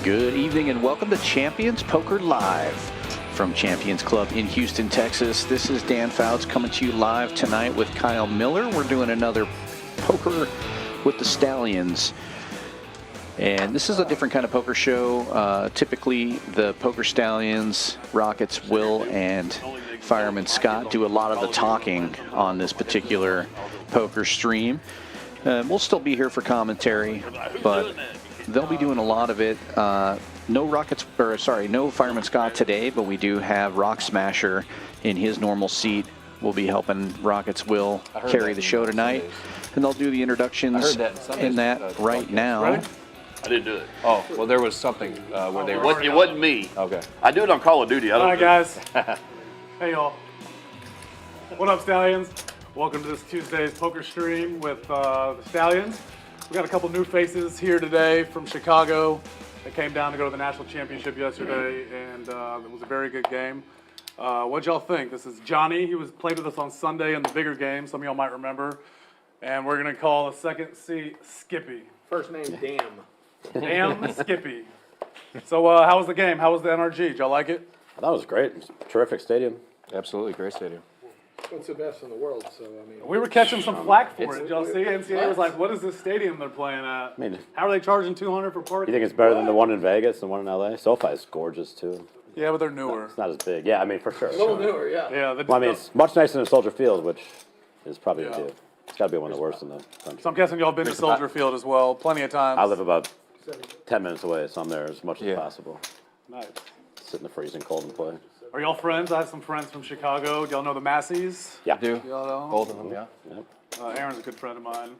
Good evening and welcome to Champions Poker Live from Champions Club in Houston, Texas. This is Dan Fouts coming to you live tonight with Kyle Miller. We're doing another Poker with the Stallions. And this is a different kind of poker show. Typically, the Poker Stallions, Rockets, Will, and Fireman Scott do a lot of the talking on this particular poker stream. We'll still be here for commentary, but they'll be doing a lot of it. No Fireman Scott today, but we do have Rock Smasher in his normal seat. We'll be helping Rockets Will carry the show tonight, and they'll do the introductions in that right now. Ready? I didn't do it. Oh, well, there was something where they were. It wasn't me. Okay. I do it on Call of Duty. I don't All right, guys. Hey, y'all. What up, Stallions? Welcome to this Tuesday's poker stream with the Stallions. We got a couple new faces here today from Chicago. They came down to go to the national championship yesterday, and it was a very good game. What'd y'all think? This is Johnny. He played with us on Sunday in the bigger game. Some of y'all might remember. And we're gonna call the second seat Skippy. First name, Damn. Damn Skippy. So how was the game? How was the NRG? Did y'all like it? I thought it was great. It was a terrific stadium. Absolutely, great stadium. It's the best in the world, so I mean. We were catching some flack for it. Did y'all see? NCAA was like, "What is this stadium they're playing at? I mean, How are they charging $200 for parking?" you think it's better than the one in Vegas, the one in LA? SoFi is gorgeous too. Yeah, but they're newer. It's not as big. Yeah, I mean for sure. A little newer, yeah. Yeah. Well, I mean it's much nicer than Soldier Field, which is probably Yeah. the It's got to be one of the worst in the country. So I'm guessing y'all been to Soldier Field as well, plenty of times. I live about 10 minutes away, so I'm there as much as possible. Nice. Sit in the freezing cold and play. Are y'all friends? I have some friends from Chicago. Do y'all know the Massies? Yeah. Do Y'all know? both of them, yeah. Yep. Aaron's a good friend of mine.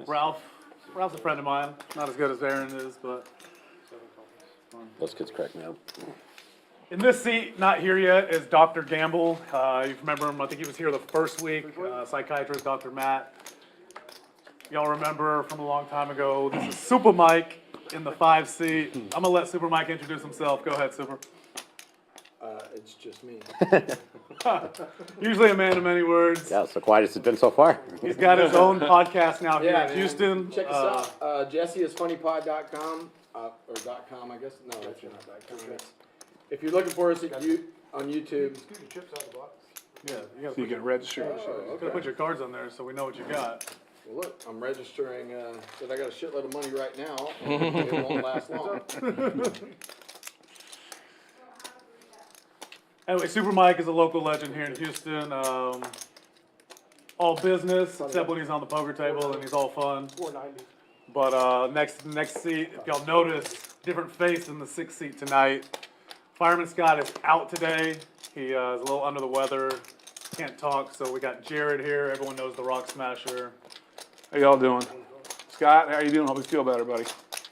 Ralph's a friend of mine. Not as good as Aaron is, but. Those kids crack me up. In this seat, not here yet, is Dr. Gamble. You remember him, I think he was here the first week, psychiatrist Dr. Matt. Y'all remember from a long time ago, this is Super Mike in the 5 seat. I'm gonna let Super Mike introduce himself. Go ahead, Super. It's just me. Usually a man of many words. Yeah, it's the quietest it's been so far. He's got his own podcast now here in man. Houston. Check us out. JesseIsFunnyPod.com, or .com, I guess. No, that's not .com. If you're looking for us on YouTube. Yeah, So you can register. you gotta put your cards on there so we know what you got. Well, look, I'm registering, that I got a shitload of money right now. It won't last long. Anyway, Super Mike is a local legend here in Houston. All business, except when he's on the poker table and he's all fun. 490. But next seat, if y'all notice, different face in the 6th seat tonight. Fireman Scott is out today. He is a little under the weather, can't talk. So we got Jared here. Everyone knows the Rock Smasher. How y'all doing? Scott, how you doing? Hope you feel better, buddy.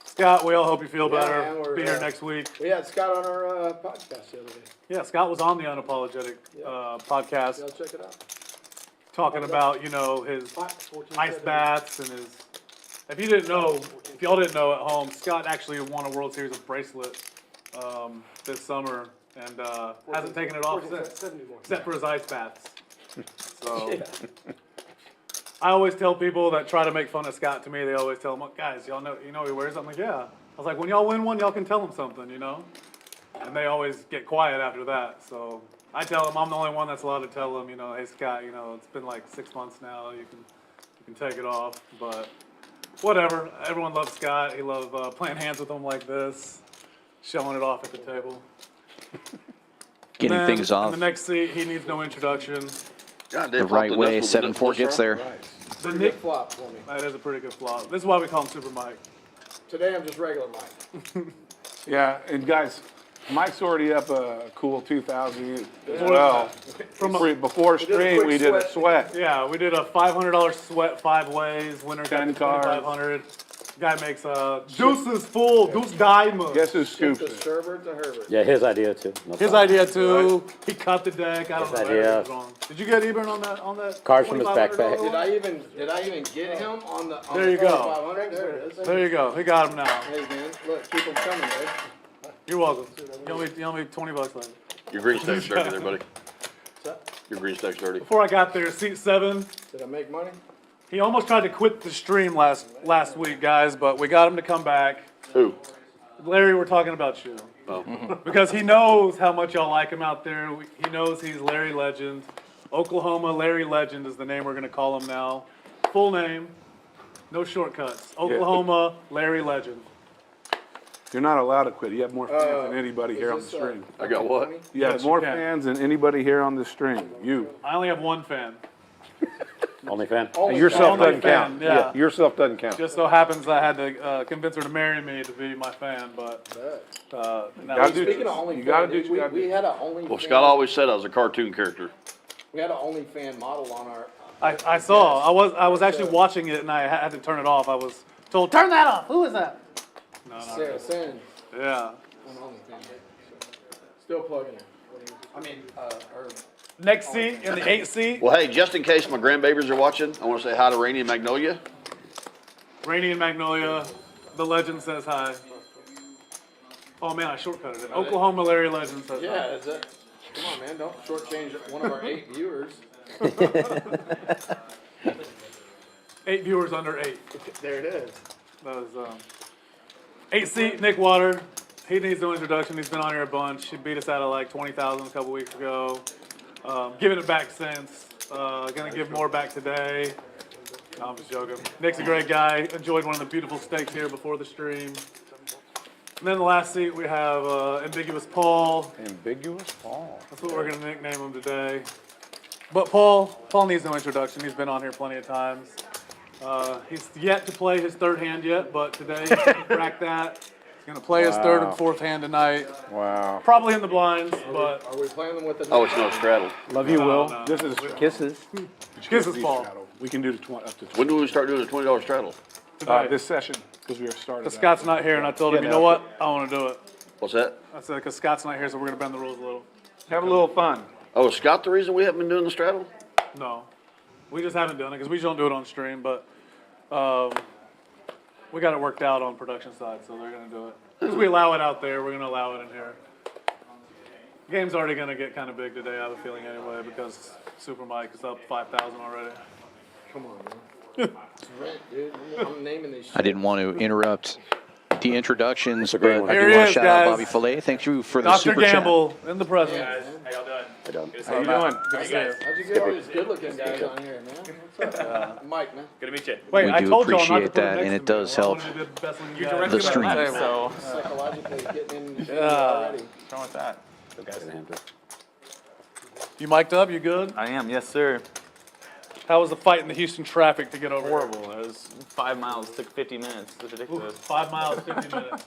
Scott, we all hope you feel Yeah, better. man, we're, Be here next week. We had Scott on our podcast the other day. Yeah, Scott was on the Unapologetic podcast. Y'all check it out. Talking about, his ice baths and his. If y'all didn't know at home, Scott actually won a World Series of Bracelet this summer and hasn't taken it off since, except for his ice baths. So I always tell people that try to make fun of Scott to me, they always tell him, guys, y'all know, he wears it? I'm like, yeah. I was like, when y'all win one, y'all can tell him something, And they always get quiet after that. So I tell him I'm the only one that's allowed to tell him, hey Scott, it's been like 6 months now. You can take it off, but whatever. Everyone loves Scott. He loves playing hands with him like this, showing it off at the table. Getting things off In the next seat, he needs no introduction. the right way. 7-4 gets there. The Nick flop for me. That is a pretty good flop. This is why we call him Super Mike. Today I'm just regular Mike. Yeah, and guys, Mike's already up a cool 2,000 as well. Before stream, we did a sweat. Yeah, we did a $500 sweat 5 ways. Winner got 10 cards. $2,500. Guy makes deuces full, deuce diamond. Guess who scoops The it? Sherbert to Herbert. Yeah, his idea too. No His problem. idea too. He cut the deck. I don't His know. idea. Everything's wrong. Did you get Ebern on that? Cards from his $2,500 backpack. one? Did I even get him on the There you go. 500? There it is. There you go. He got him now. Hey man, look, keep them coming, babe. You're welcome. You owe me $20 later. Your green stack's dirty there, buddy. Your green stack's dirty. Before I got there, seat 7. Did I make money? He almost tried to quit the stream last week, guys, but we got him to come back. Who? Larry, we're talking about you. Oh. Because he knows how much y'all like him out there. He knows he's Larry Legend. Oklahoma Larry Legend is the name we're going to call him now. Full name, no shortcuts. Oklahoma Larry Legend. You're not allowed to quit. You have more fans than anybody here on the stream. I got what? You have Yes, more you can. fans than anybody here on the stream. You. I only have one fan. Only fan? Yourself Only doesn't fan, count. yeah. Yourself doesn't count. Just so happens I had to convince her to marry me to be my fan, but now Gotta do- Speaking of OnlyFans, you gotta do what you gotta we do. had an OnlyFans. Well, Scott always said I was a cartoon character. We had an OnlyFans model on our. I saw. I was actually watching it and I had to turn it off. I was told, turn that off. Who is that? No, not Sarah really. Sin Yeah. on OnlyFans. Still plugging it. I mean, her. Next seat in the 8th seat. Well, hey, just in case my grandbabies are watching, I want to say hi to Rainey and Magnolia. Rainy and Magnolia. The legend says hi. Oh man, I shortcutted it. Oklahoma Larry Legend says hi. Yeah, is that? Come on, man! Don't shortchange one of our 8 viewers. 8 viewers under 8. There it is. That was 8th seat, Nick Water. He needs no introduction. He's been on here a bunch. He beat us out of like 20,000 a couple weeks ago. Giving it back since. Gonna give more back today. No, I'm just joking. Nick's a great guy. Enjoyed one of the beautiful steaks here before the stream. And then the last seat we have Ambiguous Paul. Ambiguous Paul. That's what we're gonna nickname him today. But Paul needs no introduction. He's been on here plenty of times. He's yet to play his 3rd hand yet, but today he cracked that. He's gonna play his 3rd and 4th hand tonight. Wow. Probably in the blinds, but Are we playing them with the? Oh, it's no straddle. Love you, Will. no. This is Kisses. Kisses Paul. We can do the up to 20. When do we start doing the $20 straddle? Today. This session, because we are started. But Scott's not here, and I told him, you know what? I want to do it. What's that? I said, because Scott's not here, so we're gonna bend the rules a little. Have a little fun. Oh, is Scott the reason we haven't been doing the straddle? No, we just haven't done it because we don't do it on stream, but we got it worked out on production side, so they're gonna do it. Because we allow it out there, we're gonna allow it in here. Game's already gonna get kind of big today, I have a feeling anyway, because Super Mike is up 5,000 already. Come on, man. Right, dude. I'm naming these. I didn't want to interrupt the introductions, but great one. I Here do he want to is, shout out guys. Bobby Fillet. Thank you for the Dr. super chat. Gamble in the presence. I don't. How you doing? Good to see you. How'd you get all these good-looking guys on here, man? What's up? Mike, man. Good to meet you. Wait, We I do told y'all not to appreciate put him that, next and it to me. does I help wanted to be the best looking You guy. directed the stream. my life, so Psychologically getting in Yeah. already. what's wrong with that? Good guys. You mic'd up? You good? I am, yes, sir. How was the fight in the Houston traffic to get over? Horrible. It was 5 miles. Took 50 minutes. It was Ooh, ridiculous. 5 miles, 50 minutes.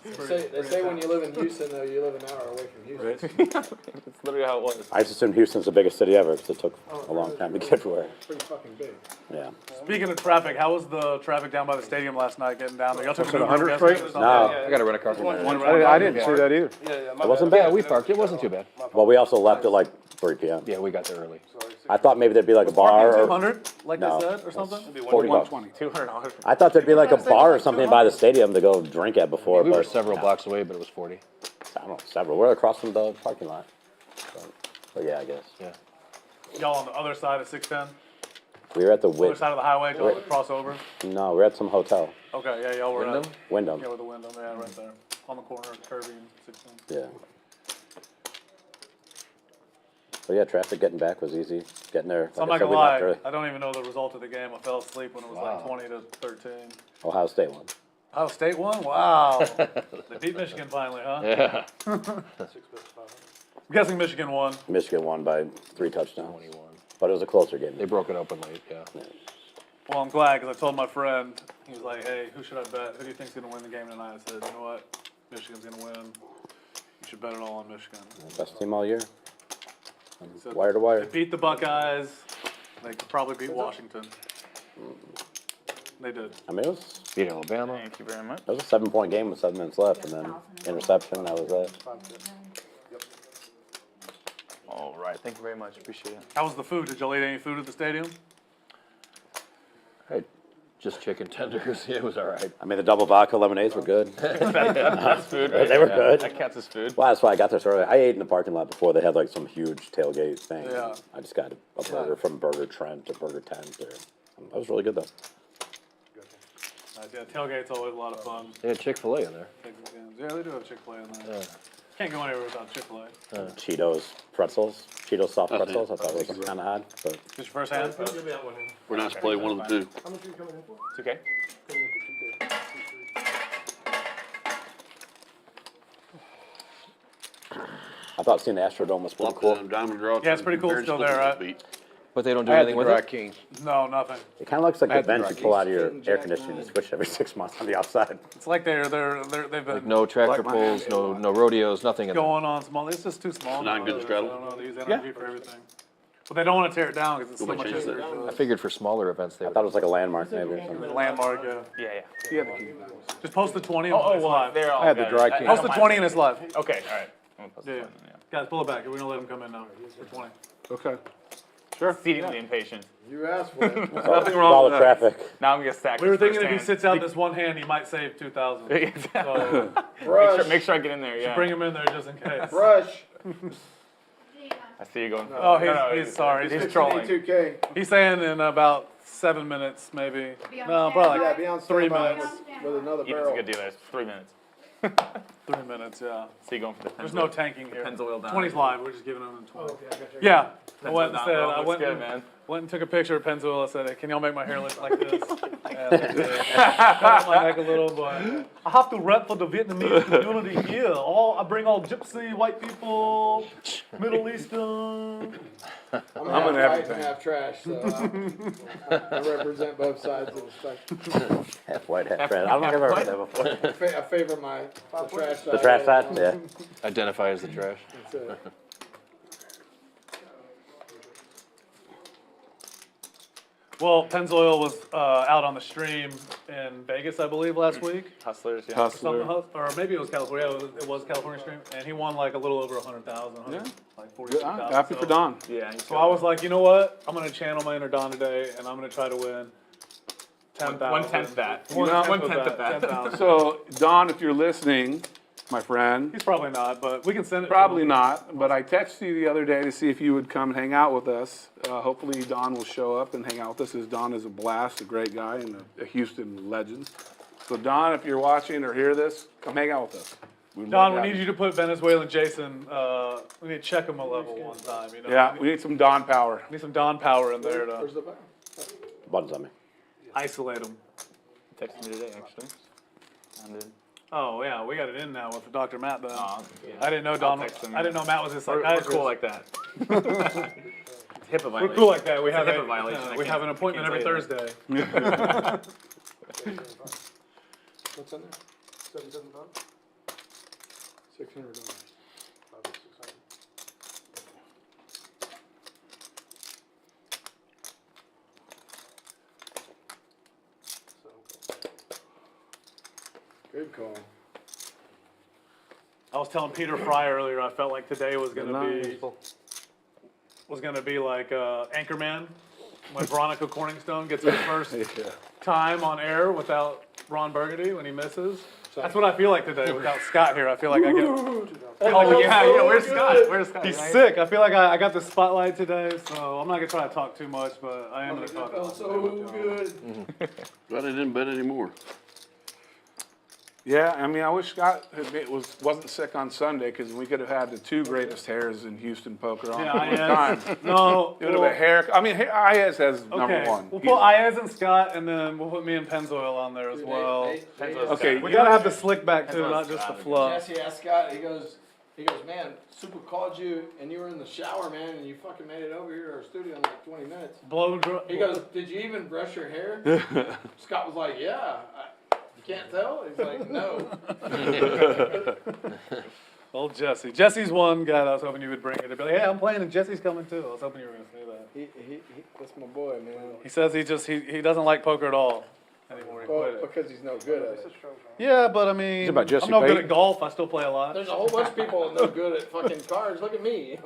They say when you live in Houston, though, you live an hour away from Houston. It's literally how it was. I just assumed Houston's the biggest city ever, because it took a long time to get everywhere. Pretty fucking big. Yeah. Speaking of traffic, how was the traffic down by the stadium last night getting down there? Y'all took What's it, Uber, 100 I'm straight? guessing, or something? No, I got to rent a car from there. I didn't see that either. it wasn't bad. Yeah, we parked. It wasn't too bad. Well, we also left at like 3 p.m. Yeah, we got there early. I thought maybe there'd be like a bar or 200, like No. they said, or something? 40 bucks. $200. I thought there'd be like a bar or something by the stadium to go drink at before, We were but several blocks away, but it was 40. I don't know, several. We're across from the parking lot. But yeah, I guess. Yeah. Y'all on the other side of 610? We were at the Other side of the highway, y'all cross over? No, we're at some hotel. Okay, yeah, y'all were Wyndham? Wyndham. Yeah, with the Wyndham, yeah, right there. On the corner of Kirby and 610. Yeah. But yeah, traffic getting back was easy. Getting there. So I'm like not I said, gonna we left lie, early. I don't even know the result of the game. I fell asleep when it was like 20 to 13. Ohio State won. Ohio State won? Wow. They beat Michigan finally, huh? Yeah. I'm guessing Michigan won. Michigan won by 3 touchdowns. But it was a closer game. They broke it open late, yeah. Well, I'm glad because I told my friend, he was like, hey, who should I bet? Who do you think's going to win the game tonight? I said, you know what? Michigan's going to win. You should bet it all on Michigan. Best team all year. So Wire to wire. They beat the Buckeyes. They could probably beat Washington. They did. I mean, it was Beat Alabama. Thank you very much. a 7-point game with 7 minutes left, and then interception. That was it. All right. Thank you very much. Appreciate it. How was the food? Did y'all eat any food at the stadium? Hey, just chicken tenders. Yeah, it was all right. I mean, the double vodka lemonades were good. That's food, right? They were good. That counts as food. Well, that's why I got there so early. I ate in the parking lot before they had like some huge tailgate thing. Yeah. I just got a burger from Burger Trent or Burger Tent. That was really good though. Yeah, tailgate's always a lot of fun. They had Chick-fil-A in there. Texas games. Yeah, they do have Chick-fil-A in there. Yeah. Can't go anywhere without Chick-fil-A. Cheetos pretzels, Cheetos soft pretzels. I thought it was kind of odd, but Just your first hand? We're not to play one of the two. It's okay. I thought seeing the Astrodome was pretty Flop cool. the diamond draw. Yeah, it's pretty cool still there, right? Beat. But they don't do I had the anything with Dry it? King. No, nothing. It kind of looks like the had the vents you dry pull out of your air conditioning and switch every 6 months on the outside. It's like they've been No tractor Like my pulls, hand. no rodeos, nothing in there. going on small. It's just too small. Not now. good to straddle? I don't know. They use energy for everything. But they don't want to tear it down because it's so Nobody much changes easier. I figured for smaller events they I would. thought it was like a landmark maybe or something. Landmark, yeah. Yeah. Yeah, the key. Just post the 20 Oh, and it's live. they're all. I had the got Dry it. King. Post the 20 and it's live. Okay, all right. I'm gonna post Yeah, the yeah. 20, yeah. Guys, pull it back. We're going to let them come in now for 20. Okay. Exceedingly impatient. You asked for it. Nothing wrong Follow with that. traffic. Now I'm gonna stack. We were this thinking first if he hand. sits out this one hand, he might save 2,000. So Brush, Make sure I get in there. Yeah. bring him in there just in case. brush. I see you going. Oh, he's sorry. He's trolling. 2K. He's saying in about 7 minutes, maybe. Be on No, standby. probably Yeah, like be on 3 standby minutes. with another Ethan's a barrel. good dealer. It's 3 minutes. 3 minutes, yeah. So you going for the There's Pennzoil? no tanking here. Pennzoil down. 20's live. We're just giving him the 20. Yeah. I went and down, said, bro. I Looks went good, and, man. went and took a picture of Pennzoil. I said, hey, can y'all make my hair look like this? And they did. Cut my neck a little, but I have to rep for the Vietnamese community here. I bring all gypsy, white people, Middle Eastern. I'm an half everything. and half trash, so I represent both sides of the spectrum. Half white, half red. I don't think I've ever heard that before. I favor the trash side. The trash side? Yeah. Identify as the trash. That's it. Well, Pennzoil was out on the stream in Vegas, I believe, last week. Hustlers. Yeah. Something, or maybe it was California. Yeah, it was California stream, and he won like a little over 100,000. Yeah. Like Good. 42,000. Happy for Don. Yeah. he's So I was like, you know what? I'm gonna channel my inner Don today, and I'm gonna try to win 10,000. 1/10 that. One know, tenth 1/10 of that. 10,000. So, Don, if you're listening, my friend, He's probably not, but we can send it. probably to him. not, but I texted you the other day to see if you would come hang out with us. Hopefully Don will show up and hang out with us, as Don is a blast, a great guy, and a Houston legend. So Don, if you're watching or hear this, come hang out with us. Don, we need you to put Venezuelan Jason. We need to check him a level one time. You know. Yeah, we need some Don power. We need some Don power in there to Where's the barrel? Buttons on me. isolate him. texted me today actually. And then, Oh yeah, we got it in now with Dr. Matt. Then yeah. I didn't know Don. text him. I didn't know Matt was his We're psychiatrist. cool like that. It's HIPAA We're violation. cool like that. We It's a have HIPAA violation. I we can't- have an appointment can't every tell you Thursday. What's in there? $600. Good call. I was telling Peter Fry earlier. I felt like today was gonna be like Anchorman when Veronica Corningstone gets her first time on air without Ron Burgundy when he misses. That's what I feel like today without Scott here. I feel like I get. Oh yeah. Where's Scott? Where's Scott? He's sick. I feel like I got the spotlight today, so I'm not gonna try to talk too much, but I am gonna talk. Felt so good. Glad I didn't bet anymore. Yeah, I mean, I wish Scott wasn't sick on Sunday, because we could have had the two greatest hairs in Houston poker on at one time. No. It would have been hair. I mean, Ayaz has number one. We'll put Ayaz and Scott, and then we'll put me and Pennzoil on there as well. Okay, We gotta have the slick back too, not just the fluff. Jesse asked Scott, he goes, man, Super called you and you were in the shower, man, and you fucking made it over here to our studio in like 20 minutes. Blow dry. He goes, did you even brush your hair? Scott was like, yeah. You can't tell? He's like, no. Old Jesse. Jesse's one guy that I was hoping you would bring it. To be like, hey, I'm playing and Jesse's coming too. I was hoping you were gonna say that. He that's my boy, man. He says he doesn't like poker at all anymore. He Well, quit it. because he's no good at it. Yeah, but I mean, about Jesse I'm no good Payton? at golf. I still play a lot. There's a whole bunch of people no good at fucking cards. Look at me.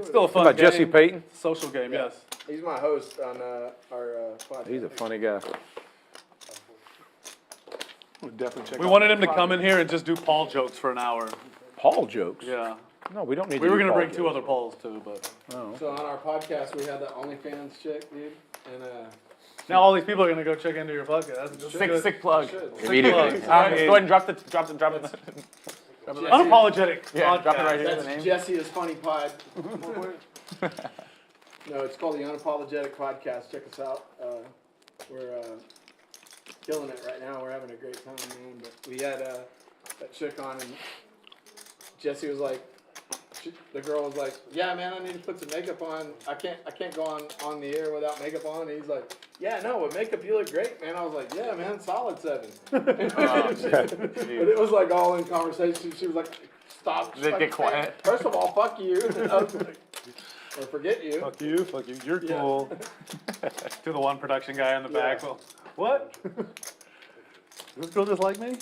Still a fun About game. Jesse Payton? Social game, yes. He's my host on our podcast. He's a funny guy. We'll definitely check We out wanted the him to podcast. come in here and just do Paul jokes for an hour. Paul jokes? Yeah. No, we don't need We to were do gonna Paul bring two jokes. other Pauls too, but So on our podcast, we had that OnlyFans chick, dude, and Now all these people are gonna go check into your podcast. That's good. Sick plug. Immediately. Plug. Go ahead and drop it. Unapologetic Yeah, podcast. drop it right here. The That's name. Jesse is Funny Pod. No, it's called the Unapologetic Podcast. Check us out. We're killing it right now. We're having a great time, man. But we had that chick on, and Jesse was like, the girl was like, "Yeah, man, I need to put some makeup on. I can't go on the air without makeup on." And he's like, "Yeah, no, with makeup you look great, man." I was like, "Yeah, man, solid 7." But it was like all in conversation. She was like, "Stop." They get quiet. First of all, fuck you. I was like, or forget you. Fuck you, you're cool. To the one production guy in the back. Well, what? This girl just like me?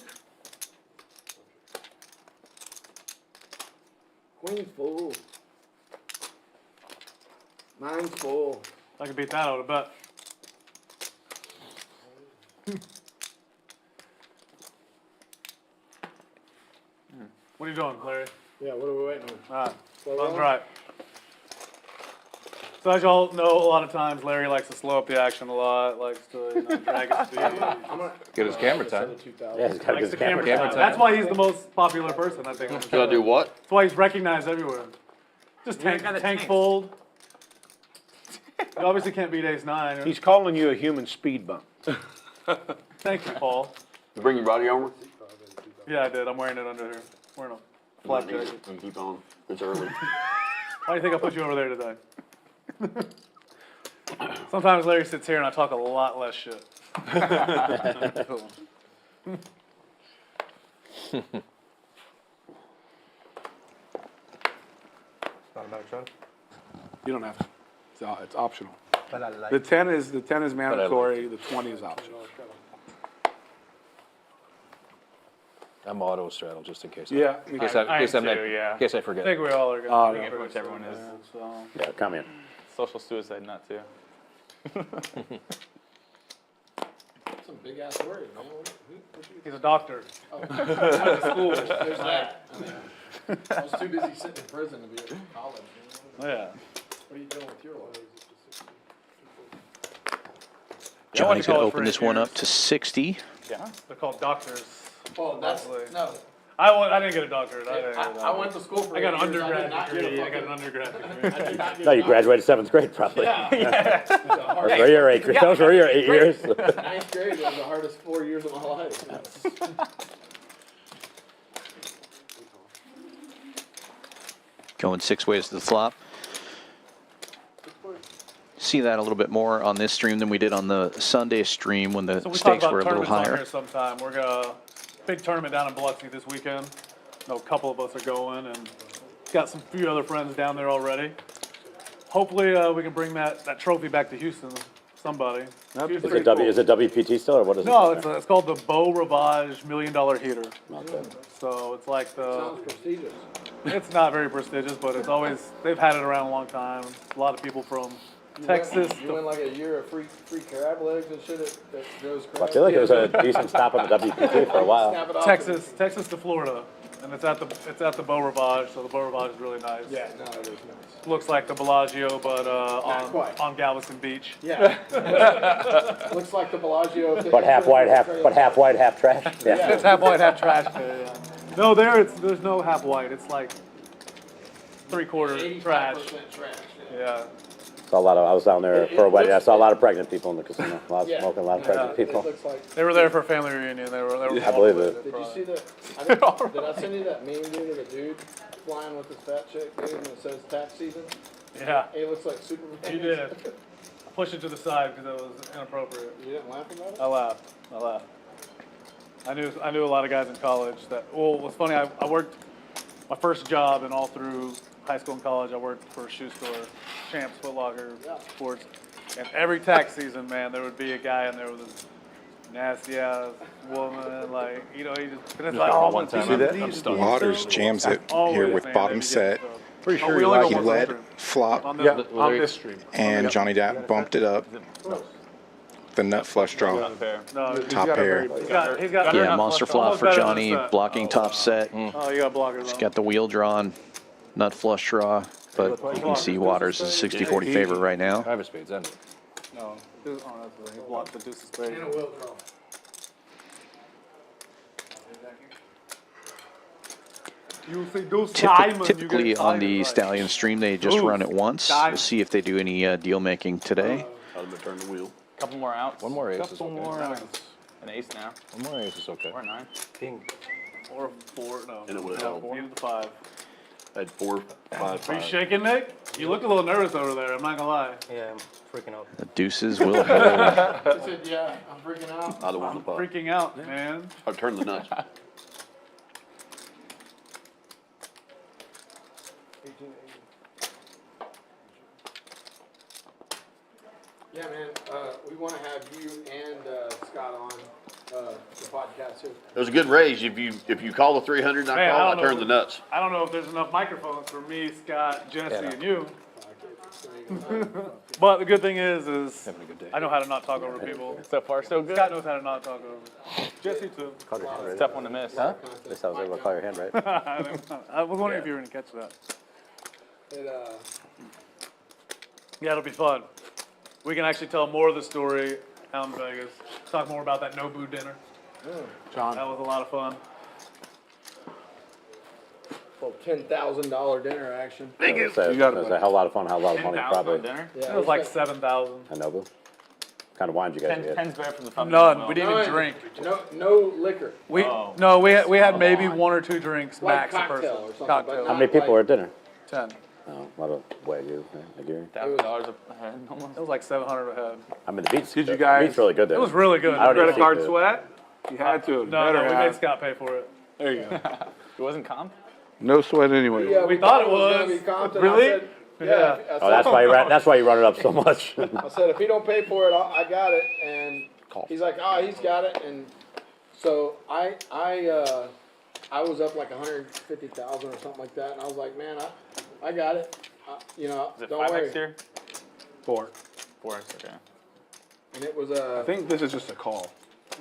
Queen's full. Mine's full. I could beat that out, I bet. What are you doing, Larry? Yeah, what are we waiting on? Ah, Slow that's roll? right. So as y'all know, a lot of times Larry likes to slow up the action a lot, likes to drag his speed. I'm gonna Get his camera time. Yeah, he's got Likes his the camera. camera Camera time. time. That's why he's the most popular person, I think. on the Should I show. do what? That's why he's recognized everywhere. Just tank fold. You obviously can't beat ace-9. He's calling you a human speed bump. Thank you, Paul. You bring your body over? Yeah, I did. I'm wearing it under here. Wearing a flak jacket. And keep on. It's early. Why do you think I put you over there today? Sometimes Larry sits here and I talk a lot less shit. You don't have to. It's optional. The 10 is mandatory. The 20 is optional. I'm auto straddle just in case. Yeah. In case I am I too, yeah. in case I I forget. think we all are Oh, going yeah. Pretty much everyone is. So. Yeah, come in. Social suicide nut too. some big ass word, man. He's a doctor. Went to school. There's that. I mean, I was too busy sitting in prison to be at college. Oh, yeah. What are you doing with your life? Johnny's call going to it open for this one up years. to 60. Yeah. They're called doctors. Well, that's Lovely. no. I didn't get a doctorate. I went to school for I got an 8 years. I did undergrad not get a degree. I got fucking- an undergrad I degree. did not get No, a you graduated 7th grade probably. Yeah. Those were your 8 years. Those were your 8 years. 9th grade was the hardest 4 years of my life. Going 6 ways to the flop. See that a little bit more on this stream than we did on the Sunday stream when the So we talk stakes about were a little tournaments on higher. here sometime. We're gonna big tournament down in Biloxi this weekend. I know a couple of us are going, and got some few other friends down there already. Hopefully, we can bring that trophy back to Houston. Somebody. Is it WPT still or what is No, it? it's called the Beau Rivage $1 Million Heater. Okay. So it's like Sounds prestigious. it's not very prestigious, but it's always, they've had it around a long time. A lot of people from Texas. You went like a year of free crab legs and shit at Joe's Crab. I feel like it was a decent stop on the WPT for a while. Snap it off. Texas to Florida, and it's at the Beau Rivage, so the Beau Rivage is really nice. Yeah, no, it is nice. Looks like the Bellagio, but quite. on Galveston Beach. Yeah. Looks like the Bellagio. But half white, half trash. Yeah. It's half white, half trash. Yeah. No, there's no half white. It's like 3/4 trash. 85% trash. Yeah. Saw a lot of. I was down there for a wedding. I saw a lot of pregnant people in the casino. A lot of smoking, a lot of pregnant It people. looks like. They were there for a family reunion. They were I believe it. Did you see the? Did I send you that meme, dude, of the dude flying with his fat chick, dude, and it says tax season? Yeah, He looks like Superman. you did. I pushed it to the side because it was inappropriate. You didn't laugh about it? I laughed. I knew a lot of guys in college that. Well, it was funny. I worked my first job and all through high school and college. I worked for a shoe store, Champs, Foot Locker, Sports, and every tax season, man, there would be a guy in there with this nasty ass woman, like he just. And it's like, oh, one time. See that? I'm stuck. Waters jams it here with bottom set. Pretty sure we he only likes go He one led stream. flop, On Yeah, this, on this stream. and Johnny Depp bumped it up. The nut flush draw, no, top pair. he's got Yeah, monster flop almost for better than Johnny, the set. blocking top set. Oh, you got blockers. Got the wheel drawn, nut flush draw, but you can see Waters is a 60-40 favorite right now. I have a spades end. No. Deuce, oh, that's the, he blocked the deuce of spades. And a will draw. You say deuce diamond, Typically you get on the diamond, right. Stallion stream, they just Oof. run it once. Diamond. We'll see if they do any deal making today. Out of the turn the wheel. Couple more outs. One more ace is Couple okay. more outs. An ace now. One more ace is okay. Or a 9. Or a 4, no. And it would Yeah, help. 4 to the 5. I had 4, 5, Are you 5. shaking, Nick? You look a little nervous over there, I'm not gonna lie. Yeah, I'm freaking out. The deuces will hold. I said, yeah, I'm freaking out. Either one of the pot. Freaking out, man. I've turned the nuts. Yeah, man, we want to have you and Scott on the podcast too. It was a good raise. If you call the 300 and I Hey, I call, I don't turn know. the nuts. I don't know if there's enough microphones for me, Scott, Jesse, and you. But the good thing is Having a good day. I know how to not talk over people. So far, so good. Scott knows how to not talk over. Jesse too. Call your hand right. Tough one to miss. Huh? At least I was able to call your hand right. I was wondering if you were gonna catch that. Yeah, it'll be fun. We can actually tell more of the story out in Vegas. Talk more about that Nobu dinner. John. That was a lot of fun. Well, $10,000 dinner action. It was got a hell of a lot of fun, a hell of a lot of money, 10,000 probably. on dinner. Yeah, It was like 7,000. I know, but what kind of wine did you guys get? 10's better for the fun. None. We didn't even drink. No liquor. We Oh. no. We had maybe 1 or 2 drinks Like max a cocktail person. or something, Cocktail. but How many people were at dinner? 10. Oh, a lot of Wagyu, Nigiri. $1,000 a head almost. It was like 700 a head. I mean, the beats. Did you the guys- beats really good there. It was really good. I don't Credit even card think sweat? You had to. No, Better we have. made Scott pay for it. There you go. It wasn't comp? No sweat anyway. Yeah, We thought it gonna was. be comped, and Really? I said, Yeah. yeah. I Oh, said, that's why you run it up so much. I said, if he don't pay for it, I got it. And he's like, oh, he's got it. And so I was up like 150,000 or something like that. And I was like, man, I got it. Is it don't 5x worry. here? 4. 4x, okay. And it was I think this is just a call.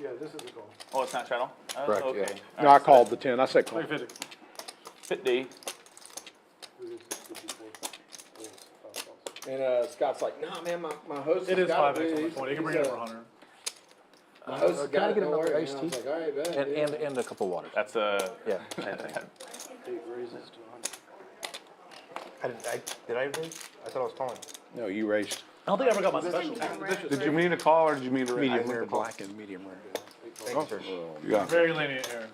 yeah, this is a goal. Oh, it's not shuttle? Correct, Okay. yeah. No, I called the 10. I said call. 350. 50. And Scott's like, nah, man, my host It has is got 5x it. on the 20. You can bring it over 100. My host has Can I got it. get Don't another worry. iced And I was tea? like, all right, bet. dude." And a couple waters. That's Yeah, same thing. Did I raise? I thought I was calling. No, you raised I don't think I ever got my special. Did you mean a call or did you mean a raise? medium rare black and medium rare. Thank you, sir. Yeah. Very lenient here.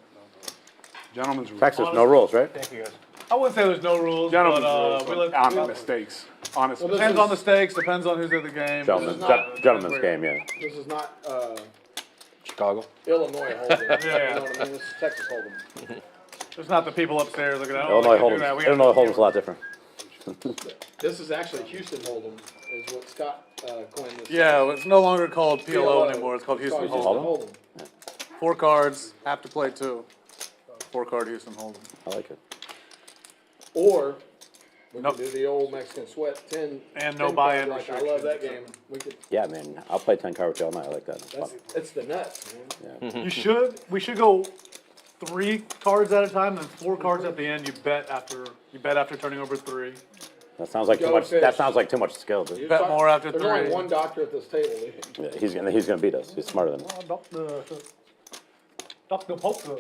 Gentlemen's rules. Texas, no rules, right? Thank you, guys. I wouldn't say there's no rules, Gentlemen's but rules. we On let, mistakes. Honest Well, this depends is- on the stakes, depends on who's at the game. Gentlemen's, not- gentlemen's game, yeah. This is not Chicago. Illinois Hold'em. Yeah. You know what I mean? This is Texas Hold'em. There's not the people upstairs looking at Illinois Hold'em's a lot different. This is actually Houston Hold'em, is what Scott coined this. Yeah, well, it's no longer called PLO anymore. It's called Houston Houston Hold'em. Hold'em. 4 cards, have to play 2. 4 card Houston Hold'em. I like it. Or we Nope. could do the old Mexican sweat 10. And no 10 buy-in card, like, I love that restrictions. game. We could. Yeah, man, I'll play 10 card with you all night. I like that. It's fun. It's the nuts, man. You should. We should go 3 cards at a time, then 4 cards at the end. You bet after turning over 3. That sounds like too Go much. fish. That sounds like too much skill, dude. Bet more after There's 3. only one doctor at this table. Dude. Yeah, he's gonna beat us. He's smarter than us. Dr. Poker.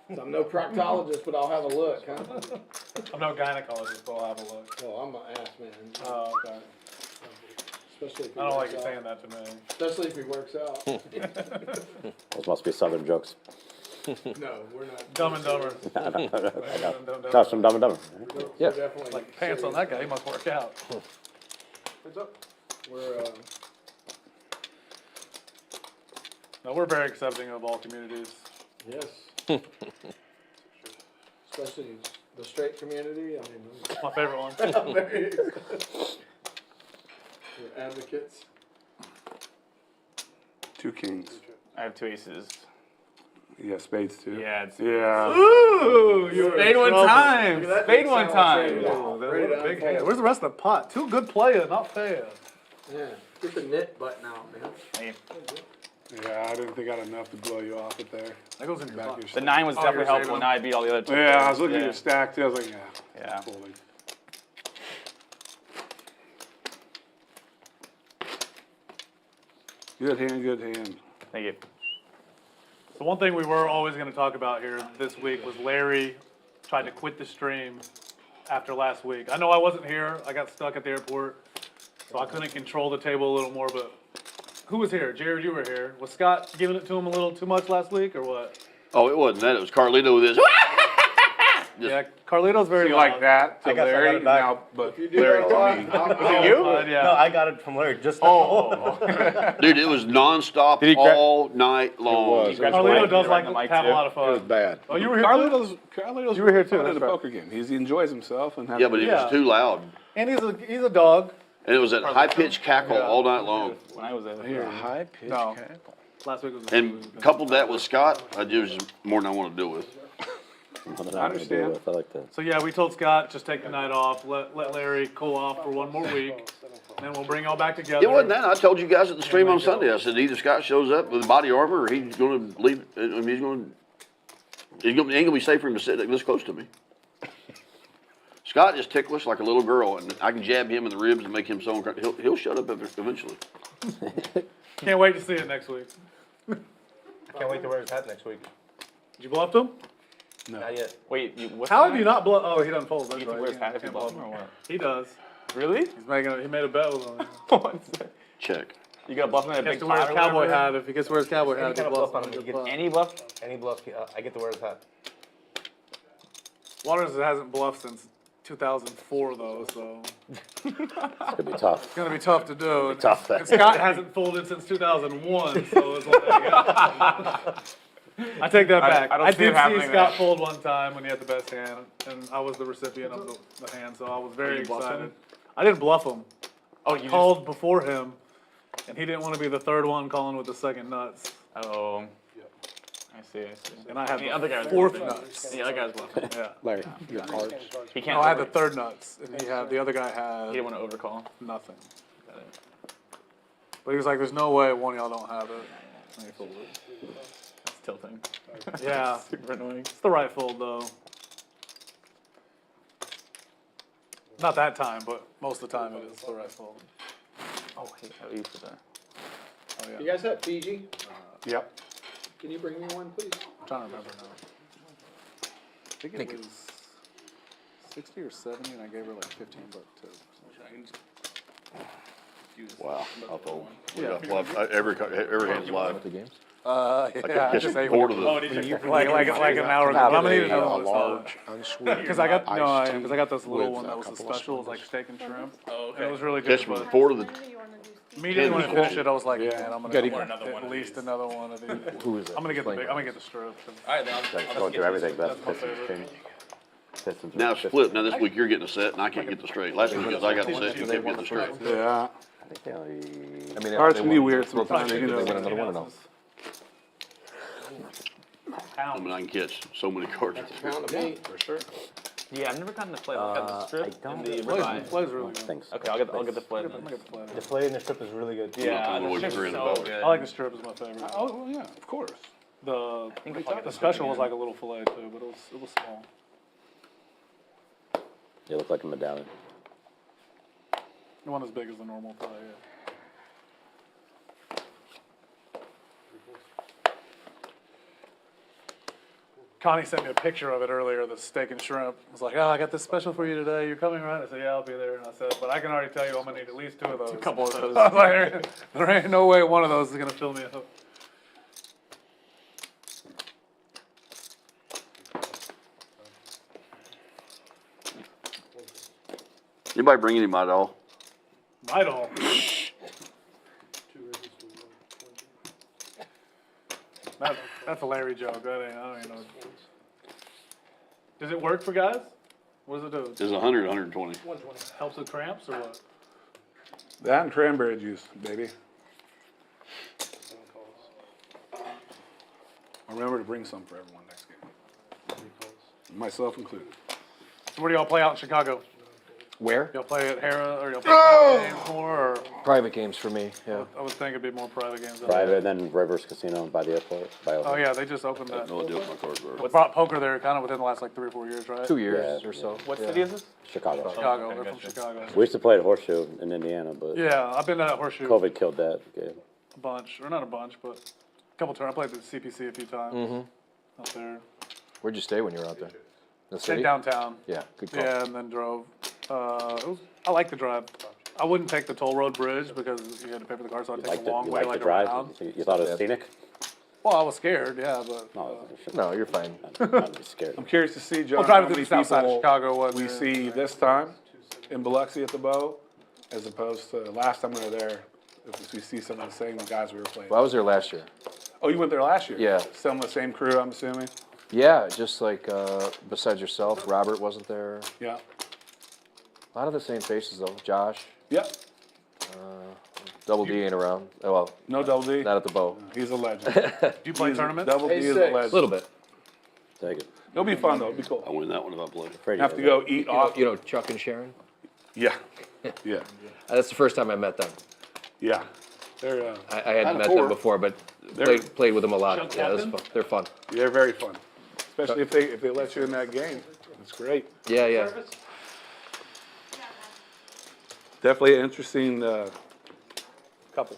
I'm no proctologist, but I'll have a look, huh? I'm no gynecologist, but I'll have a look. Well, I'm an ass man. Oh, okay. Especially if he I don't like works you out. saying that to me. Especially if he works out. Those must be Southern jokes. No, we're not. Dumb and Dumber. I know. That's from Dumb and Dumber. We're definitely Like pants on that guy, he must work out. What's up? We're No, we're very accepting of all communities. yes. Especially the straight community. I mean, It's my favorite one. I'm very. We're advocates. 2 kings. I have 2 aces. Yeah, spades too. Yeah, it's Yeah. Ooh, you Spade one time. Look at that Spade big one silence time. right there. Ooh, Ready what to a big unfold. hand. Where's the rest of the pot? 2 good players, not fair. Yeah. Get the knit button out, man. Hey, Yeah, I didn't think I had enough to blow you off it there. That goes in your Back pot. your the 9 was Oh, definitely you're helpful. saving Now I beat all the other 2. Yeah, I was looking at Yeah. your stack too. I was like, yeah. Yeah. Folding. Good hand, good hand. Thank you. So one thing we were always going to talk about here this week was Larry tried to quit the stream after last week. I know I wasn't here. I got stuck at the airport, so I couldn't control the table a little more, but who was here? Jared, you were here. Was Scott giving it to him a little too much last week or what? Oh, it wasn't that. It was Carlito with this. Yeah, Carlito's very Like loud. that to I got Larry, it back. now, but You do Larry that to a me. lot. Yeah. No, I got it from Larry just Dude, it was nonstop Did he grab- all night long. was. Carlito does like Right on the to mic, have a too. lot of It was fun. bad. Oh, you were here too? Carlito's You were here too, fun at that's a right. poker game. He enjoys himself and has Yeah, but it Yeah. was too loud. And he's a dog. And it was that high-pitched cackle all night long. When I was there. You're a high pitch No. cackle. Last week was And coupled that with Scott, it was more than I want to deal with. I understand. I like that. So yeah, we told Scott, just take the night off, let Larry cool off for one more week, and then we'll bring y'all back together. It wasn't that. I told you guys at the stream on Sunday. I said either Scott shows up with body armor or he's going to leave. I mean, he ain't going to be safe for him to sit this close to me. Scott is ticklish like a little girl, and I can jab him in the ribs and make him so uncomfortable. He'll shut up eventually. Can't wait to see it next week. Can't wait to wear his hat next week. Did you bluff him? Not yet. Wait, what's How that? have you not bluff? Oh, he doesn't fold. That's You get to right. wear his hat if you Can't bluff bluff him or what? He does. Really? He made a bet with him. What's that? Check. You got to bluff him in a He has big to wear his pot or cowboy whatever? hat. If he gets to wear his cowboy hat, Any he kind of bluffs bluff on on him, a you good get pot. Any bluff? Any bluff, I get to wear his hat. Waters hasn't bluffed since 2004 though, so It's gonna be tough. it's gonna be tough to do. And, Tough. and Scott hasn't folded since 2001, so it's like, I take that back. I don't I see did it see happening Scott there. fold one time when he had the best hand, and I was the recipient of the hand, so I was very you bluffed excited. him? I didn't bluff him. Oh, I called before him, and he didn't want to be the third one calling with the second nuts. Oh. I see. And I had The other guy the was fourth bluffing. nuts. The other guy was bluffing. Yeah. Larry, your cards. He can't. No, I had the third nuts, and the other guy He had didn't want to overcall. nothing. But he was like, "There's no way one of y'all don't have it." And he folded it. It's tilting. Yeah, Super annoying. it's the right fold though. Not that time, but most of the time it is the right fold. Oh, hey, how you for that? Oh You yeah. guys have Fiji? Yep. Can you bring me one, please? I'm trying to remember now. I think it was 60 or 70, and I gave her like $15 too. Wow. I'll fold. Yeah. Every hand's live. The games? Yeah, I just ate Four one. to the. Like an hour ago. I'm gonna need another A one. large, unsweetened Because I got iced tea this little with one that a was a couple of special, it was like spoons. steak and shrimp. Oh, okay. And it was really good. Catch me But four to the. immediately when I finished it, I was like, Yeah. man, I'm gonna Gotta get eat- at least another one of these. Who is it? I'm gonna get the big. I'm gonna get the strip. Alright, then Like, going through everything. That's my favorite. Pistons. Now it's flipped. Now this week you're getting a set and I can't get the straight. Last week because I got the set, you kept getting the straight. Yeah. I think they only. I mean, Cards they can be won- weird sometimes, you They know. win another one or no? I mean, I can catch so many cards. Pound of meat. For sure. Yeah, I've never gotten the flip. I've got the strip I don't and the Plays ribeye. plays really good. Thanks. Okay, I'll get the flip. I'm gonna get the play. The fillet and the strip is really good. Yeah, I'm the always strip is agreeing so about it. good. I like the strip as my favorite. Oh, well, yeah, of course. The think I'll get the the special was strip like a little fillet too, but it was small. You look like a medallion. It wasn't as big as the normal fillet. Yeah. Connie sent me a picture of it earlier, the steak and shrimp. I was like, oh, I got this special for you today. You're coming, right? I said, yeah, I'll be there. And I said, but I can already tell you I'm going to need at least 2 of those. A couple of those. I was like, there ain't no way one of those is going to fill me up. Anybody bring any at all? Might all. That's a Larry joke. That ain't, I don't even know. Does it work for guys? What does it do? Is 100, 120. Helps with cramps or what? That and cranberry juice, baby. I'll remember to bring some for everyone next game. Myself included. So where do y'all play out in Chicago? Where? Y'all play at Hera or y'all play private games more? Or Private games for me, yeah. I would think it'd be more private games. out Private, there. then Rivers Casino by the airport. Oh yeah, they just opened that. No idea what my cards were. They brought poker there kind of within the last like 3 or 4 years, right? 2 years Yeah. or so. What yeah. city is this? Chicago. Chicago. Okay, They're from gotcha. Chicago. We used to play at Horseshoe in Indiana, but Yeah, I've been to that horseshoe. COVID killed that game. a bunch, or not a bunch, but a couple times. I played the CPC a few times out there. Where'd you stay when you were out there? The Stayed city? downtown. Yeah, good call. Yeah, and then drove. I like the drive. I wouldn't take the toll road bridge because you had to pay for the car, so I'd take the long way, like drive? around. You thought it was scenic? Well, I was scared, yeah, but No, you're fine. I'd be scared. I'm curious to see, John, Well, how driving many through the south side of people Chicago was we see this time in Biloxi at the Bow, as opposed to last time we were there, if we see some of the same guys we were playing. Well, I was there last year. Oh, you went there last year? Yeah. Some of the same crew, I'm assuming? Yeah, just like, besides yourself, Robert wasn't there. Yeah. A lot of the same faces though. Josh, Yep. Double D ain't around. Oh, well, No Double D? not at the Bow. He's a legend. Do you play tournaments? Double D is a A legend. little bit. Take it. It'll be fun though, it'll be cool. I win that one if I play. Afraid Have to go eat off. You know Chuck and Sharon? Yeah. Yeah. That's the first time I met them. Yeah. They're, I hadn't met them before, but played with them a lot. Yeah, that's fun. They're fun. they're very fun, especially if they let you in that game. It's great. Yeah, yeah. Definitely an interesting couple.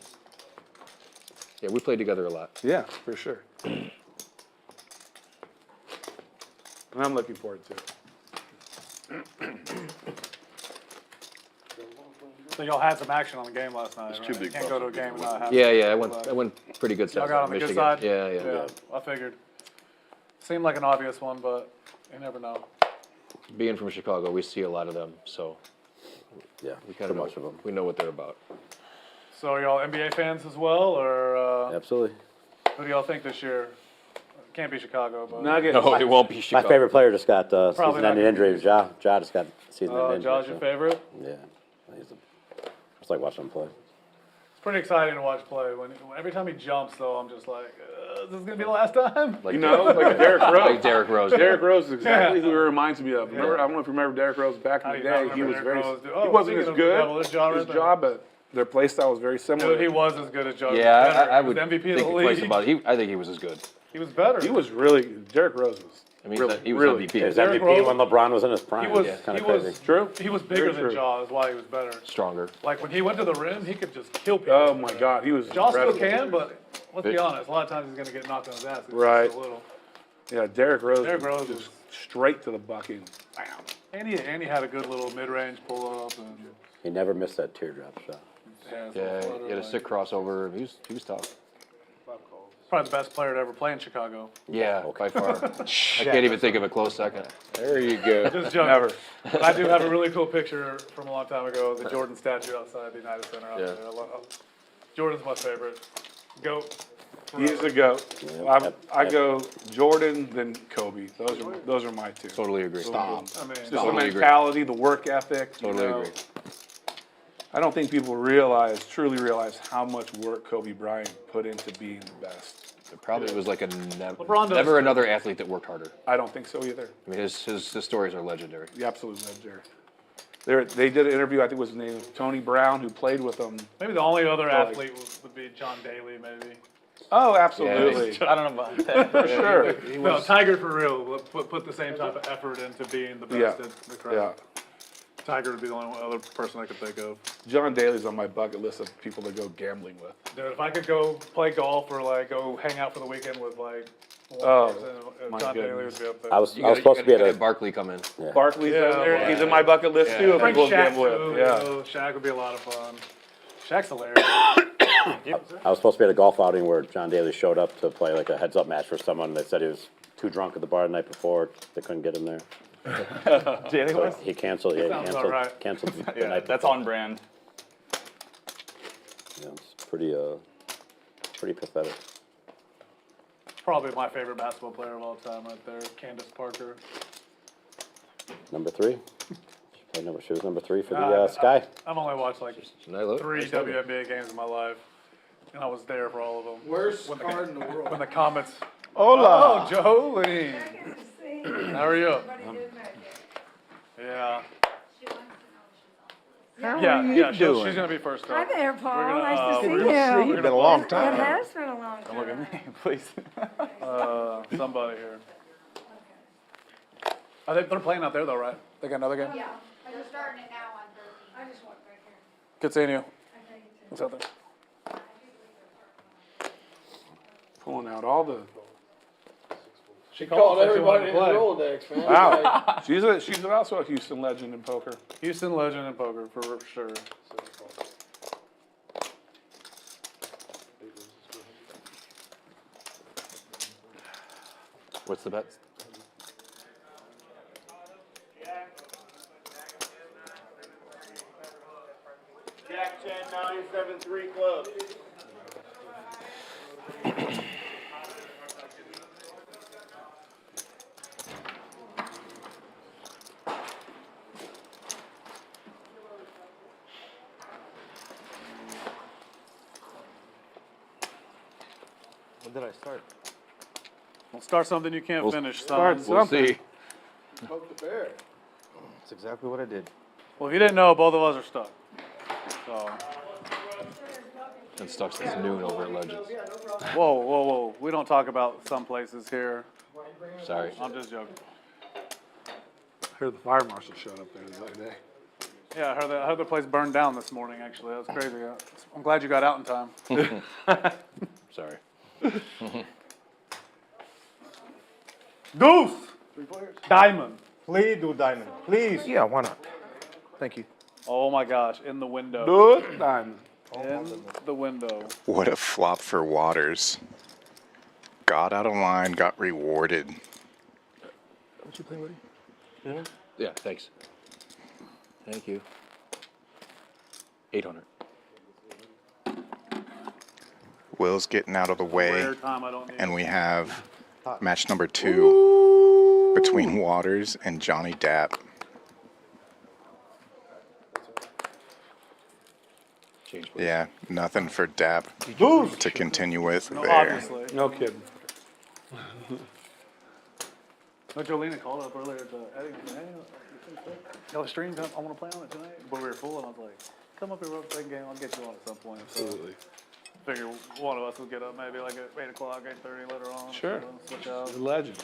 Yeah, we played together a lot. Yeah, for sure. And I'm looking forward to it. So y'all had some action on the game last night, right? two big Can't go to a game and not have. Yeah, yeah. I went pretty good Y'all sets got on on the good Michigan. side? Yeah, yeah. Yeah, I figured. Seemed like an obvious one, but you never know. Being from Chicago, we see a lot of them, so Yeah, we kind too of know, much of them. we know what they're about. So are y'all NBA fans as well, or Absolutely. who do y'all think this year? Can't be Chicago, but Nuggets. No, it won't be My Chicago. favorite player just got Probably not season-ending gonna injury. Ja just got season-ending injury. Josh, your favorite? Yeah. It's like watching him play. It's pretty exciting to watch play. Every time he jumps, though, I'm just like, is this gonna be the last time? Like You know, like Derrick Rose. like Derrick Rose. Derrick Rose is exactly who he reminds me of. Remember, I don't know if you remember Derrick Rose back in How the do you not day. He remember was Derrick very. Rose? He Oh, wasn't as speaking of the devil, good. there's Ja right His there. job, but their play style was very similar. Dude, he was as good as Josh. Yeah, He was better. I He was would MVP think of the twice league. about it. I think he was as good. He was better. He was really. Derrick Rose was. I mean, Really, he was really. MVP. His Derrick MVP Rose- when LeBron was in his prime. He was. Kind He of crazy. was True. He was bigger Very than true. Ja. Is why he was better. Stronger. Like when he went to the rim, he could just kill people. Oh my God, he was. Ja still incredible. can, but let's be honest. A lot of times he's gonna get knocked on his ass. 'cause he's Right. so little. Yeah, Derrick Rose. Derrick Rose just was- straight to the bucket. Bam. And he had a good little mid-range pull-up. And, He never missed that teardrop shot. Yeah, he had a sick crossover. He was tough. probably the best player to ever play in Chicago. Yeah, by far. I can't even think of a close second. There you go. Just joking. Never. But I do have a really cool picture from a long time ago, the Jordan statue outside the United Center. Out Yeah. there. Jordan's my favorite. GOAT. He's the GOAT. I go Jordan, then Kobe. Those are my two. Totally agree. I mean, Just the Totally agree. mentality, the work ethic. Totally agree. I don't think people truly realize how much work Kobe Bryant put into being the best. It probably was like a LeBron does never too. another athlete that worked harder. I don't think so either. I mean, his stories are legendary. The absolute legendary. They did an interview, I think it was his name, Tony Brown, who played with them. maybe the only other like- athlete would be John Daly, maybe. Oh, absolutely. I don't know about that. For sure. No, Tiger for real. Put the same type of effort into being the best Yeah. at the craft. Yeah. Tiger would be the only other person I could think of. John Daly's on my bucket list of people to go gambling with. Dude, if I could go play golf or like go hang out for the weekend with like one Oh, person, my John Daly goodness. would be up there. I was supposed to be at a Barkley come in. Barkley's Yeah, on there. well, He's in my bucket list too. Of Bring people to Shaq gamble too, with. you Yeah. know, Shaq would be a lot of fun. Shaq's hilarious. I was supposed to be at a golf outing where John Daly showed up to play like a heads-up match for someone. They said he was too drunk at the bar the night before. They couldn't get him there. Daily So was? he canceled. Yeah, he Sounds canceled. alright. Canceled the Yeah, night. that's on brand. Yeah, it's pretty pathetic. Probably my favorite basketball player of all time right there, Candace Parker. Number 3. She was number 3 for the Uh, Sky. I've only watched like Nice look. 3 WNBA games in my life, and I was there for all of them. Worst card in the world. When the Comets. Hola. Oh, Jolene. How are you? Yeah. Yeah, she's gonna be first Hi up. there, Paul. gonna, Nice to see we're you. gonna see It's been a long It time. has been a long time. Look at me, please. Somebody here. I think they're playing out there though, right? They got another game? Yeah, they're starting it now on Thursday. I just walked back here. Good seeing you. What's out there? Pulling out all the. She called everybody in the Rolodex, man. Wow. She's also a Houston legend in poker. Houston legend in poker, for sure. What's the bet? Jack 10, 9, 7, 3 club. When did I start? Don't start something you can't finish, son. We'll see. Poke the bear. That's exactly what I did. Well, if you didn't know, both of us are stuck. So, Been stuck since noon over at Legends. whoa, whoa, whoa. We don't talk about some places here. Sorry. I'm just joking. I heard the fire marshal showed up there the other day. Yeah, I heard the place burned down this morning, actually. That was crazy. I'm glad you got out in time. Sorry. Goose! 3 players. Diamond. Please do diamond. Please. Yeah, why not? Thank you. Oh my gosh, in the window. Good diamond. In the window. What a flop for Waters. Got out of line, got rewarded. What you play, Woody? Yeah, thanks. Thank you. 800. Will's getting out of the way, Rare time I don't need. and we have match number 2 between Waters and Johnny Dapp. Change, please. Yeah, nothing for Dapp to continue with No, there. obviously. No kidding. No, Jolene called up earlier to Eddie. Hey, y'all stream? I want to play on it tonight. But we were full, and I was like, come up here, we'll play a game. I'll get you on at some point. So Absolutely. figure one of us will get up maybe like at 8 o'clock, 8:30 later on. Sure. Switch out. The legend.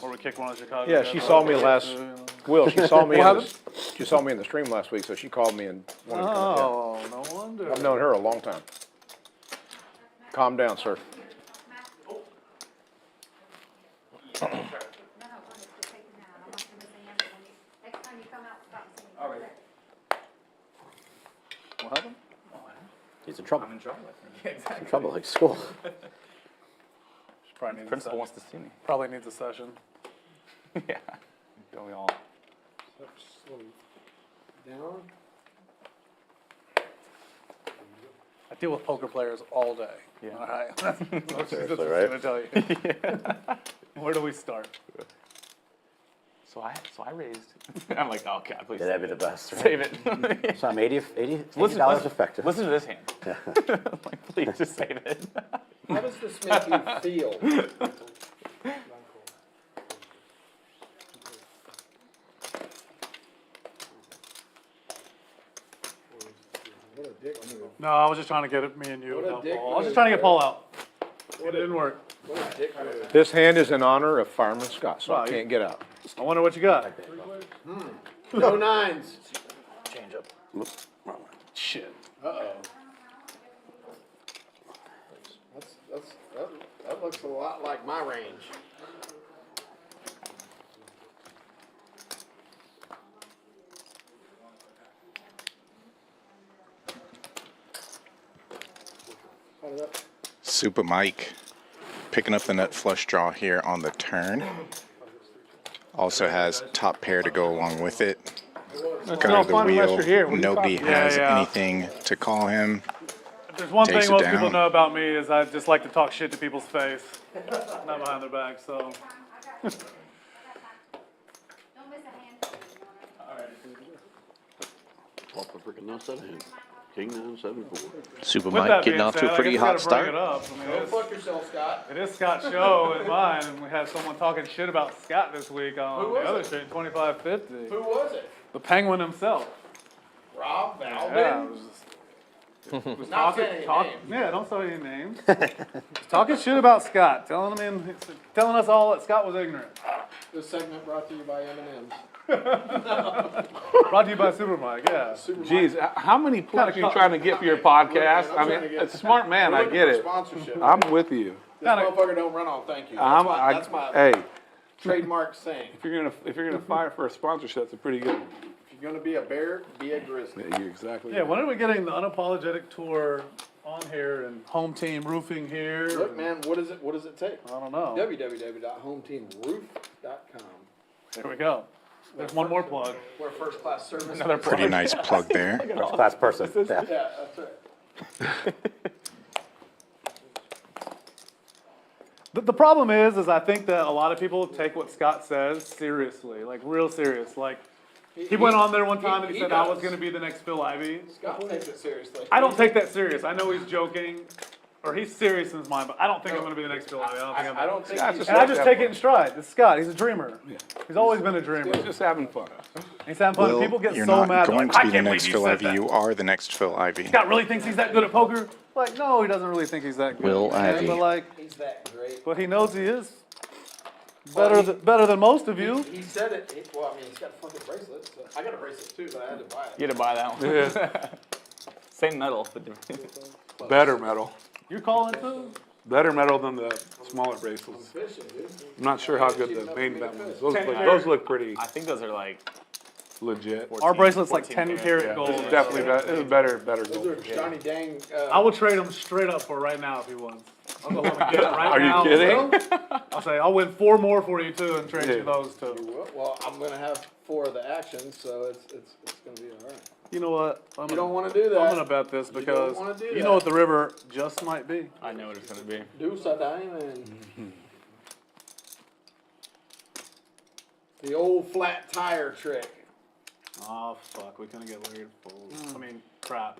Or we kick one of the Chicago Yeah, guys she out. saw me last. Will, she saw me. She saw me in the stream last week, so she called me and wanted to come up. Oh, no wonder. Yeah. I've known her a long time. Calm down, sir. No, just take them down. I'm not gonna say anything. Next time you come out, stop saying. All right. What happened? He's in trouble. I'm in trouble. In trouble, like school. Probably needs Principal a wants to see me. Probably needs a session. Yeah. Don't we all? Down. I deal with poker players all day. Yeah. All right. That's what she's Seriously, just right? gonna tell you. Where do we start? So I raised. I'm like, oh God, please Yeah, that'd be the best. Right? save it. So I'm $80 Listen, effective. Listen to this hand. Like, please just save it. How does this make you feel? What a dick move. No, I was just trying to get me and you. What a without dick Paul. I was move, just trying to get bro. Paul out. It didn't work. What a dick move. This hand is in honor of Fireman Scott, so Wow, I can't get out. I wonder what you got. No nines. Change up. Shit. Uh-oh. That looks a lot like my range. Super Mike picking up the nut flush draw here on the turn. Also has top pair to go along with it. Gunner the wheel. Nobody has anything to call him. If there's one Takes thing it most people down. know about me is I just like to talk shit to people's face, not behind their back. So Don't miss a hand. Pop a freaking nuts out of him. King 9, 7, 4. Super with Mike that getting being off said, to a I pretty guess hot we gotta bring start. it up. I mean, Go fuck yourself, Scott. it is Scott's show and mine, and we had someone talking shit about Scott this week on Who the was other it? stream, 2550. Who was it? The Penguin himself. Rob Yeah, it Valvin? was Not saying any names. Yeah, don't say any names. Talking shit about Scott, telling us all that Scott was ignorant. This segment brought to you by M&M's. Brought to you by Super Mike, yeah. Geez, how many plugs are you trying to get for your podcast? I mean, a smart man, I get it. Sponsorship. I'm with you. This motherfucker don't run on thank you. That's my Hey, trademark saying. if you're gonna fire for a sponsorship, that's a pretty good one. If you're gonna be a bear, be a grizzly. Yeah, you're exactly. Yeah, when are we getting the unapologetic tour on here and home team roofing here? Look, man, what does it take? I don't know. www.hometeamroof.com. There we go. There's one more plug. We're first class service. Another Pretty nice plug there. First class person. Yeah. Yeah, that's right. The problem is I think that a lot of people take what Scott says seriously, like real serious. Like, he went on there one time and he said I was does. going to be the next Phil Ivey. Scott takes it seriously. I don't take that serious. I know he's joking, or he's serious in his mind, but I don't think I'm going to be the next Phil Ivey. I don't think he's And I just take it in stride. It's Scott. He's a dreamer. He's always been a dreamer. He's just having fun. He's having fun. Will, People get you're so not mad. going Like, to I be the can't next believe Phil you said Ivey. that. You are the next Phil Ivey. Scott really thinks he's that good at poker? Like, no, he doesn't really think he's that good. Will Ivey. But like, he's that great. but he knows he is better than most of you. He said it. Well, I mean, he's got a fucking bracelet. So I got a bracelet too, but I had to buy it. You had to buy that one. Yeah. Same metal, but different. Better metal. You're calling too? Better metal than the smaller bracelets. Fishing, dude. I'm not sure how good the main event ones. Those look pretty I think those are like legit. 14, Our bracelet's like 14 10 karat Yeah, gold. this is definitely better Those gold. are Johnny Dang. I will trade him straight up for right now if he wins. I'll go home and get it right Are you now. kidding? I'll say I'll win 4 more for you too and trade you Yeah. those two. Well, I'm gonna have 4 of the actions, so it's gonna be all right. You know what? You don't want to do that. I'm gonna bet this don't because wanna do you that. know what the river just might be. I know what it's gonna be. Deuce a diamond. The old flat tire trick. Oh fuck, we couldn't get Larry to fold. I mean, crap.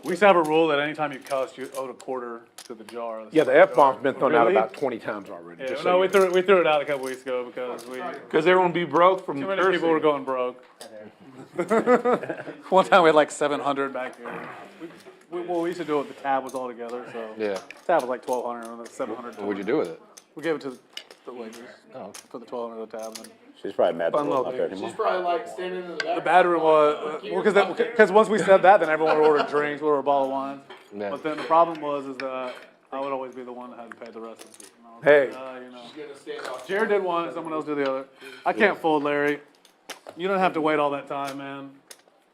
We used to have a rule that anytime you cussed, you owed a quarter to the jar. Yeah, the F-bomb's been thrown out Really? about 20 times already. Yeah, just no, so we you know. threw it out a couple weeks ago because Because everyone be broke from too many cursing. people were going broke. One time we had like 700 back here. Well, we used to do it. The tab was all together, so Yeah. tab was like 1,200 and then 700. What'd you do with it? We gave it to the ladies. Oh. For the 1,200 tab. And She's probably mad Fun that little we're not there thing. anymore. She's probably like standing in the back. the bad room was because once we said that, then everyone would order drinks, order a bottle of wine. Yeah. But then the problem was is that I would always be the one that had to pay the rest of it. And I was Hey. like, you know. She's gonna stand off. Jared did one, someone else did the other. I can't fold, Larry. You don't have to wait all that time, man.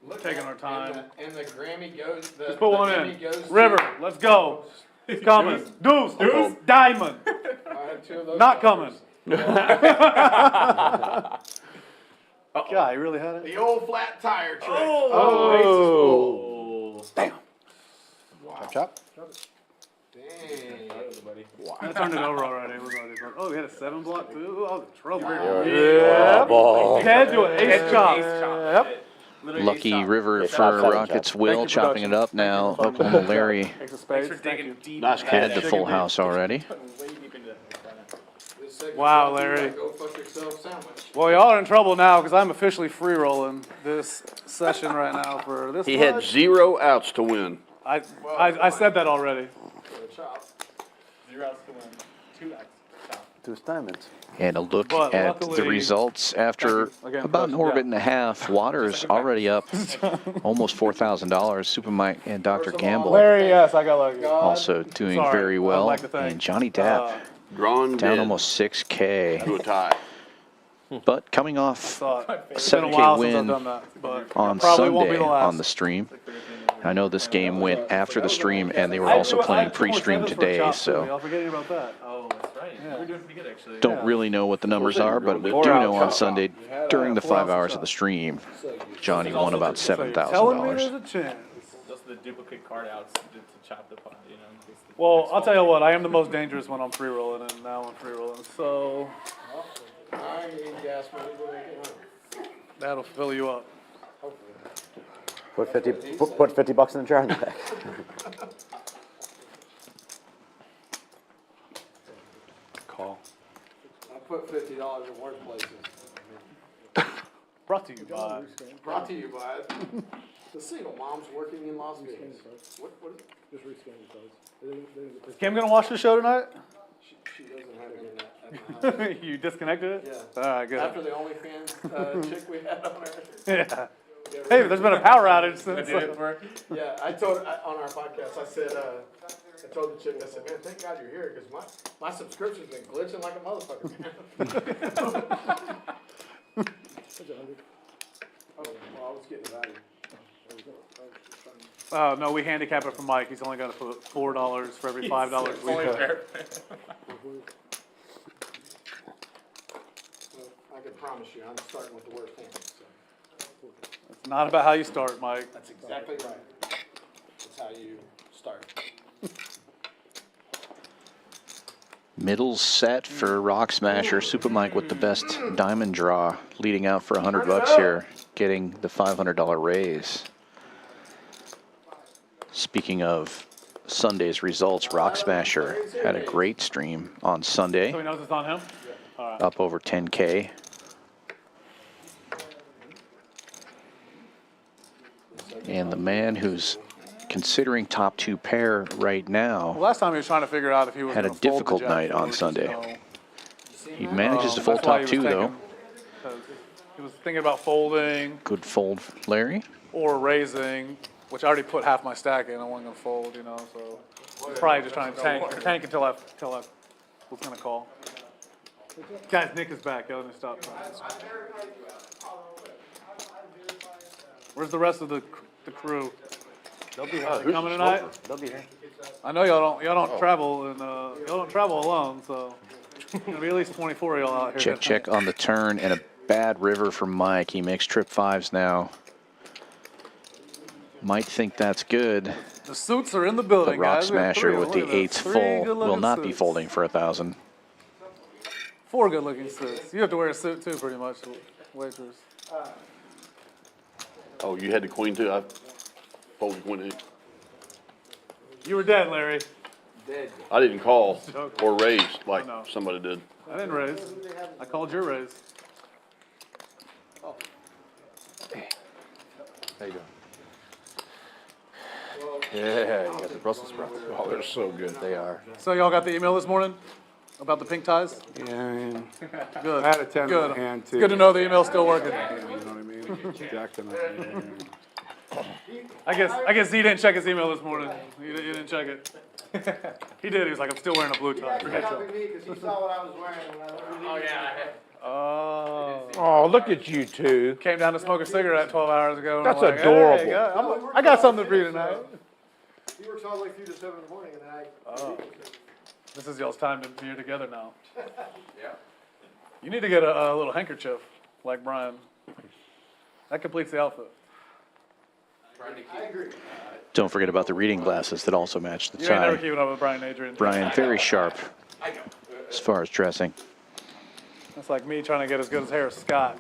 Look, taking our time. And the Grammy goes. Just put one in. River, let's go. It's coming. Deuce, diamond. I had 2 of those. Not coming. God, he really had it? The old flat tire trick. Oh. Damn. Chop, chop. Dang. I turned it over already. It was already fun. Oh, we had a 7 block too? Ooh, I was in trouble. Yeah. Ball. Head to an ace chop. Yep. Lucky River It's for not seven Rockets shots. Will, Thank you, chopping it up now. Oklahoma Larry Ace of Thanks spades. for Thank digging you. deep. Nice had catch. the full house already. Way deep into This segment Wow, brought to you by Larry. Go fuck yourself sandwich. Well, y'all are in trouble now because I'm officially free rolling this session right now for this He had much. 0 outs to win. I said that already. For a chop. 0 outs to win. 2 outs. Deuce diamonds. And a look But at the luckily- results after Again, about an yeah. orbit and a half. Water's already up almost $4,000. Super Mike and Dr. Gamble Larry, yes, I got lucky. also doing Sorry, very I'd well. like to thank, And Johnny Depp Drawn down dead almost 6K. to a tie. But coming off Saw it. a It's been a 7K while since I've win done that, but on probably won't be Sunday the last. on the stream. I know this game went after the stream, and they were also playing pre-stream today, so Y'all forgetting about that. Oh, that's right. We're doing pretty good, actually. don't really know what the numbers are, but we do know on Sunday during the 5 hours of the stream, Johnny won about Telling me $7,000. there's a chance. Those are the duplicate card outs to chop the pot, you know. Well, I'll tell you what, I am the most dangerous when I'm free rolling, and now I'm free rolling, so I need gas money to make it home. that'll fill you up. Put 50 put $50 in the jar in the back. Call. I put $50 in worse places. Brought to you by. Brought to you by the single moms working in Las Vegas. What is it? Is Kim gonna watch the show tonight? She doesn't have internet at my house. You disconnected it? Yeah. All right, good. After the OnlyFans chick we had on there. Yeah. Hey, there's been a power outage since. Yeah, I told on our podcast. I said, I told the chick, I said, man, thank God you're here because my subscription's been glitching like a motherfucker, man. Oh, well, I was getting value. Oh, no, we handicap it for Mike. He's only got to put $4 for every $5 we put. I can promise you, I'm starting with the worst hand. So. It's not about how you start, Mike. That's exactly right. That's how you start. Middle set for Rock Smasher. Super Mike with the best diamond draw, leading out for $100 here, getting the $500 raise. Speaking of Sunday's results, Rock Smasher had a great stream on Sunday, So he knows it's on him? All right. up over 10K. And the man who's considering top 2 pair right now Well, last time he was trying to figure out if he was had a gonna fold the difficult jack night or on just Sunday. no. He manages to fold That's why top he 2 was though. thinking, 'cause he was thinking about folding Good fold, Larry. or raising, which I already put half my stack in. I wasn't gonna fold, you know, so probably just trying to tank until I was gonna call. Guys, Nick is back. Let me stop. Where's the rest of the crew? They'll be here. They coming tonight? They'll be here. I know y'all don't travel and y'all don't travel alone, so there's gonna be at least 24 of y'all out here. Check on the turn and a bad river from Mike. He makes trip 5s now. Might think that's good. The suits are in the building, The Rock guys. We have Smasher three. with Look the at this. 8s Three full will good-looking not be suits. folding for 1,000. 4 good-looking suits. You have to wear a suit too, pretty much, waitress. Oh, you had the queen too? I folded queen eight. You were dead, Larry. Dead. I didn't call or raise like No. somebody did. I didn't raise. I called your raise. How you doing? Yeah, you got the Brussels sprouts. Oh, they're so good. They are. So y'all got the email this morning about the pink ties? Yeah, I mean, Good. I had a 10 in Good. my hand It's too. good to know the email's still working. You know what I mean? Jack tonight. I guess he didn't check his email this morning. He didn't check it. He did. He was like, I'm still wearing a blue tie. Forget you. me because he saw what I was wearing when I was Oh. Oh, look at you two. Came down to smoke a cigarette 12 hours ago. And That's I'm like, adorable. Hey, I got something for you tonight. He works all the way through to 7 in the morning and then Oh. This is y'all's time to be together now. Yeah. You need to get a little handkerchief like Brian. That completes the outfit. I agree. Don't forget about the reading glasses that also match the You ain't never tie. keeping up with Brian Adrian. Brian, very sharp as far as dressing. That's like me trying to get as good as hair as Scott.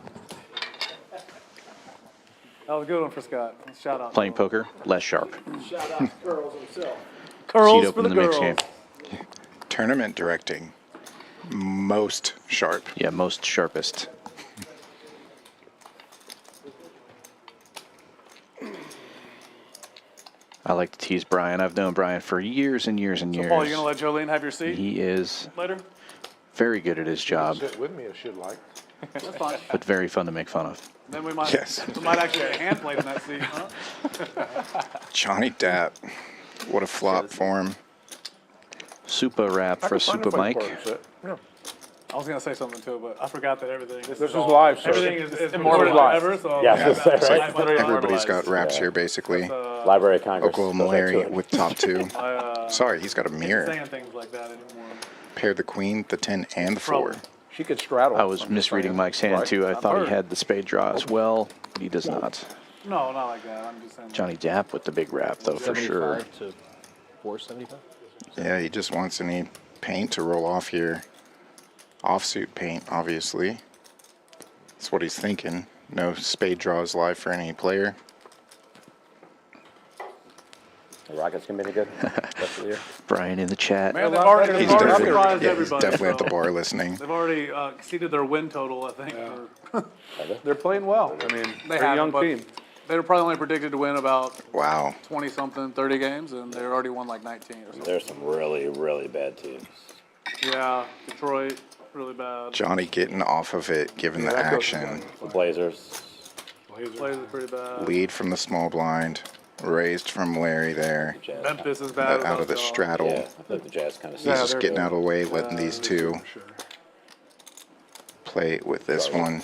That was a good one for Scott. Shout out. Playing poker, less sharp. Shout out to Curls himself. Curls Cheat for open the the mix girls. game. Tournament directing, most sharp. Yeah, most sharpest. I like to tease Brian. I've known Brian for years and years and So, years. Paul, you gonna let Jolene have your seat He is later? very good at his job, Sit with me, I should like. That's fine. but very fun to make fun of. Then we might, Yes. we might actually get a hand plate in that seat, huh? Johnny Dapp, what a flop for him. Super wrap for Super Mike. Yeah. I was gonna say something too, but I forgot that everything. This is live, sir. Everything is recorded immortalized. forever, so. Yeah, I was gonna say, I- right? Everybody's got wraps here, basically. Library of Congress. Oklahoma goes right to Larry it. with top 2. I Sorry, he's got a mirror. saying things like that anymore. Paired the queen, the 10, and the 4. She could straddle. I was I'm just misreading saying. Mike's hand Right. too. I thought heard. he had the spade draw as well, but he does not. No, not like that. I'm just saying. Johnny Dapp with the big wrap though, for sure. 75 to 475. Yeah, he just wants any paint to roll off here. Offsuit paint, obviously. That's what he's thinking. No spade draws live for any player. The Rockets can be good rest of the year. Brian in the chat. Man, they've already, He's they've already definitely, surprised yeah, he's everybody. definitely at the so bar listening. They've already exceeded their win total, I think. They're playing well. I mean, They they're a young haven't, but team. they were probably only predicted to win about Wow. 20-something, 30 games, and they already won like 19 or something. There's some really, really bad teams. Yeah, Detroit, really bad. Johnny getting off of it, given the action. The Blazers. Plays it pretty bad. Lead from the small blind. Raised from Larry there. Memphis is bad. Out of the without y'all. straddle. Yeah, I feel like the Jazz kind of. He's just getting out of the way, letting these two play with this one.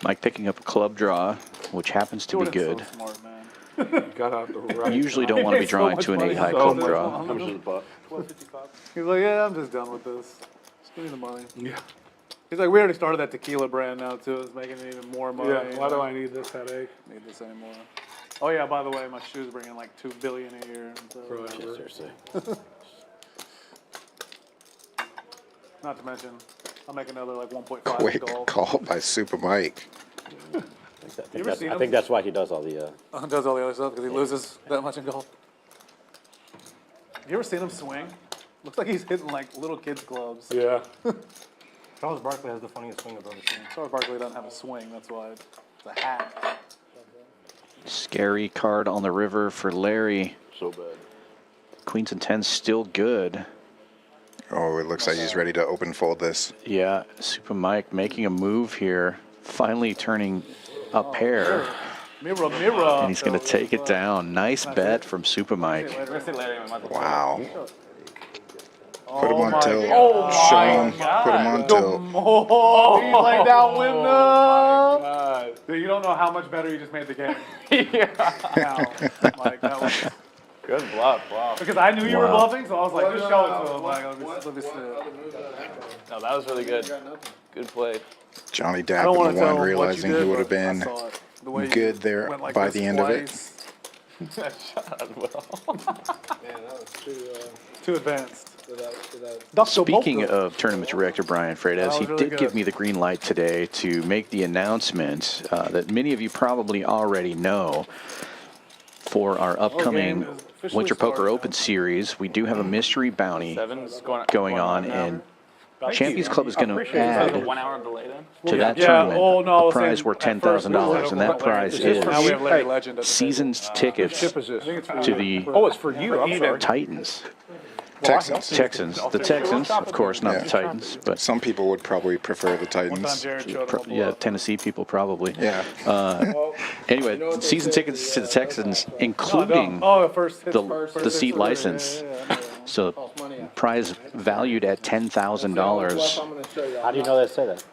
Mike picking up a club draw, which happens to be good. So smart, man. Got out the right. You usually don't want to be So drawing much to an money. 8-high So club much draw. How much is the pot? He's like, yeah, I'm just done with this. Just give me the money. Yeah. He's like, we already started that tequila brand now too. It's making even more money. Yeah. Why do I need this headache? Need this anymore? Oh yeah, by the way, my shoes bring in like $2 billion a year. So, Seriously. not to mention, I'll make another like 1.5 Quick golf. call by Super Mike. I think that's why he does all the. Does all the other stuff because he loses that much in golf. You ever seen him swing? Looks like he's hitting like little kids' clubs. Yeah. Charles Barkley has the funniest swing I've ever seen. Charles Barkley doesn't have a swing. That's why it's a hat. Scary card on the river for Larry. So bad. Queens and 10s still good. Oh, it looks like he's ready to open fold this. Yeah, Super Mike making a move here. Finally turning a pair. Mirror, mirror. And he's going to take it down. Nice bet from Super Mike. Wow. Put him on tilt. Oh Show my him. Put him on tilt. Oh, he laid down window. Dude, you don't know how much better you just made the game. Wow. Like, that was, Good bluff. Wow. because I knew you were Wow. bluffing, so I was like, just show it to him. Like, let me see it. No, that was really good. Good play. Johnny I Dapp don't in want the to tell one, him what you realizing did, he would have but I been saw it. The way you good there went like by this the end of it. twice. Man, that was Too advanced. Speaking of tournament director Brian Freitas, he was really did good. give me the green light today to make the announcement that many of you probably already know. For our upcoming game is officially Winter Poker started. Open Series, we do have a mystery bounty Seven's going on, and Champions Club is going to add a 1 hour delay then. to that Yeah, tournament oh, no, I a was prize saying worth at first we $10,000, said and that Oklahoma prize Larry. is Now we have Larry Legend at the season's table. tickets Chip is this? to the Oh, it's for you. I'm sorry. Titans. Texans. Texans. The Texans, of course, not Yeah. the Titans, but Some people would probably prefer the One time Titans. Jared showed him a yeah, bluff. Tennessee people probably. Yeah. Anyway, season tickets to the Texans, including Oh, first hits the first. the seat license. So prize valued at $10,000, I'm gonna show you. How do you know they say that?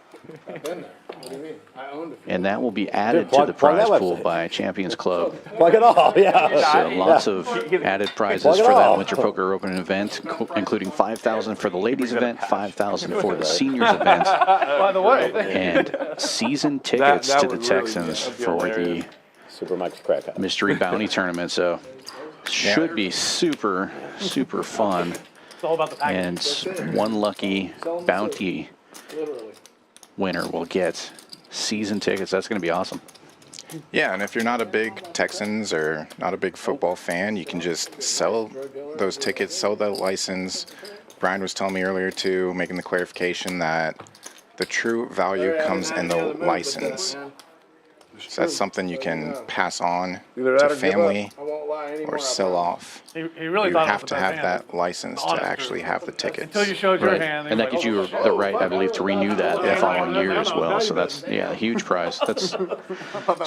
I've been there. What do you mean? I owned it. and that will be added Plug- to the plug that prize pool website. by Champions Club. Plug it all, yeah. So lots of added prizes Plug it for that all. Winter Poker Open event, including $5,000 for the ladies event, $5,000 for the seniors event, By the way, and season tickets that to the would really Texans be for the hilarious. Super Mike's crack out. mystery bounty tournament. So should be super, super fun. it's all about the package. And one lucky bounty Literally. winner will get season tickets. That's going to be awesome. Yeah, and if you're not a big Texans or not a big football fan, you can just sell those tickets, sell the license. Brian was telling me earlier too, making the clarification that the true value comes in the license. So that's something you can pass on Either that to or give family I won't lie anymore. or sell off. He really You thought have it was to a have bad that hand. license to actually have the tickets. Until you showed your Right. hand. And that gives you the right, I believe, to renew that the following year as well. So that's, yeah, a huge prize. That's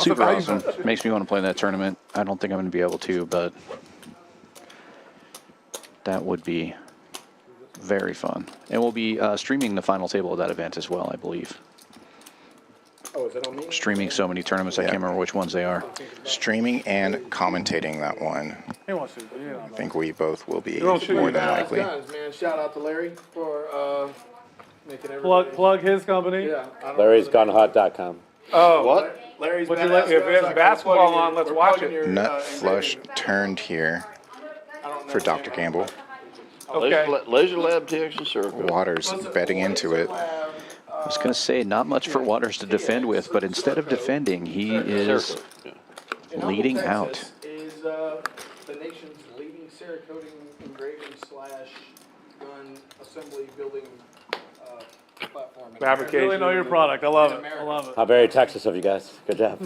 super awesome. Makes me want to play that tournament. I don't think I'm going to be able to, but that would be very fun. And we'll be streaming the final table of that event as well, I believe. Oh, is it on me? Streaming so many tournaments, I Yeah. can't remember which ones they are. Streaming and commentating that one. He wants to. You know. I think we both will be won't shoot more you than down. likely. Guys, man, shout out to Larry for making everybody. Plug his company. Yeah. I don't Larry'sGoneHot.com. Oh, What? Larry's Would you badass like- if there's guys, basketball we're plugging on, your- let's we're watch plugging it. your, Nut flush engagement. turned here I don't know for the Dr. name. Gamble. okay. Leisure Lab Texas Circle. Waters betting into it. I was going to say, not much for Waters to defend with, but instead of defending, he is Circle. Yeah. In leading Humble, out. Texas is the nation's leading Cerakoting engraving / gun assembly building platform. Fabrication. Really know your product. I love it. I love it. How very Texas of you guys. Good job.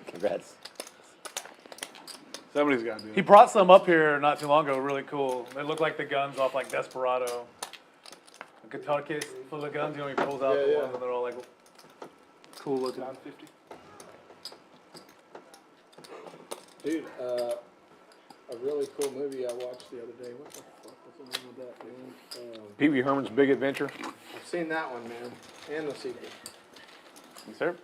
Congrats. Somebody's got to do He it. brought some up here not too long ago. Really cool. They look like the guns off like Desperado. guitar case full of guns. You know, he pulls out the ones and they're all like cool looking. Dude, a really cool movie I watched the other day. What the fuck was the name of that, man? Pee-wee Herman's Big Adventure. I've seen that one, man, and the sequel. Yes, sir.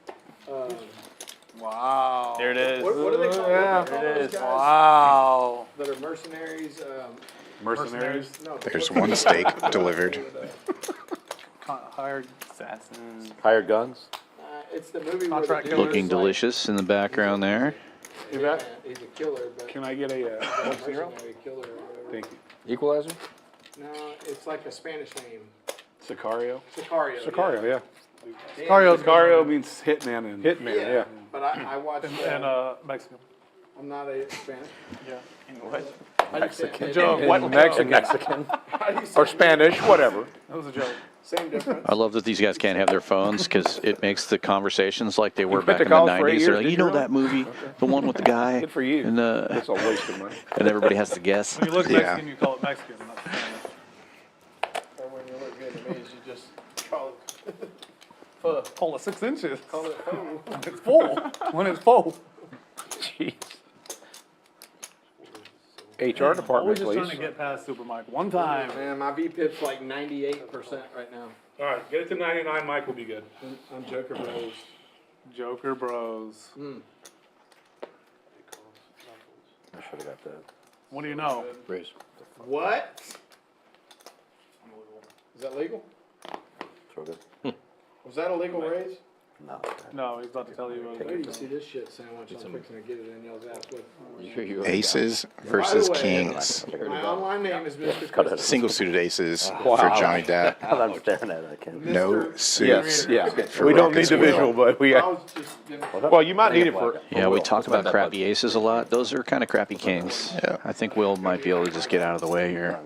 Wow. There it is. What do they call, Yeah, what do they call those guys Wow. that are mercenaries? Mercenaries. No, There's one steak delivered. Hired. Assassins. Hired guns? it's the movie Contract where the dude killer. Looking is like- delicious in the background there. Yeah, he's a killer, but Can I get a mercenary killer or whatever. thank you. Equalizer? No, it's like a Spanish name. Sicario? Sicario. Sicario, yeah. Yeah. Sicario means hitman and Hitman, yeah. But I watched. And Mexican. I'm not a Spanish. Yeah. What? Mexican. Joke. What? Mexican. Or Spanish, whatever. That was a joke. Same difference. I love that these guys can't have their phones because it makes the conversations like they were went back to in the college for 8 90s. They're years, like, did you you know really? that movie, the one with the guy, Good for you. and That's a waste of money. and everybody has to guess. When you look Yeah. Mexican, you call it Mexican. Not Spanish. Or when you look Vietnamese, you just call it. Call it 6 inches. Call it pho. When it's full. When it's full. Jeez. HR department, Always just trying please. to get past Super Mike. One time. Man, my VPIP's like 98% right now. All right, get it to 99. Mike will be good. I'm Joker Bros. Joker Bros. I should have got that. What do you know? Raise. What? Is that legal? So good. Was that a legal raise? No. No, he's about to tell you. Where do you see this shit sandwich? I'm fixing to get it in y'all's ass with. Aces versus By the way, kings. My online name is Mr. Cut it. Single suited aces Wow. for Johnny Depp. I'm staring at it. I can't. No suits. Yeah. for We don't need Ruckus the Will. visual, but we, I was just giving. well, you might need it for. Yeah, we talked about crappy aces a lot. Those are kind of crappy kings. Yeah. I think Will might be able to just get out of the way here.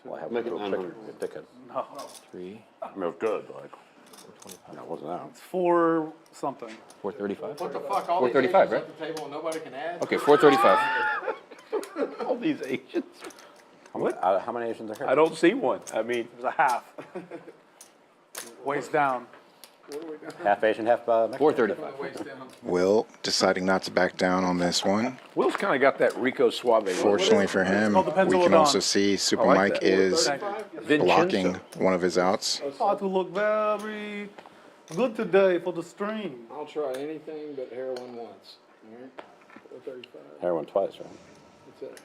Well, I have Make a it little 900. ticket. Ticket. No. 3. I mean, it was good, but like, no, it wasn't out. It's 4 something. 435. What the fuck? All these 435, agents at the table and nobody can add? Okay, 435. All these Asians. How many Asians are here? I don't see one. I mean, There's a half. Waist down. Half Asian, half Mexican. 435. Waist down. Will deciding not to back down on this one. Will's kind of got that Rico Suave. look. Fortunately for him, called the we pencil can of also dawn. see Super I like Mike that. is Vincenzo. blocking one of his outs. About to look very good today for the stream. I'll try anything but heroin once. All right? 435. Heroin twice, right? That's it.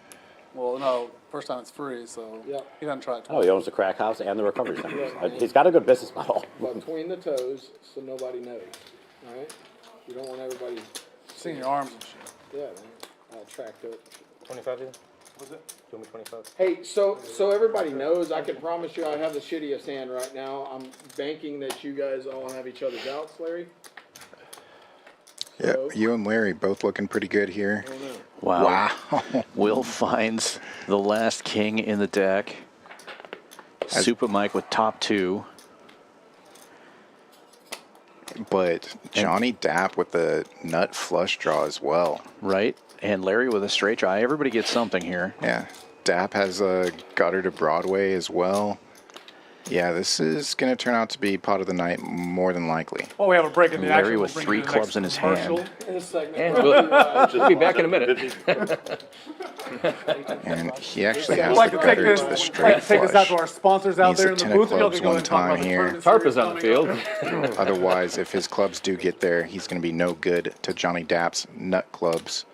Well, no, first time it's free, so Yeah. he doesn't try it Oh, twice. he owns the crack house and the recovery center. He's got a good business model. Between the toes, so nobody knows. All right? You don't want everybody. Seeing your arms and shit. Yeah, man. All tracked up. 25 either? Was it? Do me 25. Hey, so everybody knows, I can promise you I have the shittiest hand right now. I'm banking that you guys all have each other's outs, Larry. Yeah, you and Larry both looking pretty good here. Wow. Wow. Will finds the last king in the deck. Super Mike with top 2. But Johnny Depp with the nut flush draw as well. Right? And Larry with a straight draw. Everybody gets something here. Yeah. Dapp has a gutter to Broadway as well. Yeah, this is going to turn out to be pot of the night more than likely. Well, we have a break in the action. Larry We'll with bring 3 you to the clubs next in his commercial. hand. This segment. And We'll be back in a minute. And he actually I'd has like the to take gutter this, to the like straight to take this out to our flush. sponsors out Needs there a in the 10 of booth. Y'all clubs can go one and talk about time the here. tournament Tarp series is on the coming up. field. Otherwise, if his clubs do get there, he's going to be no good to Johnny Dapp's nut clubs.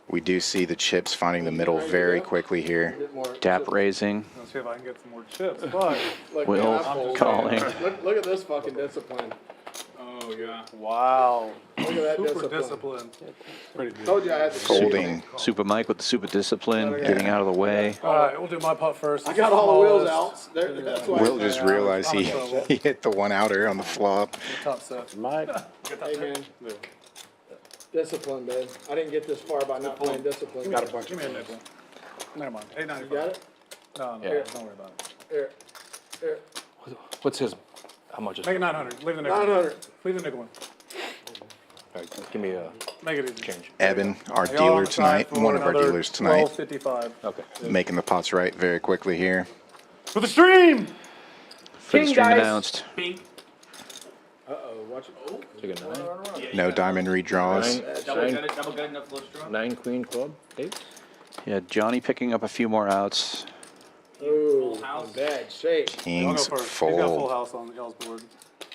We do see the chips finding the middle very quickly here. Dapp raising. Let's see if I can get some more chips. But Look, Will man, I fold, calling. man. Look at this fucking discipline. Oh, yeah. wow, Look at that super discipline. discipline. Told you I had to Folding. Super Mike with the super discipline, getting out of the way. All right, we'll do my putt first. I got all the wheels out. That's why. Will just realized he hit the one outer on the flop. Top set. Mike. Hey, man. Discipline, babe. I didn't get this far by not playing discipline. Got a bunch. Give me a nickel. Never mind. You $8.95. got it? No, no, Yeah. don't worry about it. Here. Here. What's his? How much is Make it 900. Leave the nickel. 900. Leave the nickel in. All right, give me a Make it easy. change. Evan, our Y'all on dealer the side tonight, for one of our another dealers tonight, 12.55. Okay. making the pots right very quickly here. For the stream! For the King stream dice. announced. Uh-oh, watch it. Take a 9. No diamond redraws. Nine queen club. 8. Yeah, Johnny picking up a few more outs. Ooh, in bad shape. Y'all go Kings first. He's got full fold. house on y'all's board.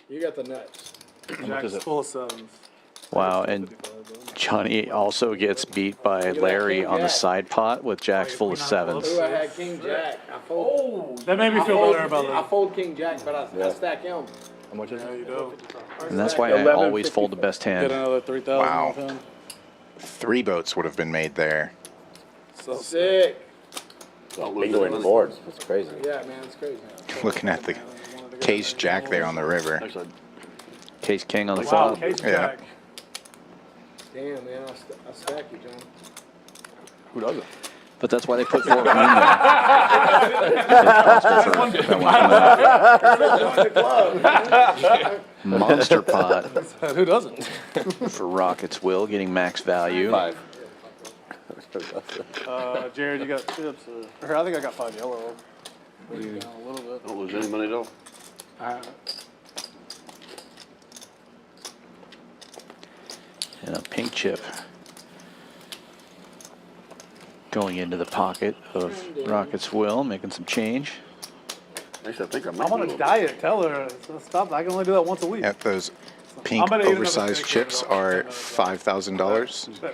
You got the nuts. much is Jack's it? full of sevens. Wow, and Johnny also gets beat by Larry on the side pot with jacks full of sevens. Ooh, I had King Jack. I fold. That made me feel better about I that. fold King Jack, but I stack him. How much is Yeah, it? you do. And that's why I always fold the best Get hand. another 3,000 Wow. off him. 3 boats would have been made there. So Sick. Bingoing the boards. That's crazy. Yeah, man, it's crazy. Looking at the case jack there on the river. Actually, Case king on the wow, flop. case Yeah. jack. Damn, man, I stack you, John. Who doesn't? But that's why they put 4 queen there. Monster pot Who doesn't? for Rockets Will, getting max value. 5. Jared, you got chips? Or I think I got 5 yellow. A little bit. don't lose any money at all. And a pink chip going into the pocket of Rockets Will, making some change. Actually, I think I'm I'm on a diet. Tell her. Stop. I can only do that once a week. At those pink I'm gonna eat another oversized steak chips dinner, though. are $5,000.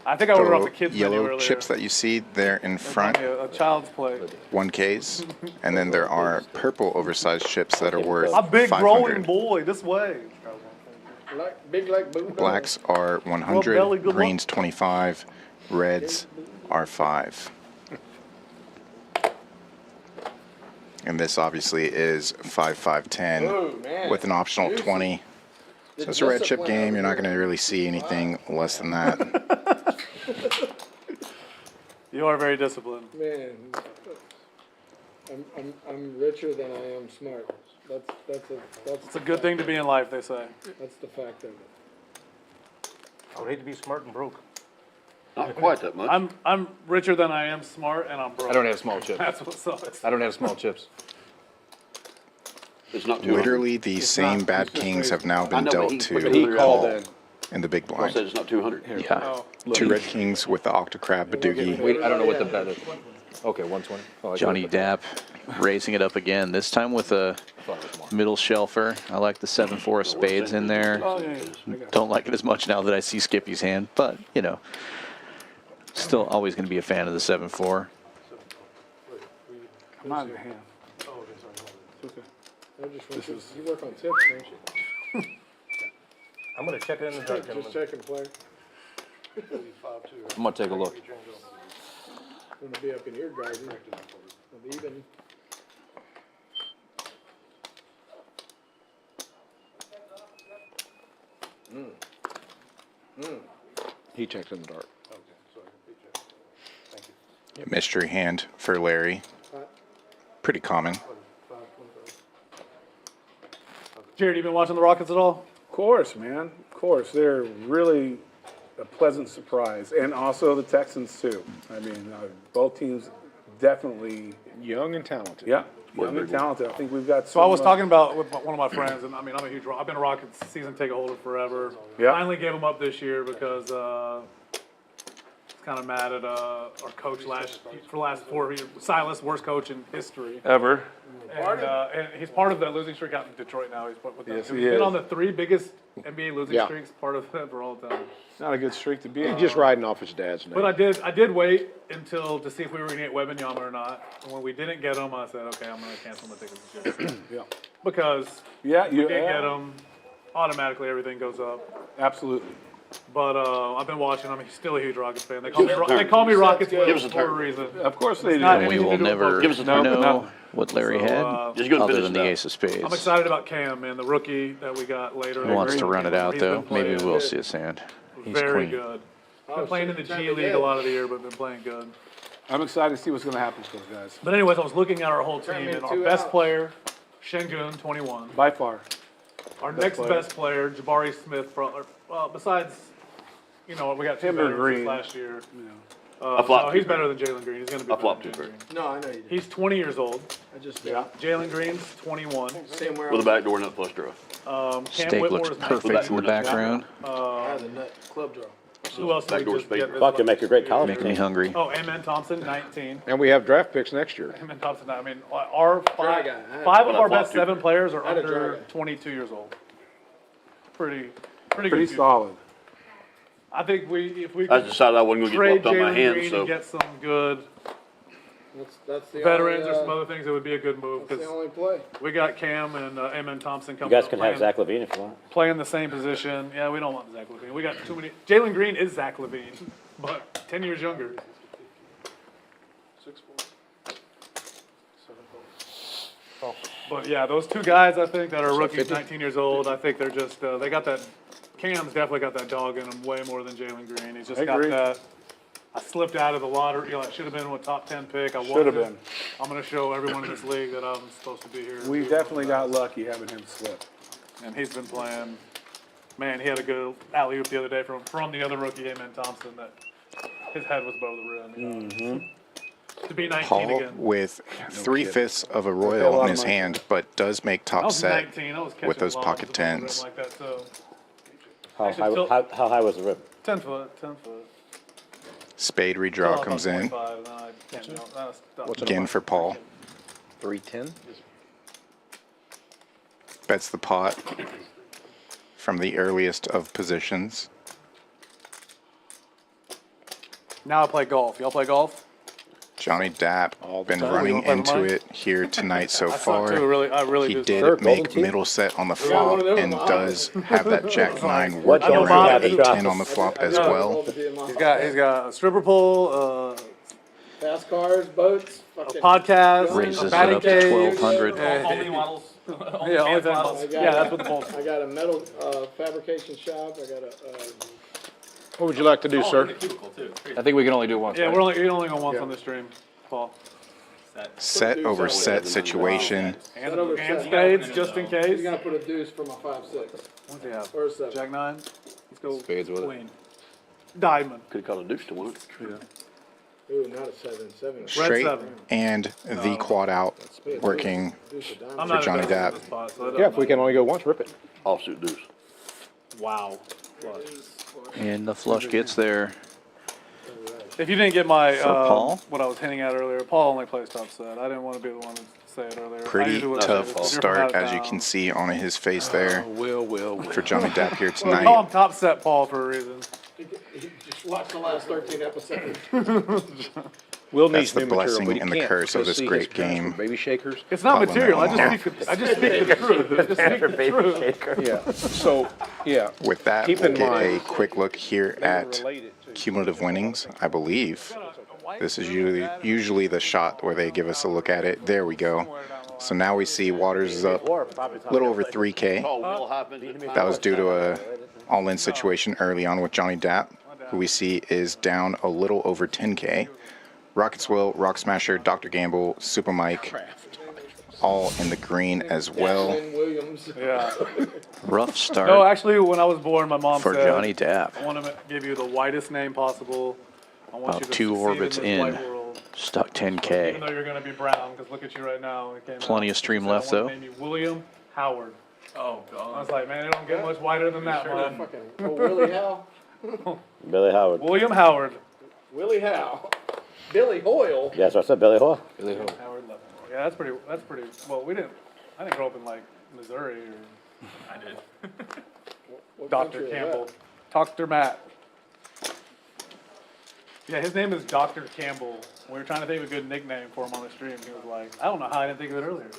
I think I ordered off the The kids menu yellow earlier. chips that you see there in They front, bought me a child's plate. 1Ks, and then there are purple oversized chips that are worth A big growing 500. boy. This way. Big like Boone. Blacks are belly, 100, good greens 25, reds are 5. And this obviously is 5, 5, 10 Oh, man. with an optional 20. So it's a red chip game. You're not going to really see anything less than that. You are very disciplined. Man, I'm richer than I am smart. It's a good thing to be in life, they say. That's the fact of it. I would hate to be smart and broke. Not quite that much. I'm richer than I am smart, and I'm broke. I don't have small chips. That's what sucks. I don't have small chips. It's not 200. Literally, these same bad kings have now I been know, dealt but he to called call in. in the big I said blind. it's not 200. Yeah. 2 red kings with the octocrab Badoogie. Wait, I don't know what the bet is. Okay, 120. Oh, I got Johnny it. Dapp raising it up again, this time with a middle shelfer. I like the 7-4 of spades in there. Oh, yeah, yeah. Don't like it as much now that I see Skippy's hand, but, you know, still always going to be a fan of the 7-4. I'm not in the hand. It's okay. I just want you work on tips, don't you? I'm gonna check it in the dark, Just gentlemen. checking, player. I'm gonna take a look. I'm gonna be up in your garden. I'm even. He checks in the dark. Mystery hand for Larry. Pretty common. Jared, you been watching the Rockets at all? Of course, man. Of course. They're really a pleasant surprise. And also the Texans, too. I mean, both teams definitely, Young and talented. yeah, young and talented. I think we've got So I was some, talking about with one of my friends, and I mean, I've been a Rockets season ticket holder forever. Yeah. Finally gave him up this year because I was kind of mad at our coach for the last 4 years. Silas, worst coach in history. ever. And he's part of that losing streak out in Detroit now. He's with them. Yes, He's he been is. on the 3 biggest NBA losing Yeah. streaks, part of that for all time. Not a good streak to be He's in. just riding off his dad's name. But I did wait until to see if we were going to get Wembanyama or not. And when we didn't get him, I said, okay, I'm going to cancel my tickets to Jersey. Yeah. Because Yeah, we you didn't get him, automatically everything goes up. Absolutely. But I've been watching. I'm still a huge Rockets fan. They call me Rockets Give us a for a turn. reason. Of course they do. not And we anything will to do with never Give us a know turn. what Larry So, had, Just gonna other finish than it the up. ace of spades. I'm excited about Cam, man, the rookie that we got later. He wants to run it out, He's been though. Maybe playing we'll see his hand. He's very clean. good. Been playing in the G League a lot of the year, but been playing good. I'm excited to see what's going to happen to those guys. But anyways, I was looking at our whole team, me and our 2 best outs. player, Şengün, 21. By far. Our next best player, Jabari Smith, besides, we got two Him or veterans Green. this last year. I flopped No, he's too better big. than Jalen Green. He's going to be I better flopped than too Jalen big. Green. No, I know you did. He's 20 years old. I just, Jalen Green's 21. same where With a backdoor nut flush draw. Cam Steak Whitmore looks is perfect in the background. I had the nut club draw. Who else did we Backdoor just spade. get? this Fuck, you make a great college Making me team. hungry. Oh, Amen Thompson, 19. And we have draft picks next year. Amen Thompson, I mean, our Dry five, guy. I had- five of Well, I our best flopped too. 7 players are I had a dry under guy. 22 years old. Pretty Pretty good. solid. I think if we I could decided I wasn't gonna trade get flopped on my Jalen hand, Green so. and get some good That's the veterans only, or some other things, it would be a good move, that's the because only play. we got Cam and Amen Thompson You coming guys up can have playing, Zach Levine if you want. playing the same position. Yeah, we don't want Zach Levine. We got too many. Jalen Green is Zach Levine, but 10 years younger. But yeah, those two guys, I think, that are rookies, 19 years old, I think they're just, they got that, Cam's definitely got that dog in him way more than Jalen Green. He's just got Agree. that, I slipped out of the lottery, I should have been a top 10 pick. I Should have wasn't. been. I'm gonna show everyone in this league that I'm supposed to be here. We definitely got lucky having him slip. And he's been playing, man, he had a good alley-oop the other day from the other rookie, Amen Thompson, that his head was above the rim. To be 19 Paul again. with 3/5 of a royal in his hand, but does make I top was set 19, I was catching with those lobs pocket above the rim tens. like that, so How Actually, high, Phil- how high was the rib? 10 foot, 10 foot. Spade Oh, redraw I comes thought in. 25, no, I can't jump. That's Again for Paul. 310? Bets the pot from the earliest of positions. Now I play golf. Y'all play golf? Johnny Dapp been time. running You wanna play into mine? it here tonight so I suck far. too, I really He do. did Sure, make golden tee. middle set on the one flop of them and in my does have that jack nine What working don't you around have to drop? 8-10 on the flop as got- well. He's got a stripper pole, Fast cars, boats, a fucking. podcast, Raises a it batting up to cage. 1200. Only models. Yeah, only models. I got Yeah, that's what the pole's for. I got a metal, fabrication shop, I got a, What would you like to do, sir? Cubicle too. I think we can only do one. Yeah, right? you're only going once on the stream, Paul. Set over set situation. And, Set over and set. spades, just in he's case. gonna put a deuce for my 5-6, What's he have? or a 7. Jack 9? Let's go Spades with it. queen. Diamond. Could've caught a deuce to one. Ooh, not a 7, 7. Straight seven. and the quad out working. Deuce of diamond. I'm not Johnny invested in Dapp. this spot, so it doesn't Yeah, if we matter. can only go once, rip it. Offsuit deuce. Wow. And the flush gets there. If you didn't get my, Paul? what I was hinting at earlier, Paul only plays top set. I didn't want to be the one to say it earlier. I Pretty usually would say tough this, but you're from start out of as you town. can see on his face there Will. for Johnny Dapp here Well, we call tonight. him top set Paul for a reason. Just watch the last 13 episodes. Will That's needs the new material, blessing but he and the can't curse of go this see great his parents game. for Baby shakers. It's not Pot Limit material. I Omaha. just speak the truth. I just speak the truth. Yeah, so, yeah. With that, Keep we'll in get a mind- quick look here at cumulative winnings, I believe. This is usually the shot where they give us a look at it. There we go. So now we see Waters is up a little over 3K. That was due to a all-in situation early on with Johnny Dapp, who we see is down a little over 10K. Rockets Will, Rock Smasher, Dr. Gamble, Super Mike, all in the green as well. Lynn Williams. Yeah. Rough start No, actually, when I was born, my mom for said, Johnny Dapp. I want to give you the whitest name possible. I want About you to 2 succeed orbits in. This in. white world. Stuck Even 10K. though you're going to be brown, because look at you right now. It came Plenty out. of stream She said, left, I want though. to name you William Howard. Oh, I God. was like, man, it don't get much whiter than that one. Fucking, oh, Willie Howe. Billy Howard. William Howard. Willie Howe. Billy Hoyle. Yeah, so I said Billy Hoyle. Howard Leffingwell. Yeah, that's pretty, well, I didn't grow up in like Missouri or I did. What Dr. country is Campbell. Dr. Matt. Yeah, his name is Dr. Campbell. We were trying to think of a good nickname for him on the stream. He was like, I don't know how I didn't think of it earlier.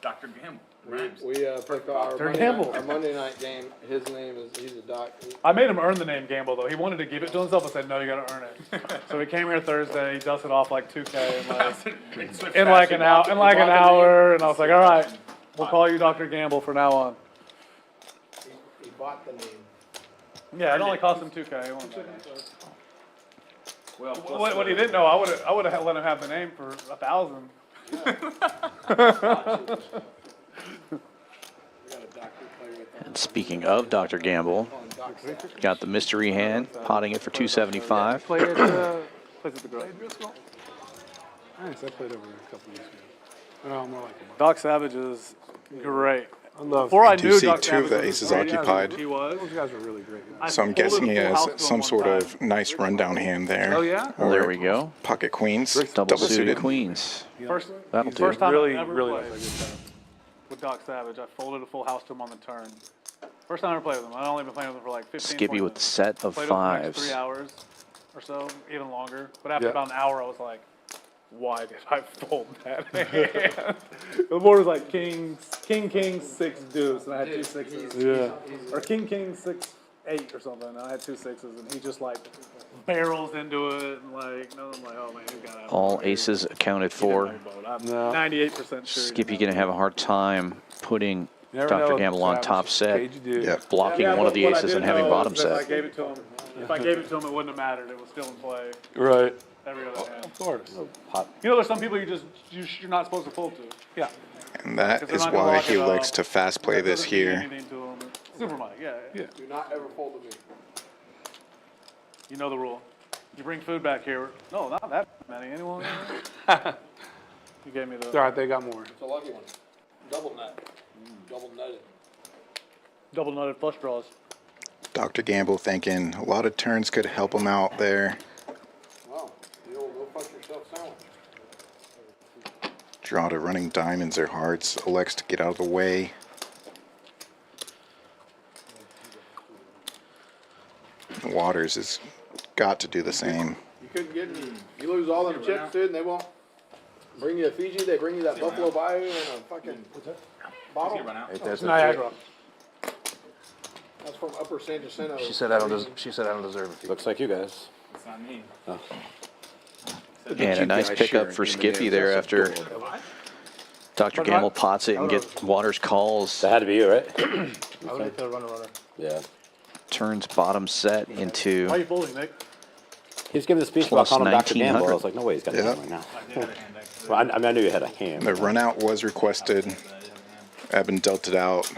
Dr. Gamble. Rhymes. We play for our Dr. Monday, Campbell. our Monday night game. His name is, he's a doc. I made him earn the name Gamble though. He wanted to give it to himself. I said, no, you gotta earn it. So he came here Thursday, he dusted off like 2K in like an hour, and I was like, all right, we'll call you Dr. Gamble from now on. He bought the name. Yeah, it only cost him 2K. He won't say that. Well, What he didn't know, I would have let him have the name for 1,000. We got a doctor player right And speaking of Dr. Gamble, got the mystery hand, potting it for 275. Play at the Grove. Nice, I played over there a couple weeks ago. Oh, more like Doc Savage is great. I love. Before I do knew see Doc two of Savage the was aces as great as occupied. he was. Those guys are really great guys. So I'm folded guessing a he full has house to him some one sort time. of nice rundown hand there. Oh yeah. Well, there we go. Pocket queens, Double suited queens. First That'll do. time Really, I ever really played like that. with Doc Savage, I folded a full house to him on the turn. First time I ever played with him. I'd only been playing with him for like 15, Skippy 20 with the minutes. set of Played with him for like 3 fives. hours or so, even longer. But after Yeah. about an hour, I was like, why did I fold that hand? The board was like king, 6 deuce, and I had 2 sixes. Yeah. Or king, 6, 8 or something, and I had 2 sixes, and he just like barrels into it, and like, no, I'm like, oh man, he's got out. All aces accounted for. I'm No. 98% sure. Skippy gonna have a hard time putting You never Dr. know, Gamble on Savage. top set, Cage you do. Yep. blocking Yeah, one of the what I aces did and having know bottom is if I set. gave it to him, if I gave it to him, it wouldn't have mattered. It was still in play Right. every other hand. Of course. You know, there's some people you're not supposed to fold to. Yeah. And that 'Cause they're is not gonna why lock he it likes up. to fast play That this doesn't mean here. anything to him. Super Mike, yeah. Do not ever fold to me. You know the rule. You bring food back here. No, not that many. Anyone? You gave me the. All right, they got more. It's a lucky one. Double nut. Double nutted. Double nutted flush draws. Dr. Gamble thinking a lot of turns could help him out there. Wow. The old go fuck yourself sandwich. Draw to running diamonds or hearts. Elects to get out of the way. Waters has got to do the same. You couldn't get any. You lose all them chips, dude, and they won't bring you a Fiji. They bring you that Buffalo Bayou and a fucking bottle. There's a Niagara. That's from Upper San Jacinto. She said I don't deserve it. Looks like you guys. It's not me. And a nice pickup for Skippy there after Dr. Gamble pots it and get Waters calls. That had to be you, right? I would have to run a runner. Yeah. Turns bottom set into Why are you folding, Nick? He was giving the speech about Plus calling him Dr. Gamble. 1900. I was like, no way he's got Yeah. that right now. Well, I knew you had a hand. The run out was requested. Evan dealt it out.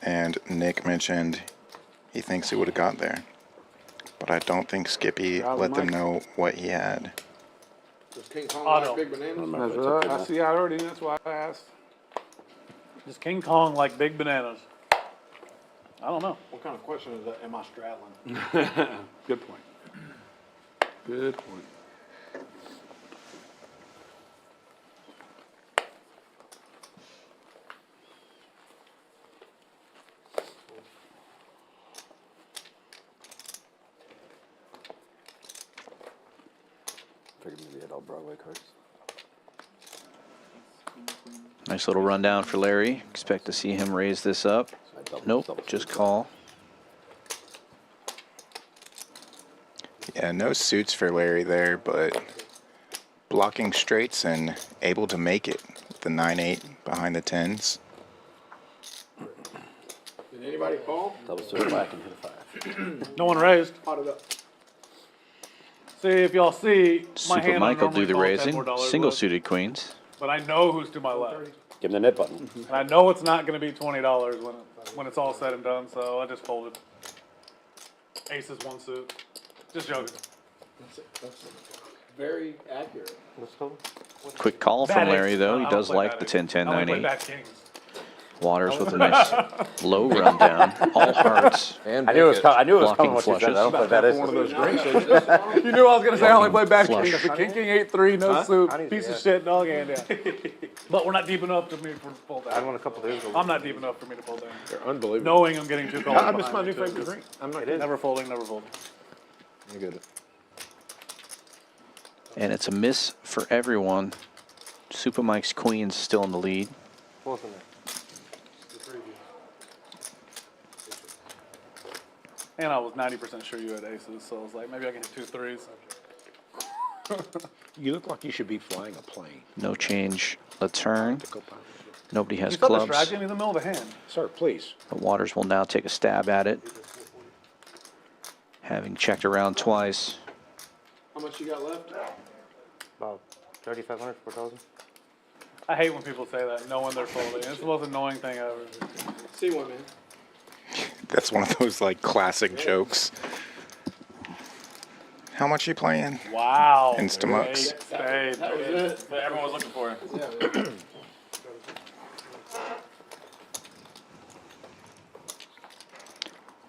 And Nick mentioned he thinks he would have got there. But I don't think Skippy let them know what he had. Does King Kong Auto. like big bananas? That's right. I see. I already. That's why I asked. Does King Kong like big bananas? I don't know. What kind of question is that? Am I straddling? Good point. Good point. Figured maybe he had all Broadway cards. nice little rundown for Larry. Expect to see him raise this up. Nope, just call. Yeah, no suits for Larry there, but blocking straights and able to make it with the 9-8 behind the 10s. Did anybody call? Double suited black and hit a 5. No one raised. Pot it up. See, if y'all see, my Super hand Mike will do normally the calls raising. $10 Single with, suited queens. but I know who's to my left. Give him the knit button. And I know it's not going to be $20 when it's all said and done, so I just folded. Aces, 1 suit. Just joking. That's very accurate. Quick call Bad from Larry ace. though. I He don't does play like bad the ace. 10-10, I only play 9-8. bad kings. Waters with a nice low rundown. All hearts. And I knew it was coming. I knew it was Blocking coming. What you said. flushes. I don't play that is. One of those drinks. You knew I was going to say I only play bad Flush. kings. I said king, 8-3, no suit, Honey's, piece yeah. of shit, dog hand, yeah. But we're not deep enough for me to fold I down. won a couple days ago. I'm not deep enough for me to fold down. They're unbelievable. Knowing I'm getting 2 calls I missed my behind new me, favorite too. drink. I'm not Never folding, never folding. You're good. And it's a miss for everyone. Super Mike's queens still in the lead. Both of them. And I was 90% sure you had aces, so I was like, maybe I can hit 2 threes. You look like you should be flying a plane. No change. A turn. Nobody has You still clubs. distracting me in the middle of the hand. Sir, please. But Waters will now take a stab at it. Having checked around twice. How much you got left? About 3,500, 4,000. I hate when people say that, knowing they're folding. It's the most annoying thing ever. See one, man. That's one of those like classic jokes. How much you playing? Wow. Instamucks. Spade. That was it. But everyone was looking for it. Yeah.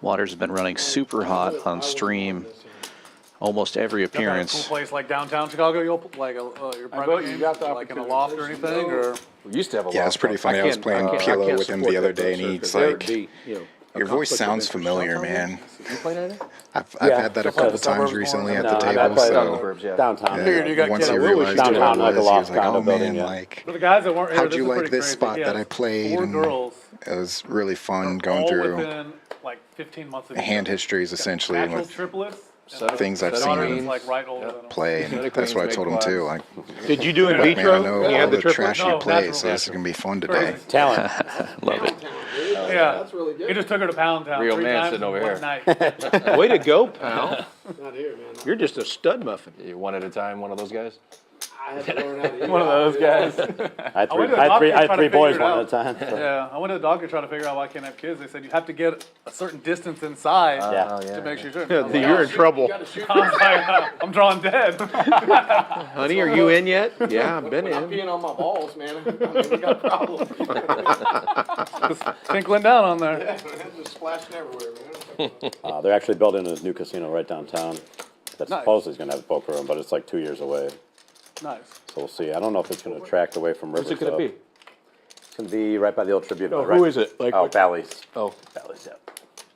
Water's been running super hot on stream. Almost every Got that cool appearance. place like downtown Chicago, you'll like your I private bet you games, got the like in a opportunity. loft or anything, or We used to have a lot. Yeah, it's pretty funny. I was playing PLO with him the other day, and he's like, "Your voice sounds familiar, man." You played at it? I've Yeah. had that a Just like couple the times suburbs recently going at the No, I table. played So Suburbs, yeah. downtown. Figured you got once he kids. realized who Downtown, it like a was, he loft was like, condo "Oh building, man, yeah. like, for the guys that weren't here, how'd this you is like pretty this crazy. spot He that has I played?" 4 And girls, it was really fun going all through within like 15 months of each hand other. histories essentially Natural with triplets. things I've Daughter seen is him like right older than him. play, and Genetic that's what I queens told him make too. quads. Like, Did you do in man, I vitro? know You all had the the triplets? trash you No, play, natural. so this is gonna be fun today. Talent. Love it. Yeah, That's really good. he just took her to Pound Town. Real 3 man times sitting in over one here. night. Way to go, pal. Not here, man. You're just a stud muffin. You one at a time, one of those guys. I had to learn how to eat. One of those guys. I had I went to the I doctor had trying three to boys figure it one out. at a time. So. Yeah, I went to the doctor trying to figure out why I can't have kids. They said you have to get a certain distance inside Yeah. to make sure you're sure. You're in trouble. I was like, I'm drawing dead. Honey, are you in yet? Yeah, I've been I'm in. peeing on my balls, man. I mean, we got a problem. Just tinkling down on there. Yeah, man, just splashing everywhere, man. They're actually building a new casino right downtown. That's Nice. supposedly is going to have a poker room, but it's like 2 years away. Nice. So we'll see. I don't know if it's going to attract away from Where's Rivers. it gonna be? It's going to be right by the old tribute. No, right. who is it? Like, Oh, Bally's. Oh, Bally's, yeah.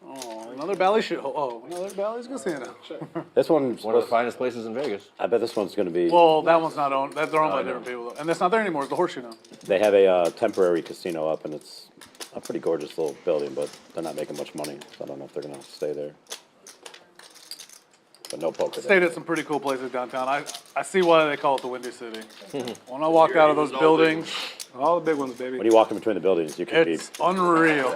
Oh, another Bally show. Oh, another Bally's casino. This one's, One of the finest places in Vegas. I bet this one's going to be, Well, that one's not owned. They're owned by different people, and that's not there anymore. It's the Horseshoe now. they have a temporary casino up, and it's a pretty gorgeous little building, but they're not making much money, so I don't know if they're going to stay there. But no poker. Stayed at some pretty cool places downtown. I see why they call it the Windy City. When I walked out of those buildings, All the big ones, baby. When you walk in between the buildings, you can be. it's unreal.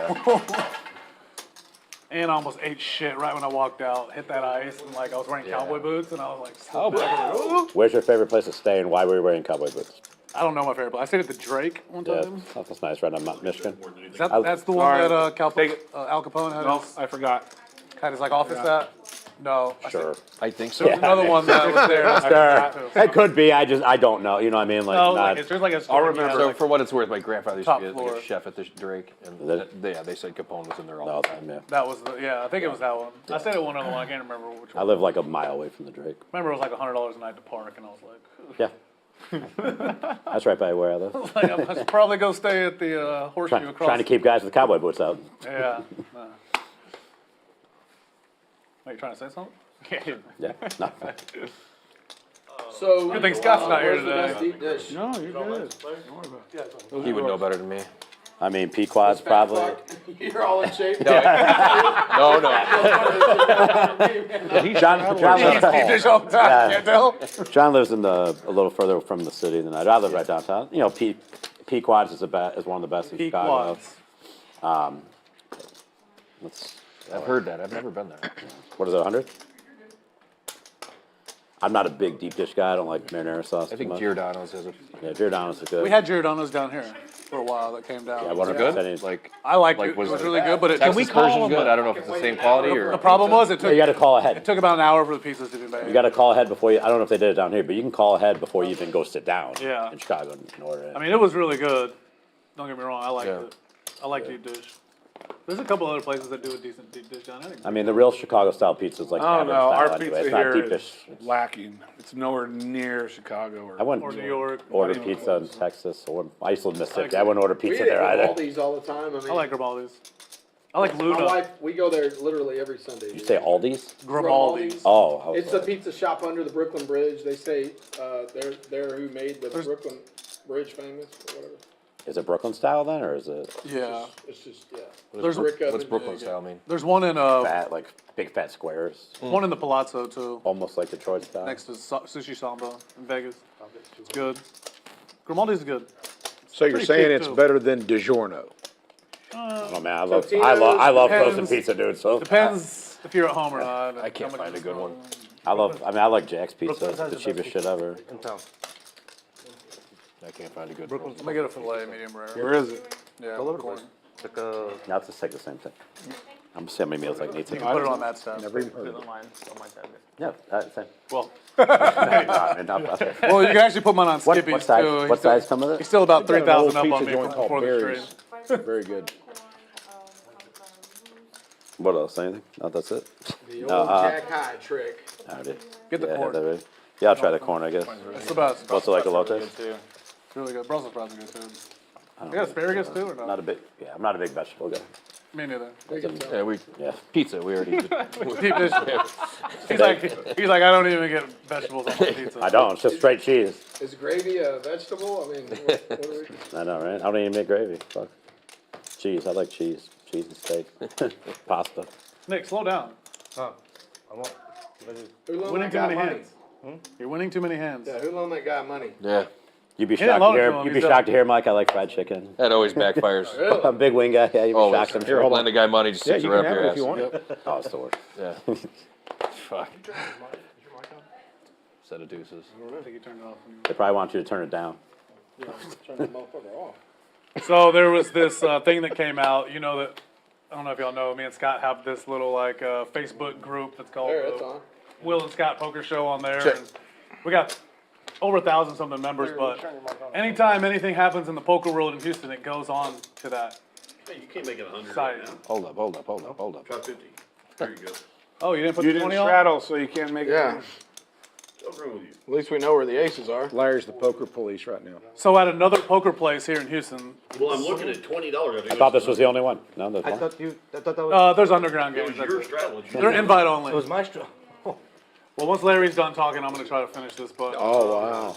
And I almost ate shit right when I walked out. Hit that ice, and like I was wearing cowboy boots, and I was like, Oh, where's your favorite place to stay, and why were you wearing cowboy boots? I don't know my favorite place. I stayed at the Drake one Yeah, time. that's nice, right on Michigan. Is that's the one Alright. that Al Capone had No, his, I forgot. had his like office at? No. Sure. I think so. There was another one that was there. Sure. It could be. I don't know. You know what I mean? Like, No, not. like, there's like a store. remember. So for what it's worth, my grandfather used to Top be like floor. a chef at the Drake, and Is it? they said Capone was in there all No, the time. yeah. That was the, yeah, I think it was that one. I stayed at one other one. I can't remember which I one. live like a mile away from the Drake. Remember it was like $100 a night to park, and I was like, Yeah. That's right by where I live. like I should probably go stay at the Horseshoe across. Trying to keep guys with cowboy boots out. Yeah. Wait, you trying to say something? Yeah. No. So. Good thing Scott's not here where's the today. best deep dish? No, you're good. He would know better than me. I mean, Pkwy's probably. Fuck, you're all in shape. No, no. Deep dish all the time. Yeah. Can't tell. John lives in a little further from the city than I do. I live right downtown. You know, Pkwy's is one of the best in Chicago. Pequods. I've heard that. I've never been there. What is it, 100? I'm not a big deep dish guy. I don't like marinara sauce. I think too much. Giordano's has a. Yeah, Giordano's is good. We had Giordano's down here for a while that came down. Yeah, what Good. percentage? Like I liked Like, it. It was was it really good, but it Texas took, version's good. I don't know if it's the same quality the or. problem was it You took, got to call ahead. it took about an hour for the pizzas to be made. You got to call ahead before you. I don't know if they did it down here, but you can call ahead before you even go sit down. Yeah. In Chicago and order it. I mean, it was really good. Don't get me wrong. I liked Yeah. it. I like deep dish. There's a couple other places that do a decent deep dish down there. I mean, the real Chicago style pizza is like Oh tavern no, style our anyway. pizza It's not here deep is dish. lacking. It's nowhere near Chicago or. I wouldn't Or New York. order Not even pizza in Texas, or I used to live in Mississippi. I I wouldn't order We pizza eat there at either. Aldi's all the time. I mean, I like Grimaldi's. I like my Luna. wife, we go there literally every Sunday. Did you say Aldi's? Grimaldi's. Oh, I was It's a like- pizza shop under the Brooklyn Bridge. They say they're who made the Brooklyn Bridge famous or whatever. Is it Brooklyn style then, or is it Yeah. It's just yeah. There's brick oven. What's Brooklyn style mean? There's one in fat, like big fat squares, one in the Palazzo too, almost like Detroit style? next to Sushi Samba in Vegas. It's good. Grimaldi's is good. So you're pretty saying cheap, it's too. better than DiGiorno? Oh man, I love Totino's frozen depends- pizza, dude. So Depends if you're at home or not. I can't find a good one. I like Jack's Pizza. Brooklyn's It's has the the cheapest best shit ever. In town. I can't find a good one. Let me get a filet medium rare. Where is it? Yeah. All over the place. Now it's just like the same thing. I'm just see how many meals I can eat You tonight. can put it on that stuff. Never even heard Do of it it. online, on my tablet. Yeah, same. Well, Okay. well, you can actually put mine on What Skippy's size? too. What size come with He's it? still about We've got an 3,000 up old on pizza me joint from called before the Barry's. stream. Very good. What else? Anything? No, that's it. The No, old Jack High trick. Alrighty. Get the Yeah, corn. have that ready. Yeah, I'll try the corn, I guess. It's the best. What's it like a Really latte? good, too. It's really good. Brussels sprouts are good too. You got asparagus too or Not not? a big. Yeah, I'm not a big vegetable guy. Me neither. Yeah, Yeah. pizza, we already did. Deep dish. He's like, I don't even get vegetables on my pizza. I don't. It's just straight cheese. Is gravy a vegetable? I mean, what do we? I know, right? I don't even make gravy. Fuck. Cheese. I like cheese. Cheese and steak. Pasta. Nick, slow down. Who loaned Winning that too guy many money? hands. You're winning too many hands. Yeah, who loaned that guy money? Yeah, You'd be He didn't shocked loan to it to hear. him, You'd he's be a- shocked to hear, Mike. I like fried chicken. that always backfires. Really? I'm a big wing guy. Yeah, you'd be Always. shocked. I'm sure. Lend a guy money, just Yeah, sticks you right can up have your it if you ass. want it. Oh, it's the worst. Yeah. Fuck. Set of deuces. I think you turned it off. They probably want you to turn it down. Turn that motherfucker off. So there was this thing that came out. You know that I don't know if y'all know. Me and Scott have this little like Facebook group that's called There, it's on. Will and Scott Poker Show on there. And we got over 1,000 something members. But anytime anything happens in the poker world in Houston, it goes on to that Hey, you can't make it 100 site. right now. Hold up. Try 50. There you go. Oh, you didn't put You the didn't 20 on? straddle, so you can't make Yeah. it. What's wrong with you? At least we know where the aces are. Larry's the poker police right now. So at another poker place here in Houston, Well, I'm looking at $20. I thought this was the only one. No, there's one. I thought that was, there's underground It games. was your strategy. They're invite only. it was my straw. Well, once Larry's done talking, I'm going to try to finish this. But Oh, wow.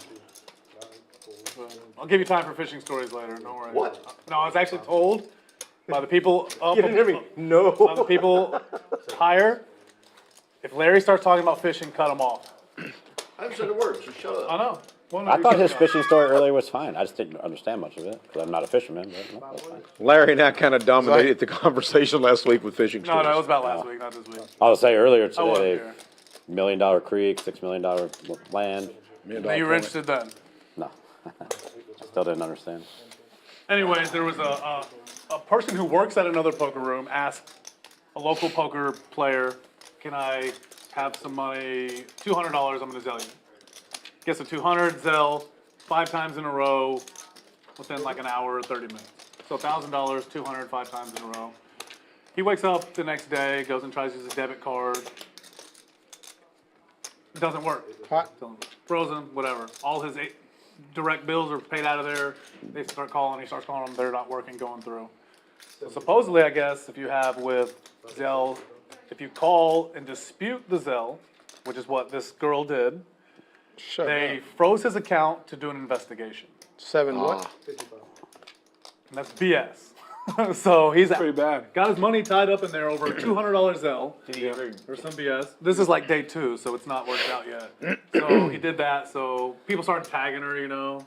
I'll give you time for fishing stories later. Don't worry. What? No, I was actually told by the people up. You didn't hear me? No. By the people higher. If Larry starts talking about fishing, cut him off. I haven't said a word, so shut up. I know. Well, I thought his fishing story earlier was fine. I just didn't understand much of it because I'm not a fisherman. But no, that's fine. Larry and I kind of dominated the conversation last week with fishing No, stories. it was about last week, not this week. I was say earlier I wasn't today, here. $1 million creek, $6 million land. You were interested then. No, still didn't understand. Anyways, there was a person who works at another poker room asked a local poker player, "Can I have some money? $200. I'm going to Zell you." Gets a 200 Zell 5 times in a row within like an hour or 30 minutes. So $1,000, 200 5 times in a row. He wakes up the next day, goes and tries to use a debit card. It doesn't work. Frozen, whatever. All his direct bills are paid out of there. They start calling. He starts calling them. They're not working, going through. So supposedly, I guess, if you have with Zelle, if you call and dispute the Zelle, which is what this girl did, they froze his account to do an investigation. 7 what? And that's BS. So he's Pretty bad. got his money tied up in there over a $200 Zelle. Did he ever? Or some BS. This is like day 2, so it's not worked out yet. So he did that, so people started tagging her, you know.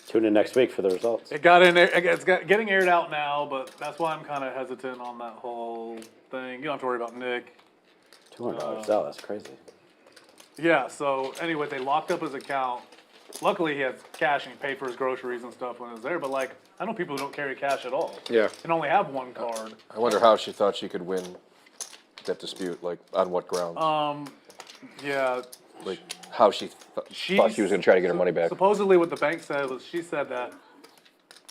Tune in next week for the results. It got in there, it's getting aired out now, but that's why I'm kind of hesitant on that whole thing. You don't have to worry about Nick. $200 sell, that's crazy. Yeah, so anyway, they locked up his account. Luckily, he had cash and he paid for his groceries and stuff when he was there, but like, I know people who don't carry cash at all. Yeah. And only have one card. I wonder how she thought she could win that dispute, like, on what grounds? Yeah. Like, how she thought she was going to try to get her money back. Supposedly what the bank said was, she said that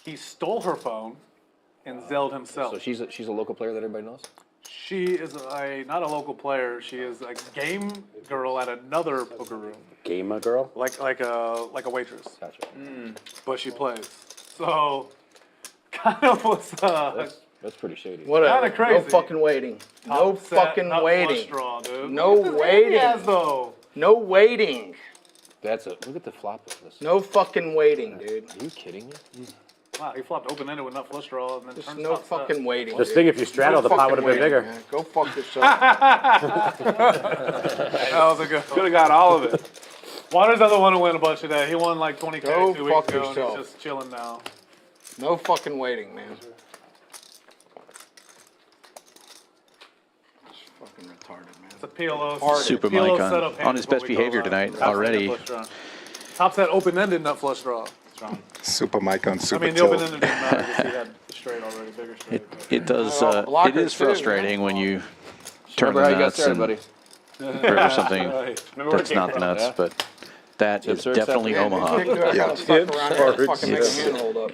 he stole her phone and Zelled himself. So she's a local player that everybody knows? She is not a local player. She is a game girl at another poker room. Gamer girl? Like a waitress. Gotcha. But she plays. So kind of was That's pretty shady. Whatever. Kinda crazy. No fucking waiting. No top set, fucking not waiting. flush draw, dude. No Look at this hand he waiting. has, though. No waiting. Look at the flop of this. No fucking waiting, dude. Are you kidding me? Wow, he flopped open-ended with nut flush draw and then There's turned no top set. fucking waiting. Just dude. think if you straddled, the pot would have been bigger. Man. Go fuck yourself. That was a good Could have got all of it. Water's the other one to win a bunch today. He won like 20K Go 2 weeks fuck ago and yourself. he's just chilling now. No fucking waiting, man. It's fucking retarded, man. It's a PLO. Super PLO Mike setup hand on his is what best we call behavior that. tonight Top set already. nut flush draw. Top set open-ended nut flush draw. Super Mike on I Super mean, the Tilt. open-ended didn't matter because he had straight already, bigger straight. It does. Oh, It blockers is too. frustrating when you turn Remember the how you got nuts started, and buddy? river something Right. Remember where it that's came not from? nuts, Yeah. but that is Chips are definitely accepted. Omaha. Yeah.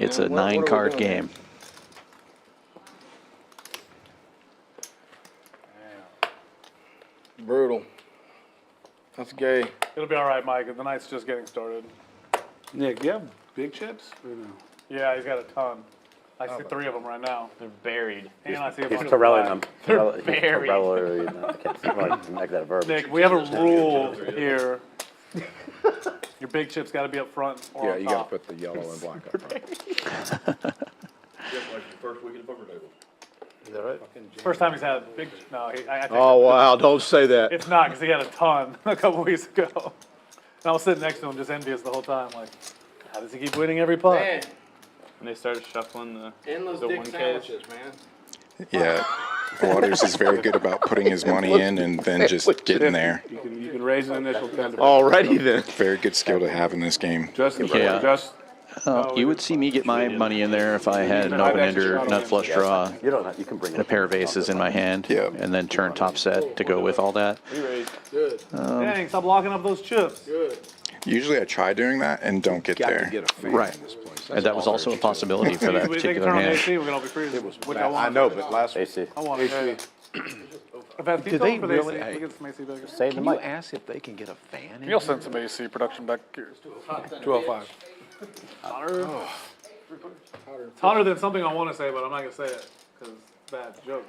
It's a 9-card game. Brutal. That's gay. It'll be all right, Mike. The night's just getting started. Nick, do you have big chips or no? Yeah, he's got a ton. I see 3 of them right now. They're buried. And I see a He's bunch of Torelling black. them. He's buried. Torelling, I can't see, like, negative verb. Nick, we have a rule here. Your big chip's got to be up front or Yeah, on you gotta top. put the yellow and black up front. Is that right? First time he's had big. No, I think Oh, wow, don't say that. it's not because he had a ton a couple weeks ago. And I was sitting next to him, just envious the whole time, like, how does he keep winning every pot? Man, And they started shuffling the endless the dick 1Ks. sandwiches, man. Yeah. Waters is very good about putting his money in and then just getting there. You can raise an initial 10 to Already then. Very good skill to have in this game. just Yeah. just You would see me get my money in there if I had an open-ender nut flush draw You don't have, you can bring and a it. pair of aces in my hand, Yeah. and then turn top set to go with all that. Good, Dang, stop locking up those chips. good. Usually I try doing that and don't get Got to there. get a fan Right. in this place. And that was also a possibility for that They can particular turn on hand. AC, we're going to be freezing. Which I I want. know, but last week. AC. I want it. I've had Do they for the really- AC. We get some AC back. Say the Can you mic. ask if they can get a fan in? You'll send some AC production back here. 205. Hotter. It's hotter than something I want to say, but I'm not going to say it because it's a bad joke,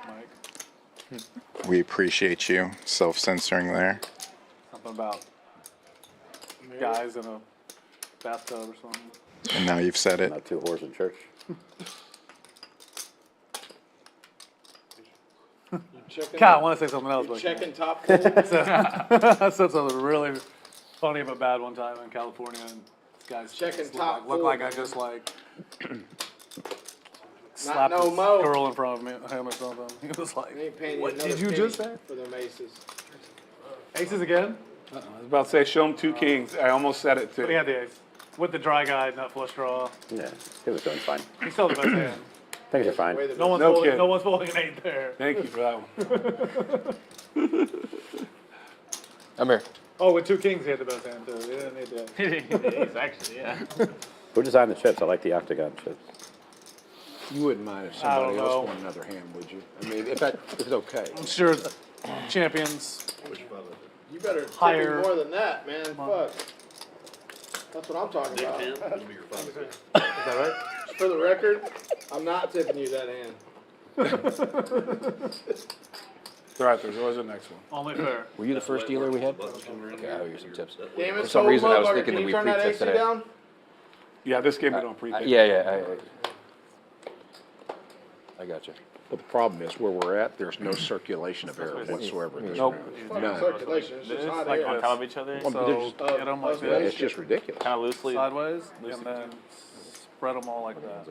Mike. We appreciate you self-censoring there. Something about guys in a bathtub or something. And now you've said it. Not 2 whores in church. God, I want to say something else, but Checking top fold. I said something really funny but bad one time in California, and this guy's Checking just top looked like I fold. just like slapped no this mo. girl in front of him or something. He was like, They ain't paying you What another did you penny just say? For them aces. aces again? I was about to say, show him 2 kings. I almost said it But he too. had the ace. With the dry guy, nut flush draw. Yeah, he was doing fine. He's still the best hand. I think you're fine. Way the- No one's No holding, kid. no one's holding an 8 there. Thank you for that one. I'm here. Oh, with 2 kings, he had the best hand too. He didn't need that. He's actually, yeah. Who designed the chips? I like the octagon chips. You wouldn't mind if I somebody don't else know. won another hand, would you? I mean, if it's okay. I'm sure champions. You better tip Higher- him more than that, man. Fuck. That's what I'm talking about. Is that right? For the record, I'm not tipping you that hand. It's all right, there's always a next one. Only fair. Were you the first dealer we had? Okay, I owe you some tips. Damn it, For some so reason, I was motherfucker, thinking can that you we turn that pre-tipped AC today. down? Yeah, this game we don't pre-pick. Yeah, I got you. But the problem is, where we're at, there's no circulation of air whatsoever in this Nope. room. Fucking None. circulation, it's just It's hot like air. On top of each other, Well, So there's- get them like Yeah, this, it's just ridiculous. kind of loosely. sideways, and then spread them all like that.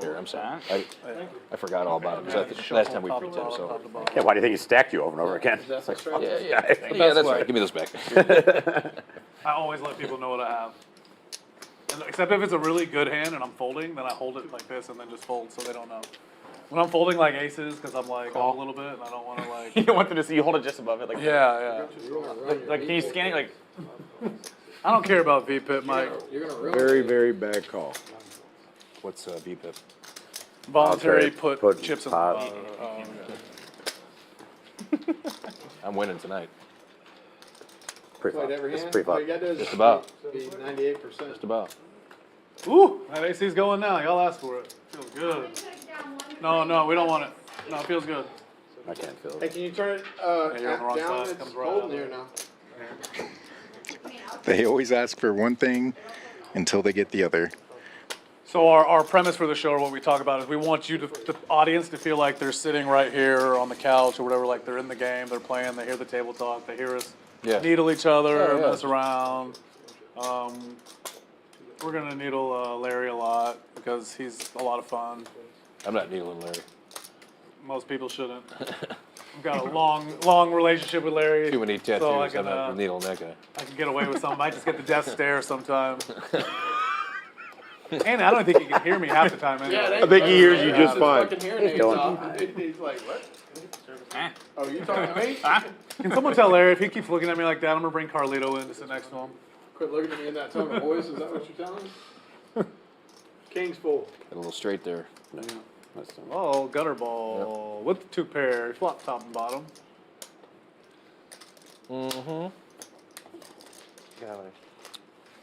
Here, I'm sorry. I forgot all about it, because last time we Top to pre-tipped, bottom, so. top to bottom. Yeah, why do you think he stacked you over and over again? That's like straight. Yeah, that's right. Give me those back. I always let people know what I have. And except if it's a really good hand and I'm folding, then I hold it like this and then just fold so they don't know. When I'm folding like aces, because I'm like off a little bit and I don't want to like. You don't want them to see you hold it just above it, like Yeah. Like, can you scan it? Like, I don't care about V-Pip, Mike. You're gonna ruin Very, very bad call. What's VPIP? Voluntary Voluntary put chips in the pot. pot. I'm winning tonight. Pre-flop. Played every It's hand. pre-flop. All you gotta do is Just about. be 98%. Just about. Ooh, that AC's going now. Y'all asked for it. Feels good. No, we don't want it. No, it feels good. I can't feel Hey, it. can you turn it you're on the wrong down? side, It's comes right cold out. in here now. They always ask for one thing until they get the other. So our premise for the show, or what we talk about, is we want you, the audience, to feel like they're sitting right here on the couch or whatever, like they're in the game, they're playing, they hear the table talk, they hear us Yeah. needle each other, Yeah. mess around. We're gonna needle Larry a lot because he's a lot of fun. I'm not needling Larry. Most people shouldn't. I've got a long relationship with Larry. Too many tattoos. So I I'm can, not needling that guy. I can get away with something. I just get the death stare sometimes. And I don't think he can hear me half the time anyway. I think he hears you just fine. Fucking hearing aids off. He's like, what? Oh, you talking to me? Can someone tell Larry if he keeps looking at me like that, I'm gonna bring Carlito in to sit next to him. Quit looking at me in that tone of voice. Is that what you're telling me? King's full. Get a little straight there. Oh, gutter ball with 2 pairs, flop top and bottom.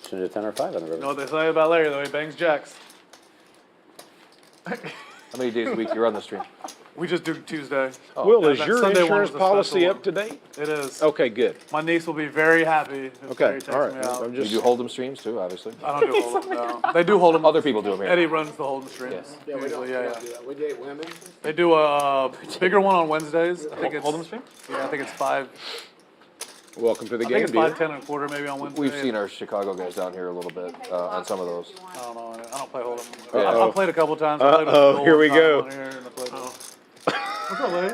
Should have 10 or 5 on the river. You know what they say about Larry though? He bangs jacks. How many days a week you're on the stream? We just do Tuesday. Will, Yeah, is that your Sunday one insurance is a policy special up one. to date? It is. Okay, good. My niece will be very happy if Okay, Larry takes all right. me out. I'm You just, do Hold'em streams too, obviously. I don't do Hold'em. No. They do Hold'em. Other people do them here. Eddie runs the Hold'em streams. Yes. Yeah, we don't, Yeah, we yeah. don't do that. We date women. They do a bigger one on Wednesdays. I think it's Hold'em stream? Yeah, I think it's 5. welcome to the I game, think it's dude. 5, 10 and a quarter maybe on Wednesday. We've seen our Chicago guys down here a little bit on some of those. I don't know. I don't play Hold'em. Uh-oh. I've played a couple times. I played with Uh-oh, Joel here we one time go. on here and I played What's up, Larry?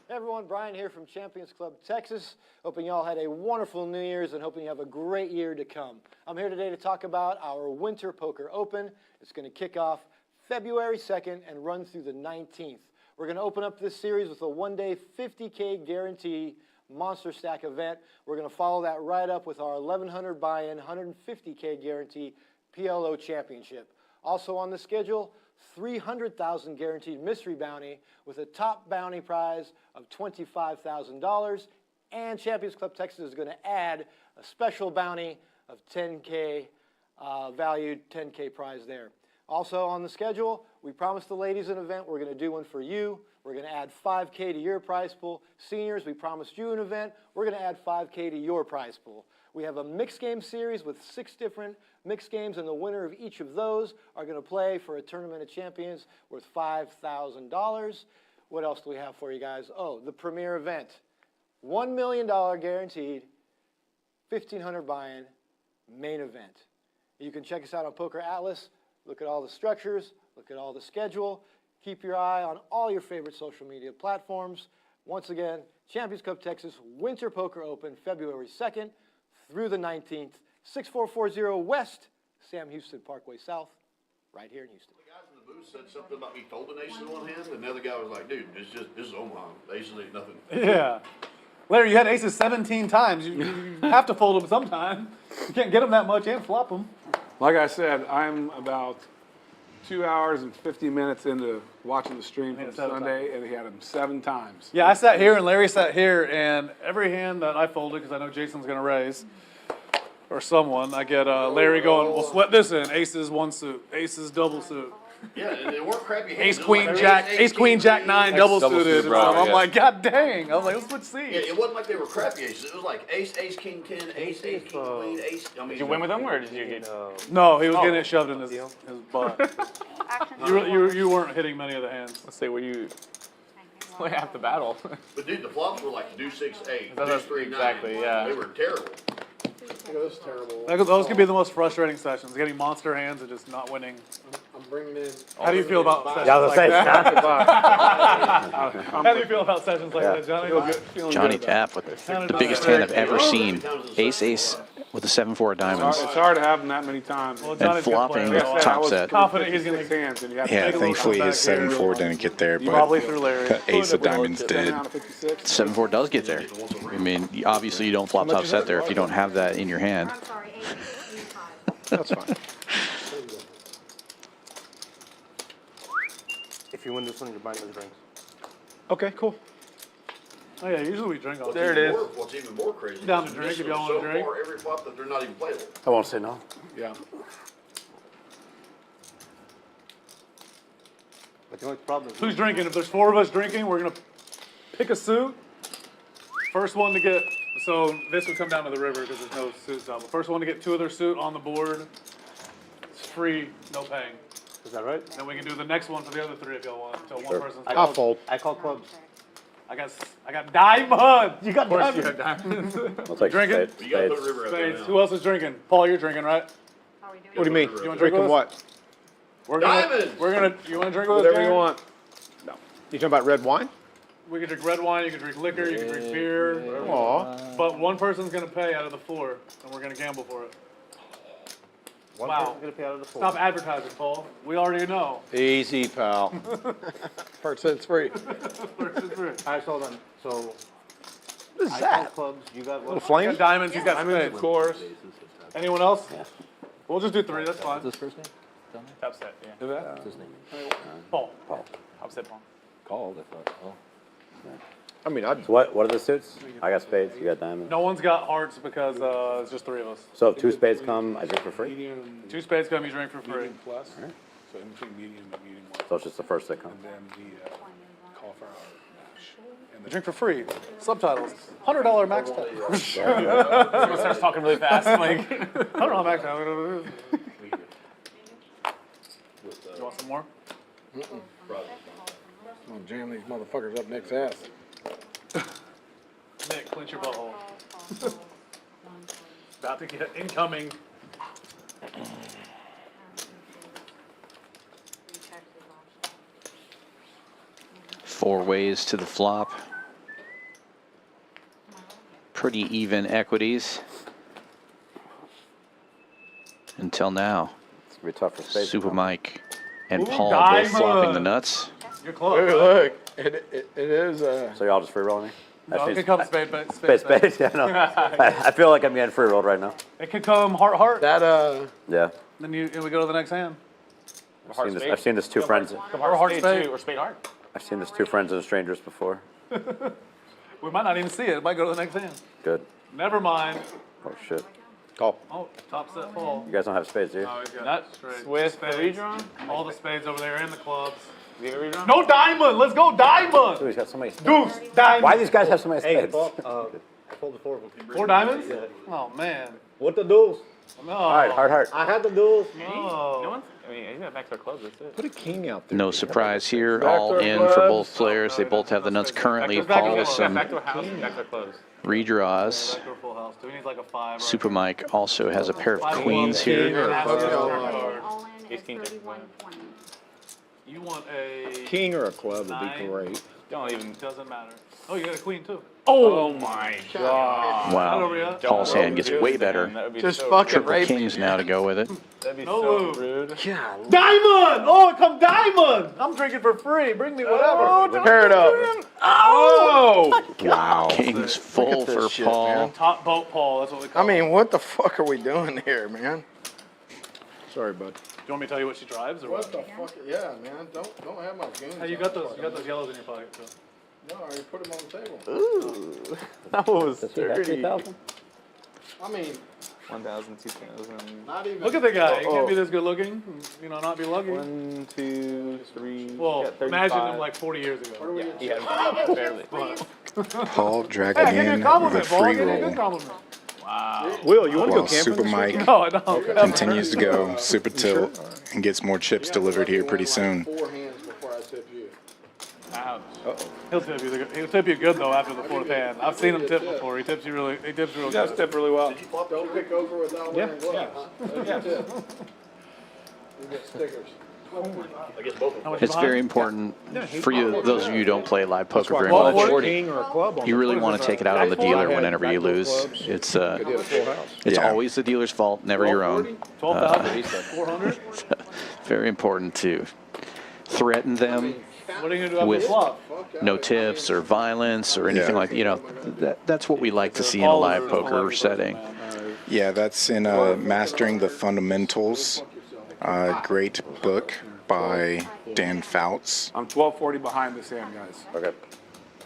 Hey everyone, Brian here from Champions Club Texas. Hoping y'all had a wonderful New Year's and hoping you have a great year to come. I'm here today to talk about our Winter Poker Open. It's going to kick off February 2nd and run through the 19th. We're going to open up this series with a one-day 50K guarantee monster stack event. We're going to follow that right up with our 1,100 buy-in, 150K guarantee PLO championship. Also on the schedule, 300,000 guaranteed mystery bounty with a top bounty prize of $25,000. And Champions Club Texas is going to add a special bounty of 10K valued 10K prize there. Also on the schedule, we promised the ladies an event. We're going to do one for you. We're going to add 5K to your prize pool. Seniors, we promised you an event. We're going to add 5K to your prize pool. We have a mixed game series with 6 different mixed games, and the winner of each of those are going to play for a Tournament of Champions worth $5,000. What else do we have for you guys? Oh, the premier event. $1 million guaranteed, 1,500 buy-in, main event. You can check us out on Poker Atlas. Look at all the structures. Look at all the schedule. Keep your eye on all your favorite social media platforms. Once again, Champions Cup Texas Winter Poker Open, February 2nd through the 19th, 6440 West, Sam Houston Parkway South, right here in Houston. The guys in the booth said something about me folding aces in one hand, and the other guy was like, dude, this is Omaha. Aces ain't nothing. Yeah. Larry, you had aces 17 times. You have to fold them sometime. You can't get them that much and flop them. Like I said, I'm about 2 hours and 50 minutes into watching the stream from Sunday, and he had him 7 times. Yeah, I sat here and Larry sat here, and every hand that I folded, because I know Jason's going to raise, or someone, I get Larry going, we'll sweat this in. Aces, 1 suit. Aces, double suit. Yeah, and they weren't crappy hands. Ace, queen, jack, ace, queen, jack, 9, double suited. right, I'm yeah. like, God dang. I was like, let's switch seats. Yeah, it wasn't like they were crappy aces. It was like ace, king, 10, ace, king, queen, ace. I mean, Did you win with them, or did you get? No, he was getting it shoved in his butt. You weren't hitting many of the hands. Let's say, were you? Play half the battle. But dude, the flops were like deuce 6, 8, That's deuce 3, 9. exactly, yeah. They were terrible. It was terrible. Those could be the most frustrating sessions, getting monster hands and just not winning. I'm bringing in. How do you feel about sessions Yeah, I was like gonna say, that? How do you feel about sessions like that, Johnny? Johnny Tapp with the biggest hand I've ever seen. Ace with a 7-4 of diamonds. It's hard to have them that many times. Well, And Johnny's gonna flopping play. Like I said, I top was set. Confident he's gonna. hands, and you have to Yeah, take a little thankfully his comeback here. 7-4 didn't get there, Probably but through Larry. the ace of diamonds did. Down to 56. 7-4 does get there. I mean, obviously you don't flop top set there if you don't have that in your hand. I'm sorry, 85. That's fine. If you win this one, you're buying those drinks. Okay, cool. Oh yeah, usually we drink all There it is. What's even more crazy? Down to is drink this if y'all was wanna so drink. far every flop that they're not even playable. I won't say no. Yeah. But the only problem is Who's drinking? If there's 4 of us drinking, we're gonna pick a suit. First one to get. So this would come down to the river because there's no suits out. But first one to get 2 of their suit on the board. It's free, no paying. is that right? Then we can do the next one for the other 3 if y'all want. Until one Sure. person's. I'll fold. I call clubs. I got diamonds. You got Of course diamonds. you had diamonds. I'll take Drinking? spades. You gotta put spades. river out there Spades. now. Who else is drinking? Paul, you're drinking, right? Are we doing? What do you mean? You wanna drink Drinking with what? We're gonna, Diamonds! We're gonna. You want to drink with us? Whatever you Darren? want. No. You talking about red wine? We can drink red wine. You can drink liquor. You can drink beer. Aw. But one person's gonna pay out of the 4, and we're gonna gamble for it. Wow. Stop advertising, Paul. We already know. Easy, pal. First it's free. First and first. All right, so hold on. So, What is that? clubs, you got Little what? He's flame? got diamonds, he's got Diamonds, of spades. course. Anyone else? We'll just do 3, that's fine. Top set, yeah. Do that? Paul. Top set, Paul. Called, I thought. Oh. I mean, I'd So what are the suits? I got spades, you got diamonds. No one's got hearts because it's just 3 of us. So if 2 spades come, I drink for free? Medium, 2 spades come, you drink for free. medium plus. So in between medium and medium one. So it's just the first that comes. And then the cauliflower mash. And You drink for free. Subtitles. $100 max tag. Someone starts talking really fast, like. $100 max tag. You want some more? I'm gonna jam these motherfuckers up Nick's ass. Nick, clench your butthole. About to get incoming. Four ways to the flop. Pretty even equities. Until now. It's gonna be tough for spades. Super Mike and Ooh, Paul diamond. both flopping the nuts. You're close. Hey, look, it is, So y'all just free rolling me? No, it could come spade, Space, space, yeah, no. I feel like I'm getting free rolled right now. It could come heart, heart. that, Yeah. Then and we go to the next hand. I've seen this 2 friends. Or heart spade. Or spade heart. I've seen this 2 friends and strangers before. We might not even see it. It might go to the next hand. Good. Never mind. Oh shit. call. Oh, top set Paul. You guys don't have spades, do you? Oh, he's got Nuts straight with spades. redrawn? All the spades over there in the clubs. You have a redrawn? No diamond. Let's go diamond. Dude, he's got so many spades. Deuce, diamond. Why do these guys have so many Hey, spades? Paul, I pulled the 4 of them. 4 diamonds? Oh man. What the duels? No. All right, heart, heart. I had the duels. No No. one's, I mean, he's got backdoor clubs, that's it. Put a king out there. No surprise here. Backdoor All in clubs. for both players. They both have the nuts currently. Paul with some Backdoor house, backdoor close. redraws. Backdoor full house. Do we need like a 5? Super Mike also has a pair of queens here. All in Ace is king, 3120. You want a King or a club would be 9? great. Don't even. Doesn't matter. Oh, you got a queen too. Oh my god. Not over Wow. yet. Paul's hand gets way better. That would be Just so fucking Triple rape kings now to go with it. That'd be No so move. rude. Diamond! Oh, it come diamond! I'm drinking for free. Bring me whatever. Pair it up. Oh! Wow. Kings full this for shit, Paul. man. Top boat Paul. That's what we call I mean, what the fuck are we doing here, man? Sorry, bud. it. Do you want me to tell you what she drives or what? the fuck? Yeah, man. Don't have my goons. Hey, you got those yellows in your pocket too. No, I already put them on the table. Ooh, that was Does he have dirty. 3,000? I mean, 1,000, 2,000. not even. Look at the guy. He Oh. can't be this good looking. You know, not be lucky. 1, 2, 3. Well, yeah, 35. imagine him like 40 years ago. Yeah, barely. Paul dragging Hey, give me a in the compliment, Paul. free Give me a good roll compliment. Wow. Will, you want to go while camping? Super this Mike weekend? No, I don't. continues to go super tilt and gets more chips delivered here pretty soon. 4 hands before I tip you. Ouch. He'll tip you good though after the 4th hand. I've seen him tip before. He tips real He does good. tip really well. Don't pick over without wearing gloves. That's your tip. You get stickers. How much It's behind? very important for you, those of you who don't play live poker very Well, much. what- King or a club on You the really first want to side. take it out on the dealer Yeah, whenever you backdoor lose. clubs. It's Could hit a full house. it's Yeah. always the dealer's fault, never your own. 12,400? Very important to threaten them What are you gonna do after with the flop? no tips or violence or anything like that's what we like to see in a live poker setting. Yeah, that's in Mastering the Fundamentals. Great book by Dan Fouts. I'm 1240 behind this hand, guys. Okay.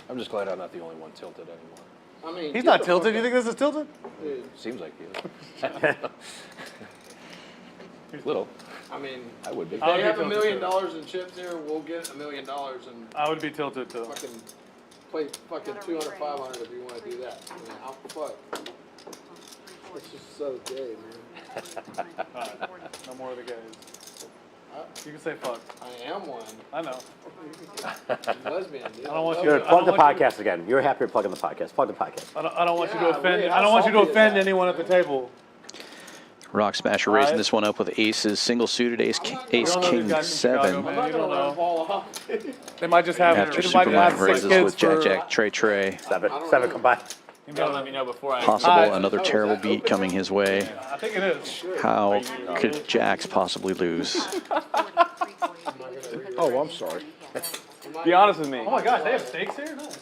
I'm just glad I'm not the only one tilted anymore. I mean, He's not tilted. You think this is tilted? Seems like he is. Little. I mean, I would be. if they have $1 million in chips here, we'll get $1 million and I would be tilted too. fucking play fucking 200, 500 if you want to do that. I mean, I'll fuck. It's just so gay, man. Alright, no more of the gays. You can say fuck. I am one. I know. Lesbian, dude. I don't want you Good. to Plug the want you- podcast again. You're happier plugging the podcast. Plug the podcast. I don't want you to Yeah, offend. wait, I don't want you to how salty is offend that? anyone at the table. Rock Smasher raising this one up with aces, single suited ace, You ace don't know these king guys in Chicago, 7. man. I'm not You gonna don't let them know. fall off. They might just have. After they might Superman have 6 raises kids with Jack for- Jack Trey Trey. Seven combined. You gotta let me know before I. Possible another terrible beat coming his way. I think it is. How could Jacks possibly lose? Oh, I'm sorry. Be honest with me. Oh my gosh, they have steaks here? Nice.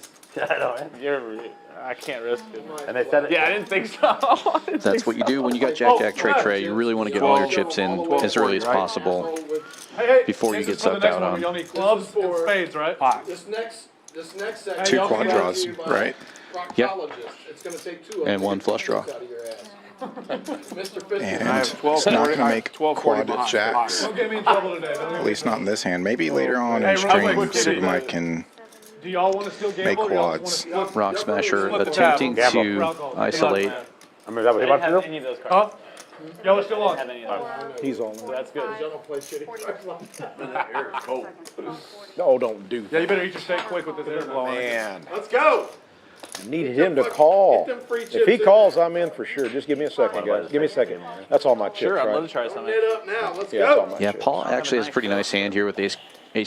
I can't risk it. And they said it. Yeah, I didn't think so. That's what you do when you got Jack, Tray. You really want to get all your chips in as early as possible Hey, before you this get is for the sucked next out one. on. Y'all need clubs and spades, right? This next section. Two quad draws, right? Yep. It's gonna take two. And one flush draw. Mr. Fisker. And it's not going to make quad jacks, Don't get me in trouble today. at least not in this hand. Maybe later on in stream, Super Mike can Do y'all want to still gamble? make or y'all just quads. wanna flip? Rock Smasher Flip the tab. attempting to isolate. I mean, is that what he wants to do? Any of those cards. Huh? Y'all are still on. Have any of those. He's on. So that's good. Y'all don't play shitty cards like that. No, don't do Yeah, that. you better eat your steak quick with this air blowing. Man, Let's go. I need him to call. Get them free If chips he in. calls, I'm in for sure. Just give me a second, guys. Give me a second. That's all my chips, Sure, I'd love to right? try some. Get up now. Let's Yeah, that's all go. my Yeah, chips. Paul actually has a pretty nice hand here with ace,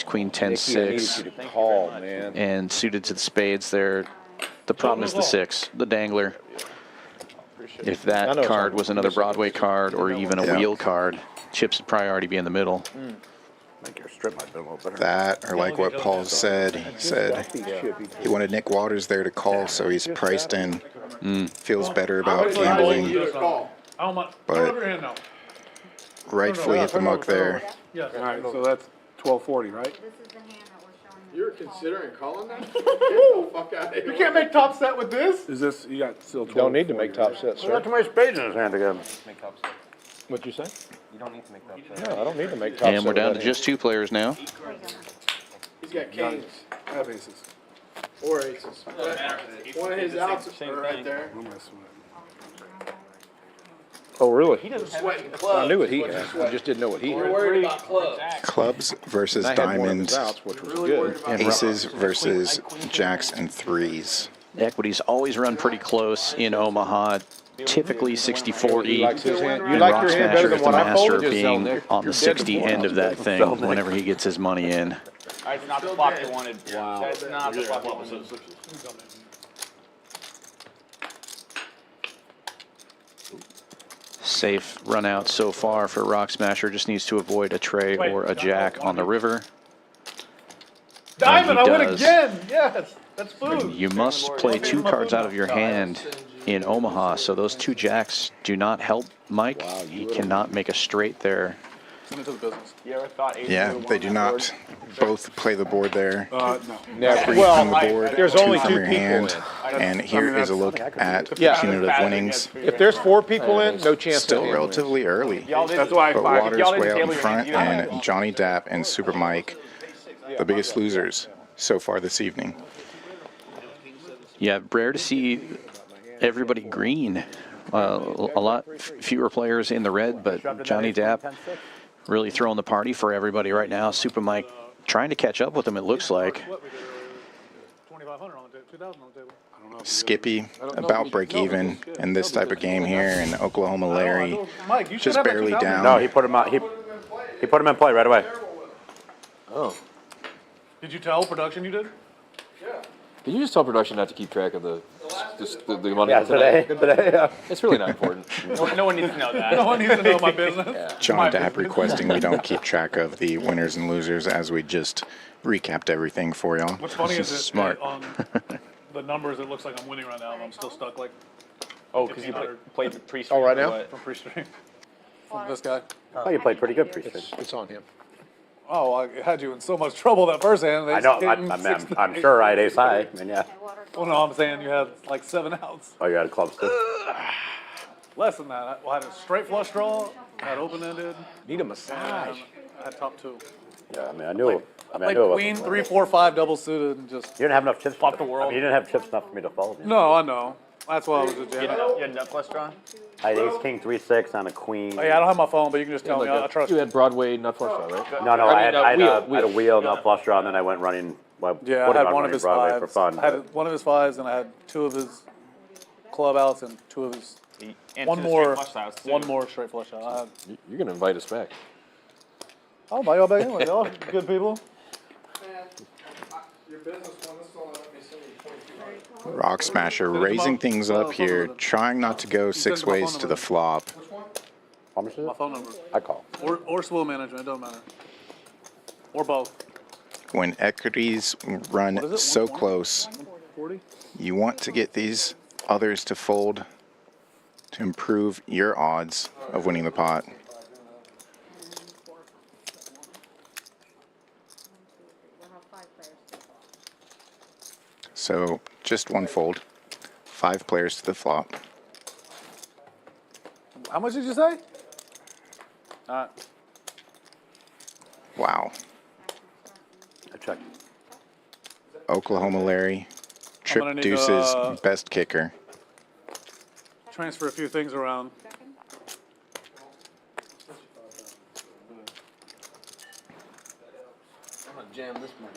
queen, 10, Nicky, I needed 6, you to call, man. and suited to the spades there. The problem is the 6, the dangler. If I that know card it's was another Broadway card or even a Yeah. wheel card, chips would probably already be in the middle. Make your strip might be a little better. That, or like what Paul said, he said he wanted Nick Waters there to call, so he's priced in. Feels better about You gambling. to call. I don't mind. But- Turn over your hand now. Rightfully hit the muck there. Yes. All right, so that's 1240, right? This is the hand that we're showing. You're considering calling that? Get the fuck out of here. You can't make top set with this. Is this, you got still 12? Don't need to make top sets, He got sir. too many spades in his hand again. What'd you say? You don't need to make that. No, I don't need to make top sets. And we're down to just 2 players now. He's got kings I have aces. or aces. One of his outs Same are right thing. there. I'm messing with Oh, really? Sweating clubs. I knew what he is what had. you're I sweating. just didn't know what he We're had. worried about clubs. Clubs versus I had one of his diamonds. outs, which was Really worried good. about Aces versus jacks and 3s. Equities always run pretty close in Omaha, typically 60-40. He likes his hand. You And like Rock your hand Smasher better with than the what I master folded? being Just on the 60 end of that thing whenever he gets his money in. That's not the flop they wanted. Wow. That's not the flop they wanted. Safe run out so far for Rock Smasher. Just needs to avoid a tray or a jack on the river. Diamond, he I win does. again. Yes, that's food. You must play 2 cards out of your hand in Omaha, so those 2 jacks do not help Mike. He cannot make a straight there. Send it to the business. You ever thought aces Yeah, would've they won do that not board? both play the board there. No. Never. 3 Well, from the board, there's 2 only from 2 your people hand. in. And here is a look at Yeah. cumulative winnings. If there's 4 people in, no chance Still that hand wins. relatively early. Y'all did. That's why I But five. Waters y'all didn't way out in table your front, hand, you and Johnny Dapp and Super Mike, the biggest losers so far this evening. Yeah, rare to see everybody green. A lot fewer players in the red, but Johnny Dapp really throwing the party for everybody right now. Super Mike trying to catch up with him, it looks like. What we did earlier. 2,500 on the table. 2,000 on the table. Skippy about break even in this type of game here, and Oklahoma Larry Mike, you should just have that barely 2,000. down. No, he put him out. He put him in play right away. Oh. Did you tell production you did? Did you just tell production not to keep track of the money? Yeah, today. Yeah. It's really not important. No one needs to know that. No one needs to know my business. John Dapp requesting we don't keep track of the winners and losers as we just recapped everything for y'all. What's funny is that Smart. on the numbers, it looks like I'm winning right now, and I'm still stuck like Oh, because you played the pre-stream. Oh, right now? or what? from pre-stream. From this guy. Oh, you played pretty good pre-stream. It's on him. Oh, I had you in so much trouble that first hand. They I know. just gave me six I'm nines. sure I had ace high. I mean, yeah. Well, no, I'm saying you had like 7 outs. Oh, you had clubs too. Less than that. I had a straight flush draw. I had open-ended. Need a massage. And I had top 2. Yeah, I mean, I knew. I Like knew it queen, wasn't- 3, 4, 5 double suited and just. You didn't have enough chips. Flop the world. I mean, you didn't have chips enough for me to fold. You know? No, I know. That's why I was a You jam. had nut flush draw? I had ace king 3-6 on a queen. Oh, yeah, I don't have my phone, but you can just tell me. I trust You you. had Broadway nut flush draw, right? No, I had a wheel. wheel, no flush draw, and then I went running. Well, Yeah, put I it had on one of running his Broadway for fives. fun. I had one of his 5s, and I had 2 of his club outs and 2 of his. And One two more. straight flush outs, too. One more straight flush out. I had. You're gonna invite us back. I'll buy y'all back in. Y'all good people. Man, your business one, this is only let me send you 2200. Rock Smasher raising things up here, trying not to go 6 ways to the flop. How much is My it? phone number. I call. Or swill management, it don't matter. Or both. When equities run so close, 40? you want to get these others to fold to improve your odds of winning the pot. So just one fold, 5 players to the flop. How much did you say? Wow. I checked. Oklahoma Larry, gonna trip need deuces, to, best kicker. Transfer a few things around. I'm gonna jam this one.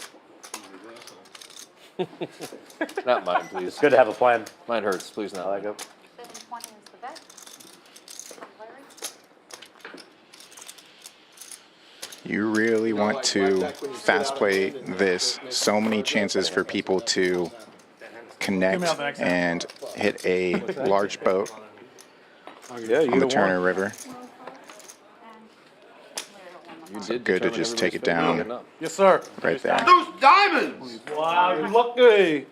Not mine, please. It's good to have a plan. Mine hurts, please not. I like it. 720 is the bet. Larry? You really want to fast play this. So many chances for people to connect and hit a large boat on the Turner River. You So did good to determine just take it everybody's down Yes, sir. right there. Those diamonds! Wow, you're lucky.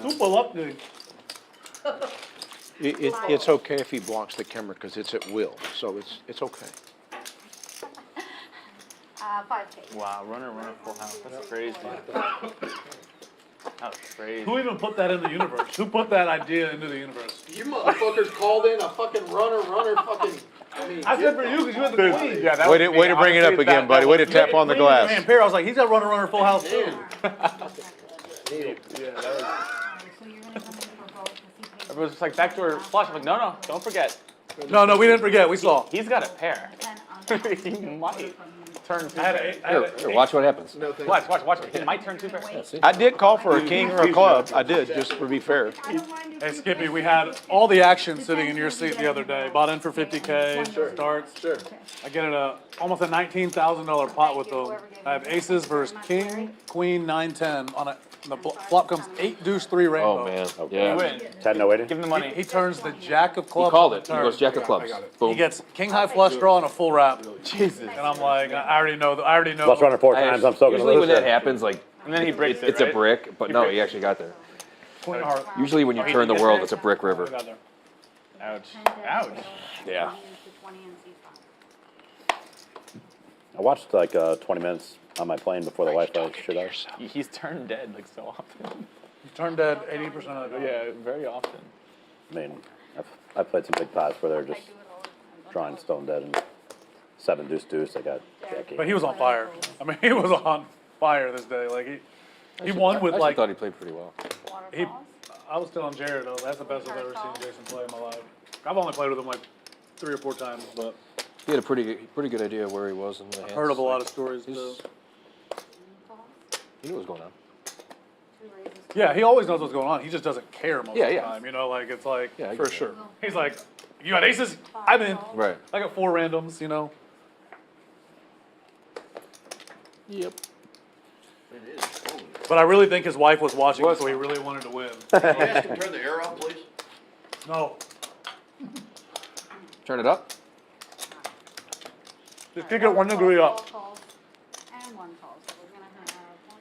Super lucky. It's okay if he blocks the camera because it's at will, so it's okay. 5K. Wow, runner, full house. That's crazy. That was crazy. Who even put that in the universe? Who put that idea into the universe? You motherfuckers called in a fucking runner fucking. I said for you because you had the queen. Yeah, that Way was to, me. way to bring it up Honestly, again, buddy. Way to tap on the glass. Man, Perry, I was like, he's got runner, full house too. So you're gonna come in for both to see if Everyone's just like backdoor flush. I'm like, no, don't forget. No, we didn't forget. We saw. He's got a pair. you He might turn two I had pairs. Here, watch what happens. Watch. He might turn two pairs. I did call for a king or a club. I did, just to be fair. Hey, Skippy, we had all the action sitting in your seat the other day. Bought in for 50K, starts. Sure. I get almost a $19,000 pot with them. I have aces versus king, queen, 9-10 on a. The flop comes 8 deuce 3 rainbow. Oh, man. You Yeah. win. 10 no waiting. Give him the money. He turns the jack of He clubs. called on it. the He turn. goes jack of clubs. He Boom. gets king high flush draw and a full wrap. Jesus. And I'm like, I already know. Plus running 4 times, I'm still going to Usually lose when that it. happens, like, And then he breaks it, it's a right? brick, but no, he actually got there. Queen heart. Usually when you turn the world, it's a brick river. Ouch. Ouch. Yeah. I watched like 20 minutes on my plane before the Wi-Fi shit out. He's turned dead like so often. You turn dead 80% of the time. Yeah, very often. I mean, I've played some big pots where they're just drawing stone dead and 7 deuce deuce. I got jacky. But he was on fire. I mean, he was on fire this day. Like he won with I like. thought he played pretty well. I was telling Jared though, that's the best I've ever seen Jason play in my life. I've only played with him like 3 or 4 times, but He had a pretty good idea of where he was in the hands. heard of a lot of stories. He's- Though. He knew what was going on. Yeah, he always knows what's going on. He just doesn't care most Yeah, of the yeah. time. You know, like it's like Yeah, I for get that. sure. He's like, you got aces? I'm in. Right. I got 4 randoms. You know. Yep. But I really think his wife was watching, so he really wanted to win. Can you ask him to turn the air off, please? No, Turn it up. just kick it 1 degree up. And 1 call, so we're gonna have 1,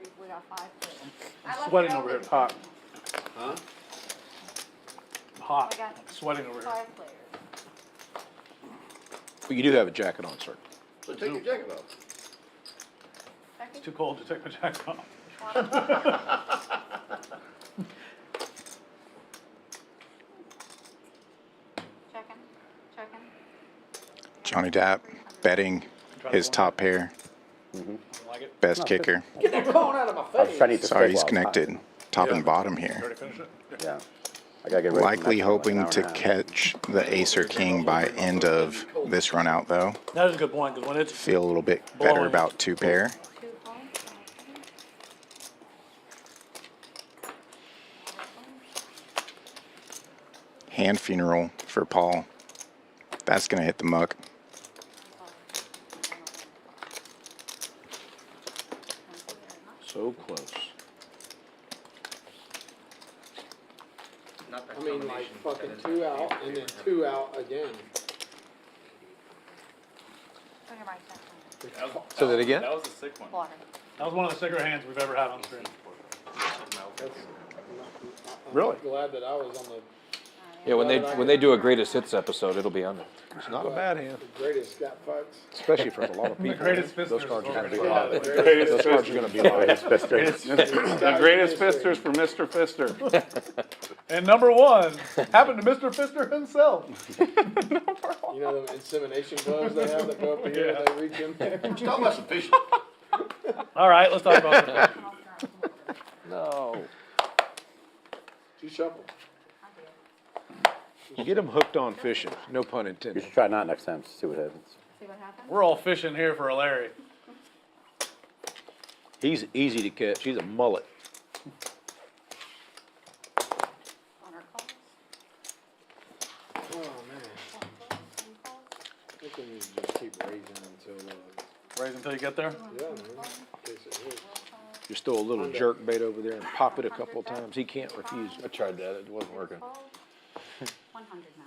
2, 3, we got 5 players. I left Sweating it over here. open. It's hot. Huh? I got Sweating over here. 5 players. But you do have a jacket on, sir. So take your jacket off. It's too cold to take my jacket off. Checking. Johnny Dapp betting his top pair, Like it? best kicker. Get that cone out of my I was face. trying to eat the Sorry, steak he's while it's hot. connected top and bottom here. Ready to finish it? Yeah. I gotta get ready for Likely Mexico in hoping an hour to and a half. catch the ace or king by end of this run out though. That is a good point because when it's Feel a little bit better Blowing. about 2 pair. 2 calls. Hand funeral for Paul. That's gonna hit the muck. close. I mean, like fucking 2 out and then 2 out again. Turn your right side. Say that again? That was a sick one. Water. That was one of the sicker hands we've ever had on stream. Really? I'm glad that I was on the Yeah, when they do a greatest hits episode, it'll be on there. It's not a bad hand, greatest scat fucks. especially for a lot of people. greatest Those fisters cards are going to be is live. what- Those cards are going to be live. The greatest fisters for Mr. Fister. And number one happened to Mr. Fister himself. You know them insemination gloves they have that go up here and they reach in there? Talk about some fishing. All right, let's talk about it. No. 2 shuffle. Get them hooked on fishing, no pun You intended. should try not next time, see what happens. See what happens? We're all fishing here for a Larry. He's easy to catch, he's a mullet. On our calls. Oh, man. I think we need to just keep raising until, Raise until you get there. yeah, man. In case it hits. Just throw a little jerk bait over there and pop it a couple of times, he can't refuse. I tried that, it wasn't working. 100 now.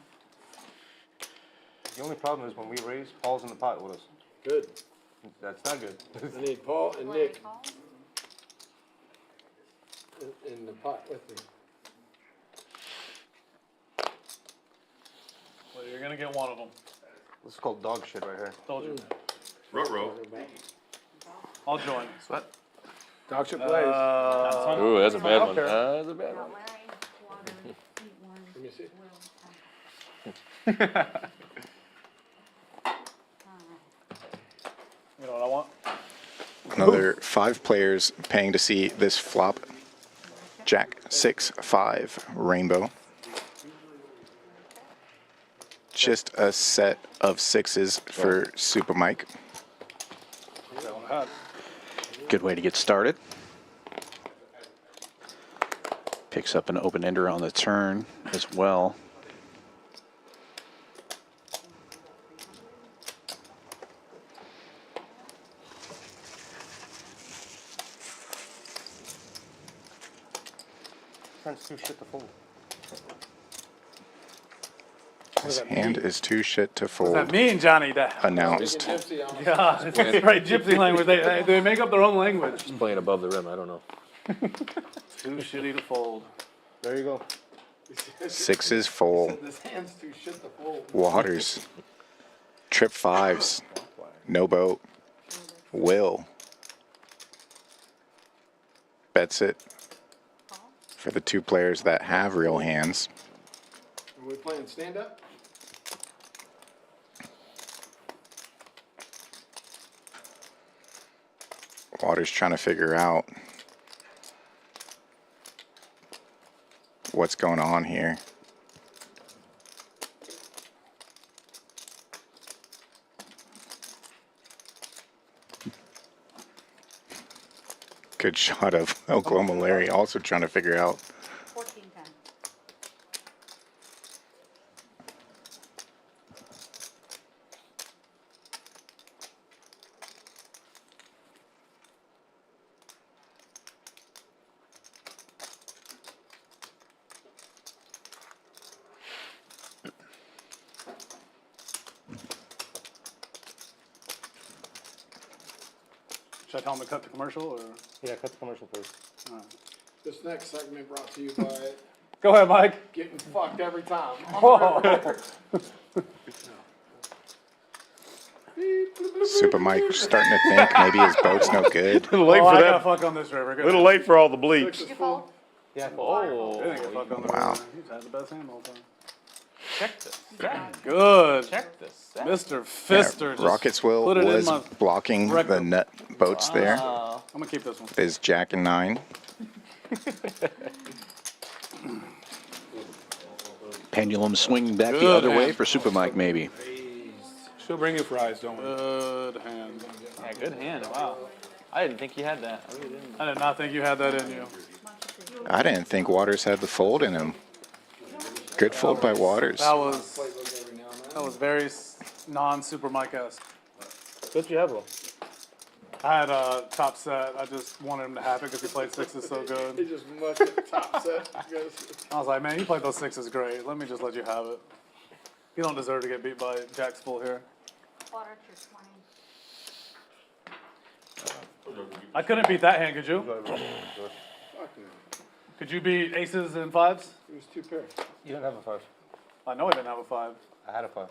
The only problem is when we raise, Paul's in the pot with us. Good. That's not good. I need Paul and Larry Nick calls. in the pot with me. Well, you're gonna get one of them. This is called dog shit right here. Told you. Ruh-roh. I'll join. Dog shit plays. Ooh, that's a bad one. That's a bad one. Larry, water, eat one. Let me see. You know what I want? Another 5 players paying to see this flop. Jack 6-5 rainbow. Just a set of 6s for Super Mike. Good way to get started. Picks up an open ender on the turn as well. Turns too shit to fold. His hand is too shit to What does fold. that mean, Johnny? That Announced. Gypsy on yeah, it's right. Gypsy language. They make up their own language. He's playing above the rim, I don't know. Too shitty to fold. There you go. 6s fold. This hand's too shit to fold. Waters. Trip 5s. No boat. Will. Bets it for the 2 players that have real hands. Are we playing stand up? Waters trying to figure out what's going on here. Good shot of Oklahoma Larry also trying to figure out 14-10. Should I tell him to cut the commercial or? Yeah, cut the commercial first. This next segment brought to you by Go ahead, Mike. getting fucked every time. Super Mike starting to think maybe his boat's no good. Little late Oh, for I got that. fuck on this river. Good. Little late for all the bleeps. Did you fold? Yeah, Oh, I think I fuck on the Wow. river. He's had the best hand all the time. Check this. Check. Good. Check this. Mr. Yeah, Fister. just Rockets Will put it in was my- blocking the record. nut boats there. I'm gonna keep this one. Is Jack and 9. Pendulum swinging back the Good other way hand. for Super Mike, maybe. She'll bring you fries, don't worry. Good hand. Yeah, good hand. Wow. I didn't think you had that. I really didn't. I did not think you had that in you. I didn't think Waters had the fold in him. Good fold by Waters. That was very non-Super Mike-esque. Don't you have one? I had a top set. I just wanted him to have it because he played sixes so He good. just mucked it top set. I was like, man, you played those sixes great. Let me just let you have it. You don't deserve to get beat by jacks full here. Water to 20. I couldn't beat that hand, could you? Fuck no. Could you beat aces and fives? It was 2 pairs. You didn't have a 5. I know I didn't have a five. I had a 5.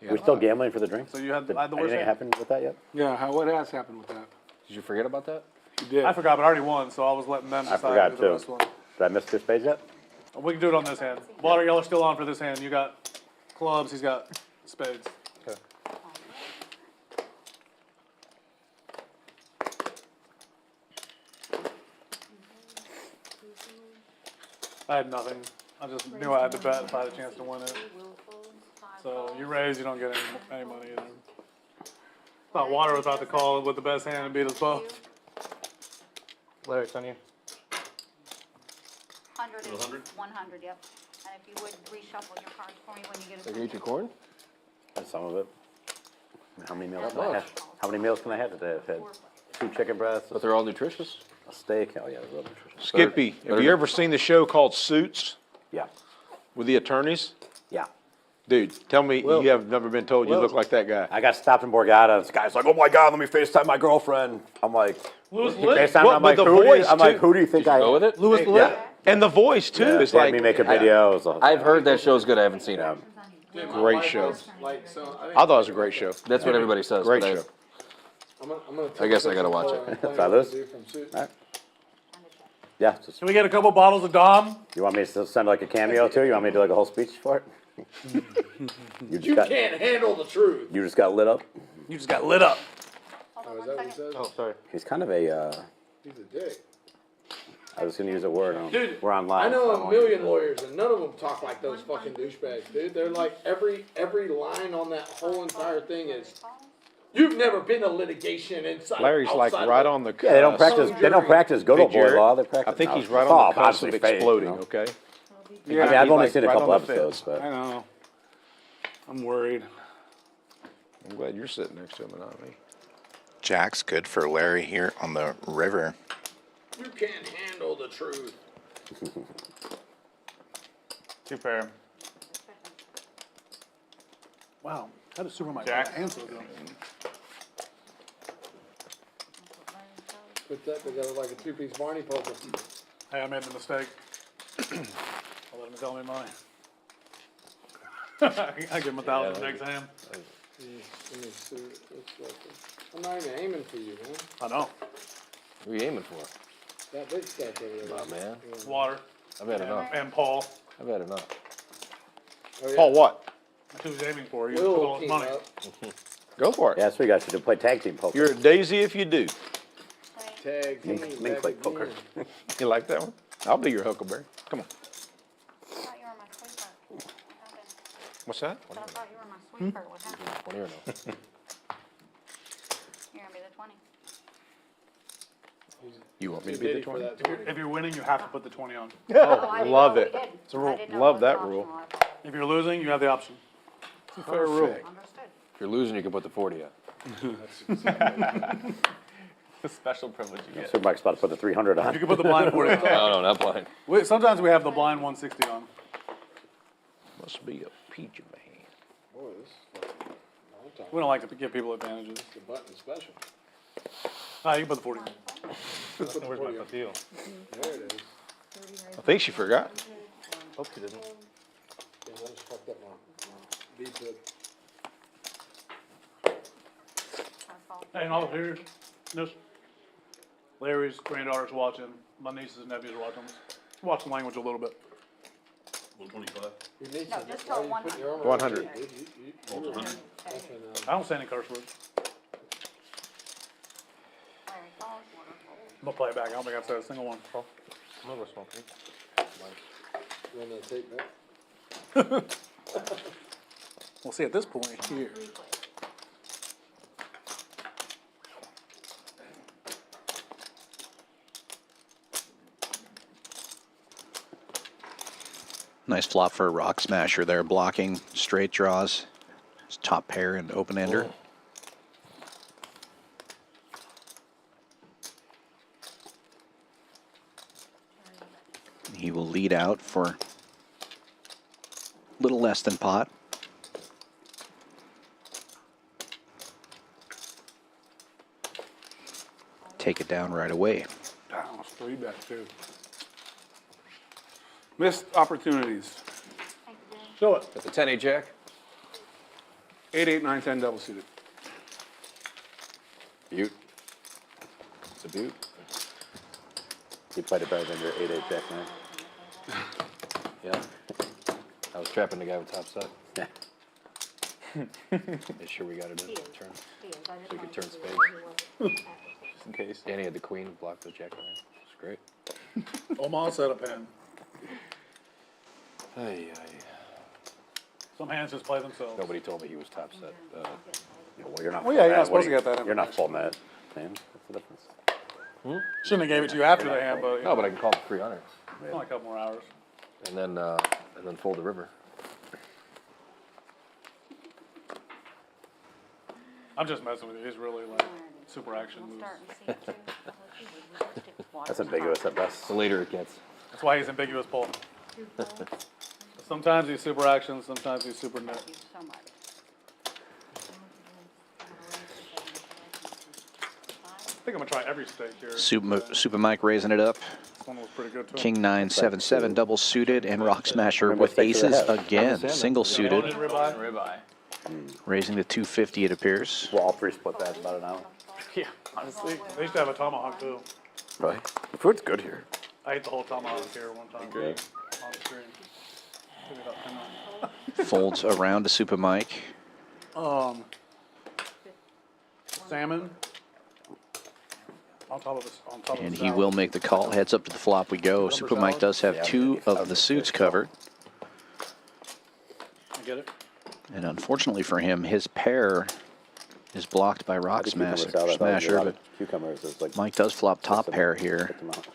We still gambling for the drinks? So you had, Did I had the worst anything hand? happen with that yet? Yeah, what has happened with that? Did you forget about that? You did. I forgot, but I already won, so I was letting them I decide forgot who the too. best one. Did I miss 2 spades yet? We can do it on this hand. Water, y'all are still on for this hand. You got clubs, he's got spades. Okay. I had nothing. I just knew I had to bet if I had a chance to win it. So you raise, you don't get any money either. Thought Water was about to call with the best hand and beat us both. Larry, it's on you. 100 is 100, yep. And if you would reshuffle your cards for me when you get a. Did I eat your corn? That's some of it. How many meals can I have? How many meals can I have today? I've had 2 chicken breasts, But they're all nutritious? a steak. Oh yeah, they're real nutritious. Skippy, have you ever seen the show called Suits Yeah, with the attorneys? yeah. Dude, tell me you have never been told you look like that guy. I got stopped in Borgata, and this guy's like, "Oh my God, let me FaceTime my girlfriend." I'm like, FaceTime. What, I'm but like, the who do you, voice, I'm like, too. who do you think I Go am? with it? Louis Yeah. And the voice, too. Yeah, It's they had like, me making videos. I've heard that show's good. I haven't seen it. great show. Like, so I thought it was a great show. That's what everybody says. Great but show. I'm gonna I guess I gotta watch it. Did I lose? Yeah. Just, Can we get a couple bottles of Dom? you want me to send like a cameo too? You want me to do like a whole speech for it? you You can't handle the truth. You just got lit up. You just got lit up. Hold Oh, on is that what one he second. says? Oh, sorry. He's kind of a. He's a dick. I was gonna use a word. Dude, We're online. I know so a won't million use it. lawyers, and none of them talk like those fucking douchebags, dude. They're like every line on that whole entire thing is. You've never been to litigation inside. Larry's like outside right of- on the cusp. Yeah, they don't practice. They don't practice good old boy Jared, law. They practice. I think he's no, right it's on all the cusp of obviously fake, exploding, you know? okay? I mean, I've He's only like seen a right couple on the episodes, fence. but I know. I'm worried. I'm glad you're sitting next to him and not me. Jack's good for Larry here on the river. You can't handle the truth. 2 pair. Wow. How does Super my Jack. hands so good? Put that together like a 2-piece Barney poker. Hey, I made the mistake. I'll let him tell me mine. I give him 1,000 next hand. Let me see. I'm not even aiming for you, man. I know. Who are you aiming for? That big stack over there. Oh, man. Water I've had enough. and Paul. I've had enough. Oh, yeah. Paul, what? That's who he's aiming for. You Will took all his team money. up. Go for it. yeah, that's what you guys should do. Play tag team poker. You're a daisy if you do. Tag team. Link play poker. You like that one? I'll be your Huckleberry. Come on. I thought you were my sweeper. What happened? What's that? I thought you were my sweeper. What happened? 20 or no? You're gonna be the 20. You want me to be the Diddy for 20? that 20. If you're winning, you have to put the 20 on. Oh, I didn't love know it. we did. It's a rule. I didn't know Love it was that optional. rule. If you're losing, you have the option. It's a fair rule. Understood. If you're losing, you can put the 40 on. The special privilege you get. Super Mike's about to put the 300 You on. can put the blind 40 on. No, no, not blind. Sometimes we have the blind 160 on. Must be a peach in my hand. Boy, this is like a long time. We don't like to give people advantages. The button special. You can put the 40 on. Put the Where's 40 my up. deal? There it is. I think she forgot. Hope you didn't. Yeah, I just fucked up my beat it. Hey, and all here, this, Larry's granddaughter's watching. My nieces and nephews are watching. Watch the language a little bit. You need No, some- just why tell you 100. putting your arm around 100. me, dude? You were fucking, I don't say any curse words. Larry calls, water falls. I'm gonna play it back. I don't think I've said a single one. I'm over smoking. run that tape back. We'll see at this point here. Nice flop for a rock smasher there, blocking straight draws. It's top pair and open ender. He will lead out for a little less than pot. Take it down right away. Down, 3-bet too. Missed opportunities. Show it. Got the 10-8 jack. 8, 8, 9, 10 double suited. Butte. It's a butte. He played it better than your 8-8 jack, man. Yeah. I was trapping the guy with top set. Yeah. Make sure we got it in the turn. So we could turn spades. Just in case. Danny had the queen, blocked the jack nine. It's great. Omaha setup hand. Ay, ay. Some hands just play themselves. Nobody told me he was top set. Well, you're not. Well, yeah, you're not full supposed to mat. get that You're not full mat. Same. What's the difference? Shouldn't have gave it to you after the hand, but No, but I can call it 300. only a couple more hours. And then fold the river. I'm just messing with you. He's really like super action moves. That's ambiguous at best. The later it gets. That's why he's ambiguous pole. Sometimes he's super action, sometimes he's super net. I think I'm gonna try every stake here. Super Mike raising it up. This one was pretty good too. King 9, 7, 7 double suited, and Rock Smasher Remember with stakes that aces have. again, single suited, Ribeye. raising to 250 it appears. Well, all three split that in about an hour. Yeah, honestly. They used to have a tomahawk too. Right. The food's good here. I ate the whole tomahawk here one time. Yeah. On the screen. Took me about 10 minutes. Folds around to Super Mike. Salmon. On top of this, on top And of he will make the call. Heads up to the flop we go. Super Mike does have two of the suits covered. I get it. And unfortunately for him, his pair is blocked by Rock The cucumbers Smasher. out, I thought there was a lot But of cucumbers. There's like Mike does flop top pair here. pick them out.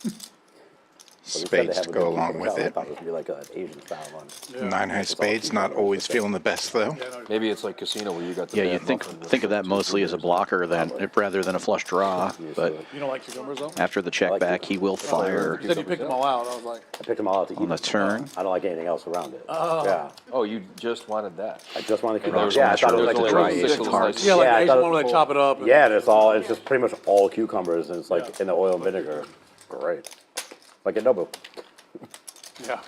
But we said they Spades have to a go good along cucumber with salad. I it. thought it was gonna be like an Asian style one. 9 high spades, not always feeling the best though. Maybe it's like casino where you got the Yeah, bad you muffin with think of that two mostly as a fingers. blocker rather than a flush draw. But You don't like cucumbers though? after the check back, he will fire You said you picked them all out. I was like, I picked them all out to eat on the them. turn. I don't like anything else around it. Yeah. Oh, you just wanted that. I just wanted the Rock cucumbers. Yeah, I Smasher thought it was with like the a dry really ace sick of one. hearts. yeah, like Yeah, I the thought Asian it- one where they chop it up. And Yeah, and it's just pretty much all cucumbers, and it's like in the oil and vinegar. Great. Like at Nobu. Yeah.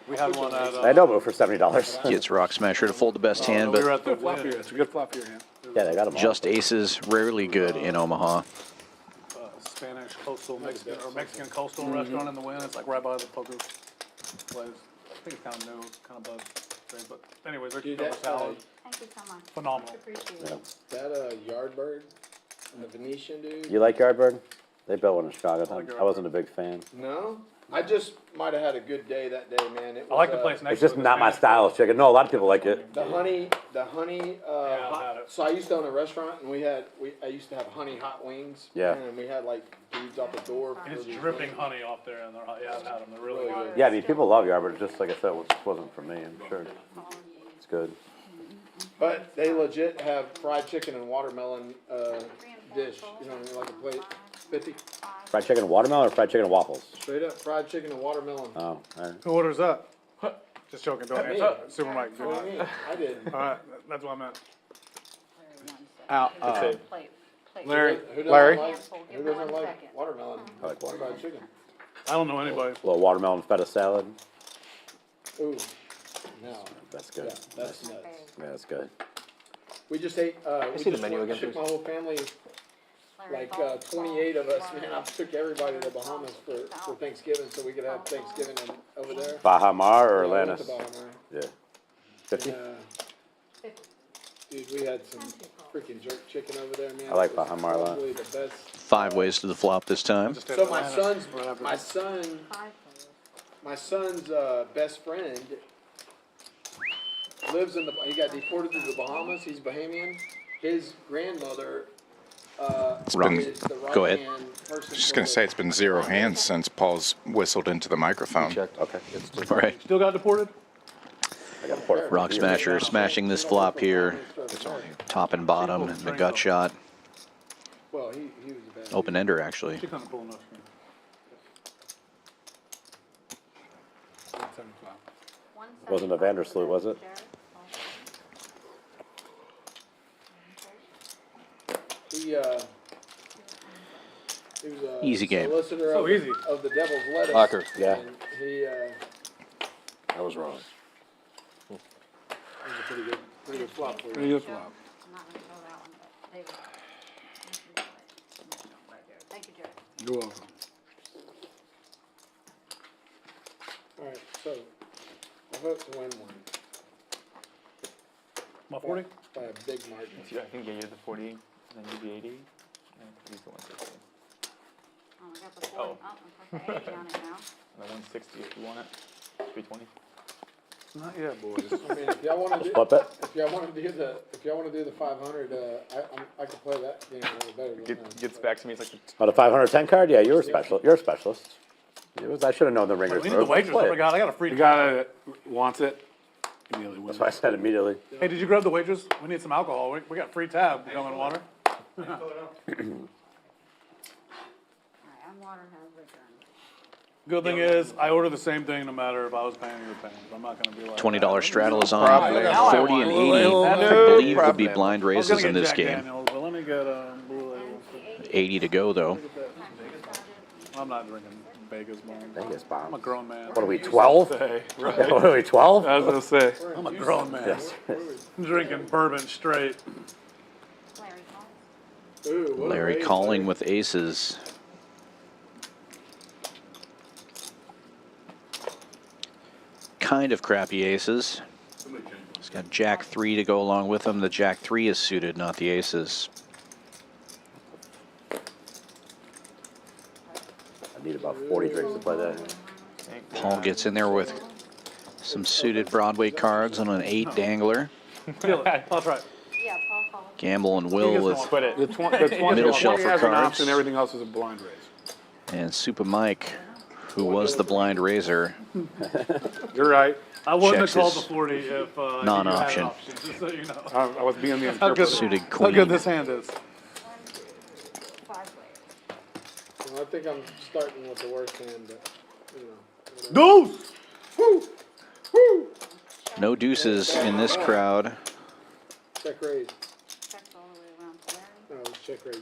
We had one at. At Nobu for $70. Gets Rock Smasher to fold the best hand, we were but at the Flop here. It's a good flop here, hand. Yeah, they got them all. just aces rarely good in Omaha. Spanish coastal Mexican or Mexican coastal restaurant in the wind. It's like right by the poker place. I think it's kind of new, kind of buzz thing. But anyways, their Dude, cucumber that, salad, Thank you so much. phenomenal. Appreciate Yeah. it. that Yardbird and the Venetian dude. You like Yardbird? They built one in Chicago. like I wasn't a big fan. No, I just might have had a good day that day, man. It was, I like the place next It's to just it, not my Spanish style of chicken. No, a lot of people like it. The honey. I've had it. So I used to own a restaurant, and I used to have honey hot wings. Yeah. And we had like dudes out the door. And it's for these dripping wings. honey off there, and they're hot. Yeah, I've had them. They're really good. Yeah, I mean, people love Yardbird. Just like I said, it just wasn't for me. I'm sure it's good. But they legit have fried chicken and watermelon dish. You know what I mean? Like a plate, 50. Fried chicken and watermelon or fried chicken and waffles? Straight up fried chicken and watermelon. Oh, all right. Who orders that? Just joking. Don't Me. answer. Super Mike. What do you mean? I did. All right, that's what I meant. Larry. Who doesn't Larry? like, who doesn't like watermelon? I like watermelon. Fried chicken. I don't know anybody. A little watermelon feta salad. Ooh. No. That's good. Yeah, that's nuts. Yeah, that's good. We just ate. We see the just menu went- again, took my whole family. Like 28 of us, man. I took everybody to the Bahamas for Thanksgiving, so we could have Thanksgiving over there. Baja Mar or Yeah, we went Atlantis? to Baja Mar. Yeah. 50? Dude, we had some freaking jerk chicken over there, man. I like It was Baja Mar a lot. probably the best. 5 ways to the flop this time. So my son's best friend lives in he got deported to the Bahamas. He's Bahamian. His grandmother been- is the go ahead. right-hand person Just for gonna the- say it's been 0 hands since Paul's whistled into the microphone. Okay. Right. Still got deported? I got a porter. Rock Smasher smashing this flop here. Top and bottom, the gut shot. Well, he was a bad Open ender, actually. She couldn't pull enough. 7 o'clock. Wasn't a Vandersloot, was it? He was a Easy game. solicitor So of, easy. of the Devil's Lettuce. Locker. Yeah. And he I was wrong. was a pretty good flop for Pretty you. good flop. I'm not gonna show that one, but they were. Thank you, Jared. You're welcome. All right, so I vote to win one My 40? by a big margin. I can get you the 40, and then you the 80, and he's the 160. Oh, I got the 40. Oh. I'm put the 80 on it now. And the 160 if you want it. 320. Not yet, boys. I mean, if y'all want to do, Flip it. if y'all want to do the 500, I can play that game a little better. Than that. Gets back to me, it's like, Oh, the 510 card? Yeah, you're a specialist. You're a specialist. I should have known the ringers. We need the wagers. I forgot. I got a free. The guy that wants it immediately wins. That's why I said immediately. Hey, did you grab the wagers? We need some alcohol. We got free tab coming water. All right, I'm water has returned. Good thing is, I order the same thing no matter if I was paying or you're paying. I'm not gonna be like. $20 straddle is on. Probably. 40 and 80. I believe would be blind I was gonna raises in get this Jack game. Daniels, but let me get Blue Label. 80 to go though. I'm not drinking Vegas bomb. Vegas bomb. I'm a grown man. What are we, 12? Say, What are we, 12? I was gonna say. I'm a grown man. Yes. I'm drinking bourbon straight. Larry calls. Ooh, what a Larry raise, calling Larry. with aces. Kind of crappy aces. He's got Jack 3 to go along with him. The Jack 3 is suited, not the aces. I need about 40 drinks to play that. Paul gets in there with some suited Broadway cards on an 8 dangler. Feel it. I'll try it. Yeah, Paul calls. Gamble and Will with quit it. The 20 Middle shelf for has an cards. option, everything else is a blind raise. and Super Mike, who was the blind raiser. You're right. I wouldn't Checks have called the his 40 if you had an non-option. option, just so you know. I was being the How good, interpreter. Suited how queen. good this hand is. 5 players. Well, I think I'm starting with the worst hand, but, you know. whatever. Deuce! Woo! Woo! No deuces in this crowd. Check raise. Checks all the way around to Larry. No, it's check raising.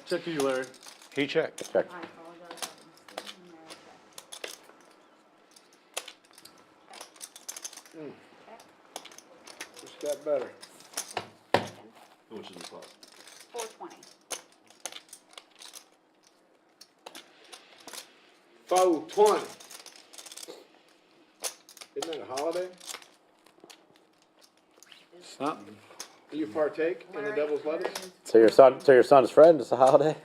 Check to you, Larry. He checked. Check. I apologize. I didn't see him there. Just got better. Which is the spot? 420. 420. Isn't that a holiday? Something. Do you partake in the devil's lettuce? So your son's friend is a holiday?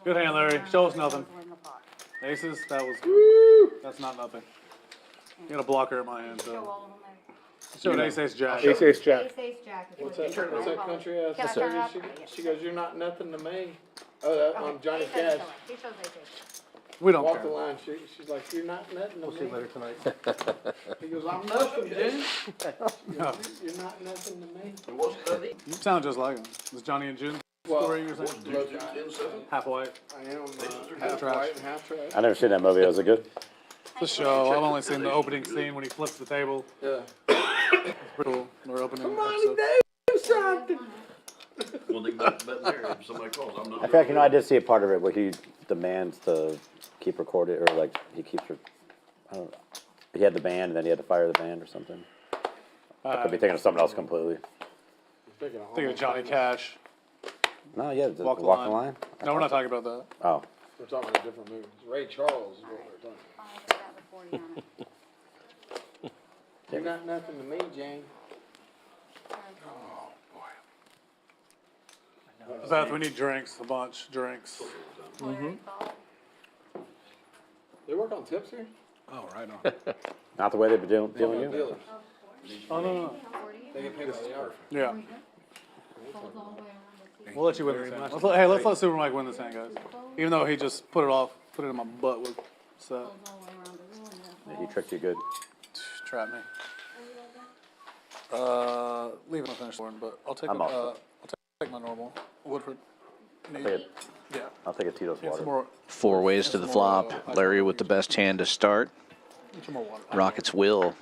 Good hand, Larry. Show us nothing. Aces, that was good. That's not nothing. You got a blocker in my hand, Show so. all of them there. Show an ace jack. Ace, ace, jack. Ace, jack. is What's what that, you what's do. that country ass? Can I turn it up? She goes, you're not nothing to me. Oh, that, on Johnny He shows Cash. He shows ace. We don't Walk the care. line, she's like, you're not nothing to me. later tonight. He goes, I'm nothing, Jim. You're not nothing to me. You sound just like him. This Johnny and June story you're saying? Look, Half white. I am half trash. white and half trash. I never seen that movie. Was it good? The show. I've only seen the opening scene when he flips the table. Yeah. It's pretty cool. We're opening episode. Do something. One thing about there, if somebody calls, I'm not. I feel like, I did see a part of it where he demands to keep recorded, or like he keeps, I don't know. He had the band and then he had to fire the band or something. I could be thinking of something else completely. Think of Johnny Cash. No, yeah, the Walk the Walk the Line. Line. No, we're not talking about that. Oh, We're talking about a different movie. Ray Charles is what we're talking about. 5, got the 40 on it. You're not nothing to me, Jane. Beth, we need drinks, a bunch, drinks. Larry calls. They work on tips here? Oh, right on. not the way they've been dealing you. Dealers. Oh, no. They get paid by the hour. Yeah. Folds all the way around to see. We'll let you win this hand. Let's let Super Mike win this hand, guys. Even though he just put it in my butt with set. Folds all the way around to ruin it. He tricked you good. Trap me. Leave it unfinished, but I'll take I'm off. I'll take my normal Woodford. I'll take a Tito's water. More, 4 ways to the flop. Larry with the best hand to start. some more water. Rockets will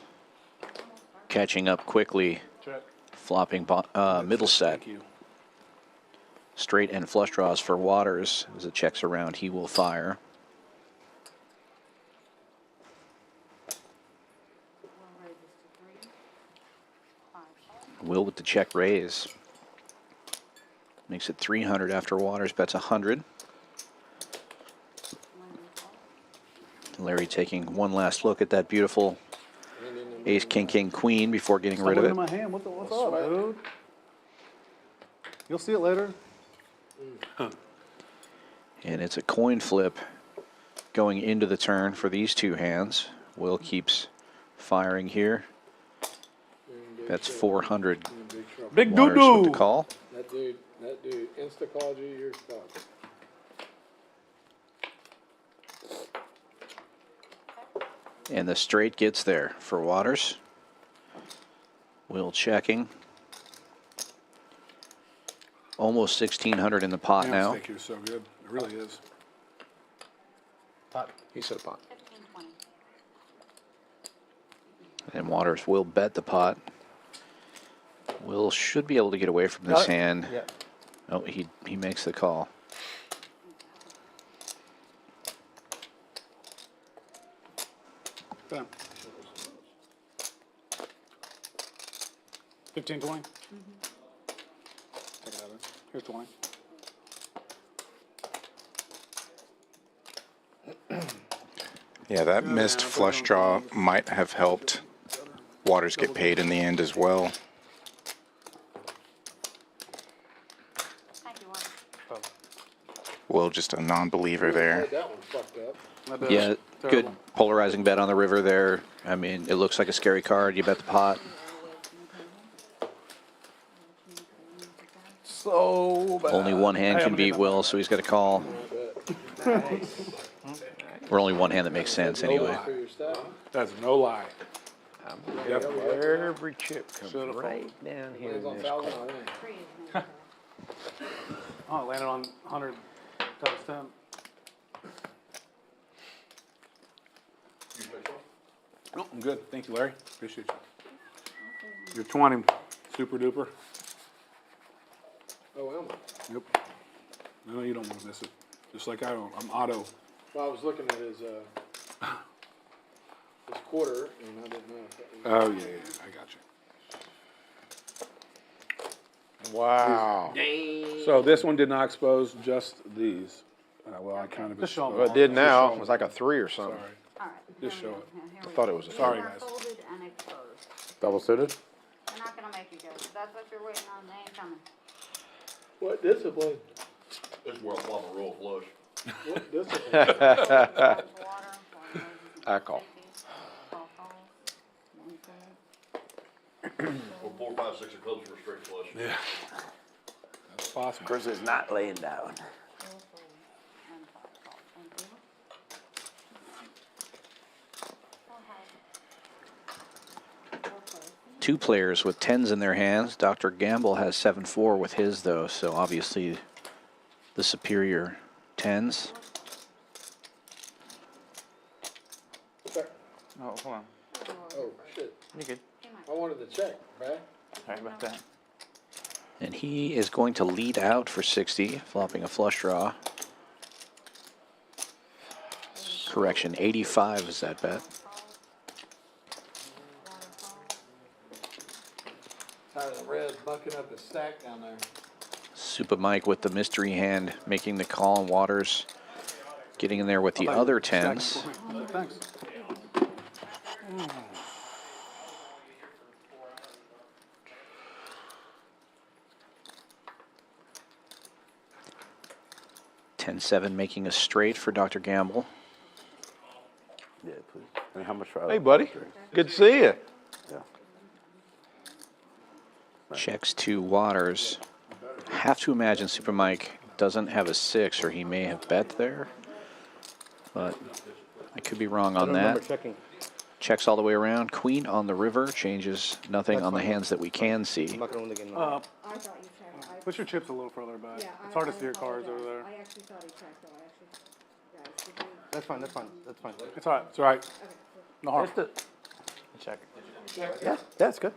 catching up quickly, Check. flopping middle set. Thank you. Straight and flush draws for Waters. As it checks around, he will fire. Will with the check raise. Makes it 300 after Waters bets 100. Larry taking one last look at that beautiful ace, king, king, queen before getting rid of it. My hand. What's up, dude? You'll see it later. And it's a coin flip going into the turn for these two hands. Will keeps firing here. That's 400. Big Waters doo-doo. with the call. That dude, insta-called you, you're fucked. And the straight gets there for Waters. Will checking. Almost 1,600 in the pot Damn, now. steak here is so good. It really is. Pot. He said pot. And Waters will bet the pot. Will should be able to get away from this hand. Yeah. Oh, he makes the call. Bam. 15, 20. Take it out of there. Here's 20. Yeah, that missed flush draw might have helped Waters get paid in the end as well. Will just a non-believer there. That one fucked up. Yeah, good polarizing bet on the river there. I mean, it looks like a scary card. You bet the pot. So bad. Only one hand can beat Will, so he's got to call. Or only one hand that makes sense anyway. For your staff. That's no lie. Yep. Every chip comes right down here Lands in on this 1,000, corner. I win. Oh, it landed on 100 times 10. Oh, I'm good. Thank you, Larry. Appreciate you. You're 20. Super duper. Oh, am I? Yep. No, you don't want to miss it. Just like I don't. I'm auto. Well, I was looking at his quarter, and I didn't know if that was... Oh, yeah, I got you. Wow. So this one did not expose just these. Well, I kind of Just show 'em. Well, it did now. It was like a 3 or something. Sorry. All right. Just show it. I thought it was a Sorry, They are guys. folded and exposed. Double suited? They're not gonna make you go. If that's what you're waiting on, they ain't coming. What discipline? This is where I'm on a roll flush. What discipline? Water, water, I call. call calls, one third. Or 4, 5, 6 of clubs for a straight flush. Yeah. That's possible. Chris is not laying down. Four fold, and five call. Thank you. Go ahead. Four fold. Two players with 10s in their hands. Dr. Gamble has 7-4 with his, though, so obviously the superior 10s. Oh, hold on. Oh, shit. You good? I wanted to check, right? Sorry about that. And he is going to lead out for 60, flopping a flush draw. Correction, 85 is that bet. Tired of the Reds bucking up his stack down there. Super Mike with the mystery hand making the call, and Waters getting in there with the other 10s. Thanks. $10-7 making a straight for Dr. Gamble. Yeah, please. I mean, how much for... Hey, buddy. Good to see you. Yeah. Checks to Waters. Have to imagine Super Mike doesn't have a 6, or he may have bet there. But I could be wrong on that. Checking. Checks all the way around. Queen on the river changes nothing on the hands that we can see. I'm not going to win again. I thought you said, I Push your chips a little further back. Yeah, It's hard to I see your cards over there. I actually thought he checked, though, I actually, guys, did you? That's fine, that's fine, that's fine. It's all right. It's all right. No harm. Check. Yeah, that's good.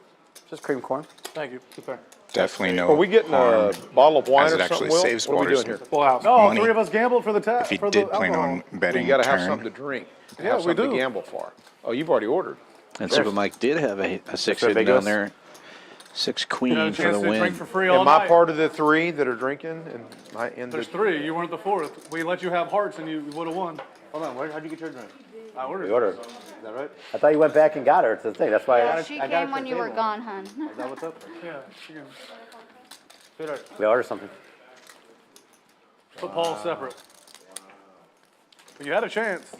Just cream corn. Thank you. Super. Definitely no Are we getting harm, a bottle of wine as or it actually something, Will? saves What are we Waters doing here? Full house. No, money. 3 of us gambled for the if he for did the plan alcohol. on betting You gotta have turn. something to drink. Yeah, Have we something do. to gamble for. Oh, you've already ordered. And Super Mike did have a 6 hidden ambiguous. down there. 6 queen You had a for chance the to drink win. for free all Am I night. part of the 3 that are drinking? And I ended. There's 3. You weren't the 4th. We let you have hearts and you would have won. Hold on, how'd you get your drink? I ordered. We ordered. Is that right? I thought you went back and got her. It's the thing. That's why Yeah, I she got it came for when the you were table. gone, hun. Is that what's up? Yeah. You can Sweetheart. we ordered something. put Paul separate. But you had a chance.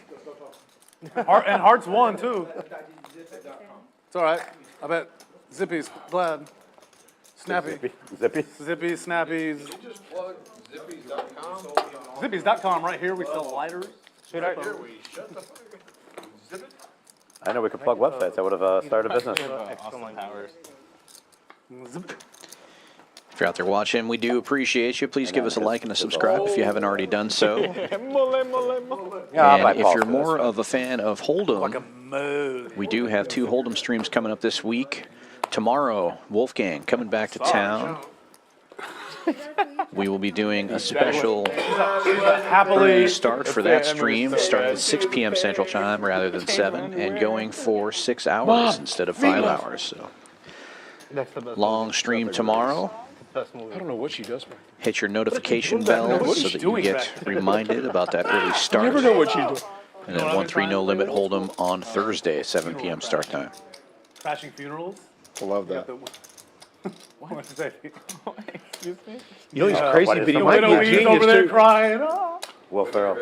And hearts won too. It's all right. I bet Zippy's glad. Snappy. Zippy. Zippy, Snappies. Zippies.com right here. We sell lighters. Sweetheart. I know we could plug websites. I would have started a business. Austin Powers. If you're out there watching, we do appreciate you. Please give us a like and a subscribe if you haven't already done so. Yeah, And if you're more of a fan of Hold'em, we do have 2 Hold'em streams coming up this week. Tomorrow, Wolfgang coming back to town. We will be doing a special early start for that stream, starting at 6 p.m. Central Time rather than 7, and going for 6 hours instead of 5 hours. So, long stream tomorrow. I don't know what she does. Hit your notification bell so that you get reminded about that early start. Never know what she's doing. And then 1-3 no limit Hold'em on Thursday, 7 p.m. start time. Crashing funerals. I love that. What did I say? Excuse me? You know he's crazy, what is but he the might be a Widow Eve's over genius there too. crying. Oh. Will Ferrell.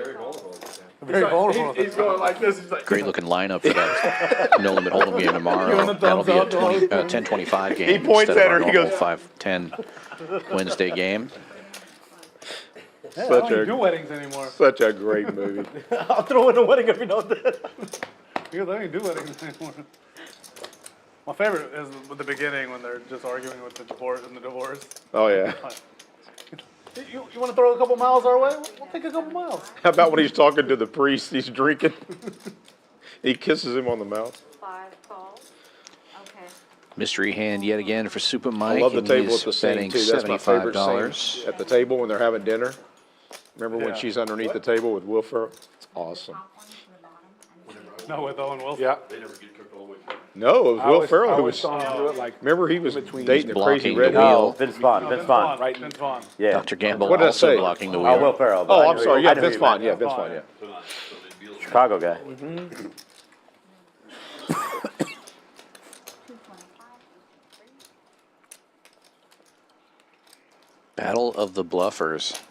Very vulnerable. He's going like this. He's like, Great looking lineup for that no limit Hold'em game tomorrow. the That'll thumbs be a up, 10-25 game He points instead at of her, our he normal goes- 5-10 Wednesday game. I don't Such even do a weddings anymore. such a great movie. I'll throw in a wedding if you know that. Because I don't even do weddings anymore. My favorite is with the beginning when they're just arguing with the divorce and the divorce. Oh yeah. You want to throw a couple miles our way? We'll take a couple miles. How about when he's talking to the priest? He's drinking. He kisses him on the mouth. 5 calls. Okay. Mystery hand yet again for Super Mike. I love the and table he's at the scene betting too. That's my favorite $75. scene at the table when they're having dinner. Remember when Yeah. she's underneath the table with Will Ferrell? It's awesome. No, with Owen Wilson. Yeah. No, it was Will Ferrell who was. Do it like Remember he was dating the blocking crazy the redhead. wheel. No, Vince Vaughn. Vince Vaughn. Right. Vince Vaughn. Yeah. Dr. Gamble What did I also say? blocking the Oh, wheel. Will Ferrell. but Oh, I I'm knew sorry. you- Yeah, I knew Vince you Vaughn. meant Yeah, Vince Vaughn. Yeah. Chicago guy. Battle of the Bluffers.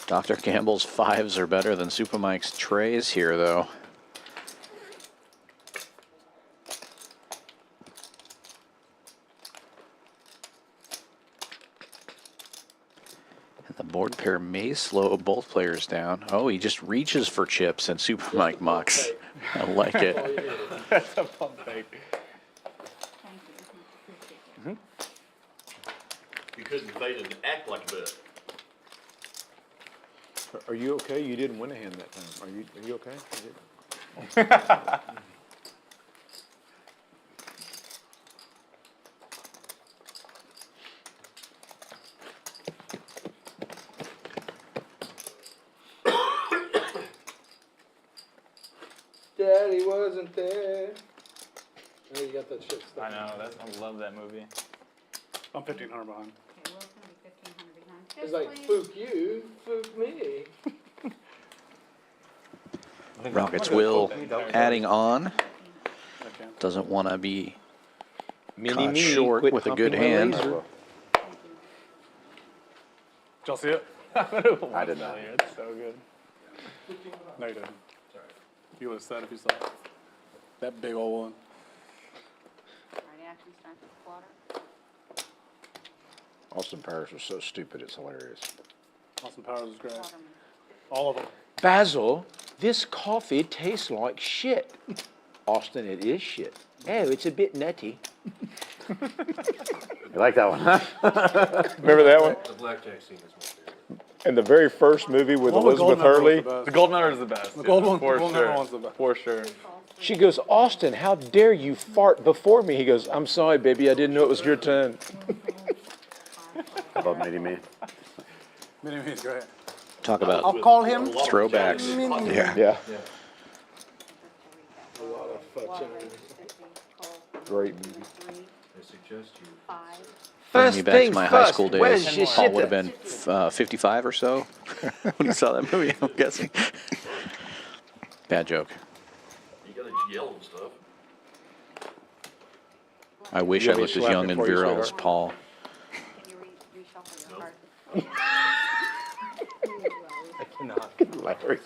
Dr. Gamble's 5s are better than Super Mike's trays here, though. And the board pair may slow both players down. Oh, he just reaches for chips and Super Mike mucks. I like it. That's a fun thing. You couldn't fade and act like a bit. Are you okay? You didn't win a hand that time. Are you okay? Daddy wasn't there. Oh, you got that shit stuck. I know. I love that movie. I'm 1,500 behind. Okay, Will's gonna be 1,500 behind. It's like, spook you, spook me. Rockets will adding on. Doesn't want to be caught short with a good hand. Did y'all see it? I did not. It's so good. No, you didn't. You would have said if you saw it. That big old one. Alright, action starts with quarter. Austin Powers was so stupid, it's hilarious. Austin Powers is great. Waterman. All of them. Basil, this coffee tastes like shit. Austin, it is shit. Oh, it's a bit nutty. You like that one, huh? Remember that one? The blackjack scene is my favorite. In the very first movie with Elizabeth Hurley, The golden hour is the best. The gold one, for the golden sure. hour one's the best. For sure. she goes, Austin, how dare you fart before me? He goes, I'm sorry, baby, I didn't know it was your turn. How about Mini-Me? Mini-Me's great. Talk about I'll call him. throwbacks. Yeah. Yeah, A lot of fudge. great movie. I suggest you. Bring me back to my high school where's days. your Paul shit would have been 55 or so when he saw that movie, I'm guessing. Bad joke. You gotta yell and stuff. I wish You I got me looked as slapping young and for you, virile as sweetheart. Paul. Can you reshuffle your card? I cannot. Larry.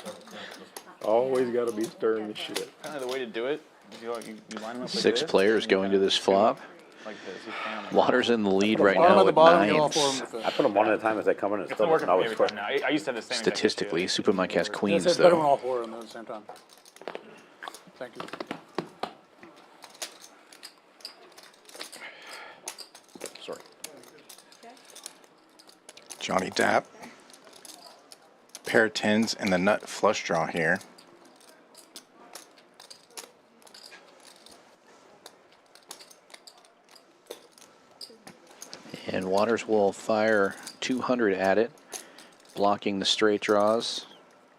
Always gotta be stirring the shit. Kind of the way to do it is you line them up like Six this, players and you going to kinda this flop. Like this. You can on the Water's in the lead right Bottom now at the with bottom, you all four of nines. them to I fish. put them one at a time as they come in and It's still not working doesn't for me always every work. time now. I used to have the same exact Statistically, issue. Super Mike has Yes, queens I put them though. all four in there at the same time. Thank you. Sorry. Johnny Dapp. Pair of tens and the nut flush draw here. And Waters will fire 200 at it, blocking the straight draws.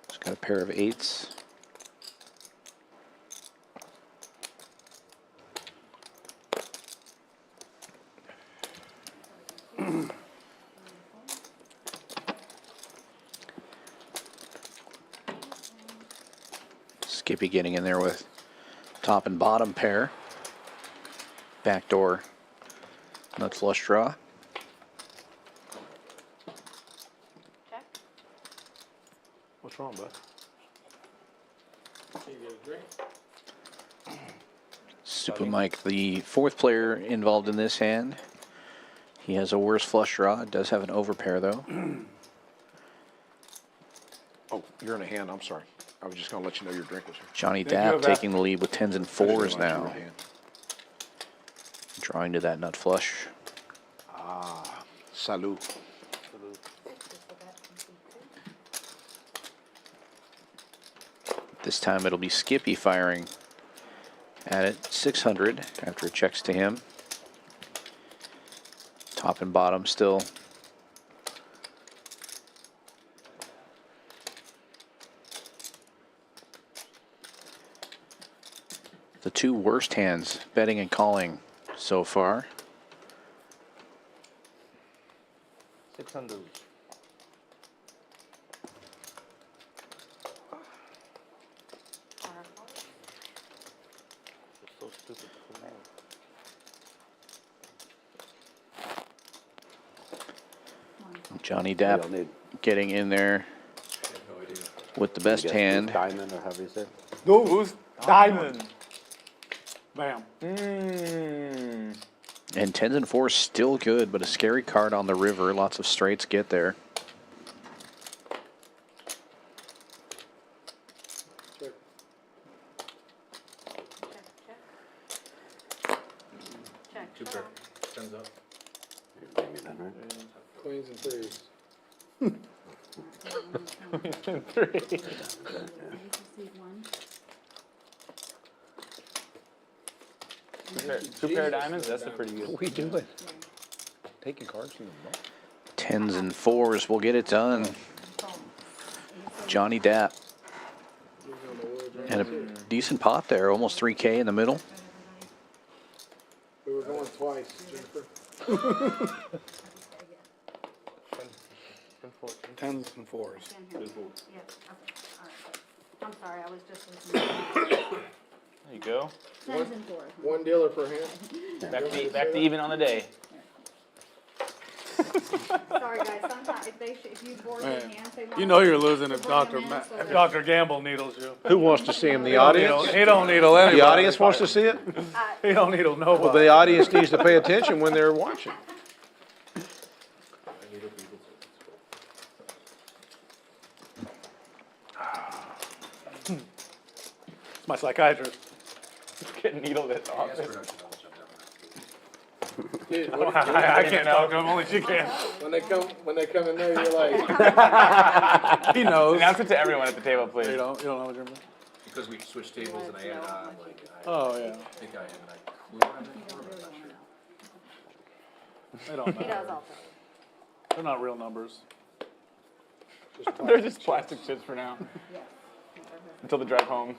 He's got a pair of eights. Skippy getting in there with top and bottom pair. Backdoor nut flush draw. Check. What's wrong, bud? Super Mike, the fourth player involved in this hand. He has a worse flush draw. It does have an overpair though. Oh, you're in a hand, I'm sorry. I was just gonna let you know your drink was here. Johnny Thank you, Dapp Evac. taking the lead with tens and I just didn't fours realize you were now. in a hand. Drawing to that nut flush. Ah, salute. This time it'll be Skippy firing at it. 600 after it checks to him. Top and bottom still. The two worst hands betting and calling so far. 600. So stupid. Johnny What do y'all Dapp need? getting in there with the best Guess hand. Diamond or however you say it. Who's diamond? Bam. And tens and fours still good, but a scary card on the river. Lots of straights get there. Check. Check. Two pair. Tens up. You gave me that, right? Queens and threes. Two pair of diamonds, that's a pretty good. What are we doing? Taking cards from the book. Tens and fours will get it done. Johnny Dapp. And a decent pot there, almost 3K in the middle. We were going twice, Jennifer. Tens and fours. Yeah, okay, all right. I'm sorry, I was just listening. There you go. Tens and fours. One dealer per hand. Back to even on the day. Sorry, guys, sometimes if you board your Man, hands, they want. you know you're losing if to bring them Dr. in, so Dr. Gamble needles you. Who wants to see him? The audience? He don't needle anybody. The audience wants to see it? He don't needle Well, nobody. the audience needs to pay attention when they're watching. It's my psychiatrist. Getting needled at the office. Dude, I can't talk to him, only she can. when they come in there, you're like, He knows. Announce it to everyone at the table, please. You don't know what you're doing? Because we switched tables and I added on, like, Oh, yeah. think I am, like, They don't He know. does also. They're not real numbers. They're just plastic chips for now. Until the drive home.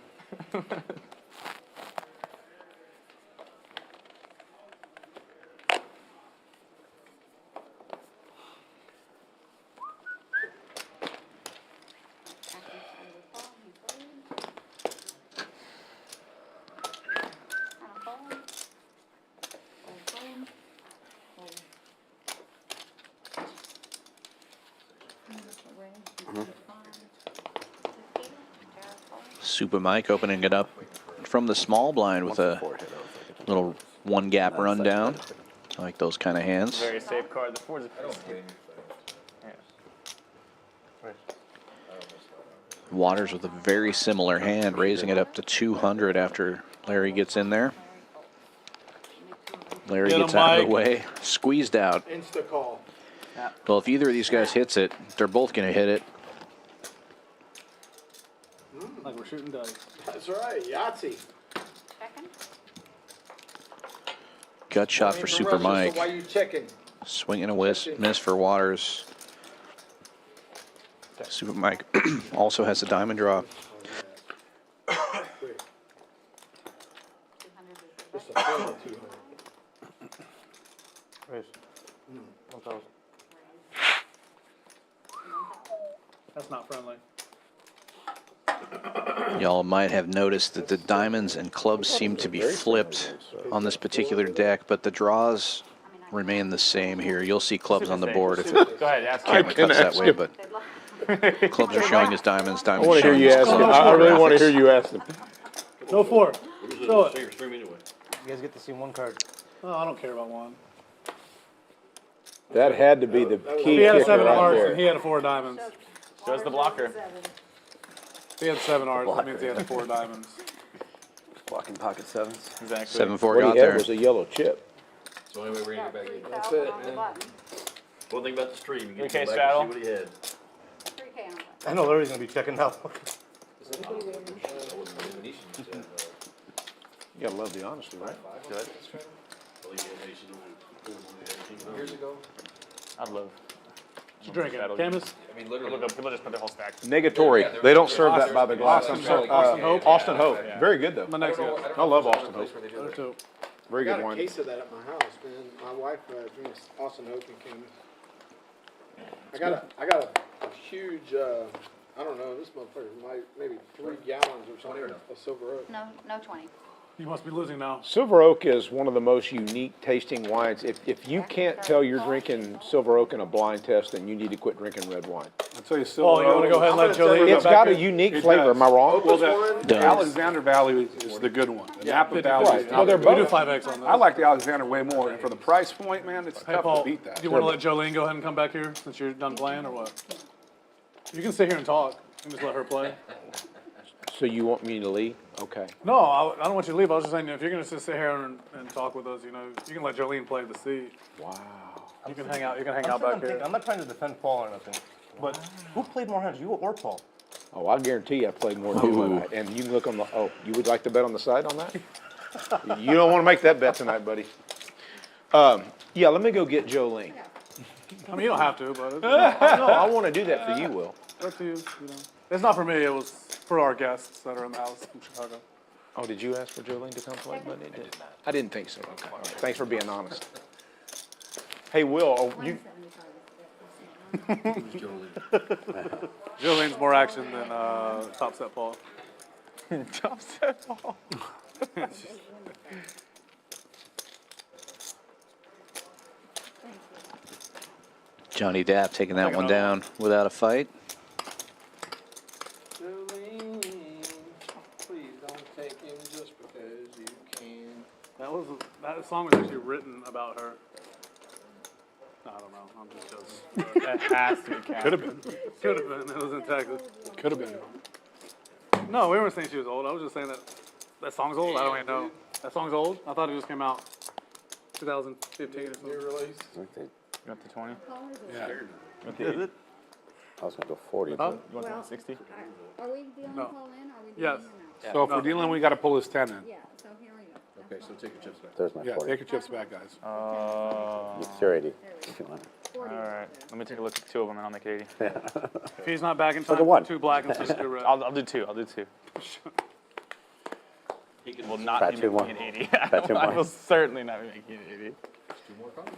Super Mike opening it up from the small blind with a little one gap rundown. I like those kind of hands. Very safe card. The four's a Waters with a very similar hand, raising it up to 200 after Larry gets in there. Larry Get him, gets out of the Mike. way, squeezed out. insta call. Well, if either of these guys hits it, they're both going to hit it. Like we're shooting dice. That's right, Yahtzee. Second. Gut shot for Super Mike. So why you checking? Swing and a miss for Waters. Super Mike also has a diamond draw. Just a full 200. That's not friendly. Y'all might have noticed that the diamonds and clubs seem to be flipped on this particular deck, but the draws remain the same here. You'll see clubs on the board if the Go ahead, ask camera him. cuts that way, but clubs are showing as diamonds, I diamonds want to hear showing you as ask him. clubs. I really want to graphics. hear you ask him. Go for it. Show it. Anyway. You guys get to see one card. Oh, I don't care about one. That had to be the key He had a kicker 7 of right hearts and there. he had a 4 of diamonds. Shows the blocker. He had 7 hearts, that means he had 4 diamonds. Blocking pocket sevens. Exactly. 7-4 What got he had there. was a yellow chip. So anyway, we're gonna get back in. That's it, man. One thing about the stream, you get to 3K go back straddle. and see what he had. 3K on that. I know Larry's gonna be checking out. You gotta love the honesty, right? Years ago. I'd love. What you drinking? Shadow. Camus? I mean, literally. People just put their whole stack. Negatory. They don't serve that by the glass. Austin Hope. Austin Hope. Very good though. My next guy. I love Austin Hope. Other two. Very I got good a wine. case of that at my house, man. My wife drinks Austin Hope and Camus. I got a huge, I don't know, this motherfucker might, maybe 3 gallons or something of Silver Oak. No 20. You must be losing now. Silver Oak is one of the most unique tasting wines. If you can't tell you're drinking Silver Oak in a blind test, then you need to quit drinking red wine. I'll tell you, Oh, you want to go ahead and let Jolene It's go got back a here? unique It flavor. does. Am I wrong? Well, the Does. Alexander Valley is the good one. The Napa Valley is Well, they're not We good. do 5X on this. I like the Alexander way more, and for the price point, man, it's Hey, tough Paul, to beat that. do you want to let Jolene go ahead and come back here since you're done playing or what? You can sit here and talk. You can just let her play. So you want me to leave? Okay. No, I don't want you to leave. I was just saying, if you're going to just sit here and talk with us, you know, you can let Jolene play the seat. Wow. You can hang out. You can hang out back here. I'm not trying to defend Paul or nothing, but who played more hands, you or Paul? Oh, I guarantee I played more than you tonight. And you can look on the, oh, you would like to bet on the side on that? You don't want to make that bet tonight, buddy. Yeah, let me go get Jolene. I mean, you don't have to, but it's No, I want to do that for you, Will. up to you. You know, it's not for me. It was for our guests that are in the house from Chicago. Oh, did you ask for Jolene to come play, buddy? I didn't think so. Okay. All right. Thanks for being honest. Hey, Will, oh, you, Jolene's more action than Top Set Paul. Top set ball. Johnny Dapp taking that one down without a fight. Jolene, please don't take him just because you can. That song was actually written about her. I don't know. I'm just joking. That has to be counted. Could have been. Could have been. It was in Texas. Could have been. No, we weren't saying she was old. I was just saying that song's old. I don't even know. That song's old. I thought it just came out 2015 or something. New release. I think they, You want the 20? Yeah. You want the 80? I was gonna go 40. Huh? but- You want the 160? Are we dealing No. call in, or are we Yes. dealing or So if we're dealing, we gotta pull this 10 in. no? Yeah, so here we go. Okay, so take your chips back. There's my Yeah, 40. take your chips back, guys. It's your 80. If you want. All right. Let me take a look at two of them, and I'll make 80. If he's not back in Look time, at one. 2 black and 6 red. I'll do two. I'll do two. He will not Try be two making more. an 80. Try two I more. will certainly not be making an 80. Two more coming.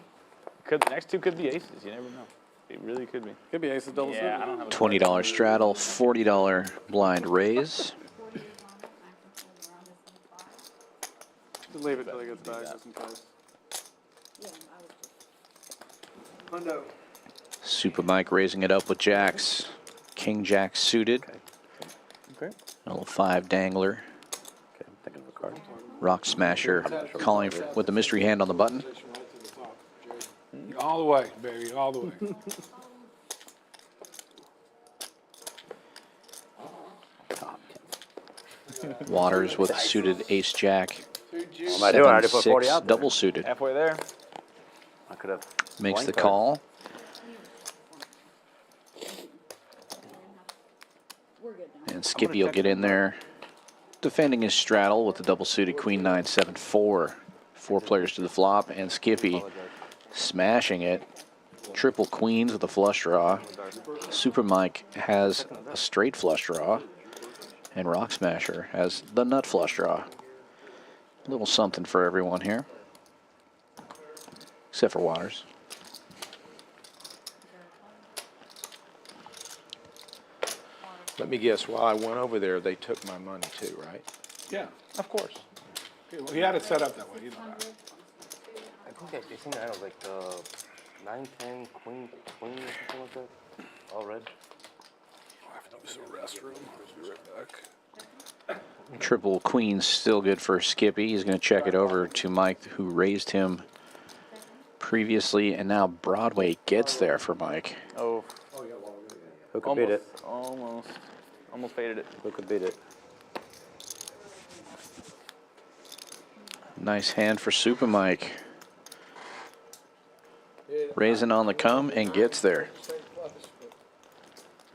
The next two could be aces. You never know. It really could be. Could be aces double Yeah, I suited. don't have a $20 straddle, $40 blind raise. 40 is on it, I can hold around this in 5. Just leave it till he gets back, just in case. Yeah, I would just. Hundo. Super Mike raising it up with jacks. King Jack suited. Okay. A little 5 dangler. Okay, I'm thinking of a card. Rock smasher calling with the mystery hand on the button. All the way, baby, all the way. Waters with suited ace jack. What am I doing? I already put 40 out there. Double suited. Halfway there. I could have. Makes the blanked that. call. We're good now. And Skippy will get in there. Defending his straddle with the double suited queen 9 7 4. 4 players to the flop, and Skippy smashing it. Triple queens with a flush draw. Super Mike has a straight flush draw, and Rock Smasher has the nut flush draw. A little something for everyone here, except for Waters. Let me guess, while I went over there, they took my money too, right? Yeah, Of course. okay, well, he had it set up that way, you know that. I think I don't like 9, 10, queen, or something like that. All red. I'll have to use the restroom. I'll be right back. Triple queen's still good for Skippy. He's going to check it over to Mike, who raised him previously, and now Broadway gets there for Mike. Oh, Who could beat it? almost faded it. Who could beat it? Nice hand for Super Mike. Raising on the come and gets there.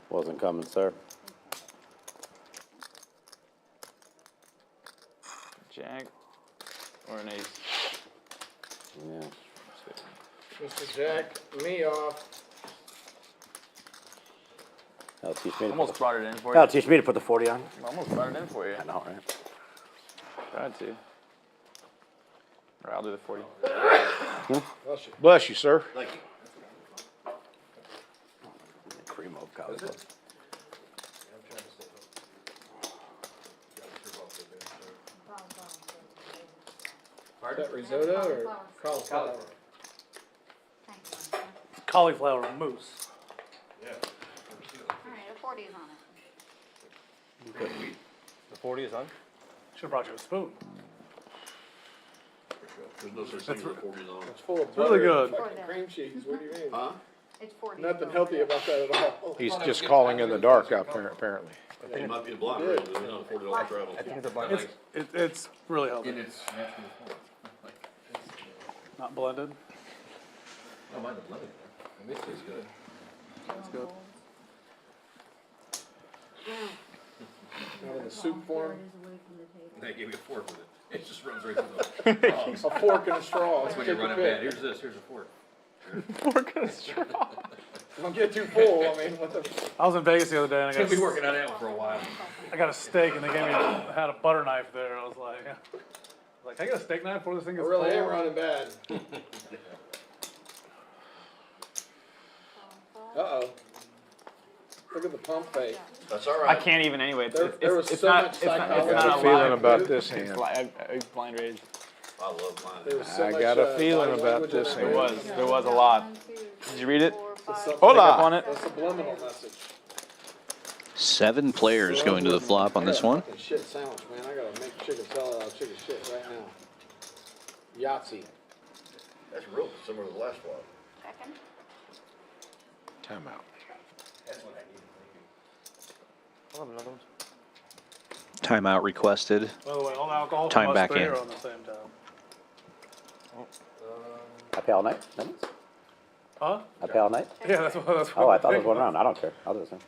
Wasn't coming, sir. Jack or an ace. Yeah. Mr. Jack, me off. That'll teach me. Almost brought it in for you. That'll teach me to put the 40 on. Almost brought it in for you. I know, right? Tried to. Or I'll do the 40. Bless you, sir. Thank you. Cream of college. Is that risotto or cauliflower? Thanks. Cauliflower mousse. All right, a 40 is on it. The 40 is on? Should have brought you a spoon. There's no such thing as a 40 long. It's full of Really butter good. and fucking cream cheese. What do you mean? Huh? It's 40. Nothing healthy about that at all. He's just calling in the dark out there, apparently. It might be a blind raise, but it's not a $40 travel. I think it's a blind. It's really healthy. It's natural form. Not blended. I mind the blending. And this is good. It's good. Not in the soup form. They gave me a fork with it. It just runs right through the. A fork and a straw. That's when you're running bad. Here's this. Here's a fork. Fork and a straw. Don't get too full. I mean, what the? I was in Vegas the other day and I've been working on that one for a while. I got a steak and they gave me had a butter knife there. I was like, can I get a steak knife before this thing I gets really full? am running bad. Uh-oh. Look at the pump fake. That's all I right. can't even anyway. There was It's so not. much It's not. It's psychology. not I got a a feeling live about move. this It's hand. a blind raise. I love blind There was raise. so I much, got a feeling body about language this in hand. that. There was a lot. Did you read it? It's a Pick up on it. That's a subliminal message. 7 players going to the flop on this one. Fucking shit sandwich, man. I gotta make chicken salad out of chicken shit right now. Yahtzee. That's real similar to the last one. Second. Timeout. I'll have another one. Timeout requested. By the way, all alcohol Time from us back three in. are on the same time. I pay all night? That means? Huh? I pay all night? Yeah, that's what. Oh, I thought it was one round. I don't care. I'll do the same.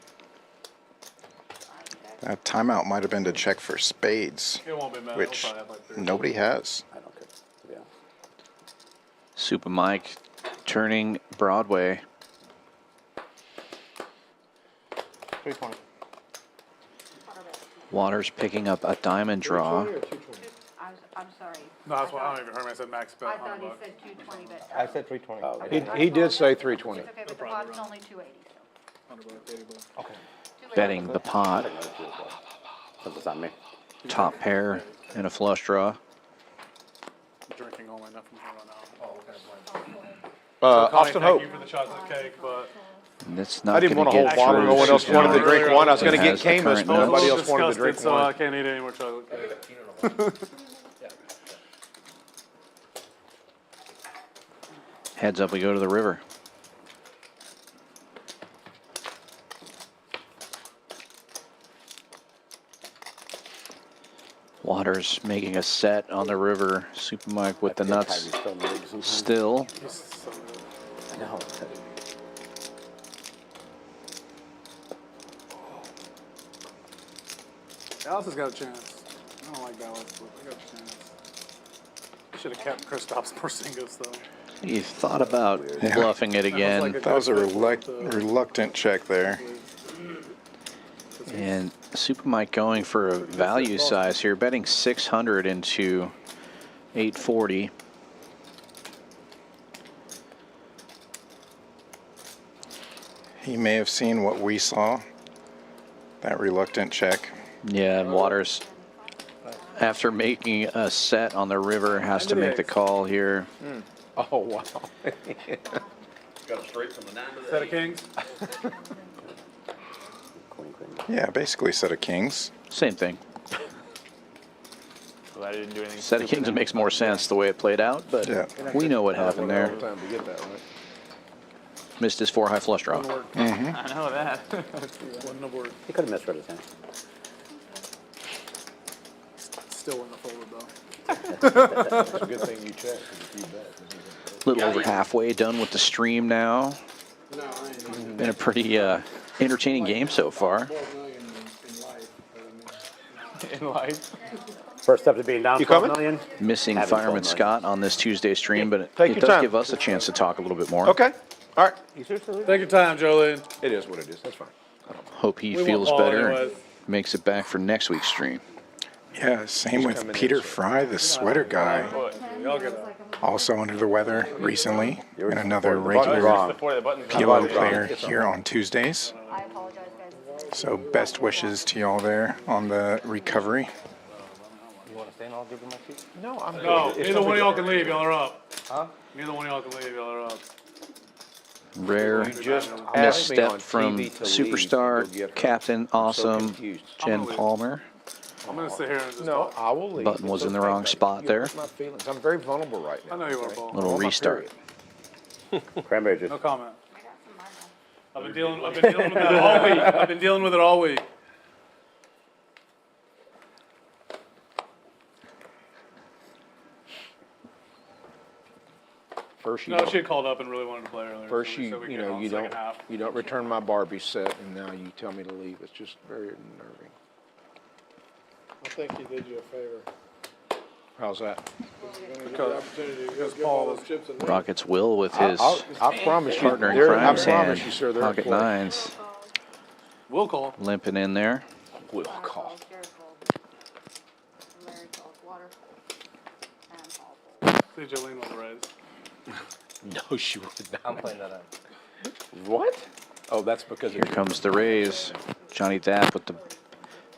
That timeout might have been to check for spades, It won't be mad. which We'll probably have like 3. nobody has. I don't care, to be honest. Super Mike turning Broadway. 320. Waters picking up a diamond draw. I'm sorry. No, that's why I don't even heard me. I said max bet. I thought he 100 bucks. said 220, but. I said 320. Oh, He did say 320. It's okay, but the pot's only 280, so. 100 bucks, 80 bucks. Okay. Betting the pot. Since it's on me. Top pair and a flush draw. Drinking only, nothing from here on out. Austin Connie, Hope. thank you for the chocolate cake, but. That's not I didn't gonna want a whole get bottle. No through one else Super wanted to Mike. drink one. I was going to It get has the Camus, current but notes. nobody I'm else wanted to drink disgusted, so I one. can't eat any more chocolate cake. Heads up, we go to the river. Waters making a set on the river. Super Mike with the nuts still. I know. Dallas has got a chance. I don't like Dallas, but they got a chance. Should have kept Kristaps Porzingis though. He thought about bluffing it again. That was a reluctant check there. And Super Mike going for a value size here, betting 600 into 840. He may have seen what we saw. That reluctant check. Yeah, and Waters, after making a set on the river, has to make the call here. Oh, wow. Got it straight from the 9 to the Set of 8. kings. Yeah, basically set of kings. Same thing. Glad I didn't do anything. Set of kings, it makes more sense the way it played out, but Yeah. we know what happened there. Time to get that, right? Missed his 4 high flush draw. I know that. Wouldn't have worked. He could have misread his hand. Still wouldn't have folded though. It's a good thing you checked. You bet. A little over halfway done with the stream now. No, I ain't. Been a pretty entertaining game so far. 12 million in life. But I mean, In life. First step to being down You 12 coming? million. Missing Having Fireman 12 Scott on this Tuesday stream, but Take it your does time. give us a chance to talk a little bit more. Okay. All right. Take your time, Jolene. It is what it is. That's fine. Hope he We won't feels call better anyways. and makes it back for next week's stream. Yeah, same with Peter Fry, the sweater guy. Y'all get it. Also under the weather recently. And another The button's regular wrong. Before the button. PLO player here on Tuesdays. I apologize, guys. So best wishes to y'all there on the recovery. You want to stay and I'll give you my seat? No, I'm good. No, It's neither no one of big y'all deal. can leave. Y'all are up. Huh? Neither one of y'all can leave. Y'all are up. Rare You just asked me on misstep from TV to leave superstar, and go get her. Captain So Awesome, confused. Jen Palmer. I'm gonna sit here and just. No, I will leave. Button was It's in the okay, wrong baby. spot You there. hurt my feelings. I'm very vulnerable right now. I know you are, okay? Paul. Little I'm on my restart. period. Cranberry juice. No comment. I've been dealing with it all week. I've been dealing with it all week. First you No, don't- she had called up and really wanted to play earlier. First so we you said we you get know on you second don't half. you don't return my Barbie set, and now you tell me to leave. It's just very unnerving. I think he did you a favor. How's that? Because Paul was Rockets will with his I promise you, partner in there- I crime's promise hand. you, sir, they're in Pocket play. nines will call. limping in there. Will call. Larry calls water. And Paul See Jolene on the raise. No, she would I'm not. playing that out. What? Oh, that's because Here comes the raise. Johnny Dapp with the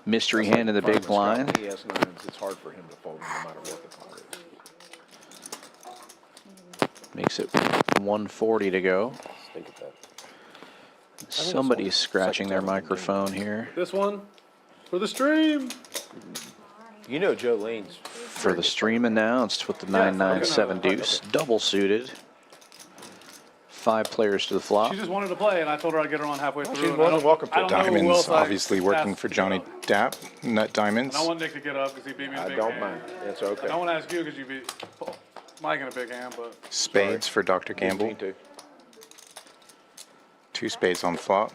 mystery hand in the big blind. He has nines. It's hard for him to fold no matter what the call is. Makes it 140 to go. Think of that. Somebody's scratching their microphone here This one for the stream. You know Jolene's. for the stream announced with the 997 deuce. Double suited. 5 players to the flop. She just wanted to play, and I told her I'd get her on halfway through. she's and more I than don't- welcome to. I don't know who Diamonds else I obviously working asked, for Johnny you know. Dapp. Nut diamonds. And I want Nick to get up because he beat me in I big don't hand. mind. It's I okay. don't want to ask you because you beat. Mike in a big hand, but Spades for Dr. Gamble. Me too. 2 spades on flop.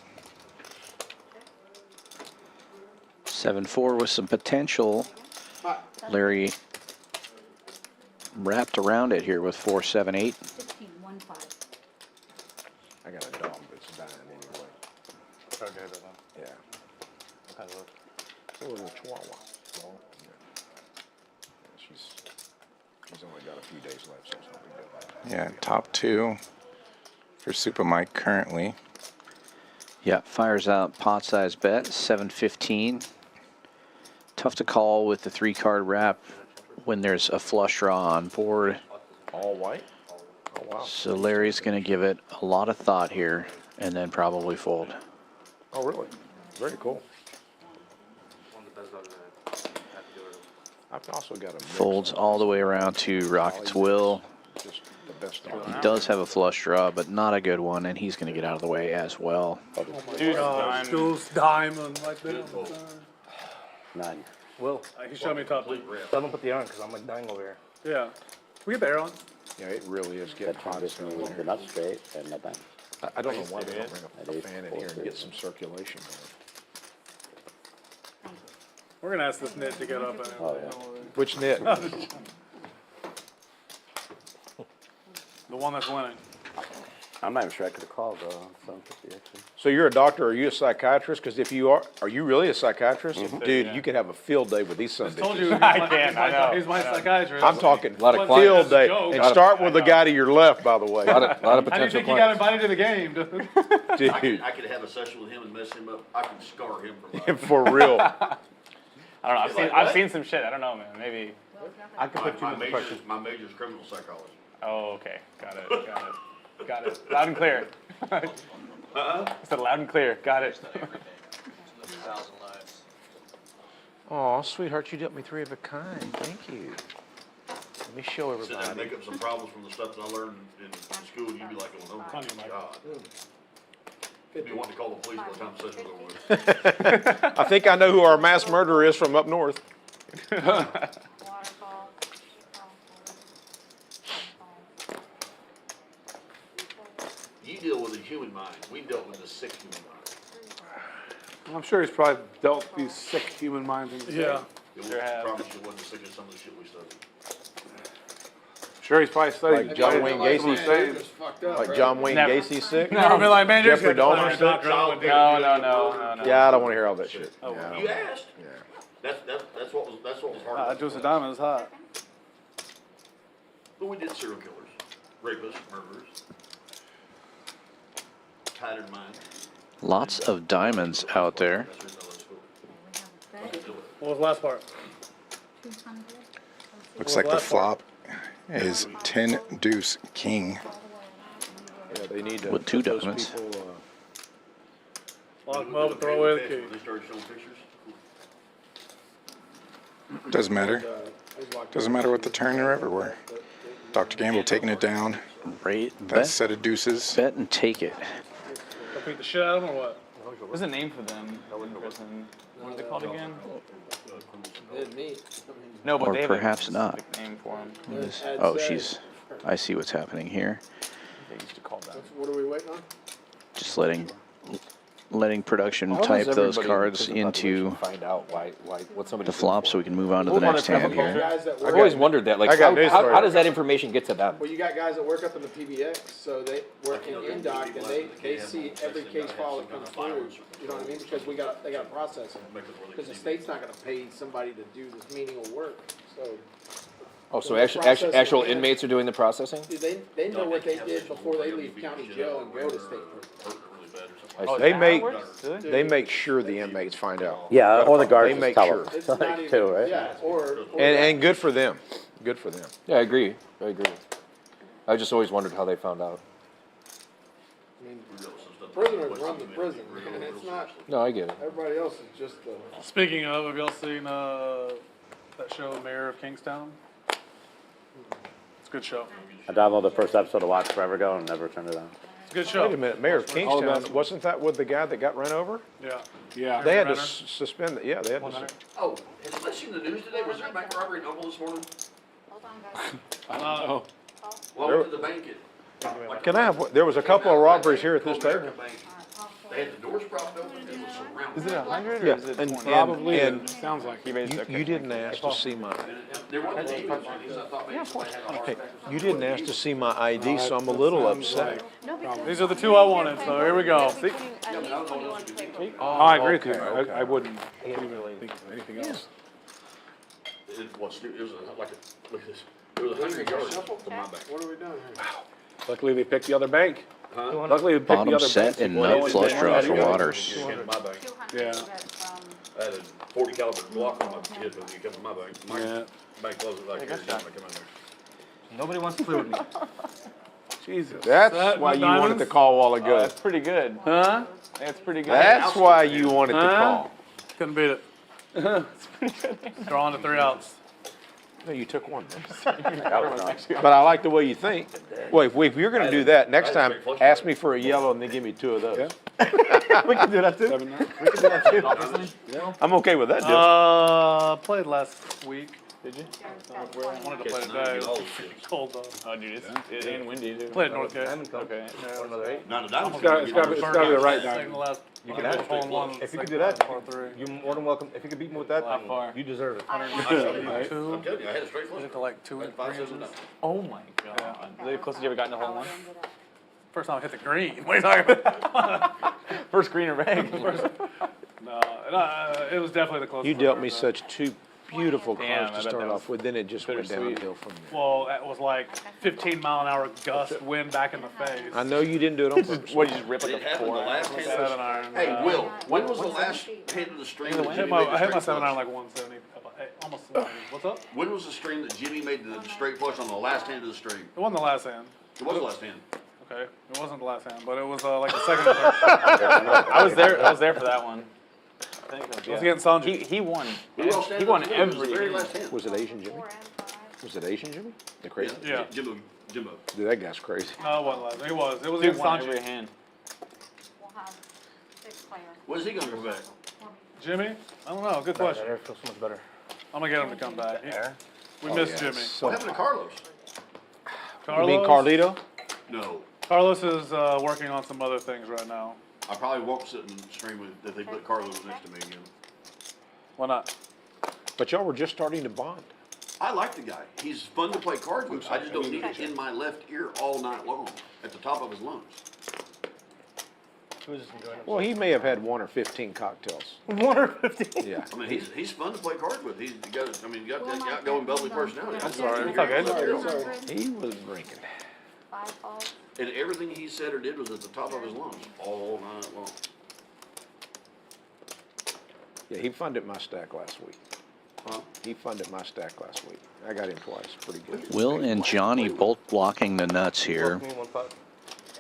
7-4 with some potential. Larry wrapped around it here with 4-7-8. 16-1-5. I got a dog that's dying anyway. Yeah. What kind of look? A little chihuahua. Well, yeah. She's only got a few days left, so it's not big deal. Yeah, top 2 for Super Mike currently. Yeah, fires out pot size bet, 7-15. Tough to call with the 3-card wrap when there's a flush draw on board. All white? Oh, wow. So Larry's going to give it a lot of thought here and then probably fold. Oh, really? Very cool. I've also got a mix Folds of all the way around to Rocket's Will. just the best He dog. does have a flush draw, but not a good one, and he's going to get out of the way as well. Deuce diamond right there. 9. Will. He showed me top 2. I'm gonna put the on because I'm like dying over here. Yeah. We get there on. Yeah, it really is getting That hot. transition with the nut straight and nothing. I don't know why they don't bring At a eight, fan in four, here and three. get some circulation going. We're gonna ask this Nit to get up anyway. Oh, yeah. Don't worry. Which net? The one that's winning. I'm not even sure I could have called though. 750 actually. So you're a doctor, or are you a psychiatrist? Because if you are you really a psychiatrist? Dude, you could have a field day with these sons. Told you. I can, I know. He's my psychiatrist. I'm talking A lot of field clients. day. Joke. And start with the guy to your left, by the way. A lot of How do you potential think he got clients. invited to the game, dude? Dude, I could have a session with him and mess him up. I could scar him for life. for real. I don't know. Like I've what? seen some shit. I don't know, man. Maybe. I could put you My in the major, pressure. my major is criminal psychology. Oh, okay. Got it. Got it. Got it. Loud and clear. Said loud and clear. Got it. Oh, sweetheart, you dealt me 3 of a kind. Thank you. Let me show Sit down and everybody. make up some problems from the stuff that I learned in school, and you'd be like, oh my God. You'd be wanting to call the police by the time the session's over with. I think I know who our mass murderer is from up north. Waterfall. You deal with a human mind. We dealt with a sick human mind. I'm sure he's probably dealt these sick human minds in his Yeah. day. It Sure have. promise you wasn't as sick as some of the shit we studied. Sure, he's probably studied. Like John Wayne Gacy. Just fucked up, Like right? John Wayne Never. Gacy sick? Never been like, man, you're Jeffrey just gonna Dahmer play sick? doctor, I don't wanna do it. No. Yeah, I don't want to hear all that shit. Oh, Yeah, I don't You want- asked. That's what was hard. Ah, about Juice the of class. Diamond is hot. But we did serial killers, rapists, murderers, tattered minds. Lots of diamonds out there. That's the reason I left school. We have a I bet, could do it. What was the last part? 200. Looks like the flop is 10 deuce king. Yeah, they need to. With 2 put those diamonds. people, Lock them up and throw away the key. When they started showing pictures. Doesn't matter. Doesn't matter what the turn or everywhere. Dr. Gamble taking it down. Right, That bet, set of deuces. bet and take it. Go beat the shit out of them or what? What's the name for them in prison? What are they called again? No, but Or they have perhaps a not. specific name for them. Oh, I see what's happening here. They used to call them. What are we waiting on? Just letting production How does type those everybody cards in the into population find out why what somebody the flop so we can move on to the Well, next one hand of them- here. Guys that I've work, always wondered that. Like, I got news for you. how does that information get to them? well, you got guys that work up in the PBX, so they work in INDOC, and they see every case file that comes through. You know what I mean? Because they got to process them. Because the state's not going to pay somebody to do this menial work. So Oh, so the process actual of- inmates are doing the processing? they know what they did before they leave county jail and go to state prison. I Oh, see. They is that make how it works? Do they? they make sure the inmates find out. Yeah, or the guards They make just tell sure. them. It's not even, Too, right? yeah, or And good for them. Good for them. Yeah, I agree. I just always wondered how they found out. prisoners run the prison, and it's not, No, I get it. everybody else is just the. Speaking of, have y'all seen that show, Mayor of Kingstown? It's a good show. I downloaded the first episode to watch forever ago and never turned it on. It's a good show. Wait a minute, Mayor of Kingstown, wasn't that with the guy that got run over? Yeah. Yeah. They had to Renner? suspend it, yeah, they had to. 100. Oh, have you seen the news today? Was there a bank robbery in Humble this morning? Hold on, guys. Uh, Well, I went to the bank Can I have, there was a couple of robberies here at this table. They had the doors propped open, it was surrounded. Is it 100 or Yeah, is it and- 20? Probably, and it sounds like. He raised, You didn't ask to see my, There wasn't any of these, I thought maybe somebody had a hard hey, time. you didn't ask to see my ID, so I'm a little upset. These are the two I wanted, so here we go. Oh, I agree with you. I wouldn't think of anything else. It was like a, look at this, it was 100 yards to my bank. What are we doing here? Luckily, they picked the other bank. Luckily, they picked the Bottom other set bank. and nut flush draw for Waters. You came to my bank. Yeah. I had a 40 caliber Glock on my head when you come to my bank. My Yeah. bank closes like this, I come in there. Nobody wants to play with me. Jesus. That's why you wanted to call a while ago. That's pretty good. Huh? That's pretty good. That's why you wanted to call. Couldn't beat it. It's pretty good. Drawing to 3 outs. No, you took one. But I like the way you think. Well, if you're gonna do that, next time, ask me for a yellow and then give me 2 of those. We can do that too. We can do that too. I'm okay with that deal. Played last week. Did you? I wanted to play today. It was cold though. Oh, dude, it's and windy too. Played North Cape. Okay. Another 8. Not a diamond. It's gotta be the right Second to guy. last. You can have it. If you could do that, you're more than welcome. If you could beat me with that, By far. you deserve it. I'm telling you, I had a straight flush. Hit to like 2 and 3 inches. Oh my god. Is that the closest you ever gotten to hole in one? First time I hit the green. What are you talking about? First green or reg? No, it was definitely the closest. You dealt I've me ever such 2 beautiful Damn, I cards to bet start that was off with, then it just went bittersweet. downhill from there. done. Well, it was like 15-mile-an-hour gust wind back in the face. I know you didn't do it on purpose. What, you just rip like It a happened the 4? last hand. 7-iron. Hey, Will, when was the last hand of the stream that I Jimmy hit made the my straight 7-iron flush? like 170, almost 170. What's up? When was the stream that Jimmy made the straight flush on the last hand of the stream? It wasn't the last hand. It was the last hand. Okay, it wasn't the last hand, but it was like the second or third. I was there for that one. I think it I was getting Sanji. He won. We were all standing He won up together. It was the every very hand. last hand. Was it Asian Jimmy? Was it Asian Jimmy? The crazy? Yeah. Jimbo. Dude, that guy's crazy. No, it wasn't last. It was. It was He against won every Sanji. hand. We'll have 6 players. When is he gonna come back? Jimmy? I don't know. Good question. Better, feels so much better. I'm gonna get him to come back. We Oh, missed yeah, Jimmy. so- What happened to Carlos? You mean Carlito? No. Carlos is working on some other things right now. I probably won't sit and stream with if they put Carlos next to me again. Why not? But y'all were just starting to bond. I like the guy. He's fun to play cards with. I just don't need it in my left ear all night long at the top of his lungs. He was just enjoying Well, he may have had 1 or 15 cocktails. 1 or 15? Yeah. I mean, he's fun to play cards with. He's got, I mean, got that outgoing, bubbly personality. I'm sorry. It's okay. He was drinking. 5 falls. And everything he said or did was at the top of his lungs all night long. Yeah, he funded my stack last week. Huh? He funded my stack last week. I got him twice. Pretty good. Will and Johnny both blocking the nuts here. me 1 pot.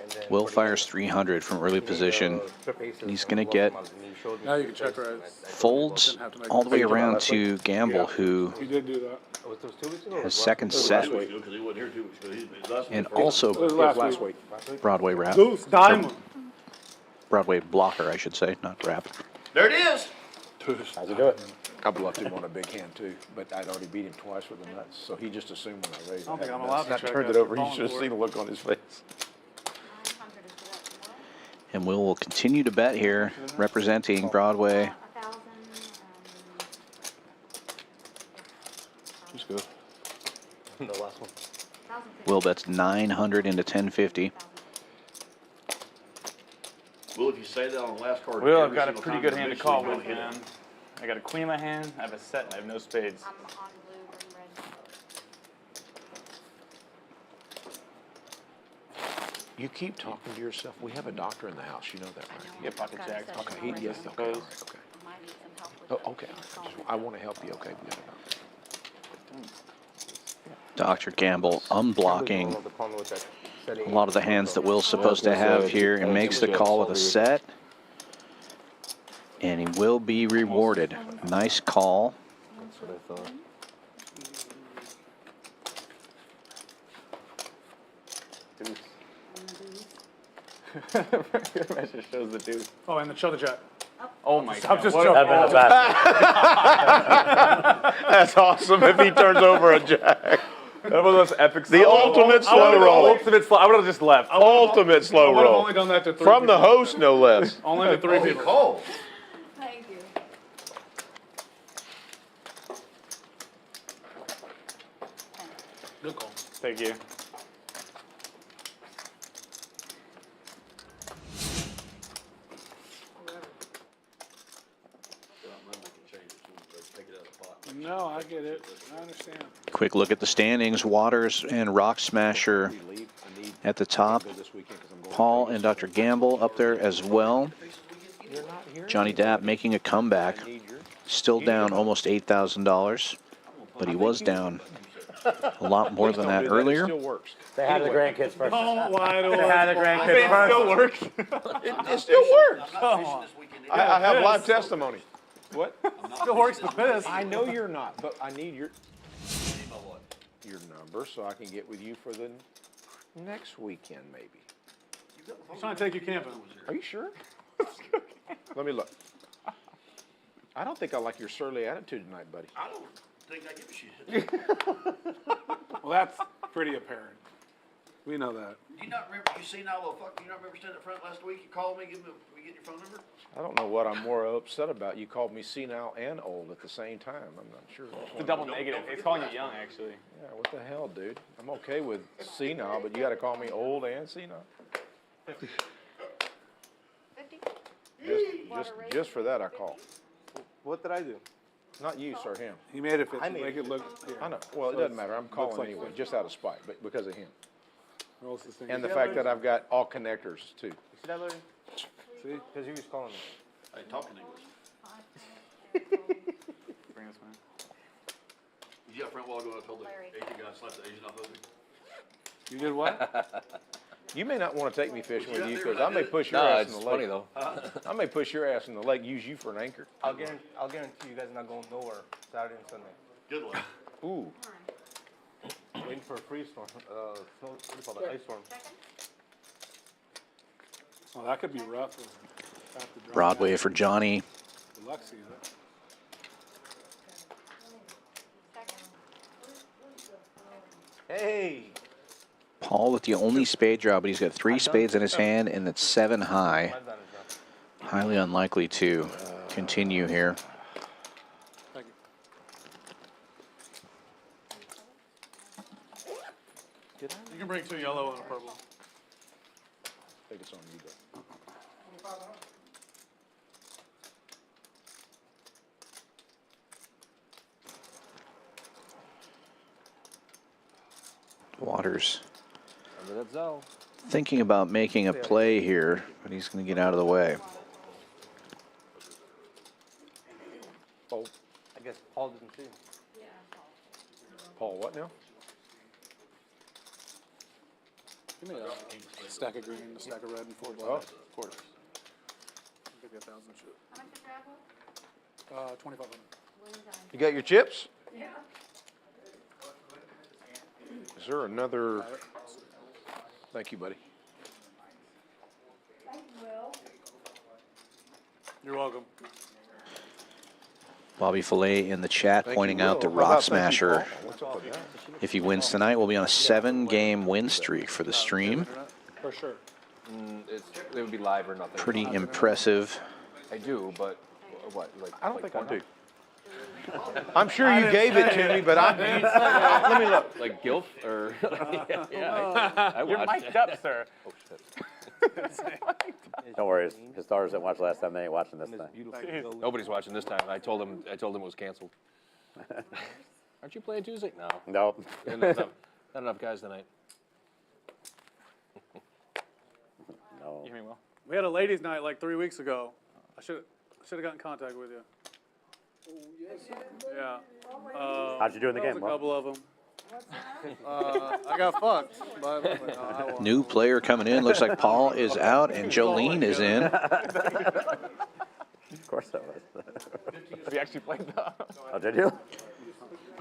And then Will 40 fires 300 from early position. trip aces and he's from gonna Will get- from us, and he showed me Now you some can check places, raise. and I Folds all the way around to Gamble, who You did do that. Oh, was those 2 weeks ago? or has was it second last set Because he wasn't here 2 weeks ago. He's last and week. It was also last week. Broadway rap. Goose Diamond. Broadway blocker, I should say, not rap. There it is. How's he do it? I bluffed him on a big hand too, but I'd already beat him twice with the nuts, so he just assumed when I raised. I don't think had I'm the allowed nuts. to I check turned that. it over. You Falling should have for seen the look on his face. 900 is what? And Will continue to bet here, representing Broadway. 1,000. He's good. The last one. 1,050. Will bets 900 into 1050. Well, if you say that on the last card. Will, I've every got a single pretty time good you hand to mention call it, you'll with, hit it. man. I got a queen in my hand, I have a set, and I have no spades. I'm on blue, green, red. You keep talking to yourself. We have a doctor in the house. You know that, right? You get pocket jacks. Okay, he, yes, okay, all right, okay. I might need some help with Oh, okay, all right. I want to help you, okay? We got a doctor. Dr. Gamble unblocking The pawn with that setting. a lot of the hands that Will's supposed to have here and makes the call with a set. And he will be rewarded. Nice call. That's what I thought. That just shows the dude. Oh, and the show the jack. Oh my I'm god. just what joking. That's awesome if he turns over a jack. That was the most epic. The ultimate slow roll. Ultimate slow. I would have just left. Ultimate slow I would have roll. only done that to 3 From the people. host, no less. Only to 3 people. Cole. Thank you. Good call. Thank you. No, I get it. I understand. Quick look at the standings. Waters and Rock Smasher at the top. Paul and Dr. Gamble up there as well. Johnny Dapp making a comeback. Still down almost $8,000, but he was down a lot more than that earlier. It still works. They had the grandkids first. Don't lie to us. They had the grandkids first. Still works. It still works. Come on. I have live testimony. What? Still works the piss. I know you're not, but I need your number so I can get with you for the next weekend, maybe. He's trying to take you camping. Are you sure? Let me look. I don't think I like your surly attitude tonight, buddy. I don't think I give a shit. Well, that's pretty apparent. We know that. Do you not remember, you see now, little fuck, you not remember standing up front last week? You called me, we get your phone number? I don't know what I'm more upset about. You called me senile and old at the same time. I'm not sure. It's a double negative. It's calling you young, actually. Yeah, what the hell, dude? I'm okay with senile, but you got to call me old and senile. 50? Just for that, I call. What did I do? Not you, sir, him. He made it fit. I made Make it look. Here. I know. Well, it So doesn't matter. I'm looks calling like anyway, 50. just out of spite, but because of him. Rolls this thing. And the fact that I've got all connectors, too. You see that, Larry? See? Because he was calling me. Hey, talking English. Bring this one. You got front wall going, I told the Asian guy to slap the Asian off of me. You did what? You may not want to take me fishing with you you out there because I when I may did it? push your No, ass it's in the funny lake. though. I may push your ass in the lake, use you for an anchor. I'll guarantee you guys are not going nowhere Saturday and Sunday. Good luck. Ooh. Waiting for a freeze storm. Snow, what do you call that? Ice storm. Well, that could be rough. After dry Broadway down. for Johnny. Good luck seeing it. Hey! Paul with the only spade draw, but he's got 3 spades in his hand, and it's 7 high. Mine's on his job. Highly unlikely to continue here. Thank you. You can bring 2 yellow and a purple. I think it's on you, though. Waters Under that zone. thinking about making a play here, but he's going to get out of the way. Paul, I guess Paul didn't see him. Paul, what now? Give me a stack of green, a stack of red, and 4 black. Oh. Quarters. Give you 1,000 shit. How much is travel? 2,500. You got your chips? Yeah. Is there another? Thank you, buddy. Thank you, Will. You're welcome. Bobby Fillet in the chat Thank pointing you, out the Will. How Rock about thank you, Smasher. Paul? What's up with that? If he wins tonight, we'll be on a 7-game win streak for the stream. For sure. It would be live or nothing. Pretty impressive. I do, but what? Like I don't like think I porno? do. I'm sure you gave it to me, but let me look. Like Gilf or yeah, I You're watched. mic'd up, sir. Oh shit. Don't worry, his daughters didn't watch last time. They ain't watching this thing. Nobody's watching this time. I told him it was canceled. Aren't you playing Tuesday? No. Nope. Not enough guys tonight. No. You hear me well? We had a ladies' night like 3 weeks ago. I should have got in contact with you. Yeah. How'd you do in the that game, was a couple of them. I got fucked. But, no, I won. New player coming in. Looks like Paul is out and Jolene is in. Of course that was. We actually played the. Oh, did you?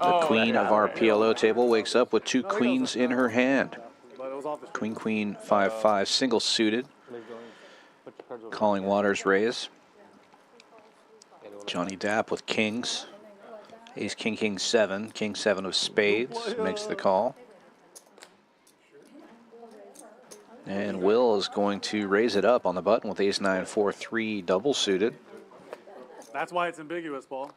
The queen of our PLO table wakes up with 2 queens in her hand. But it was off the Queen, queen, 5-5, single suited. Calling Waters raise. Johnny Dapp with kings. Ace, king, king, 7. King, 7 of spades makes the call. And Will is going to raise it up on the button with ace, 9, 4, 3 double suited. That's why it's ambiguous, Paul.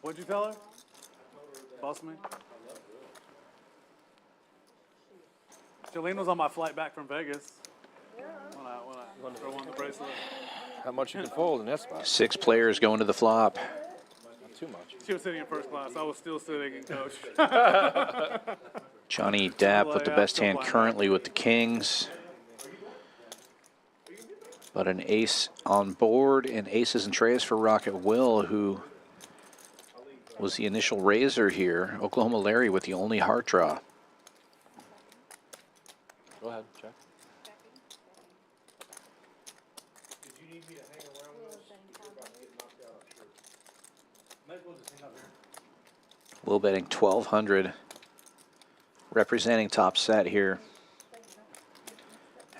What'd you tell her? Boss me? Jolene was on my flight back from Vegas when I won the bracelet. How much you can fold in that spot? 6 players going to the flop. Not too much. She was sitting in first class. I was still sitting in coach. Johnny Dapp with the best hand currently with the kings. But an ace on board, and aces and trays for Rocket Will, who was the initial raiser here. Oklahoma Larry with the only heart draw. Go ahead, check. Will betting 1,200, representing top set here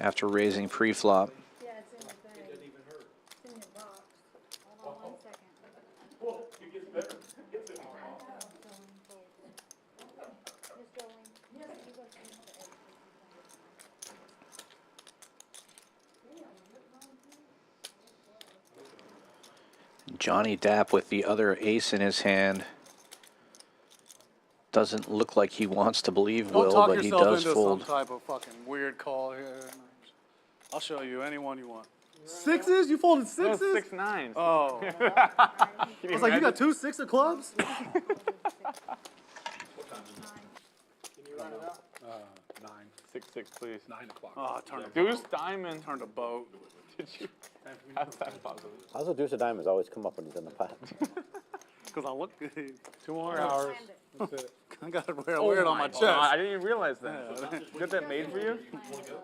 after raising pre-flop. Yeah, it's in the bag. It's in your box. Hold on 1 second. Miss Jolene, you go see the Johnny Dapp with the other ace in his hand. Doesn't look like he wants to believe Don't Will, talk but he yourself does into fold. some type of fucking weird call here. I'll show you any one you want. Sixes? You folded sixes? No, 6 9s. Oh. I was like, you got 2 6 of clubs? Can you run it out? 9. 6 6, please. 9 o'clock. Oh, turn a Deuce diamond. turned a boat. Did you? How's that possible? How's the deuce of diamonds always come up when he's in the pot? Because I look good. 2 more hours. That's it. I got it weird on my chest. I didn't even realize that. You got that made for you?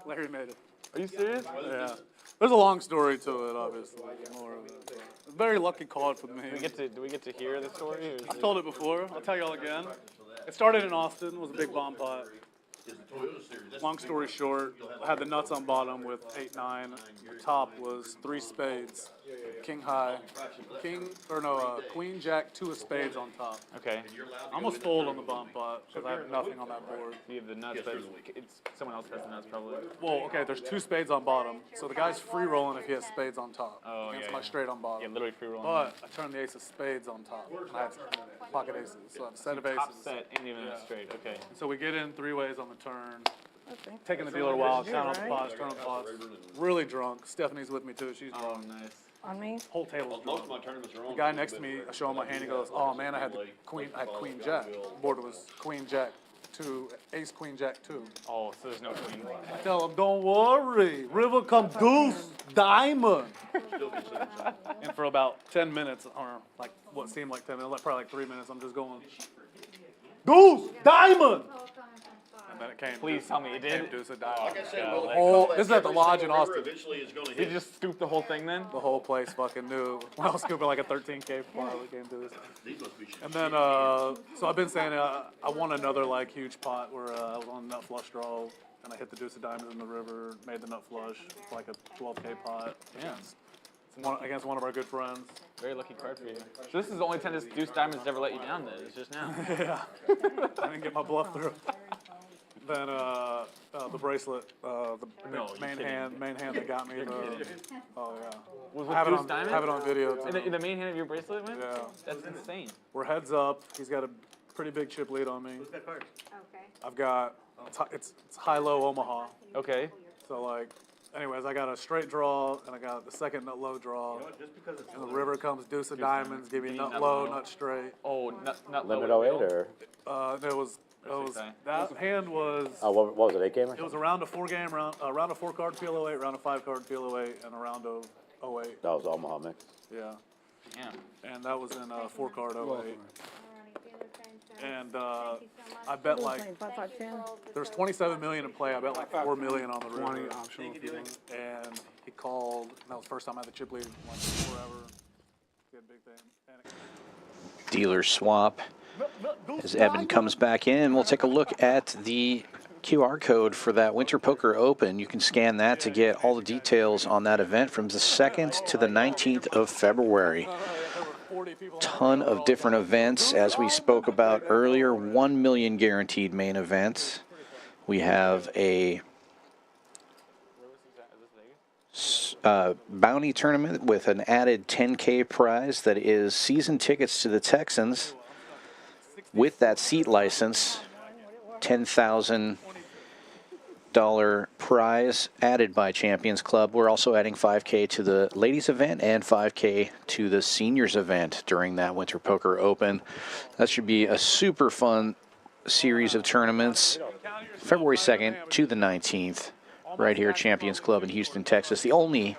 Larry made it. Are you serious? Yeah. There's a long story to it, obviously. More of it. Very lucky card for me. Do we get to hear the story? Or is I've told it before. I'll tell y'all again. It started in Austin. It was a big bomb pot. Long story short, I had the nuts on bottom with 8 9. The top was 3 spades, king high, queen jack 2 of spades on top. Okay. I almost fold on the bomb pot because I have nothing on that board. You have the nuts, but someone else has the nuts probably. Well, okay, there's 2 spades on bottom, so the guy's free rolling if he has spades on top. Oh, Against yeah, my yeah. straight on bottom. Yeah, literally free rolling. But I turned the ace of spades on top. And I had pocket aces, so I have a set of aces. Top set and even Yeah. straight. Okay. So we get in 3 ways on the turn. Taking the dealer wild, count on the pots, turn on pots. Really drunk. Stephanie's with me too. She's Oh, drunk. nice. On me? Whole table's Most drunk. of my tournaments are on. The guy next to me, I show him my hand. He goes, "Oh man, I had queen jack. The board was queen jack 2, ace queen jack 2." Oh, so there's no queen. I tell him, "Don't worry, river come deuce diamond." And for about 10 minutes, or like what seemed like 10 minutes, probably like 3 minutes, I'm just going, "Deuce diamond." And then it came. Please tell me it did. Deuce of diamond. Like I said, Yeah, well, like- Oh, that this is at the every lodge in single river Austin. Eventually is gonna Did hit. you just scoop the whole thing then? The whole place fucking knew. When I was scooping like a 13K before we came to this. These must be And then, so I've been saying I won another like huge pot where I was on nut flush draw and I hit the deuce of diamonds in the river, made the nut flush, like a 12K pot. Yeah. Against one of our good friends. Very lucky card for you. So this is the only time this deuce diamond's ever let you down then. It's just now. Yeah. I didn't get my bluff through. Then the bracelet, the No, you're main kidding. hand that got me. Oh yeah. Was I have it deuce on, diamond? have it on video. Too. In the main hand of your bracelet win? Yeah. That's insane. We're heads up. He's got a pretty big chip lead on me. Okay. I've got it's high-low Omaha. Okay. So like, anyways, I got a straight draw and I got the second nut low draw. And the river comes deuce of diamonds, give me nut low, nut straight. Oh, not Limit low. 08 or? It was that hand was. What was it, 8 game or It was something? a round of 4 game, round a 4-card PLO 8, round of 5-card PLO 8, and a round of 08. That was Omaha mix. Yeah. Damn. And that was in 4-card 08. And I bet like there's 27 million in play. I bet like 4 million on the river. 20 optional if you want. And he called. And that was the first time I had the chip lead in like forever. He had a big thing. And Dealer swap. As Evan comes back in, we'll take a look at the QR code for that Winter Poker Open. You can scan that to get all the details on that event from the 2nd to the 19th of February. Ton of different events, as we spoke about earlier. 1 million guaranteed main events. We have a bounty tournament with an added $10K prize that is season tickets to the Texans with that seat license. $10,000 prize added by Champions Club. We're also adding $5K to the ladies event and $5K to the seniors event during that Winter Poker Open. That should be a super fun series of tournaments. February 2nd to the 19th, right here at Champions Club in Houston, Texas. The only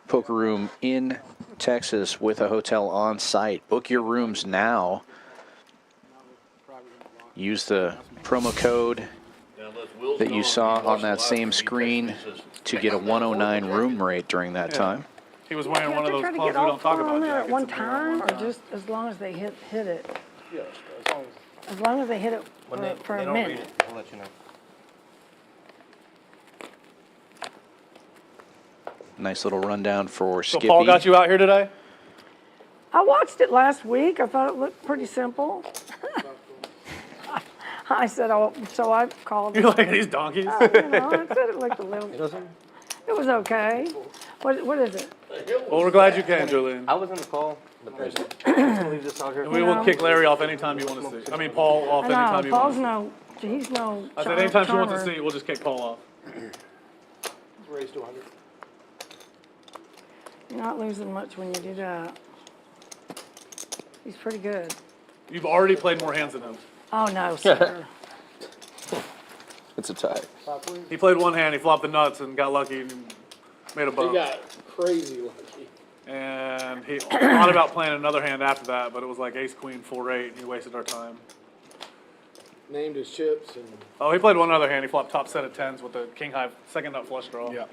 poker room in Texas with a hotel on site. Book your rooms now. Use the promo code that you saw on that same screen to get a 109 room rate during that time. He was wearing one of those Try to clubs get we all don't talk four about on there at jackets one and wear time, or just as long as they hit it? As long as they hit it for a minute. We'll let you know. Nice little rundown for So Skippy. Paul got you out here today? I watched it last week. I thought it looked pretty simple. I said, oh, so I called. You like these donkeys? I said it looked a little. It was okay. What is it? Well, we're glad you came, Jolene. I was in the call. Leave this out here. And we will kick Larry off anytime you want to see. I mean, Paul off anytime you want to see. He's no. I said anytime she wants to see, we'll just kick Paul off. It's raised to 100. You're not losing much when you do that. He's pretty good. You've already played more hands than him. Oh, no, sir. It's a tie. He played one hand, he flopped the nuts and got lucky and made a He bump. got crazy lucky. And he thought about playing another hand after that, but it was like ace, queen, 4-8, and he wasted our time. Named his chips and. Oh, he played one other hand. He flopped top set of tens with the king high second nut flush draw. Yeah.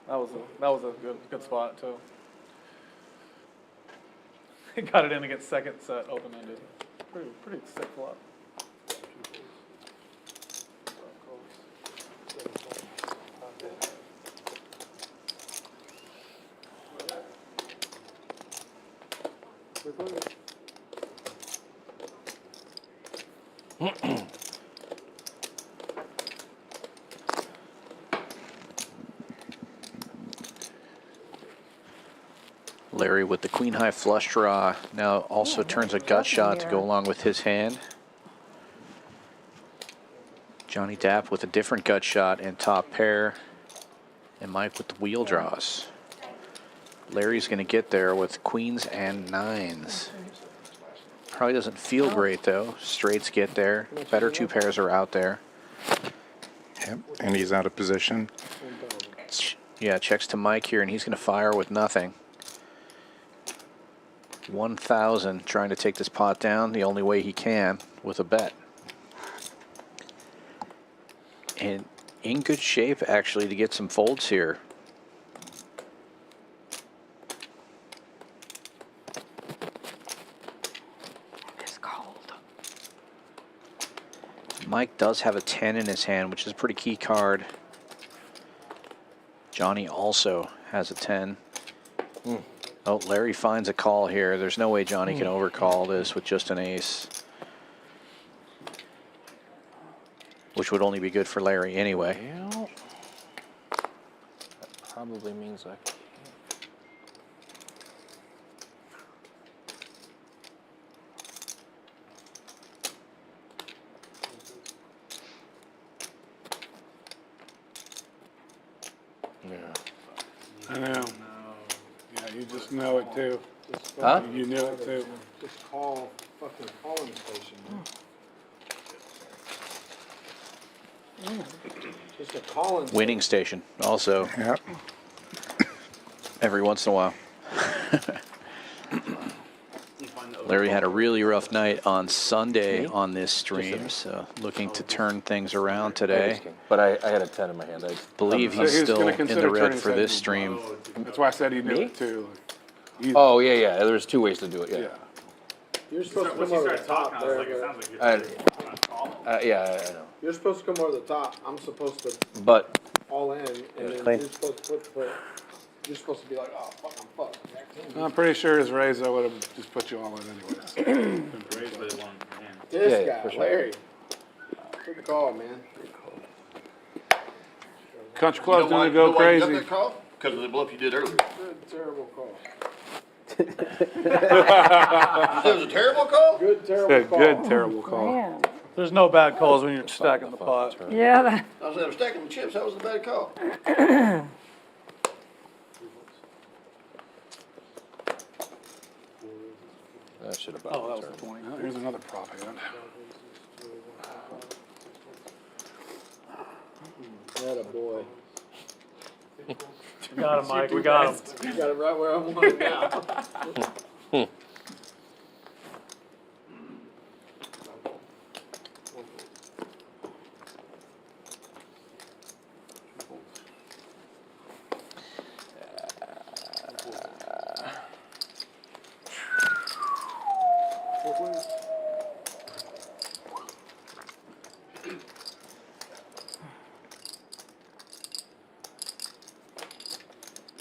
That was a good spot too. He got it in against second set open ended. Pretty sick flop. Larry with the queen high flush draw now also turns a gut shot to go along with his hand. Johnny Dapp with a different gut shot and top pair. And Mike with the wheel draws. Larry's going to get there with queens and nines. Probably doesn't feel great though. Straights get there. Better two pairs are out there. Yep, and he's out of position. Yeah, checks to Mike here, and he's going to fire with nothing. 1,000, trying to take this pot down the only way he can with a bet. And in good shape, actually, to get some folds here. It's cold. Mike does have a 10 in his hand, which is a pretty key card. Johnny also has a 10. Oh, Larry finds a call here. There's no way Johnny can overcall this with just an ace. Which would only be good for Larry anyway. Yeah. That probably means I can't. I know. Yeah, you just know it too. Huh? You knew it too. Just call fucking calling station. Just a calling. Winning station also. Yep. Every once in a while. Larry had a really rough night on Sunday on this stream, so looking to turn things around today. But I had a 10 in my hand. I Believe So he's he was still gonna in consider the red turning for this second. stream. That's why I said he knew Me? it too. Oh, yeah, yeah. There's two ways to do it, yeah. Yeah. You're supposed to come over the top there, but I, Yeah, I know. You're supposed to come over the top. I'm supposed to But all in, and then Clean. you're supposed to put. You're supposed to be like, oh fuck, I'm fucked. I'm pretty sure his raise, I would have just put you all in anyways. This Yeah, guy, for sure. Larry. Good call, man. Country Club's gonna go crazy. Because of the bluff you did earlier. Good, terrible call. You said it was a terrible call? Good, terrible Good, call. good, terrible call. Man. There's no bad calls when you're stacking the pot. Yeah, that, I was saying, I'm stacking the chips. That was a bad call. that should have Oh, that was turned. the 20. Well, here's another prop hand. That a boy. We got him, Mike. We got him. You got it right where I want it now.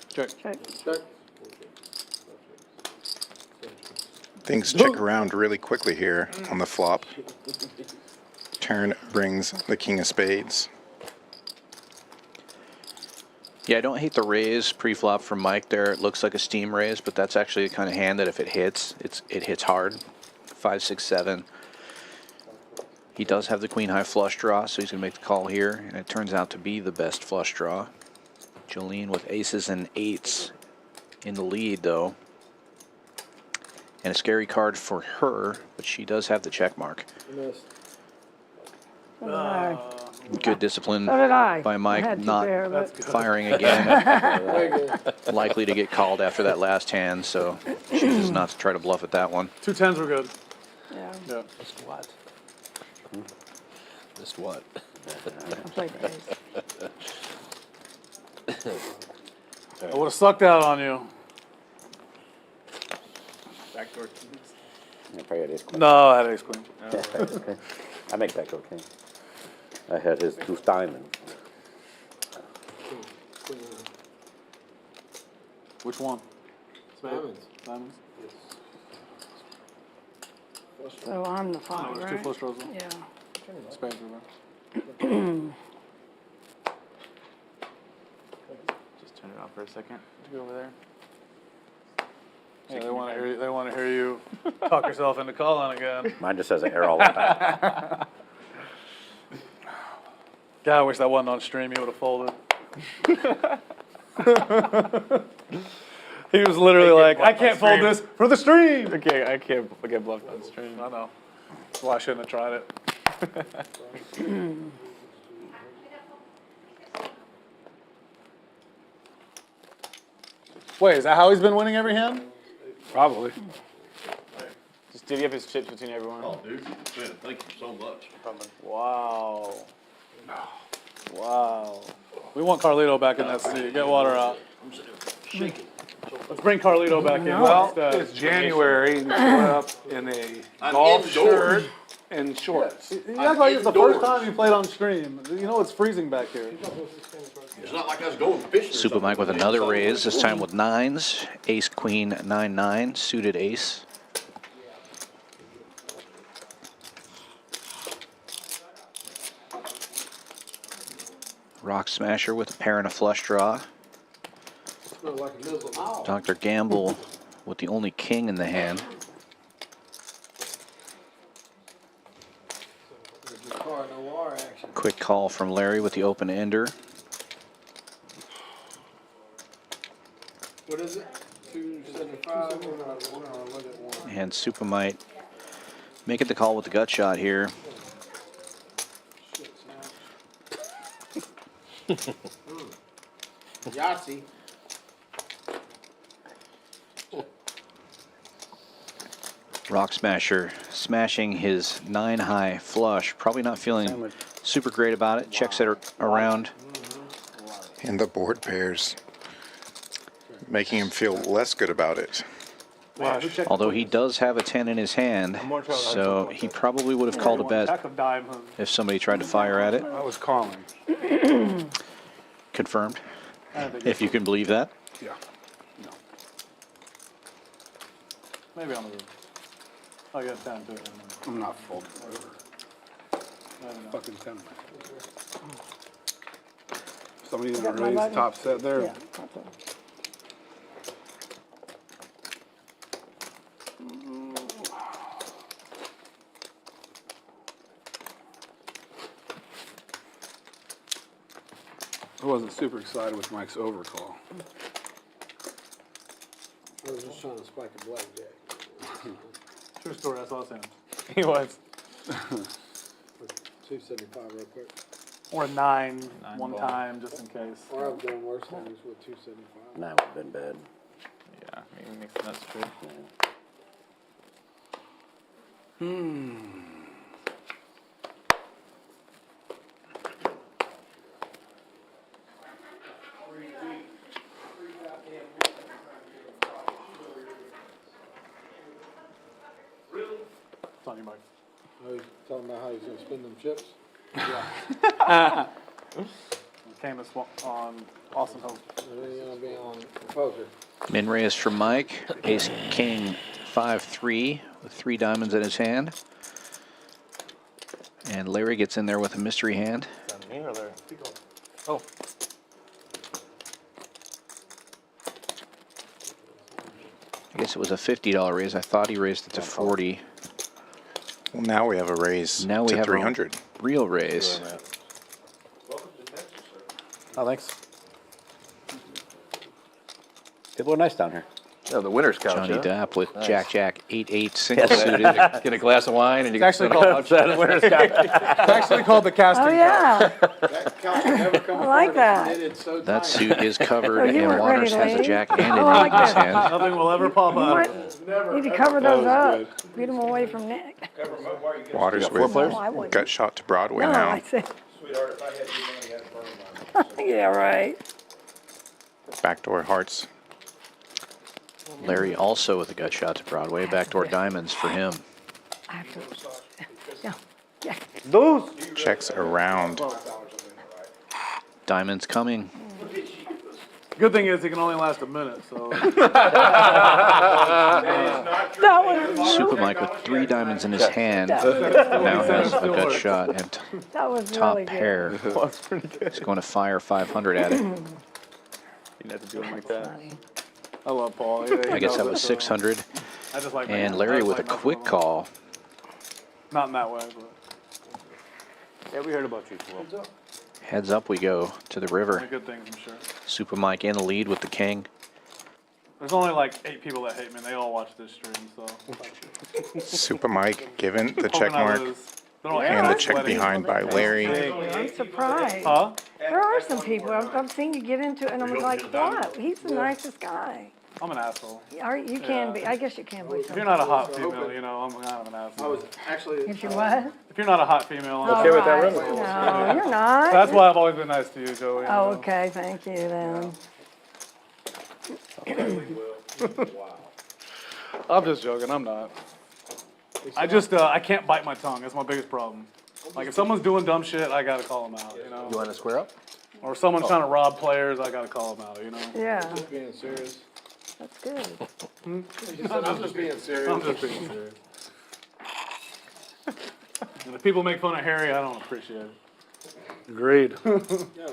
Check. check. Check. Things check around really quickly here on the flop. Turn brings the king of spades. Yeah, I don't hate the raise pre-flop from Mike there. It looks like a steam raise, but that's actually the kind of hand that if it hits, it hits hard. 5, 6, 7. He does have the queen high flush draw, so he's going to make the call here, and it turns out to be the best flush draw. Jolene with aces and eights in the lead, though. And a scary card for her, but she does have the check mark. Missed. So did I. Good discipline So did I. by I Mike, had to not bear, but- firing again. Very good. Likely to get called after that last hand, so chooses not to try to bluff at that one. 2 10s were good. Yeah, Yeah. Missed what? Missed what? I played the ace. I would have sucked out on you. Backdoor. Yeah, probably had ace queen. No, I had ace queen. Okay. I make backdoor king. I had his 2 diamonds. Which one? Diamonds. Diamonds? So I'm the Oh, five, there's 2 right? flush draws. Yeah. Spades were there. Just turn it off for a second to go over there. Yeah, they want to hear you. They want to hear you talk yourself into calling again. Mine just says error all the time. God, I wish that wasn't on stream. He would have folded. He was literally like, "I can't fold this for the stream." Okay, I can't get bluffed on stream. I know. That's why I shouldn't have tried it. Wait, is that how he's been winning every hand? Probably. Just divvy up his chips between everyone. Oh, dude, man, thank you so much. Wow. Wow. We want Carlito back in that seat. Get water out. I'm sitting there shaking. Let's bring Carlito back in. Well, instead. it's January and you showed up in a I'm golf indoors. shirt and shorts. You act like it's the first indoors. time you played on stream. You know it's freezing back here. It's not like I was going fishing. or Super something. Mike with another raise, this time with 9s. Ace, queen, 9, 9, suited ace. Rock Smasher with a pair and a flush draw. Smells like a mizzle mouth. Dr. Gamble with the only king in the hand. Car noir action. Quick call from Larry with the open ender. What is it? 275. Look at one. And Super might make it the call with the gut shot here. Yahtzee. Rock Smasher smashing his 9 high flush. Probably not feeling super great about it. Checks it around. And the board pairs, making him feel less good about it. Although he does have a 10 in his hand, so he probably would have called a bet Heck of diamond. if somebody tried to fire at it. I was calling. Confirmed, if you can believe that. Yeah. No. Maybe on the roof. Oh, you got 10 too. I'm not folding over. Fucking 10. Somebody got gonna my raise button? top set there. Yeah, top set. I wasn't super excited with Mike's overcall. I was just trying to spike a blackjack. True story, I saw Sam. He was. 275 real quick. Or 9 one ball. time, just in case. Or I've done worse things with 275. That would have been bad. Yeah, maybe that's true. It's on you, Mike. I was talking about how he's gonna spend them chips. Came on Austin Hope. And then he's gonna be on poker. Min raise from Mike. Ace King 5-3 with 3 diamonds in his hand. And Larry gets in there with a mystery hand. Is that me or Larry? Oh. I guess it was a $50 raise. I thought he raised it to 40. Well, now we have a raise Now we to have 300. a real raise. Oh, thanks. People are nice down here. Yeah, the winner's couch. Johnny huh? Dapp with Nice. Jack 8-8 single suited. Get a glass of wine and you It's can actually sit on called the outside of the winner's couch. It's actually called the casting Oh, yeah. That couch will never come I like apart. that. It's knitted so That tight. suit is covered, Oh, you and weren't Waters ready to has a leave? Jack and an Oh, I 8 in his like that. hand. Nothing will ever pop You out. might need to cover those up. Beat them away from Nick. Waters Four with players? No, I wouldn't. gut shot to Broadway No, now. I said. Yeah, right. Backdoor hearts. Larry also with a gut shot to Broadway. Backdoor diamonds for him. I have to. Yeah. Yeah. Those. Checks around. Diamonds coming. Good thing is it can only last a minute, so. That was Super Mike with 3 diamonds in his hand. That Now has a gut shot and that was top really good. pair. That's pretty good. He's going to fire 500 at it. You didn't have to do it like that. Funny. I love Paul. I guess that was 600. I just like And making- Larry I just with a like messing quick with him. call. Not in that way, but Yeah, we heard about you, Flo. Heads up we go to the only river. good things, I'm sure. Super Mike in the lead with the king. There's only like 8 people that hate me, and they all watch this stream, so. Super Mike given the Hoping check I mark lose. They're all and the check sweating. behind by Larry. I'm surprised. Huh? There are some people, I've seen you get into it, and I'm like, what? He's the nicest guy. I'm an asshole. You can be, I guess you can be. If you're not a hot female, you know, I'm kind of an I asshole. was actually. If you what? If you're not a hot female, I'm Okay with that, All right. Remy? No, you're not. That's why I've always been nice to you, Joey. Oh, okay, thank you then. I'm just joking, I'm not. I can't bite my tongue, that's my biggest problem. Like, if someone's doing dumb shit, I gotta call them out, you know? You want to square up? Or if someone's trying to rob players, I gotta call them out, you know? Yeah, Being serious. that's good. He said, I'm just being serious. I'm just being serious. And if people make fun of Harry, I don't appreciate it. Agreed. We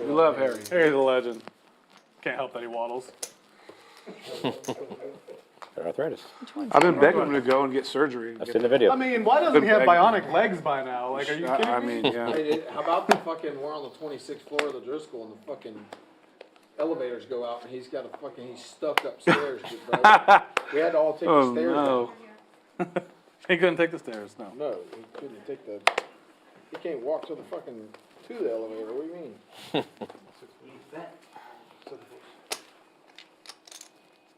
love Harry. Harry's a legend. Can't help that he waddles. Arthritis. I've been begging him to go and get surgery. I've seen the video. I mean, why doesn't he have bionic legs by now? Like, are you kidding I me? mean, yeah. Hey, how about the fucking, we're on the 26th floor of the Driscoll and the fucking elevators go out and he's stuck upstairs, bro. We had to all take the Oh, stairs no. He couldn't take the stairs, no. down. No, he couldn't take he can't walk to the elevator, what do you mean?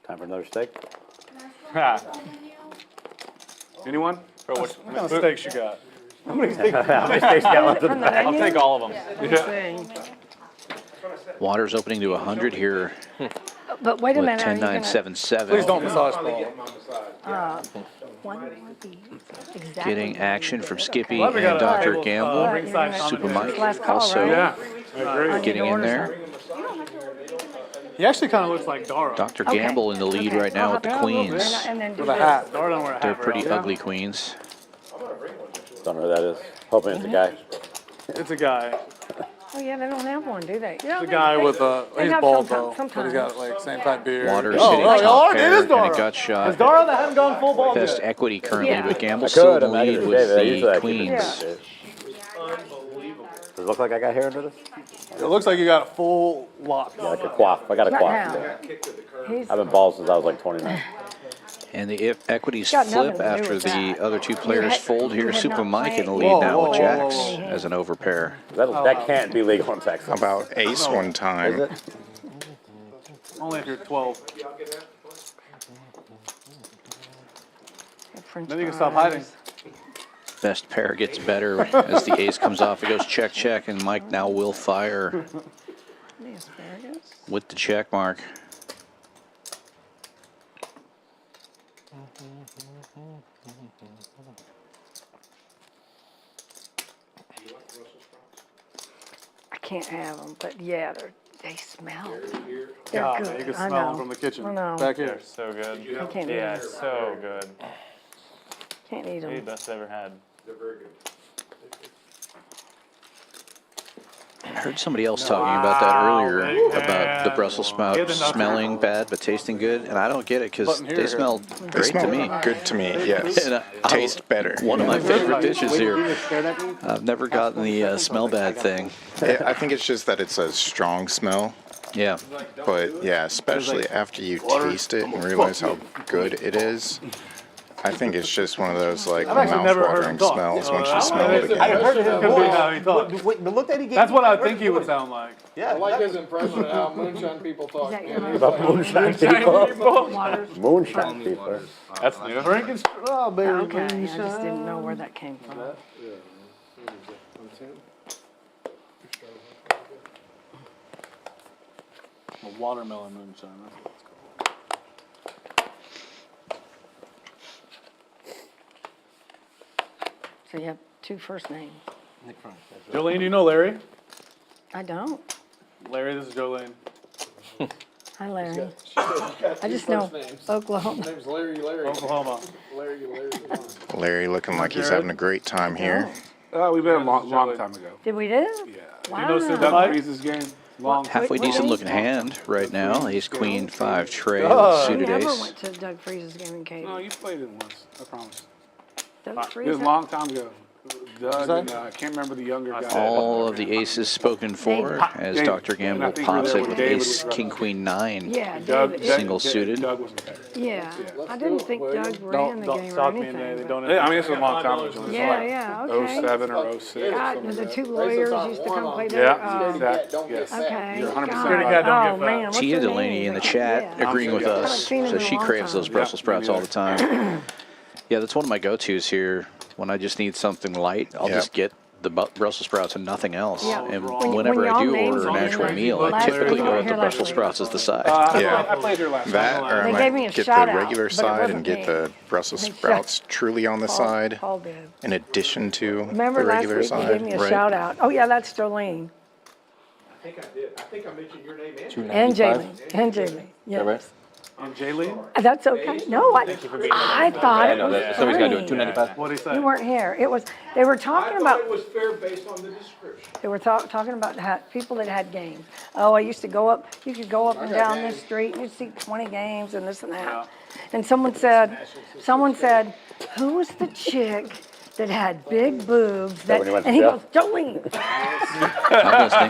Time for another steak. Anyone? What kind of steaks you got? How many steaks got left? From the I'll menu? take all of them. Let's see. Waters opening to 100 here But wait a with minute. 10, 9, 7, 7. Please don't massage ball. One more piece. Exactly Getting what action you from did. Skippy Okay. and Dr. But Gamble. you're gonna- Super this is Mike last call, also right? Yeah, I agree. getting in there. He actually kind of looks like Dara. Dr. Okay. Gamble in the lead right now with the queens. And then do With a this. hat. Dara don't wear a hat They're very pretty often. ugly queens. Don't know who that is. Hoping it's a guy. It's a guy. Oh, yeah, they don't have one, do they? The guy with they he's have bald sometimes- though, but he's got like same type beard. Waters Oh, hitting y'all top are? It pair is and a Dara. gut shot. It's Dara that hasn't gone full bald Best yet. equity currently, Yeah. but Gamble I still in could. the I'm not lead gonna with say that. the Usually I keep queens. it. Does it look like I got hair under this? It looks like you got a full lock. Yeah, like a quaff. I got a Not quaff. now. He's- I've been bald since I was like 29. And the equities Got nothing flip to do after with the that. other two players had- fold you here. had Super not Mike in the played- lead Whoa, now whoa, with whoa, jacks whoa. as an overpair. That can't be legal in Texas. How about ace one Is time? it? Only if you're 12. French Then you can stop fries. hiding. Best pair gets better as the ace comes off. It goes check, check, and Mike now will fire The asparagus. with the check mark. I can't have them, but yeah, they smell. They're God, good. you can I smell know. them from the kitchen. I know. Back here. So good. I can't eat Yeah, them. so good. Can't eat Maybe them. best I've ever had. I heard somebody else talking about that earlier, big about the hand. Brussels sprout Get the nuts smelling bad but tasting good, and I don't get it because Button here, they here. smell They great smell to me. good to me, yes. And Taste better. One of my favorite dishes here. I've never gotten the smell bad thing. I think it's just that it's a strong smell, Yeah. but yeah, especially after you taste it and realize how good it is. I think it's just one of those like I've actually never heard him mouth-watering talk. smells once I you smell it I again. heard him how he talks. Wait, the look that he gave That's me- what I think he would sound like. Yeah, I like his impression of how moonshine people talk. that man. your He's About like, moonshine people. Waters. Moonshine people. That's new. Drinking strawberry Okay, I just moonshine. didn't know where that came from. A watermelon moonshine. That's what it's called. So you have two first names. Jolene, you know Larry? I don't. Larry, this is Jolene. Hi, Larry. I just know Oklahoma. His name's Larry. Oklahoma. Larry. Larry looking like he's having a great time here. We met a long time ago. Did we do? Yeah. Wow. You know Super Doug Mike? Freeze's game. Long time. Halfway Wait, decent wait. looking hand right now. Ace, queen, 5, tray, I suited never ace. went to Doug Freeze's game in Katy. No, you played it once. I promise. Doug It Freeze? was a long time ago. Doug and I can't remember the younger guy. All of the aces spoken for as David. Dr. And Gamble I think we were pops there it when with David ace, was king, queen, 9. Yeah, Doug, David. Single suited. Doug wasn't there. Yeah, I didn't think Doug ran Don't, the don't game or stalk me anything. in there. They but- don't. Yeah, I mean, it's a long time ago. It's Yeah, like yeah, okay. 07 or 06. God, the two lawyers used to come play there. Yeah, exactly. Don't get Yes. fat. Okay. You're 100% God. right. Cat don't get Oh, fat. man, what's Tia her Delaney name? in the chat Yeah. agreeing with Haven't us. seen him So in a she long craves time. those Brussels Yeah, sprouts me all the time. Yeah, that's one of my go-tos here. When I just need something light, I'll Yeah. just get the Brussels sprouts and nothing else. Yeah. And When whenever I y'all do named order an them, actual like, meal, I last typically week, go you were with the here last Brussels week. sprouts as the side. Yeah. I played here last That night. or I They might gave me a get shout the out, regular but it side wasn't and get me. the Brussels They sprouts truly on the side Paul did. in addition to Remember the last regular week side. you gave me a right? shout out? Oh, yeah, that's Jolene. I think I did. I think I mentioned your name and. And Jaylee. And Jaylee. Yes. And Jayleen? That's okay. No, I thought it know was that. Somebody's got to do it. funny. $2.95. What'd he say? You weren't here. It was, they were talking I about, thought it was fair based on the description. they were talking about people that had games. Oh, I used to go up, you could go up and down this street, and you'd see 20 games and this and that. And someone said, who was the chick that had big boobs? when you went to And he jail? goes, Jolene, I'm listening.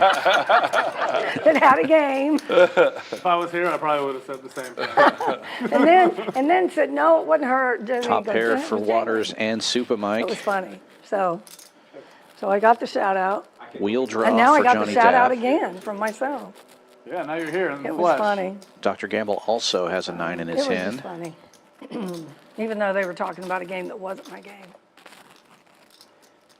that had a game. If I was here, I probably would have said the same thing. And then said, no, it wasn't her. Then he Top goes, pair "Yeah, it for was Jaylee." Waters and Super It was Mike. funny. So I got the shout out. Wheel draw And now I for got Johnny the shout out Daff. again from myself. Yeah, now you're here in the It flesh. was funny. Dr. Gamble also has a 9 in It his was hand. just funny. Even though they were talking about a game that wasn't my game.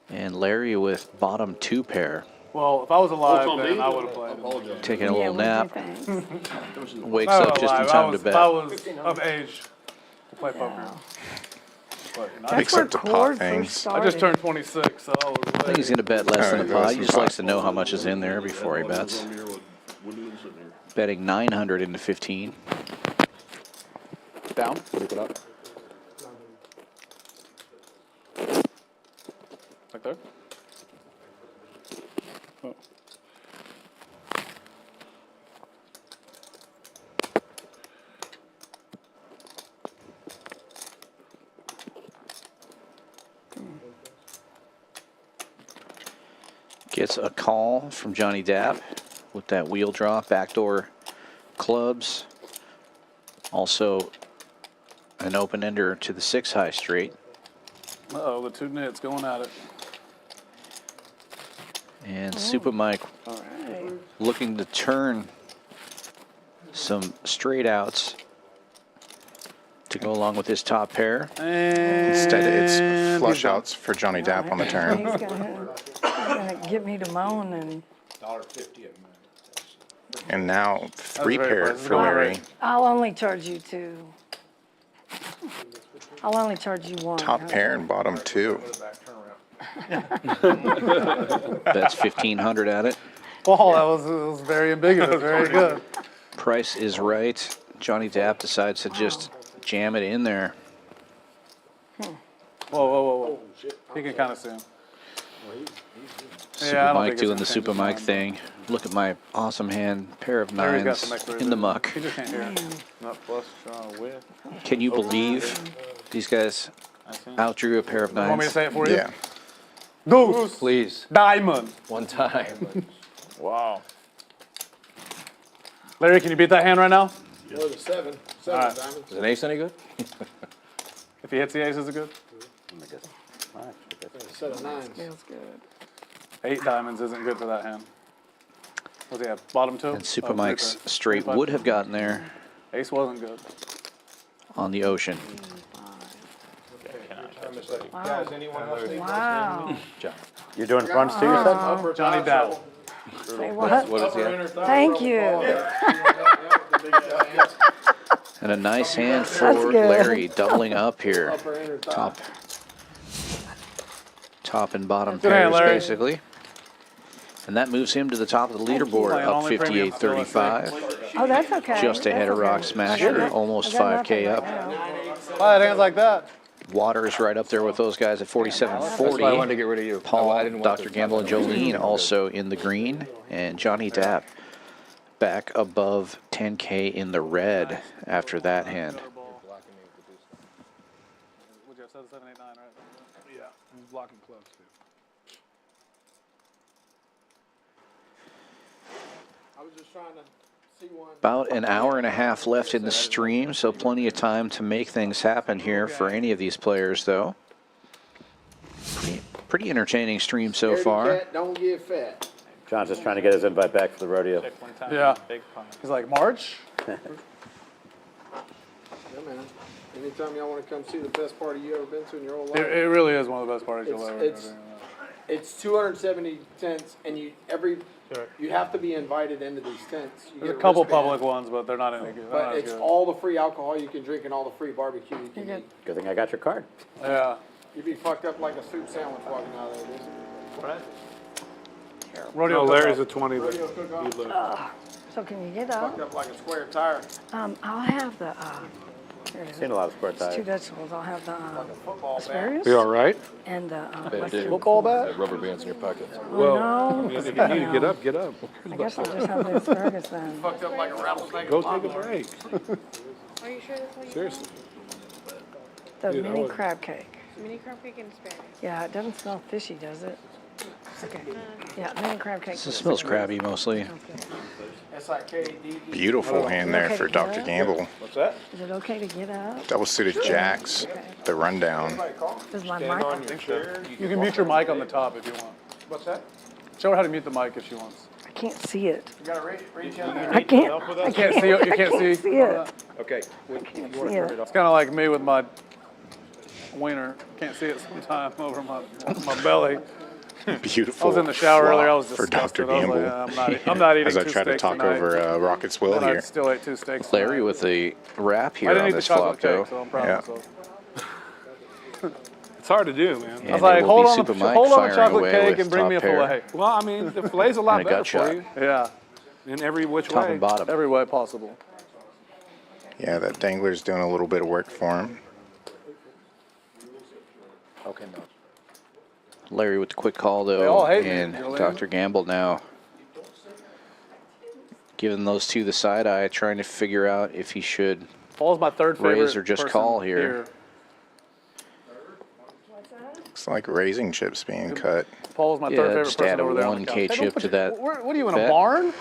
And Larry with bottom 2 pair. Well, if I was alive, on then me? I would have I played. apologize. Taking a Yeah, little what'd you nap. think? Wakes If I up was just in alive, time to if I bet. was of age to play poker. Yeah. But, you know, That's Wakes where up to pot Cord things. first I started. just turned 26, so I was I think he's going to bet less than a Alright, pot. less He than just pot. likes to know how much is in there before he bets. Betting 900 into 15. Down? What do you put up? like that. Oh. Gets a call from Johnny Depp with that wheel draw, backdoor clubs. Also an open ender to the 6 high straight. Uh-oh, the two nits going at it. And Super Mike looking to turn some straight outs to go along with his top pair. Instead, it's flush outs for Johnny Depp on the turn. He's gonna get me to moan and $1.50 a And now 3 very pair price. for Larry. I'll only charge you 2. I'll only charge you 1. Top pair and bottom 2. That's 1,500 at it. Well, that was very ambiguous, very good. Price is right. Johnny Depp decides to just jam it in there. Whoa, whoa, whoa, whoa. You can kind of see him. Super I don't Mike think it's doing gonna the change Super his Mike mind, thing. Look at my awesome hand. Pair of Larry's got nines some extra in the muck. He just can't hear it. Not flush, with. Can you believe these guys outdrew a pair of Want me to nines? say it for you? Yeah. Deuce. Please. Diamond. One time. Wow. Larry, can you beat that hand right now? More than 7. 7 All right. diamonds. Is an ace any good? If he hits the ace, is it good? Set of 9s. Feels good. 8 diamonds isn't good for that hand. What's he have? Bottom 2? And Super Oh, Mike's three pair. straight 25. would have gotten there Ace wasn't good. on the ocean. Wow. Wow. You're doing fronts too, you said? Upper Johnny top Depp. Say what? What is he Upper at? inner thigh Thank roll you. ball. And a nice hand That's for good. Larry, doubling up here. Upper inner thigh. Top and bottom Good hand, pairs, Larry. basically. And that moves him to the top of the leaderboard, Playing up only premium still, 58.35. Oh, that's okay. Just ahead That's of Rock okay. Smasher, I got almost I got 5K nothing up. right now. Well, hands like that. Water's right up there with those guys at That's why I wanted 47.40. to get rid of you. Paul, I didn't want Dr. to- Gamble, and Jolene also in the green. And Johnny Depp back above 10K in the red after that hand. Would you have said 7, 8, 9, right? Yeah, he's blocking clubs too. I was just trying to see one. About an hour and a half left in the stream, so plenty of time to make things happen here for any of these players, though. Pretty entertaining stream so Scaredy far. cat, don't get fat. John's just trying to get his invite back for the rodeo. Yeah. He's like, March? Yeah, man. Anytime y'all want to come see the best party you ever been to in your whole life. It really is one of the best parties you'll ever It's- It's 270 tents, and you have to be invited into these tents. You There's get a couple wristband, public ones, but they're not any good. They're But not as it's good. all the free alcohol you can drink and all the free barbecue you can eat. Good thing I got your card. Yeah. You'd be fucked up like a soup sandwich walking out of there, dude. Right? Rodeo No, Larry's a cook-off. 20, but Rodeo cook-off. you look. So can you get up? Fucked up like a square tire. I'll have the, here it is. Seen a lot of square It's 2 tires. vegetables. I'll have the Football bat. asparagus You all right? and the Hey, mushroom. dude. Football bat? Rubber bands in your pockets. Well, no. if you need to get up, get up. I guess I'll just have the asparagus then. Fucked up like a rattlesnake. Go take a break. Are you sure that's what you Seriously. The Dude, I mini would- crab cake. want? Mini crab cake and asparagus. Yeah, it doesn't smell fishy, does it? Okay. Yeah, mini crab cake. This smells crabby mostly. S-I-K-D-E. Beautiful hand there for Dr. Gamble. What's that? Is it okay to get up? Double suited jacks, the rundown. Does my Stand on mic? your chair. You can mute your mic on the top if you want. What's that? Show her how to mute the mic if she wants. I can't see it. You gotta reach in there. I can't. help with I us? Can't see it. You can't see. see it. Okay. You Can't want see to turn it. it off? It's kind of like me with my wiener. Can't see it sometime over my belly. Beautiful. I was in the shower earlier. I was flop for disgusted. Dr. I was Gamble. like, I'm not eating As I two try to steaks talk tonight. over Rocket's will And I here. still ate 2 steaks. Larry tonight. with the wrap here I didn't on eat the this flop, chocolate though. cake, so I'm proud Yeah. of myself. It's hard to do, man. And I was like, it will be hold on, Super Mike hold on a firing chocolate away cake with and bring me a top pair. fillet. Well, I mean, the fillet's a lot And a better gut for shot. you Yeah, in every which Top way. and bottom. every way possible. Yeah, that dangler's doing a little bit of work for him. Okay, no. Larry with the quick call, They all though, hate me, and Jolene. Dr. Gamble now giving those two the side eye, trying to figure out if he should Paul's my third favorite raise or just person call here. Looks like raising chips being cut. Paul's my Yeah, third favorite just person add a over there on the 1K couch. Hey, don't chip put to your- that What are you in a bet. barn?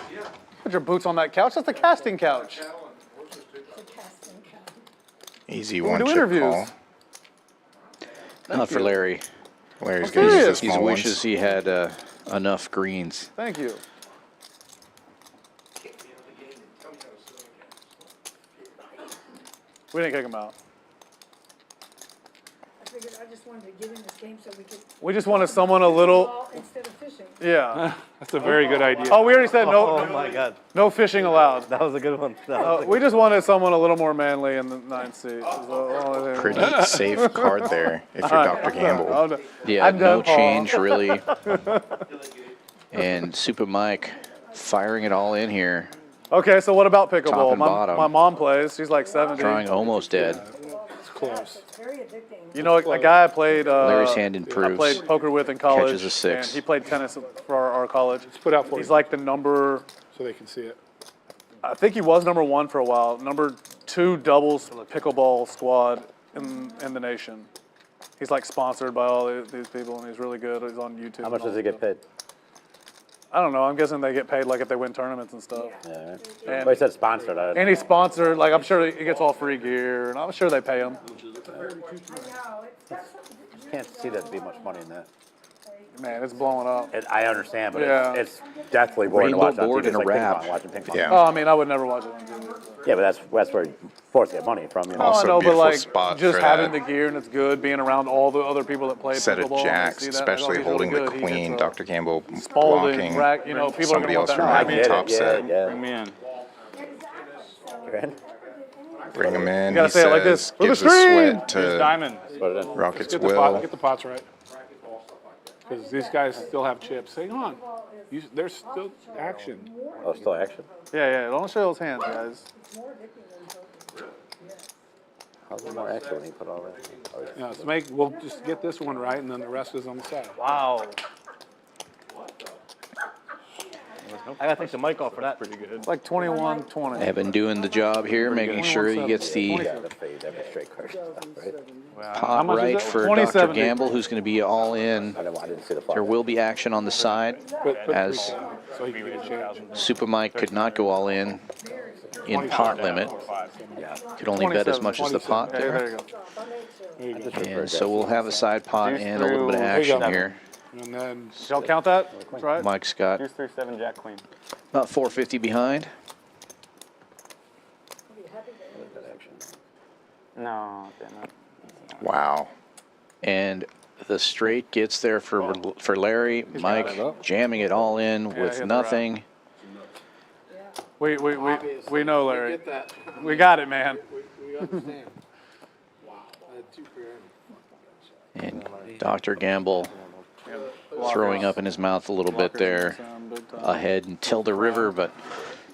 Put your boots on that couch. That's the casting couch. Easy We'll one do chip interviews. call. Not for Larry. Larry's I'm going to use the serious. He small wishes ones. he had enough greens. Thank you. We didn't kick him out. I figured I just wanted to get in this game so we could. We just wanted someone a little. Instead of fishing. Yeah. That's a very good idea. Oh, we already said no. Oh my God, No fishing allowed. that was a good one. That was a We just wanted someone a little more manly in the 9th seat. Is the only thing. Pretty safe card there if you're Dr. Gamble. Oh, no. Yeah, I'm no done, Paul. change really. And Super Mike firing it all in here, Okay, so what about Top pickleball? and bottom. My mom plays. She's like 70. drawing almost dead. It's close. It's very addicting. You know, a guy I played. Larry's hand I improves. played poker with in college. Catches a 6. And he played tennis for our college. Let's put out for He's you like the number. so they can see it. I think he was number 1 for a while. Number 2 doubles pickleball squad in the nation. He's like sponsored by all these people, and he's really good. He's on YouTube. How much does he get paid? I don't know. I'm guessing they get paid like if they win tournaments and stuff. Yeah, right. And, Well, he said sponsored. and he's sponsored. Like I'm sure he gets all free gear, and I'm sure they pay him. Can't see that to be much money in that. Man, it's blowing up. I understand, but Yeah. it's definitely boring to Rainbow watch on board TV. and It's a like ping wrap. pong, watching ping pong. Yeah. Oh, I mean, I would never watch it on TV. Yeah, but that's where you force to get money from. You know? Oh, I Also know, but beautiful like spot just for having that. the gear and it's good, being around all the other people that play Set of pickleball. and jacks, see that, especially he's holding really the good. He queen. gets a Dr. Gamble Spalding, blocking. rack, you know, people Somebody are gonna else want that. from I the get top it. Yeah, set. yeah. Bring me in. You're in? Bring him in. gotta He say it like says, this. For the gives a stream! sweat Here's to diamond. Put it in. Rocket's Get the, pot, will. get the pots right. Because these guys still have chips. Hang on. There's still action. Oh, still action. Yeah, don't show those hands, guys. How's there more action when he put all that? Oh, yeah. Yeah, we'll just get this one right, and then the rest is on the side. Wow. I gotta take the mic off for that. Pretty good. It's like 21-20. Evan doing the job here, making sure he gets the Yeah, the fade, every straight card, right? pot much is right that? for 20-70. Dr. Gamble, who's going to be all in. I didn't see the flop. There will be action on the side, Put as so he can get a chance. Super Mike could not go all in pot limit. Could only bet as much as the pot Yeah, there. there you go. And so we'll have a side pot and a little bit of action here. And then Y'all count that? That's right. Mike's got Here's 3-7 Jack Queen. about 450 behind. No, damn it. Wow. And the straight gets there for Larry. Mike jamming it all in he with hit the nothing. We know, Larry. We got it, man. We understand. Wow. I had 2 pair. And Dr. Gamble throwing up in his mouth a little bit there ahead until the river, but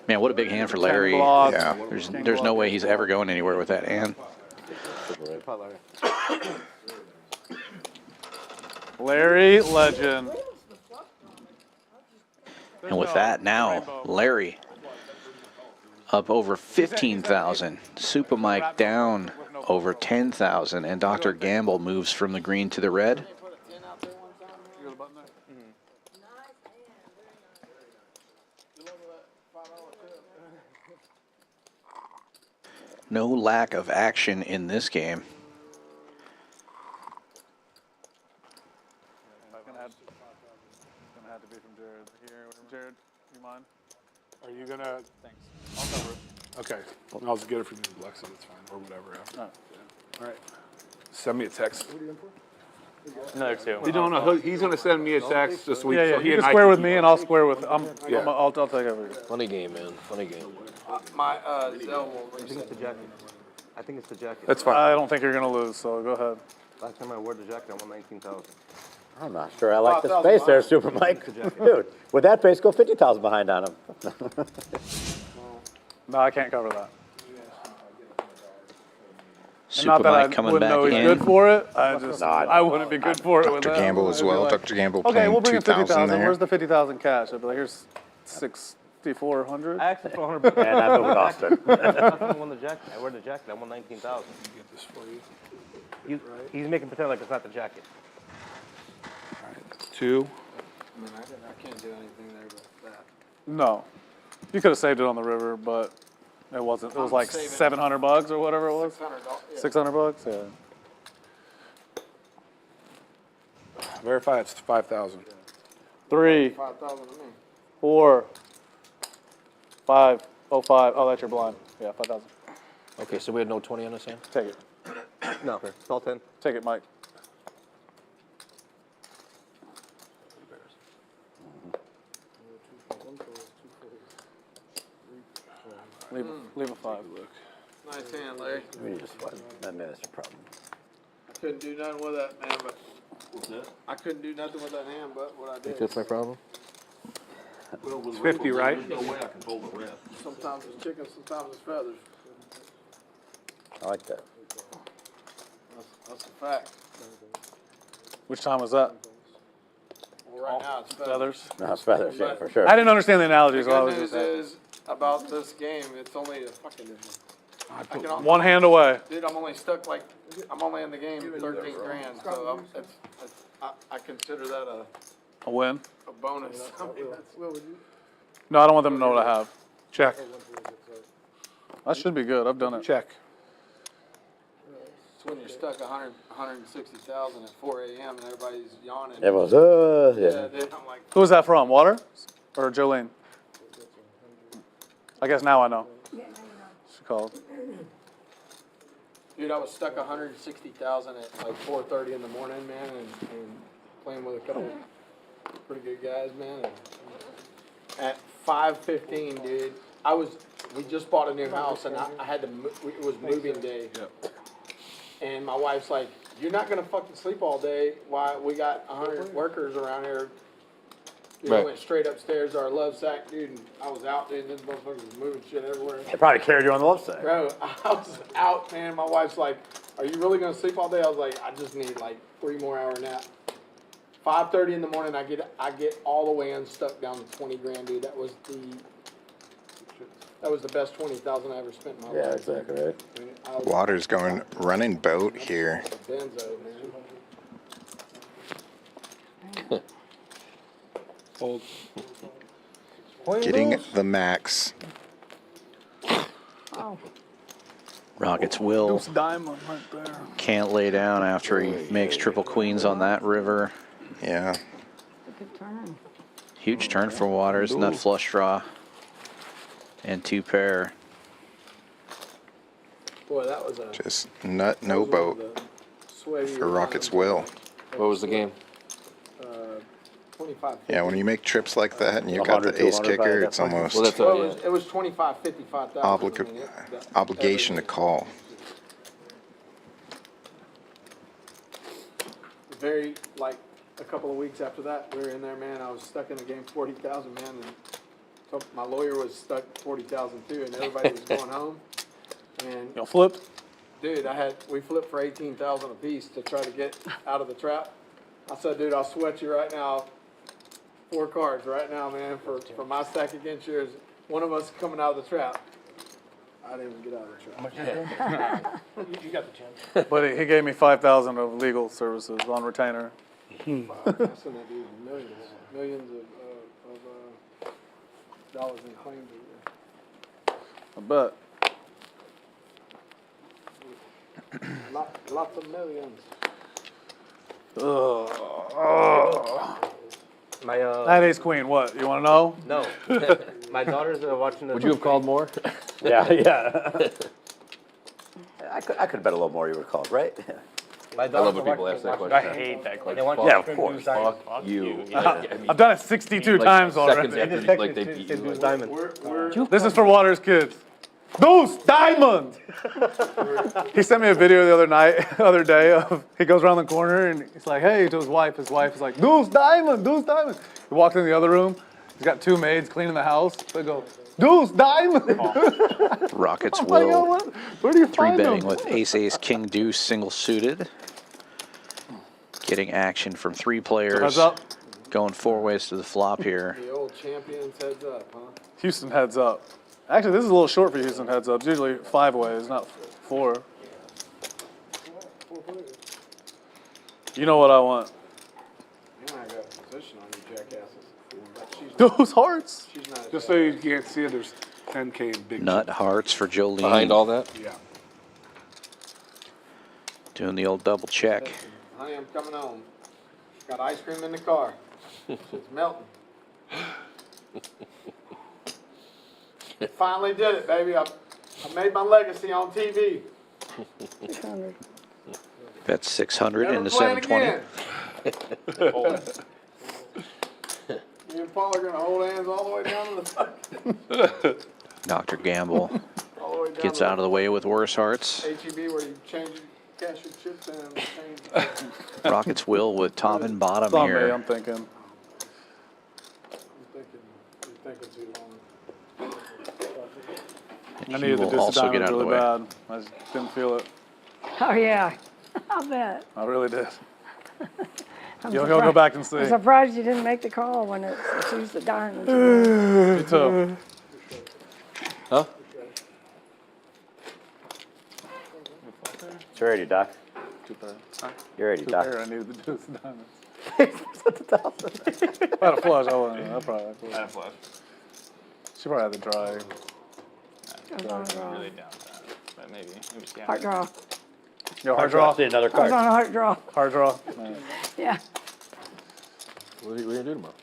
man, what a big hand for Larry. Yeah. There's no way he's ever going anywhere with that hand. Larry Legend. And with that, now Larry up over 15,000. Super Mike down over 10,000, and Dr. Gamble moves from the green to the red. No lack of action in this game. Gonna have to be from Jared. Here, Jared, you mind? are you gonna? Thanks. I'll cover it. Okay. I'll just get it from you, Alexa. It's fine, or whatever. After. All right. Send me a text. Another 2. You don't know, he's gonna send me a text this week. Yeah, so yeah, he you and can I square with keep me on. and I'll square with, Yeah. I'll take everything. Funny game, man. Funny game. My Zell will I think it's the jacket. I think it's the jacket. That's fine. I don't think you're gonna lose, so go ahead. Last time I wore the jacket, I won 19,000. I'm not sure I like the 5,000 space there, Super Mike. Dude, with that face, go 50,000 behind on him. No, I can't cover that. And Super not that Mike I coming wouldn't back know he's in. good for it, I just, No, I I wouldn't be good for it with Dr. that. Gamble as I'd be well. like, Dr. Gamble Okay, playing we'll bring in 2,000 50,000. there. Where's the 50,000 cash? I'd be like, here's 6,400. I asked him for 100 bucks. And I'm with Austin. Last time I won the jacket, I wear the jacket, I won 19,000. Get this for you. He's making pretend like it's not the jacket. 2. I mean, I can't do anything there but that. No. You could have saved it on the river, but it wasn't. It was like saving- $700 or whatever it was. $600. Yeah. $600, yeah. Verify it's 5,000. 3, 5,000 to me. 4, 5, 05. Oh, that's your blind. Yeah, 5,000. Okay, so we had no 20 on this hand? Take it. No, it's all 10. Take it, Mike. Leave a 5. Nice hand, Larry. We just won. I mean, that's a problem. I couldn't do nothing with that, man, but. What's that? I couldn't do nothing with that hand, but what I did. That's my problem? It's 50, right? There's no way I control the rest. Sometimes it's chicken, sometimes it's feathers. I like that. That's a fact. Which time was that? Well, right now it's feathers. Feathers? No, it's feathers, yeah, for sure. I didn't understand the analogy, The so I was good just news saying. is, about this game, it's only a fucking, I can, One hand away. dude, I'm only stuck like, I'm only in the game 13 grand, so I consider that A win? a bonus. No, I don't want them to know what I have. Check. That should be good. I've done it. Check. It's when you're stuck 160,000 at 4 a.m. and everybody's yawning. Everyone's, Yeah, yeah. dude, I'm like, Who was that from? Water? Or Jolene? I guess now I know. She called. dude, I was stuck 160,000 at like 4:30 in the morning, man, and playing with a couple pretty good guys, man. And at 5:15, dude, we just bought a new house and I had to, it was moving day. And my wife's like, you're not gonna fucking sleep all day. Why, we got 100 workers around here. Dude, I Right. went straight upstairs to our love sack, dude, and I was out, dude, and this motherfucker was moving shit everywhere. They probably carried you on the left side. Bro, I was out, man. My wife's like, are you really gonna sleep all day? I was like, I just need like 3 more hour nap. 5:30 in the morning, I get all the way unstuck down to 20 grand, dude. That was the best 20,000 I ever spent in my Yeah, life. exactly right. I mean, I was Water's going running boat here. a benzo, man. Hold. Getting the max. Oh, Rockets will Deuce diamond right there. can't lay down after he makes triple queens on that river. Yeah. a good turn. Huge turn for Waters, nut flush draw, and 2 pair. Boy, that was a Just nut, no that was one of boat the sweatier for Rockets times. will. What was the game? 25. Yeah, when you make trips like that and you got 100, the ace 200 kicker, by it's that point. almost Well, that's Well, a, it was 25, 55,000. obligation to call. Very, like, a couple of weeks after that, we were in there, man. I was stuck in the game 40,000, man. And so my lawyer was stuck 40,000 too, and everybody was going home. And Y'all flipped? dude, we flipped for 18,000 apiece to try to get out of the trap. I said, dude, I'll sweat you right now. 4 cards right now, man, for my stack against yours. One of us coming out of the trap. I didn't even get out of the trap. You got the chance. But he gave me 5,000 of legal services on retainer. I sent that dude millions of dollars in claims a year. I bet. Lots of millions. My, That ace queen, what? You want to know? no. My daughter's watching the. would you have called more? Yeah, yeah. I could have bet a little more, you would have called, right? I love when people ask that question. I hate that question. Yeah, of course. Fuck you. I've done it 62 times already. Seconds after, like, they beat you. Deuce Like, diamond. This is for Waters kids. Deuce diamond. He sent me a video the other day of he goes around the corner and he's like, hey, to his wife. His wife is like, Deuce diamond, Deuce diamond. He walks in the other room. He's got two maids cleaning the house. They go, Deuce diamond. Rockets I'm like, oh, will where do you three find betting them? with ace, ace, king, deuce, single suited. Getting action from three players. Heads up. Going four ways to the flop here. The old champions heads up, huh? Houston heads up. Actually, this is a little short for Houston heads up. It's usually 5 ways, not 4. You know what I want. You know I got a position on you jackasses. Those hearts. She's not Just so you can't see it, there's 10K in big. Nut hearts for Jolene. behind all that? Yeah. Doing the old double check. Honey, I'm coming home. Got ice cream in the car. It's melting. Finally did it, baby. I made my legacy on TV. 600. That's 600 Never into playing 720. again. Me and Paul are gonna hold hands all the way down to the Dr. Gamble all the way down gets to out of the way with worse hearts. HEB where you change your cash your chips in and change. Rockets will with top and bottom It's on me, here. I'm thinking. You're thinking too long. I He needed the will deuce also get diamond out of the really way. bad. I just didn't feel it. Oh, yeah. I bet. I really did. I'm You'll surprised- go back and see. I'm surprised you didn't make the call when it's used the diamonds. Me too. Huh? It's ready, Doc. You're ready, Doc. I needed the deuce diamonds. If I had a flush, I wouldn't. I probably would. I had a flush. She probably had the dry. Really down bad. But maybe she had Heart it. draw. Yo, hard draw. See another I was card. on a heart draw. Hard draw. Yeah. What are you gonna do tomorrow?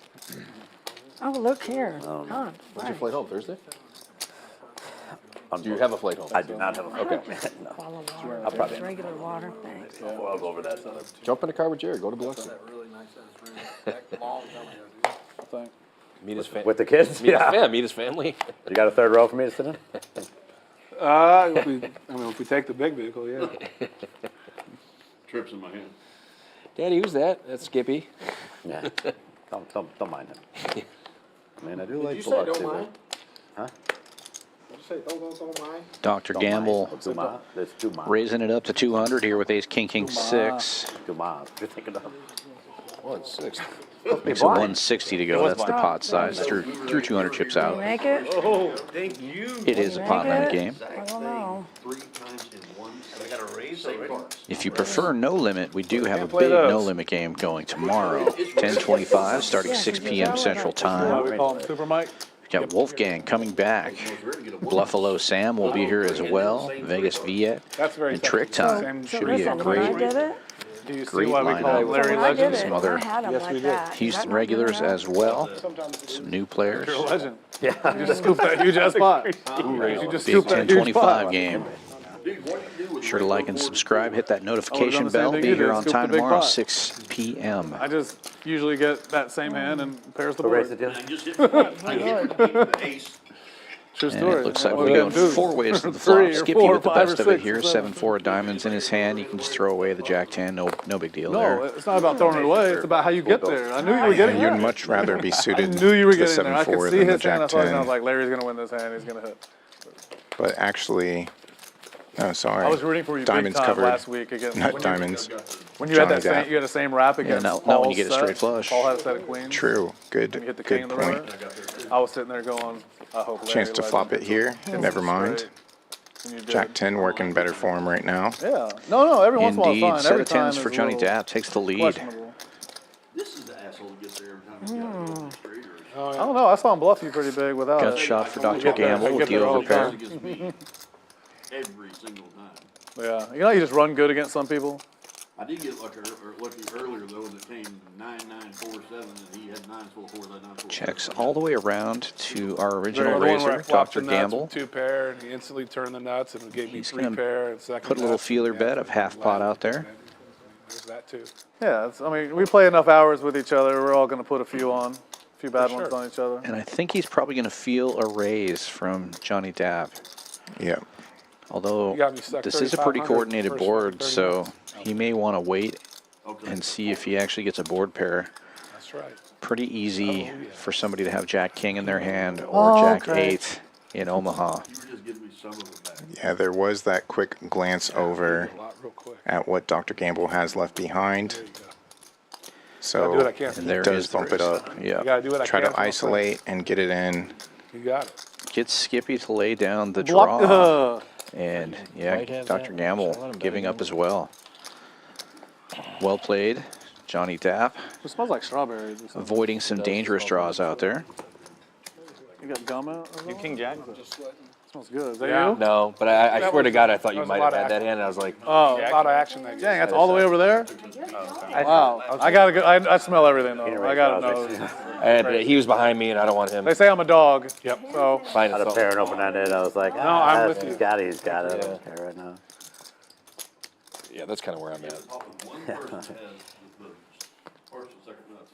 Oh, look here. Oh, God, When's your right. flight home? Thursday? Do you have a flight home? I do not have a. Okay. No. Bottle of water. I'll probably- Regular water, thanks. I'll go over that. Jump in the car with Jared. Go to Biloxi. Thing. Meet his family. With the kids? Meet Yeah. his fam. Meet his family. You got a third row for me to sit in? If we take the big vehicle, yeah. Trips in my hand. Daddy, who's that? That's Skippy. Yeah. Don't mind him. Man, I do Did like you say Biloxi. don't mind? Huh? Did you say don't mind? Dr. Don't Gamble mind. Dumas. That's Dumas. raising it up to 200 here with ace, king, king, 6. Dumas. You're thinking of. Well, it's 6. Makes it 160 to go. That's the pot size. Through 200 chips You out. make it? Oh, thank you. It is a pot limit game. I don't know. 3 times in 1 I got a raise already. If you prefer no limit, we do have a Can't play big those. no limit game going tomorrow. 10:25, starting 6 p.m. Central Why Time. we call him Super Mike? We've got Wolfgang coming back. Buffalo Sam will be here as well. Vegas Viet That's very and Trick Time. So Should be a listen, when I great did it, Do you see Great why we call him lineup. Larry when I did Legend? it, Some other I had 'em like that. Houston Is that not regulars good enough? as well. Some new players. You're a legend. Yeah. You just scooped that huge ass pot. You just Big scooped that huge 1025 pot. game. Dude, what do you do with Sure to like and subscribe. Hit that notification the same bell. thing Be you here did, on scoop time the big tomorrow, pot. 6 p.m. I just usually get that same hand and pairs the Erase board. it, And just hit the ace. True And story. it looks like What we're we going gotta do? 4 ways to the Three flop. or Skippy four, with the 5 or best of it 6 here. or 7. 7-4 of diamonds in his hand. You can just throw away the Jack 10. No big deal No, there. it's not about throwing it away. It's about how you get there. I knew you were getting You'd there. much rather be I suited knew you were to the getting there. I could 7-4 see than the his hand. I Jack thought I was 10. like, Larry's gonna win this hand. He's gonna hit. But actually, no, sorry. I was rooting for you Diamonds big time covered. last week against Not diamonds. when you had Johnny that same, Depp. you had the same wrap against now when you Paul's get a set. straight flush. Paul had a set of queens. True. Good. And you hit the king in Good the point. river. I was sitting there going, I hope Larry Chance to Legend flop it hits here. this Never mind. straight. And you did. Jack 10 working better for him right now. Yeah. No. Every once in a while, Indeed, it's fine. set Every of time 10s for is a Johnny little Depp. Takes the lead. questionable. This is the asshole that gets there every time he's got it on the street or I don't know. I saw him bluff you pretty big without Gut it. shot for I Dr. get there- I Gamble get with the there all the overpair. time. against me every single time. Yeah. You know, you just run good against some people. I did get lucky earlier though, when it came 9-9-4-7, and he had 9-4-4, I had 9-4-4. Checks all the way around to our original The one where I raiser, flopped Dr. the nuts Gamble. with 2 pair, and he instantly turned the nuts and gave me He's 3 gonna pair and second Put a little nuts. feeler Yeah, bet of half pot out there. There's that too. Yeah, I mean, we play enough hours with each other. We're all going to put a few on, a few bad ones on each other. And I think he's probably going to feel a raise from Johnny Dapp. Yeah. Although this is a pretty coordinated board, so he may want to wait and see if he actually gets a board pair. That's right. Pretty easy for somebody to have Jack King in their hand or Jack 8 in Omaha. Yeah, there was that quick glance over at what Dr. Gamble has left behind. So it does bump it up. Yeah. Try to isolate and get it in. You got it. Get Skippy to lay down the draw. And yeah, Dr. Gamble giving up as well. Well played, Johnny Dapp. It smells like strawberries. Avoiding some dangerous draws out there. You got gum out? You King Jack? Smells good. Is that you? No, but I swear to God, I thought you might have had that hand. I was like, oh, a lot of action that game. Dang, that's all the way over there? Wow. I gotta go. I smell everything though. I gotta know. And he was behind me, and I don't want him. They say I'm a dog. Yep. So. I had a pair and open-ended. I was like, I'm with you. He's got it. He's got it. I don't care right now. Yeah, that's kind of where I'm at.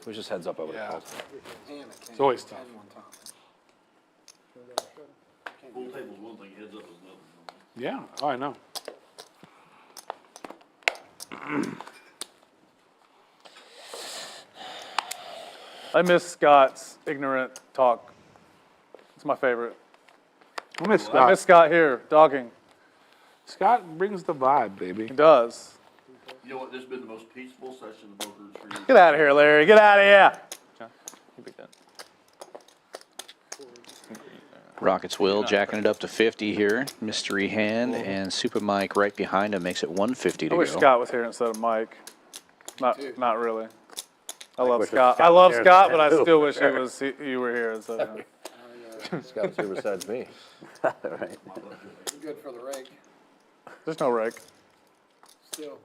It was just heads up over the It's always tough. Full table's one thing, heads up is another. Yeah, oh, I know. I miss Scott's ignorant talk. It's my favorite. I miss Scott. I miss Scott here, dogging. Scott brings the vibe, baby. He does. You know what, this has been the most peaceful session of poker for you. Get out of here, Larry. Get out of here. You pick that. Rockets Will jacking it up to 50 here. Mystery hand and Super Mike right behind him makes it 150 to I go. wish Scott was here instead of Mike. Not really. I love Scott. I love Scott, but I still wish you were here. So, Scott's here besides me. Right. Good for the rake. There's no rake. Still.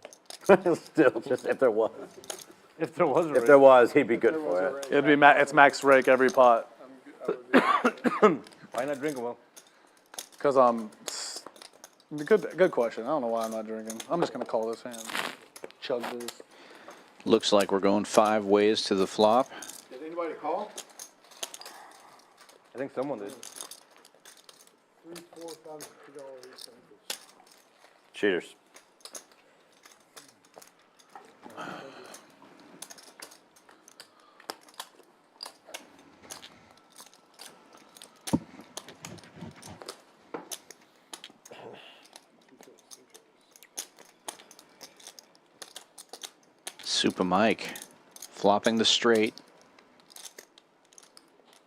Still, just if there was. If there was a rake. If there was, he'd be good for it. It'd be it's max rake every pot. Why not drink well? Because good question. I don't know why I'm not drinking. I'm just gonna call this hand. Chug this. Looks like we're going 5 ways to the flop. Did anybody call? I think someone did. Cheaters. Super Mike flopping the straight.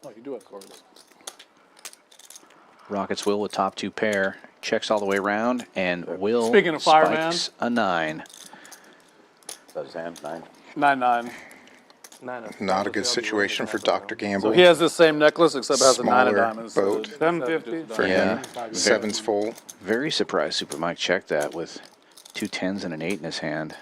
Oh, you do have cards. Rockets Will with top 2 pair. Checks all the way around and Will Speaking of Fireman. spikes a 9. That's his hand, 9. 9-9. Not a good situation for Dr. Gamble. So he has the same necklace except has a 9 of Smaller diamonds. boat. 750. For Yeah. him. 7's full. Very surprised Super Mike checked that with 2 10s and an 8 in his hand.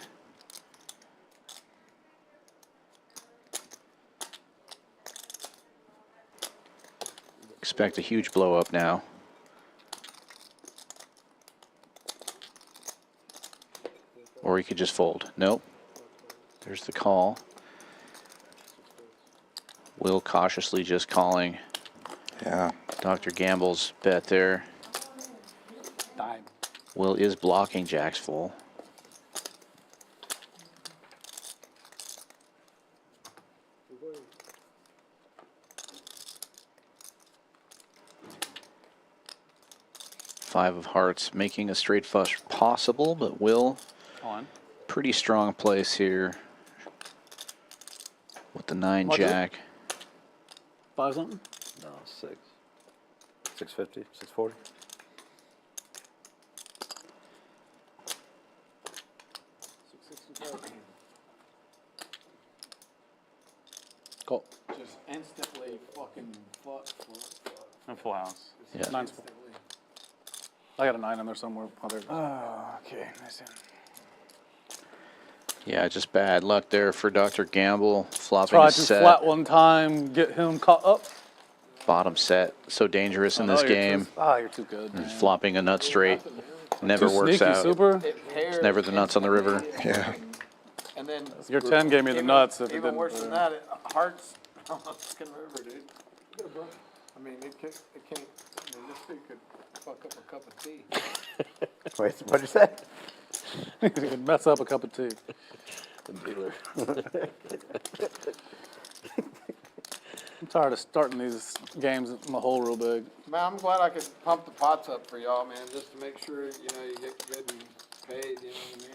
Expect a huge blow up now. Or he could just fold. Nope. There's the call. Will cautiously just calling. Yeah. Dr. Gamble's bet there. Dime. Will is blocking Jack's full. Five of hearts making a straight flush possible, but Will On. pretty strong place here with the 9 What is it? Jack. 5 something? No, 6. 650, 640. Call. Just instantly fucking fuck. And full house. Yeah. 9's full. I got a 9 in there somewhere. Oh, there it goes. Okay, nice hand. Yeah, just bad luck there for Dr. Gamble. Flopping Try a to set. flat one time, get him caught up. Bottom set. So dangerous in this game. You're too good. And Man. flopping a nut straight. Never Too works sneaky, out. Super. It's never the nuts on the river. Yeah. And then Your 10 gave me the nuts if it even didn't. worse than that, hearts on the fucking river, dude. I mean, it can't. I mean, this thing could fuck up a cup of tea. Wait, what'd you say? You could mess up a cup of tea. The dealer. I'm tired of starting these games in the hole real big. Man, I'm glad I could pump the pots up for y'all, man, just to make sure, you get good and paid, you know what I mean?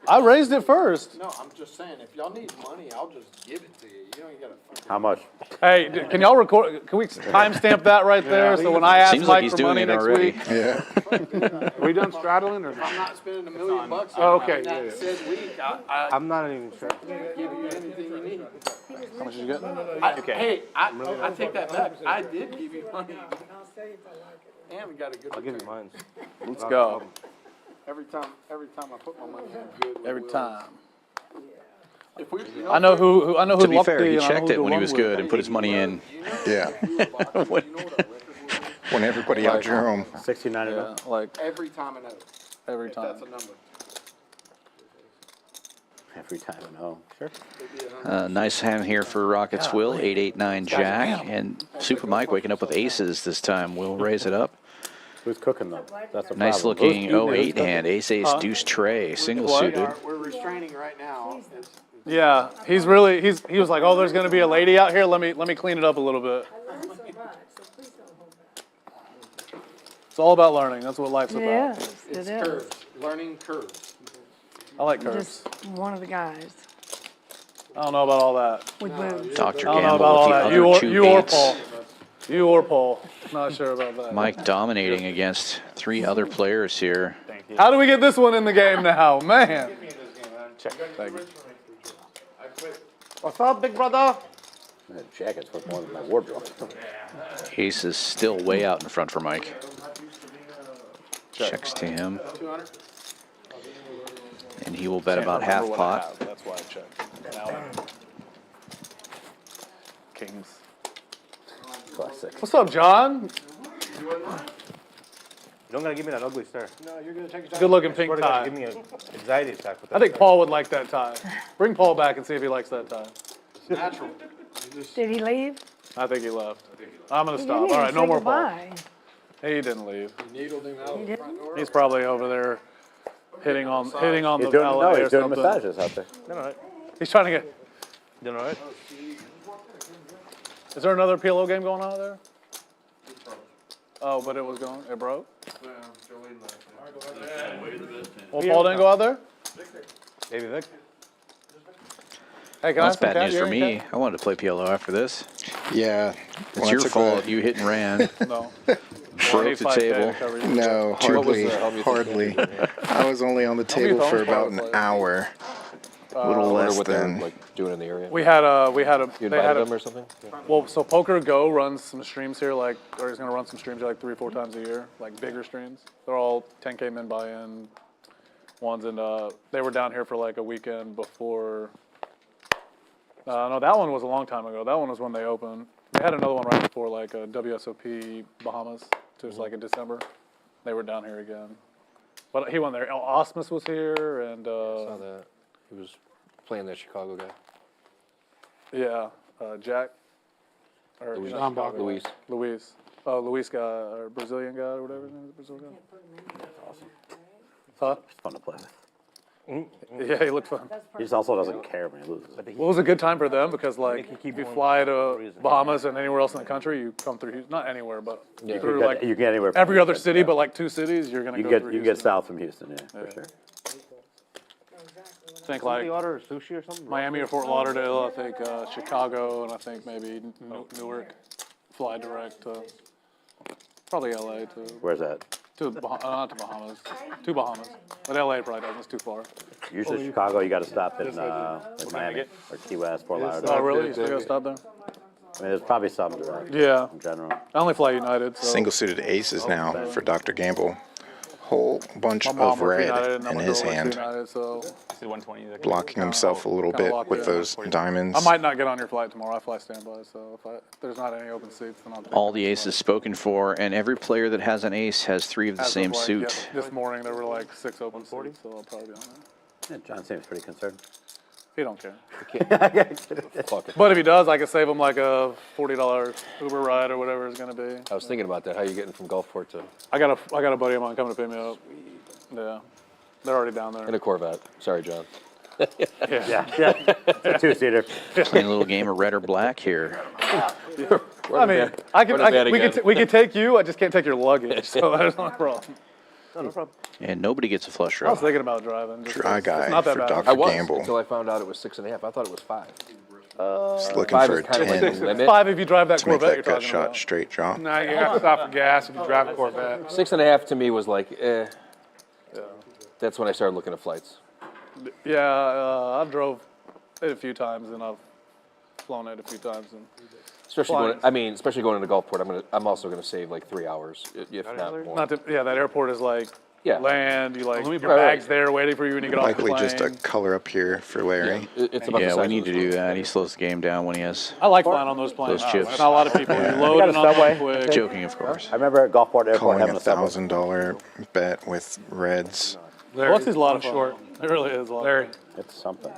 I raised it first. No, I'm just saying, if y'all need money, I'll just give it to you. You don't gotta fucking. How much? Hey, can y'all record? Can we timestamp that right there? So when I ask Seems like Mike he's for doing money it next already. week, Yeah. Are we done straddling or? If I'm not spending $1 million bucks Oh, on okay, that yeah. said week, I'm not even sure. give you anything you need. how much did you get? Okay. Hey, I take that back. I did give you money. And we got a good I'll give you return. mine. Let's go. Every time I put my money in good. Every time. If we, I know who. I know who. To be fair, Lefty he and I know checked who it when he Delung was with. good and put his money in. Yeah. When everybody outdrew him. 69 and Yeah, up. like every time I know. every If time. that's a number. Every time I know. Sure. Nice hand here for Rockets Will, 8-8-9 Jack, and Super Mike waking up with aces this time. Will raise it up. Who's cooking though? That's a Nice problem. looking Who's eating? 08 hand, ace ace deuce tray, single suited. We're restraining right now. Yeah, he's really. He was like, oh, there's gonna be a lady out here. Let me clean it up a little bit. It's all about learning. That's what life's about. Yes, it It's is. curves, learning curves. I like curves. Just one of the guys I don't know about all that. with boobs. Dr. I don't know Gamble about all with the that. other You or two eights. Paul. You or Paul. Not sure about that. Mike dominating against 3 other players here. How do we get this one in the game now, man? Check. Thank you. What's up, big brother? That jacket's worth more than my wardrobe. Ace is still way out in front for Mike. Checks to him, 200. and he will bet about Remember half what I pot. have, that's why I checked. Now, Kings. Classic. What's up, John? You don't gotta give me that ugly stare. No, you're gonna take a Good looking pink Swear to God, tie. give me an anxiety attack with that. I think stare. Paul would like that tie. Bring Paul back and see if he likes that tie. natural. Did he leave? I think he left. I'm gonna He stop. didn't All even right, no say more Paul. goodbye. He didn't leave. Needled him out the front door. He's probably over there hitting on He's the doing, valet no, or he's doing something. massages out there. Doing all right. He's trying to get. Doing all right. Is there another PLO game going on out there? Oh, but it was going. It broke. Well, Paul didn't go out there. Baby Vic. Hey, can Well, I that's have some bad cat news for earring, me. cat? I wanted to play PLO after this. Yeah. It's When I your took fault. the- You hit and ran. No. Broke the table. No, hardly, hardly. I was only on the table for about an hour. A little I wonder less what they're than. like doing in the area. We had a. You They had invited a. them or something? Well, so Poker Go runs some streams here, like, or he's gonna run some streams here like 3 or 4 times a year, like bigger streams. They're all 10K min buy-in ones, and they were down here for like a weekend before. No, that one was a long time ago. That one was when they opened. They had another one right before, like a WSOP Bahamas, just like in December. They were down here again. But he went there. Osmus was here, and Saw that. He was playing that Chicago guy. yeah, Jack. Or Luis. not Chicago. Luis. Luis. Oh, Luis guy, or Brazilian guy, or whatever his name is, Brazilian guy. Huh? It's fun to play with. Yeah, he looked fun. He just also doesn't care when he loses. Well, it was a good time for them because, like, if you fly to Bahamas and anywhere else in the country, you come through Houston. Not anywhere, but through You like can get anywhere. from every other Houston, city, yeah. but like 2 cities, you're gonna You go can get through you can Houston. get south from Houston, yeah, for sure. I think like Somebody order sushi or something? Miami or Fort Lauderdale. I think Chicago, and I think maybe Newark. Fly direct to probably LA too. Where's that? To not to Bahamas. To Bahamas, but LA probably doesn't. It's too far. Usually Chicago, you got to stop in like Miami or Key West, Fort Lauderdale. Oh, really? You still gotta stop there? I mean, there's probably some direct. Yeah. In general. I only fly United. So. Single-suited aces now for Dr. Gamble. Whole bunch My mom of works red United, and in my his girl works hand, United, so See 120. blocking himself a little kinda bit locked with in. those diamonds. I might not get on your flight tomorrow. I fly standby, so if there's not any open seats, then I'll take All it. the aces spoken for, and every player that has an ace has 3 of the As of, same like, suit. yeah, this morning there were like 6 open seats, so I'll probably be on there. Yeah, John seems pretty concerned. He don't care. Fuck it. But if he does, I can save him like a $40 Uber ride or whatever it's gonna be. I was thinking about that. How you getting from Gulfport to? I got a buddy of mine coming to pick me up. Yeah, they're already down there. In a Corvette. Sorry, John. Yeah. It's a two-seater. Playing a little game of red or black here. I mean, we can take you. I just can't take your luggage, so that's not a problem. No problem. And nobody gets a flush I was draw. thinking about driving. Dry It's guy not that for bad. Dr. I was Gamble. until I found out it was 6.5. I thought it was 5. Just looking 5 for is a kind of like 10 the limit. 5 if you drive that to make Corvette that you're gut talking shot about. straight draw. No, you have to stop for gas if you drive a Corvette. 6.5 to me was like, eh. That's when I started looking at flights. Yeah, I've drove it a few times and I've flown it a few times. And Especially going into Gulfport, I'm also gonna save like 3 hours, if not more. that airport is like Yeah. land. You like your Right. bag's there waiting for you when you get off the Likely plane. just a color up here for Larry. It's about the Yeah, size we of need the to do screw. that. He slows the game down when he has I like flying on those planes. Those chips. Not a lot of people. You load got a it on Subway. quick. joking, of course. I remember at Gulfport Airport Calling having a a Subway. $1,000 bet with reds. What's his a lot of fun? It really is a lot. Larry. It's something.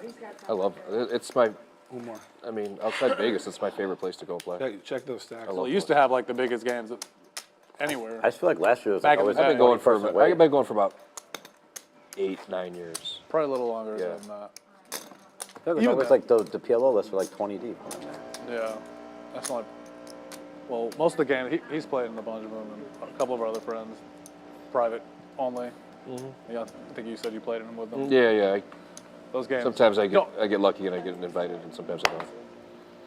I love it. It's my, One more. I mean, outside Vegas, it's my favorite place to go play. Check those stacks. Well, it used to have like the biggest games anywhere. I just feel like last year was Back like in always the I've day. been going for, 20% weight. I've been going for about 8-9 years. Probably a little longer Yeah. than that. I feel like it's always like the PLO list were like 20 deep. Yeah, that's not. Well, most of the games he's played in a bunch of them, and a couple of our other friends, private only. Yeah, I think you said you played in them with them. Yeah. Those games. Sometimes I No. get lucky and I get invited, and sometimes I don't.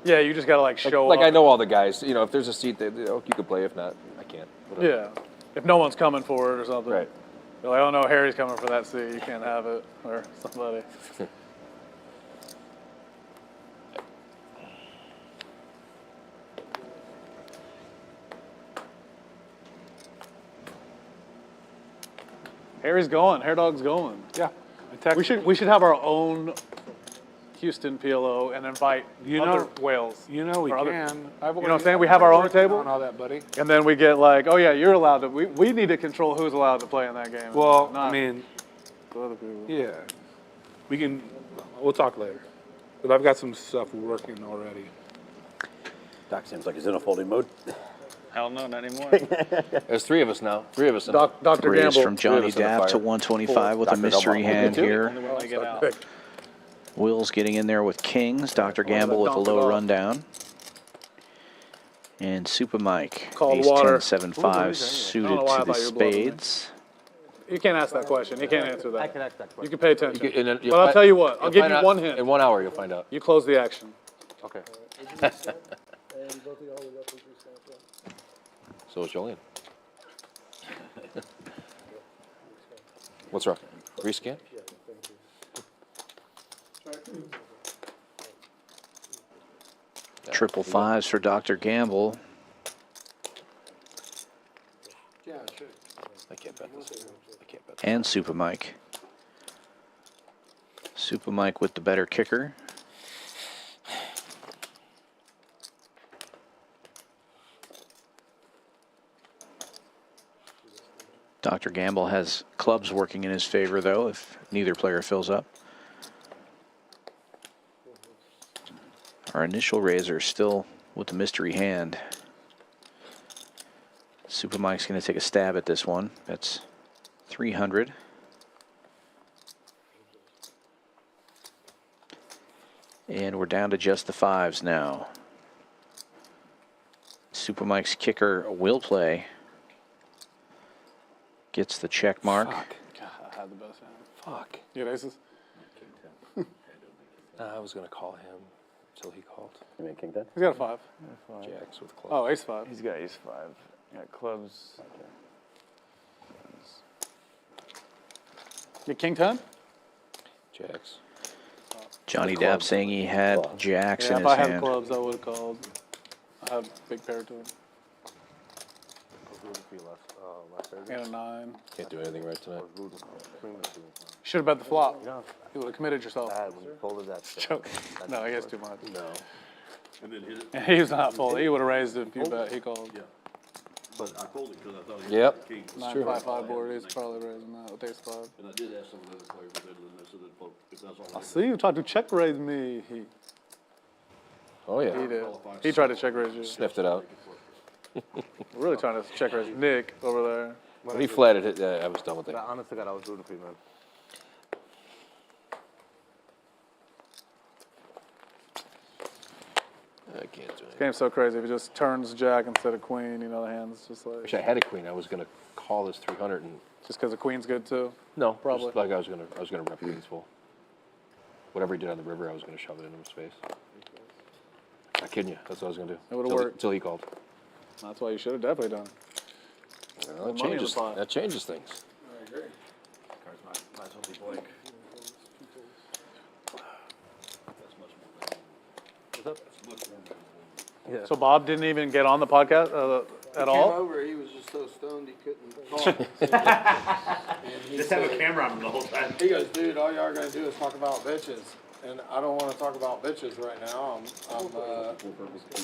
Yeah, you just gotta like show Like up. I know all the guys. You know, if there's a seat that you can play. If not, I can't. Whatever. Yeah, if no one's coming for it or something. Right. You're like, oh no, Harry's coming for that seat. You can't have it, or somebody. Harry's going. Hair Dog's going. Yeah. We should have our own Houston PLO and invite other whales. You know we or other- can. You know what I'm saying? We have our own table, On all that, buddy. and then we get like, oh yeah, you're allowed to. We need to control who's allowed to play in that game. Well, not I mean, the other people. yeah. We'll talk later. But I've got some stuff working already. Doc seems like he's in a folding mode. Hell no, not anymore. There's 3 of us now. 3 of us. Dr. Raised Gamble. from Johnny us in the Dapp to fire. 125 with a Dr. mystery Gamble. hand here. Only one to get out. Will's getting in there with kings. Dr. Gamble with a low rundown. And Super Mike. Called Ace water. 10, 7, 5 I don't suited know why to I the thought you were blowing me. spades. You can't ask that question. You can't answer that. I can ask that question. You can pay attention. You can- and then you'll But I'll fi- tell you what. I'll you'll give find you out- one hint. In 1 hour, you'll find out. You close the action. Okay. So is Jolene. What's wrong? Rescan? Triple fives for Dr. Gamble. I can't bet this. I can't bet. And Super Mike. Super Mike with the better kicker. Dr. Gamble has clubs working in his favor, though, if neither player fills up. Our initial raiser still with the mystery hand. Super Mike's going to take a stab at this one. That's 300. And we're down to just the fives now. Super Mike's kicker will play. Gets the check mark. God, I had the best hand. Fuck. You had aces? I was gonna call him until he called. You mean king 10? He's got a 5. Jacks with clubs. Oh, ace 5. He's got ace 5. Got clubs. You king 10? Jacks. Johnny The Dapp clubs. saying he had jacks Yeah, in if his I had hand. clubs, I would have called. I have big pair to him. And a 9. Can't do anything right tonight. Should have bet the flop. You would have committed yourself. Folded that. Joke. No, he has too much. No. And then hit it. And he was not full. He would have raised it if you bet. He called. But I told him because I thought he Yep. was king. 9-5-5 board, he's probably raising that with ace five. And I did ask some of the other players, but they said that if that's all. I see you tried to check raise me. Oh, yeah. He did. He tried to check raise you. Sniffed it out. Really trying to check raise Nick over there. When he flatted it, I was done with it. Honest to God, I was rooting for you, man. I can't do it. This game's so crazy. If he just turns jack instead of queen, you know, the hand's just like. Wish I had a queen. I was gonna call this 300 and Just because the queen's good too. no, Probably. just like I was gonna rep queens full. Whatever he did on the river, I was gonna shove it into his face. Not kidding you. That's what I was gonna do. It would've worked. Until he called. That's why you should have definitely done. Well, Money in the pot. that changes things. I agree. Cards might as well be blank. Yeah. So Bob didn't even get on the podcast at Came all? over, he was just so stoned he couldn't talk. Just have a camera on him the whole time. He goes, dude, all y'all are gonna do is talk about bitches. And I don't wanna talk about bitches right now. I'm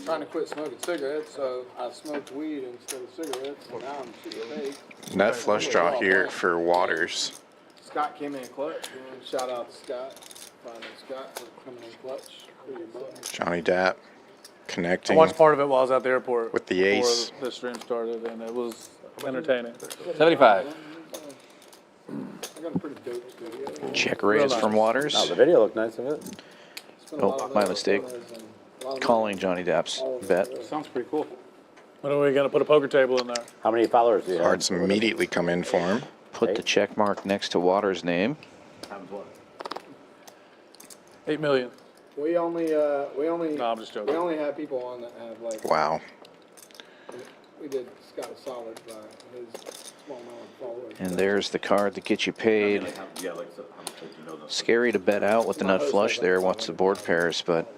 trying to quit smoking cigarettes, so I smoked weed instead of cigarettes, and now I'm super big. Net flush draw here for Waters. Scott came in clutch. Shout out to Scott. Finding Scott for coming in clutch. For your button. Johnny Dapp I connecting watched part of it while I was at the airport. with the ace. Before the stream started, and it was entertaining. 75. I got a pretty dope studio. Check raise from Waters. Oh, the video looked nice of it. Oh, my mistake. Calling Johnny Dapp's bet. Sounds pretty cool. When are we going to put a poker table in there? How many followers do you have? Cards immediately come in for him. Put the check mark next to Waters' name. 8 million. We only No, I'm just joking. we only have people on that have like, Wow. we did Scott a solid by his small amount of followers. And there's the card that gets you paid. Scary to bet out with the nut flush there once the board pairs, but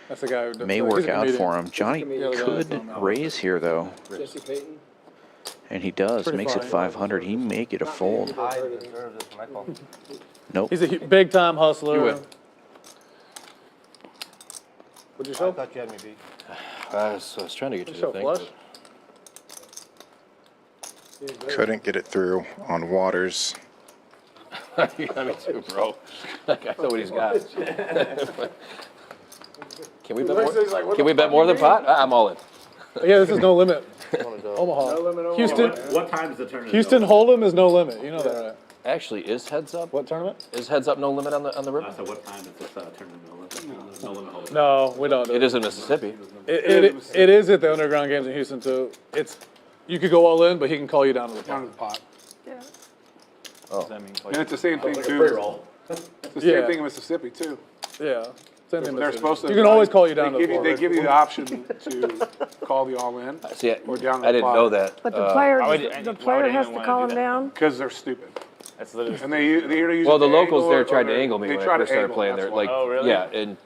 That's the guy who may work out for him. Johnny could raise here, though. Jesse Payton. And he does. Pretty Makes it funny. 500. He may get a fold. I deserve this when I call. Nope. He's a big time hustler. You win. What'd you I show? thought you had me beat. I was trying to get you Show to think. flush. Couldn't get it through on Waters. You got me too, bro. Like, I know what he's got. Can we bet more? Can we bet more than pot? I'm all in. Yeah, this is no limit. No Omaha. limit Omaha. Houston. What time is the tournament? Houston Hold'em is no limit. You know that, right? Actually, is heads up? What tournament? Is heads up no limit on the river? So what time is this tournament? No limit. No, we don't. It is in Mississippi. It is at the underground games in Houston too. You could go all in, but he can call you down to the Down to pot. the pot. Oh. And it's the same thing too. It's the same thing in Mississippi too. Yeah. Same thing. They're supposed to. You can always call you down to the They give you the option to call the all in. See, Or down to I the didn't pot. know that. But the player, why would the why player would has anyone to call wanna him do that? down. Because they're stupid. That's literally. And they either use Well, it the to locals angle there or tried to they- angle me they when try I to first started angle, playing that's there. why. Like, Oh, really? yeah, and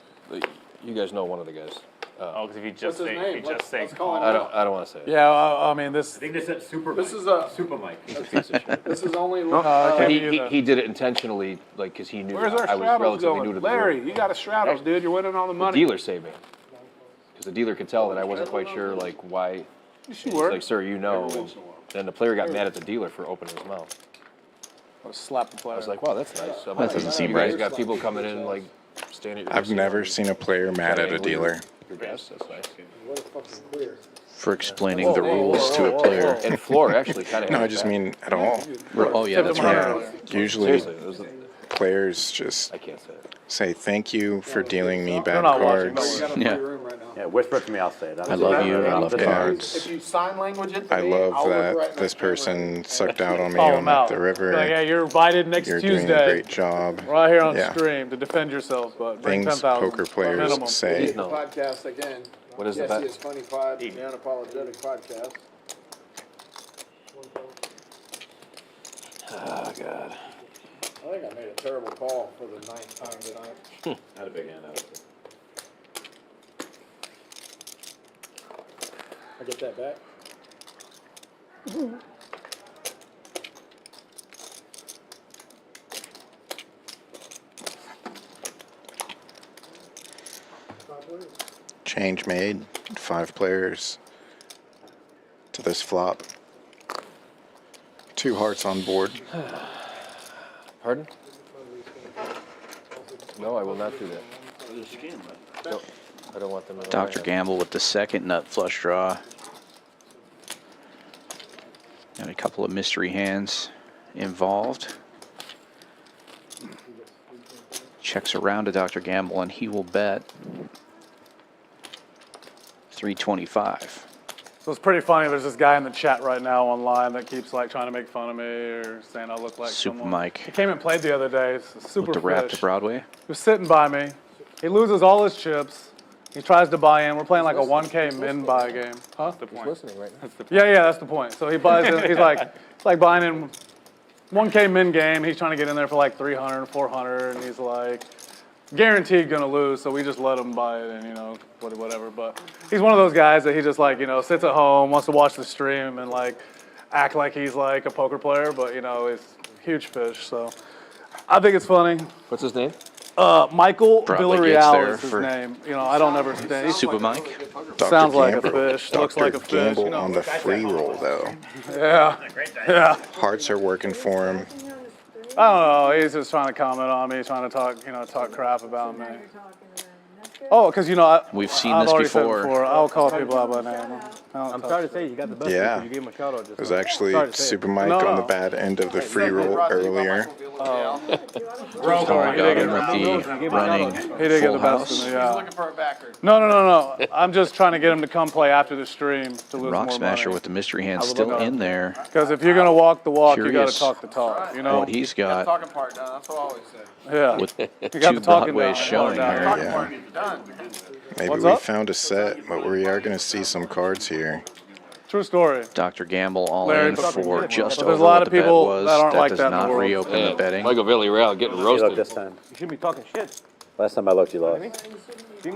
you guys know one of the guys. Oh, because if you just What's his say, name? if you just say, Let's call him I out. don't want to say it. Yeah, I mean this. I think they said super. This is a super mic. He's a piece of shit. this is only I can't He, do he, that. he did it intentionally, like, because he knew Where's our I was straddles relatively new to going? the Larry, river. you got a straddles, dude. You're winning all the The money. dealer saved me. Because the dealer could tell that I wasn't quite sure, like, why. Yes, you He's were. like, sir, you know. And then the player got mad at the dealer for opening his mouth. I'll slap the player. I was like, wow, that's nice. I'm That like, doesn't seem you guys right. got people coming in, like, standing at your I've never seen a player mad at a dealer Your guess, that's nice. what a fucking queer. For explaining the rules to a player. And floor actually kind of. No, I just mean at all. Oh, yeah, that's right. Usually Seriously, it was. players just I can't say it. say thank you for dealing me They're bad not watching, cards. You got a Yeah. free room right now. Yeah, whisper it to me, I'll say it. I love you. I love Yeah. cards. If you sign language it to I me, love I'll look that right this next to you. person sucked out on me Call on him out. the river. Like, yeah, you're invited next You're doing a Tuesday. great job. Right here on Yeah. stream to defend yourself, but bring Things 10,000. poker players minimum. say. No. Podcast again. What is the Jesse bet? is Funny Pod, the Unapologetic Podcast. Oh, God. I think I made a terrible call for the 9th time tonight. Not a big hand. I get that back. Change made. 5 players to the this flop. 2 hearts on board. Pardon? No, I will not do that. No, I don't want them in Dr. Gamble with the second nut flush draw. And a couple of mystery hands involved. Checks around to Dr. Gamble, and he will bet 325. So it's pretty funny. There's this guy in the chat right now online that keeps like trying to make fun of me or saying I look like Super someone. Mike. He came and played the other day. It's a super With the rap to fish. Broadway. He was sitting by me. He loses all his chips. He tries to buy in. We're playing like a 1K min buy game. Huh? He's listening right now. Yeah, that's the point. So he buys in. He's like, it's like buying in 1K min game. He's trying to get in there for like 300, 400, and he's like, guaranteed gonna lose. So we just let him buy it, and you know, whatever. But he's one of those guys that he just like, you know, sits at home, wants to watch the stream, and like act like he's like a poker player, but you know, he's huge fish. So I think it's funny. What's his name? Michael Probably gets Villarreal there is his for name. You know, I don't ever stand. Super Mike. Sounds like a Gamble. fish. Looks like a fish. Gamble You know. on the free roll, though. Yeah. Hearts are working for him. I don't know. He's just trying to comment on me, trying to talk, you know, talk crap about me. Oh, because you know, We've seen I've this already said it before. I'll call people out by name. I'm sorry to say you got the best. Yeah. You gave him a shout out just It was now. actually Sorry to say it. Super Mike No, on the no. bad end of the free roll earlier. Oh, I got him with the running He did get full the best house. of me, yeah. Looking for a backer. No. I'm just trying to get him to come play after the stream to lose Rock more Smasher money. with the mystery hand still in there. Because if you're gonna walk the walk, you gotta Curious talk the talk. You know. What he's got Talking part done. That's what I always say. Yeah. with You got 2 the talking broadways down. showing Talking here. Talking Yeah. part is done. Maybe What's we up? found a set, but we are going to see some cards here. True story. Dr. Gamble all Larry, in fucking for shit. just But over there's a lot what of the bet people was. that aren't like does that in the not world. reopen the betting. Michael Villarreal getting You look roasted. this time. You should be talking shit. Last time I looked, you lost.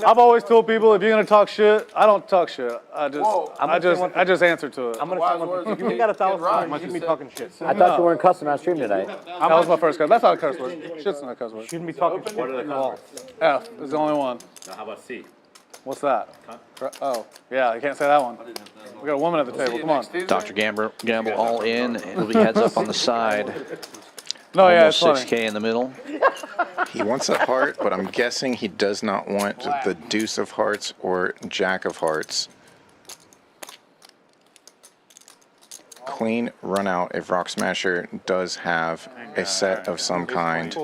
I've always told people if you're gonna talk shit, I don't talk shit. I just, Whoa. I just answer to it. I'm gonna Wise say one words thing. of If you got Kid Rock. $1,000, you shouldn't be talking shit. I thought you weren't cussing on stream tonight. That was my first curse. That's not a curse word. Shit's not a curse word. You shouldn't be talking shit. What are they called? F is the only one. Now, how about C? What's that? Oh, yeah, you can't say that one. We got a woman at the table. Come on. Dr. Gamble all in. It'll be heads up on the side. No, yeah, it's Almost funny. 6K in the middle. He wants a heart, but I'm guessing he does not want the deuce of hearts or jack of hearts. Clean run out if Rock Smasher does have a set of some kind,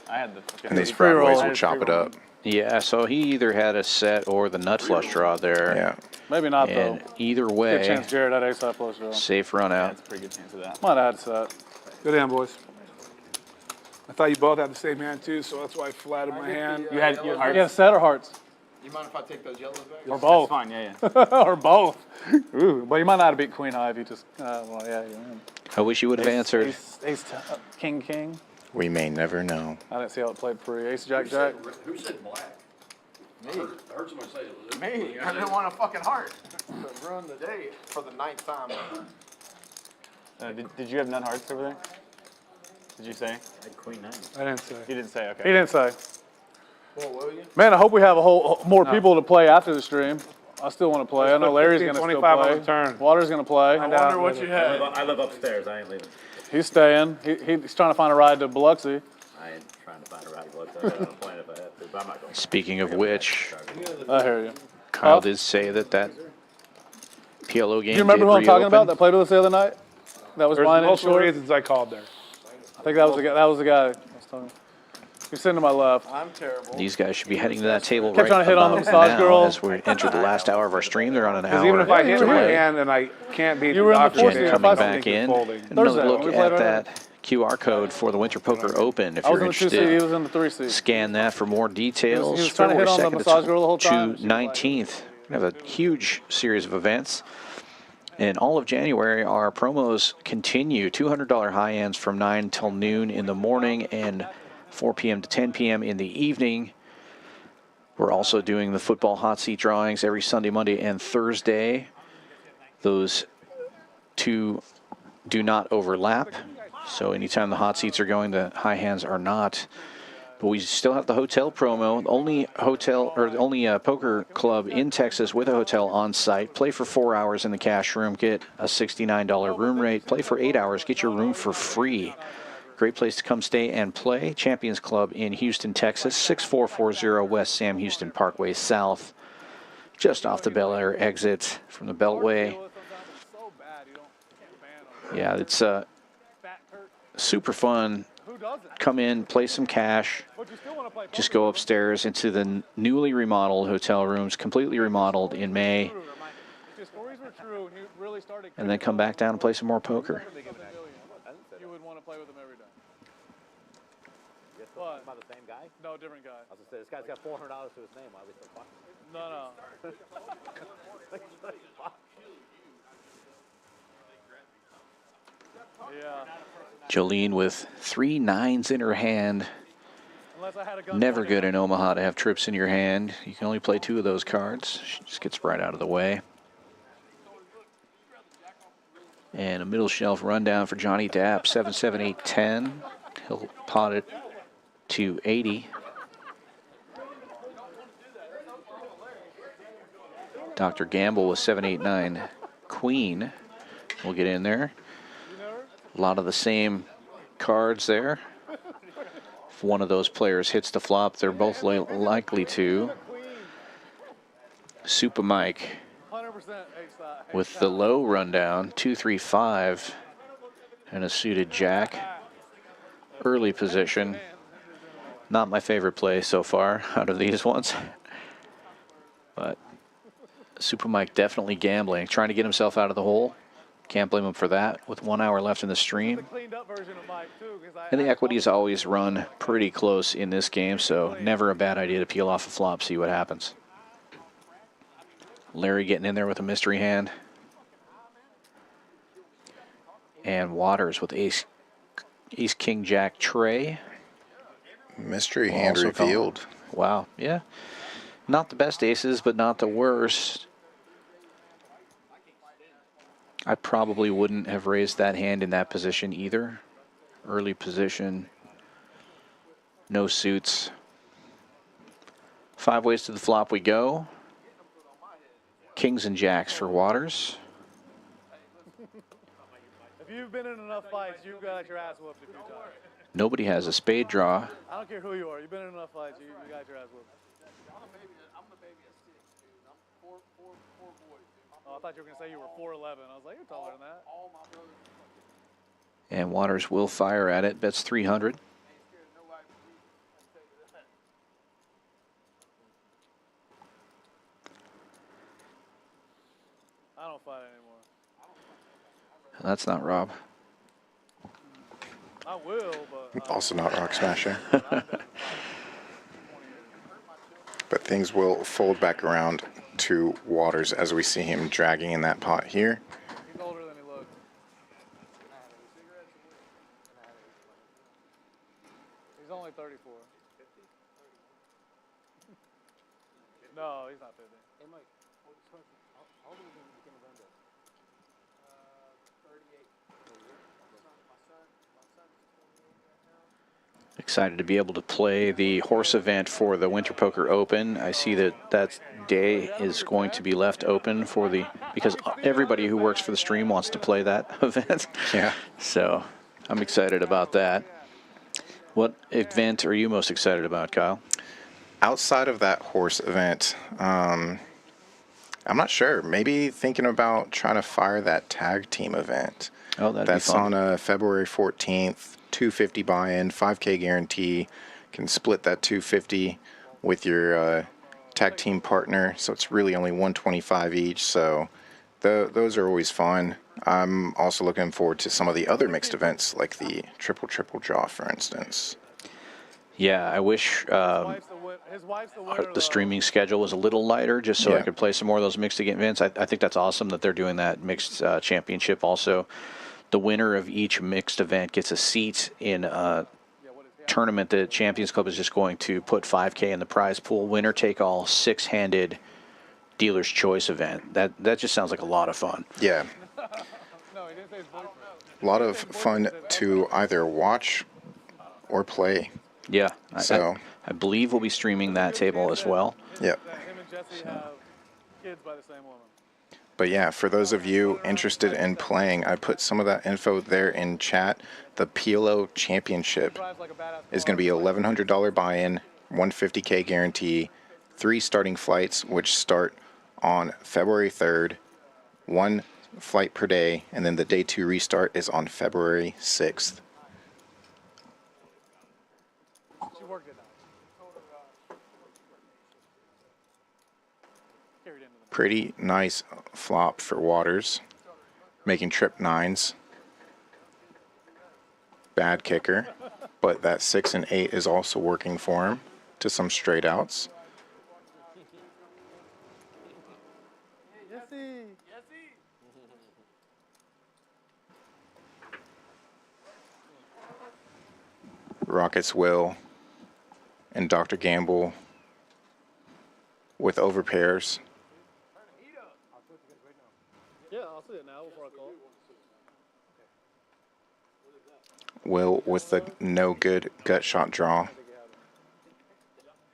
I had the. and these Free roll. broadways will chop it up. Yeah, so he either had a set or the nut flush draw there. Yeah. Maybe not though. And either Good way, chance Jared had ace high plus draw. safe run out. That's a pretty good chance of that. Might have had set. Good hand, boys. I thought you both had the same hand too, so that's why I flatted my hand. You had hearts. Yeah, set or hearts You mind if I take those yellows back? or both, That's fine. Yeah. or both. Ooh, but you might not have beat queen high if you just. Well, yeah, you win. I wish you would have answered. Ace, king. We may never know. I didn't see how it played pre. Ace jack. Who said black? Me. I heard somebody say it. Me. I didn't want a fucking heart. To ruin the day for the 9th time. Did you have nut hearts over there? Did you say? Queen 9. I didn't say. You didn't say. Okay. He didn't say. Well, will you? Man, I hope we have a whole more people to play after the stream. I still want to play. I know Larry's gonna still 25 on play. the turn. Water's gonna play. I wonder what you had. I live upstairs. I ain't leaving. He's staying. He's trying to find a ride to Biloxi. I ain't trying to find a ride. I'm playing if I have to, but I'm not going. Speaking of which, I hear you. Kyle did say that PLO game Do you remember did who I'm talking about reopen. that played with us the other night? That was There's mine and multiple short. reasons I called there. I think that was the guy. That was the guy. I was talking. He's sitting to my left. I'm terrible. These guys should be heading to that table Kept right trying to hit on the about massage now girl. as we enter the last hour of our stream. They're on an Because hour even if I hit my delay. hand and I can't beat You were the in the doctor, fourth there, seed. I Coming don't back think in, it's folding. another Thursday, look when we played at right that QR code for the Winter Poker Open. If I was you're in the 2 seed. He interested, was in the 3 seed. scan that for more details. He was trying to hit February on the 2nd massage girl the whole time. to 19th. We have a huge series of events. And all of January, our promos continue. $200 high ends from 9 till noon in the morning and 4 p.m. to 10 p.m. in the evening. We're also doing the football hot seat drawings every Sunday, Monday, and Thursday. Those two do not overlap. So anytime the hot seats are going, the high hands are not. But we still have the hotel promo. Only hotel or the only poker club in Texas with a hotel on site. Play for 4 hours in the cash room, get a $69 room rate. Play for 8 hours, get your room for free. Great place to come stay and play. Champions Club in Houston, Texas, 6440 West Sam Houston Parkway South, just off the Bel Air exit from the Beltway. Yeah, it's super fun. Come in, play some cash, just go upstairs into the newly remodeled hotel rooms, completely remodeled in May, and then come back down and play some more poker. You would want to play with him every day. About the same guy? No, different guy. I was gonna say, this guy's got $400 to his name. Why are we still fucking? No. Yeah. Jolene with 3 9s in her hand. Never good in Omaha to have trips in your hand. You can only play 2 of those cards. She just gets right out of the way. And a middle shelf rundown for Johnny Dapp, 7, 7, 8, 10. He'll pot it to 80. Dr. Gamble with 7, 8, 9. Queen will get in there. A lot of the same cards there. If one of those players hits the flop, they're both likely to. Super Mike with the low rundown, 2, 3, 5, and a suited jack. Early position. Not my favorite play so far out of these ones. But Super Mike definitely gambling, trying to get himself out of the hole. Can't blame him for that with 1 hour left in the stream. And the equities always run pretty close in this game, so never a bad idea to peel off a flop, see what happens. Larry getting in there with a mystery hand. And Waters with ace, king, jack, tray. Mystery hand revealed. Wow, yeah. Not the best aces, but not the worst. I probably wouldn't have raised that hand in that position either. Early position. No suits. 5 ways to the flop we go. Kings and jacks for Waters. If you've been in enough fights, you've got your ass whooped a few times. Nobody has a spade draw. I don't care who you are. You've been in enough fights, you got your ass whooped. Oh, I thought you were going to say you were 4'11". I was like, you're taller than that. And Waters will fire at it. Bets 300. I don't fight anymore. That's not Rob. I will, but... Also not Rock Smasher. But things will fold back around to Waters as we see him dragging in that pot here. He's older than he looks. He's only 34. No, he's not 50. Hey, Mike, how old are you when you became a granddad? 38. Excited to be able to play the horse event for the Winter Poker Open. I see that day is going to be left open for because everybody who works for the stream wants to play that event. Yeah. So I'm excited about that. What event are you most excited about, Kyle? Outside of that horse event, I'm not sure. Maybe thinking about trying to fire that tag team event. Oh, that'd That's be fun. on February 14th. $250 buy-in, 5K guarantee. Can split that 250 with your tag team partner, so it's really only $125 each. So those are always fun. I'm also looking forward to some of the other mixed events, like the triple draw, for instance. Yeah, I wish the streaming schedule was a little lighter, just so I could play some more of those mixed events. I think that's awesome that they're doing that mixed championship also. The winner of each mixed event gets a seat in a tournament that Champions Club is just going to put 5K in the prize pool. Winner take all 6-handed dealer's choice event. That just sounds like a lot of fun. Yeah. A lot of fun to either watch or play. Yeah. So, I believe we'll be streaming that table as well. yep. Him and Jesse have kids by the same woman. But yeah, for those of you interested in playing, I put some of that info there in chat. The PLO Championship is going to be $1,100 buy-in, 150K guarantee, 3 starting flights, which start on February 3rd, 1 flight per day, and then the day 2 restart is on February 6th. She worked it out. Pretty nice flop for Waters, making trip 9s. Bad kicker, but that 6 and 8 is also working for him to some straight outs. Rockets Will and Dr. Gamble with overpairs. Yeah, I'll see it now before I call. Will with the no good gut shot draw.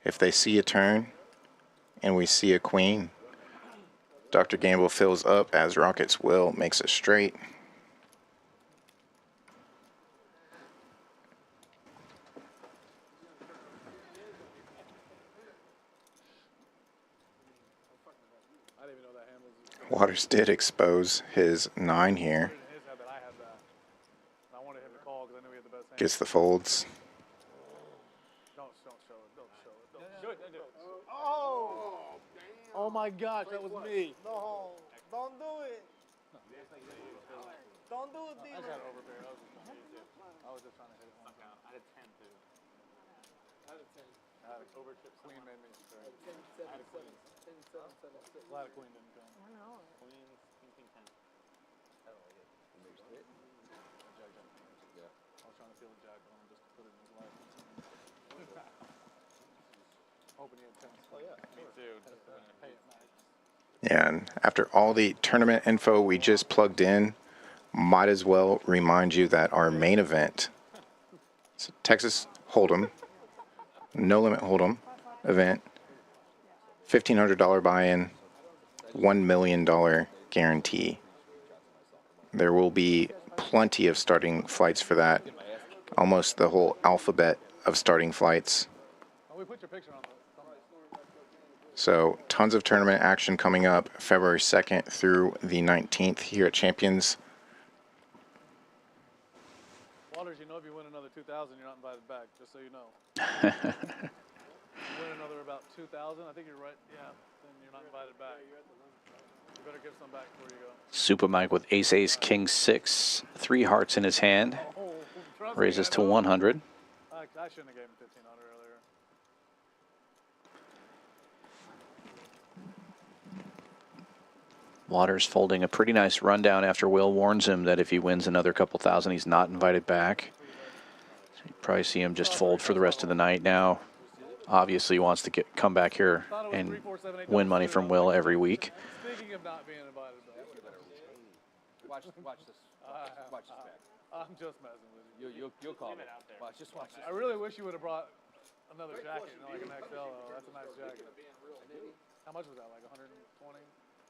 If they see a turn and we see a queen, Dr. Gamble fills up as Rockets Will makes it straight. Waters did expose his 9 here. Gets the folds. Oh my gosh, that was me. No, don't do it. Don't do it, I got overpair. I was just trying to hit it one time. I had 10 too. I had a 10. I had a overchip. Queen made me straight. I had a queen. 10, 7, 7, 6. Glad a queen didn't come. I know. Queen, king, 10. I don't like it. Jack, jack. Yeah. I was trying to feel a jack on him just to put it in his life. Hoping he had 10. Oh yeah. Me too. Hey, Yeah, and after all the tournament info we just plugged in, might as well remind you that our main event, it's Texas Hold'em, no limit Hold'em event, $1,500 buy-in, $1 million guarantee. There will be plenty of starting flights for that, almost the whole alphabet of starting flights. we put your picture on the So tons of tournament action coming up February 2nd through the 19th here at Champions. Waters, you know if you win another 2,000, you're not invited back, just so you know. You win another about 2,000, I think you're right, yeah, then you're not invited back. You better give some back before you go. Super Mike with ace, ace, king 6, 3 hearts in his hand. Raises to 100. I shouldn't have gave him 1,500 earlier. Waters folding a pretty nice rundown after Will warns him that if he wins another couple thousand, he's not invited back. So you probably see him just fold for the rest of the night now. Obviously he wants to come back here and win money from Will every week. Speaking of not being invited back. Watch this. Watch this back. I'm just messing with you. You'll call me. Just watch this. I really wish you would have brought another jacket, you know, like an XL. Though. That's a nice jacket. How much was that? Like 120?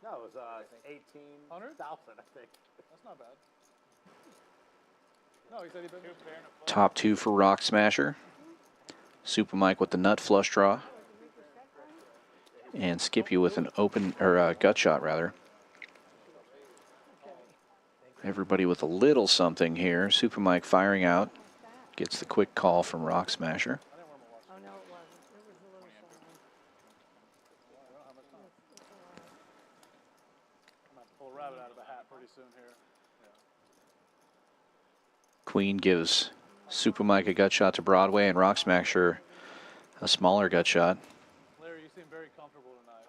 No, it was 18,000, I think. That's not bad. No, he said he been Top 2 for Rock Smasher. Super Mike with the nut flush draw. And Skippy with an open, or gut shot rather. Everybody with a little something here. Super Mike firing out. Gets the quick call from Rock Smasher. pull a rabbit out of a hat pretty soon here. Queen gives Super Mike a gut shot to Broadway and Rock Smasher a smaller gut shot. Larry, you seem very comfortable tonight.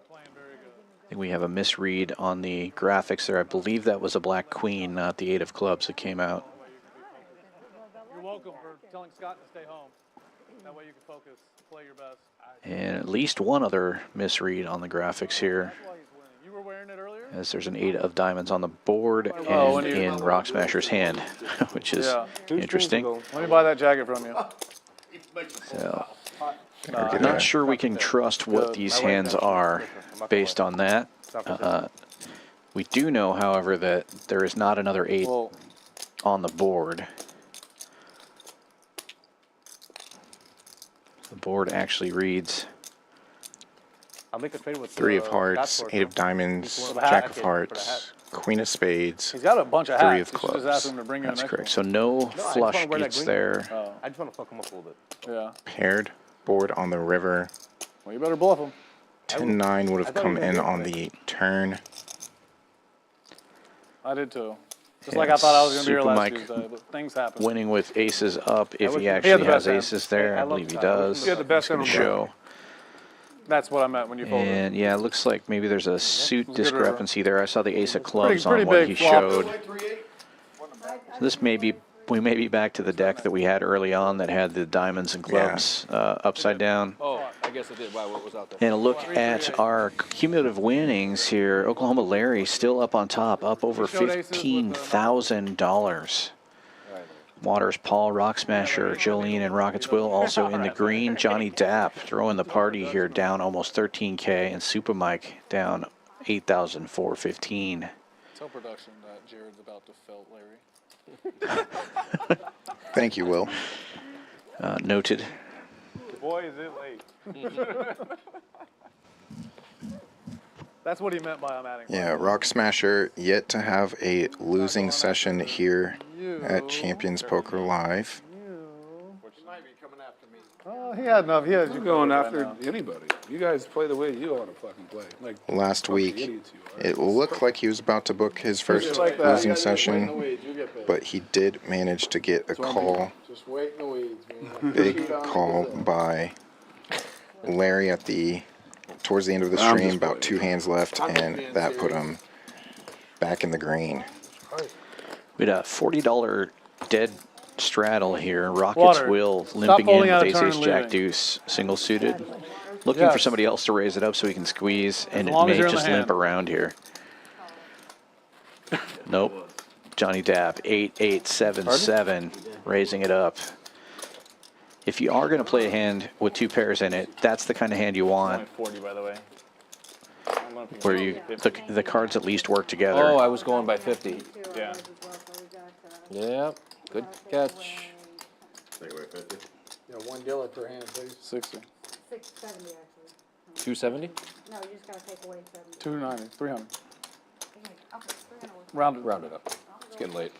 Playing very good. I think we have a misread on the graphics there. I believe that was a black queen, not the 8 of clubs that came out. You're welcome for telling Scott to stay home. That way you can focus, play your best. And at least one other misread on the graphics here, You were wearing it earlier? as there's an 8 of diamonds on the board and in Rock Smasher's hand, which is interesting. Let me buy that jacket from you. So, Or not sure we can trust what these hands are based on that. We do know, however, that there is not another 8 on the board. The board actually reads I'll make a trade with 3 of hearts, passport, 8 of bro. diamonds, With a hat. jack I of can't hearts, queen of spades, He's got a bunch of 3 hats. of You should just ask clubs. him to bring you That's an correct. extra So no one. No, I just flush wanna wear that gets green there. one. Oh. I just want to fuck him up a little bit. Yeah. Paired board on the river. Well, you better bluff him. 10-9 would I have thought come you were in gonna on do the turn. I did too. Just Yeah, like I thought I was going to be here Super last Mike Tuesday, but things happen. winning with aces up if he He had actually the has best hand. aces there. Hey, I I love believe he Scott. I wish him does. the He had the best It's gonna hand on the show. That's what I meant when you folded. And yeah, it looks like maybe there's a suit was a good river. discrepancy there. I saw the ace of clubs pretty on what big he flop. showed. So this may be, we may be back to the deck that we had early on that had the diamonds and clubs upside down. Oh, I guess I did. Wow, what was out there? And a look at our cumulative winnings here. Oklahoma Larry still up on top, up over $15,000. Waters, Paul, Rock Smasher, Jolene, and Rockets Will also in the green. Johnny Dapp throwing the party here, down almost 13K, and Super Mike down 8,415. Tell production that Jared's about to felt Larry. Thank you, Will. Noted. Boy, is it late. That's what he meant by I'm adding. Yeah, Rock Smasher yet to have a losing session here at Champions Poker Live. Oh, he had enough. You're going after anybody. You guys play the way you want to fucking play. Like Last bunch of week, idiots you are. it looked like he was about to book his first like that. losing session, but he did manage to get a call, Just wait in the weeds, man. big call by Larry at towards the end of the stream, about 2 hands left, and that put him back in the green. We had a $40 dead straddle here. Rockets Water. Will Stop limping in folding out with of turn ace, and jack, leaving. deuce, single suited. Looking for Yes. somebody else to raise it up so he can squeeze, and it long as may you're in the just limp hand. around here. Nope. Johnny Dapp, 8-8-7-7, raising it up. If you are going to play a hand with 2 pairs in it, that's the kind of hand you want, Only 40, by the way. where the cards at least work together. Oh, I was going by 50. Yeah. Yeah, good catch. Yeah, one dealer per hand, please. 60. 670 actually. 270? No, you just gotta take away 70. 290. 300. Okay, 300. Rounded. Round it up. It's getting late.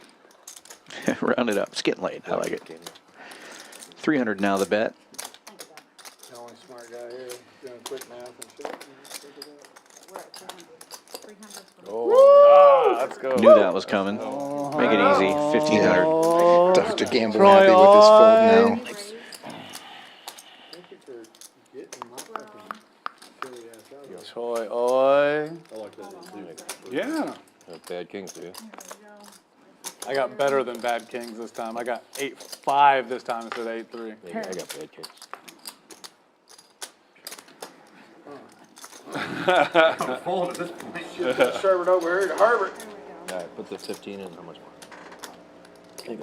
Round it up. It's getting late. I like it. 300 now the bet. The only smart guy here doing quick math and shit. We're at 300. 300. Oh, let's go. Knew that was coming. Make it easy. 1,500. Dr. Gamble happy with his fold now. Thank you for getting my fucking silly ass out of here. Choi, oi. I like that. Yeah. Bad kings, do you? I got better than bad kings this time. I got 8-5 this time instead of 8-3. Yeah, I got bad kings. Serve it over here to Harvard. All right, put the 15 in. How much more?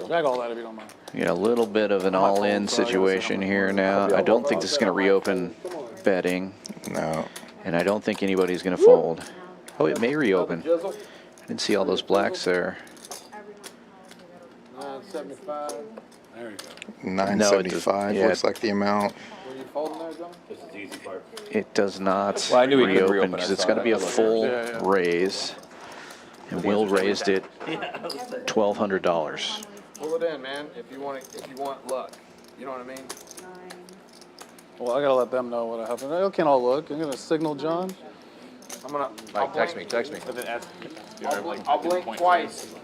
Drag all that if you don't mind. We got a little bit of an all-in situation here now. I don't think this is going to reopen betting, No. and I don't think anybody's going to fold. Oh, it may reopen. I didn't see all those blacks there. 975. There you go. 975 yeah. looks like the amount. Were you folding there, John? It does not Well, I knew he could reopen reopen. because I it's saw got to that. be a I looked full Yeah, yeah. raise. And Will raised it $1,200. Pull it in, man. If you want luck. You know what I mean? Well, I gotta let them know what happened. They can't all look. I'm gonna signal John. Mike, text me. I'll blink twice.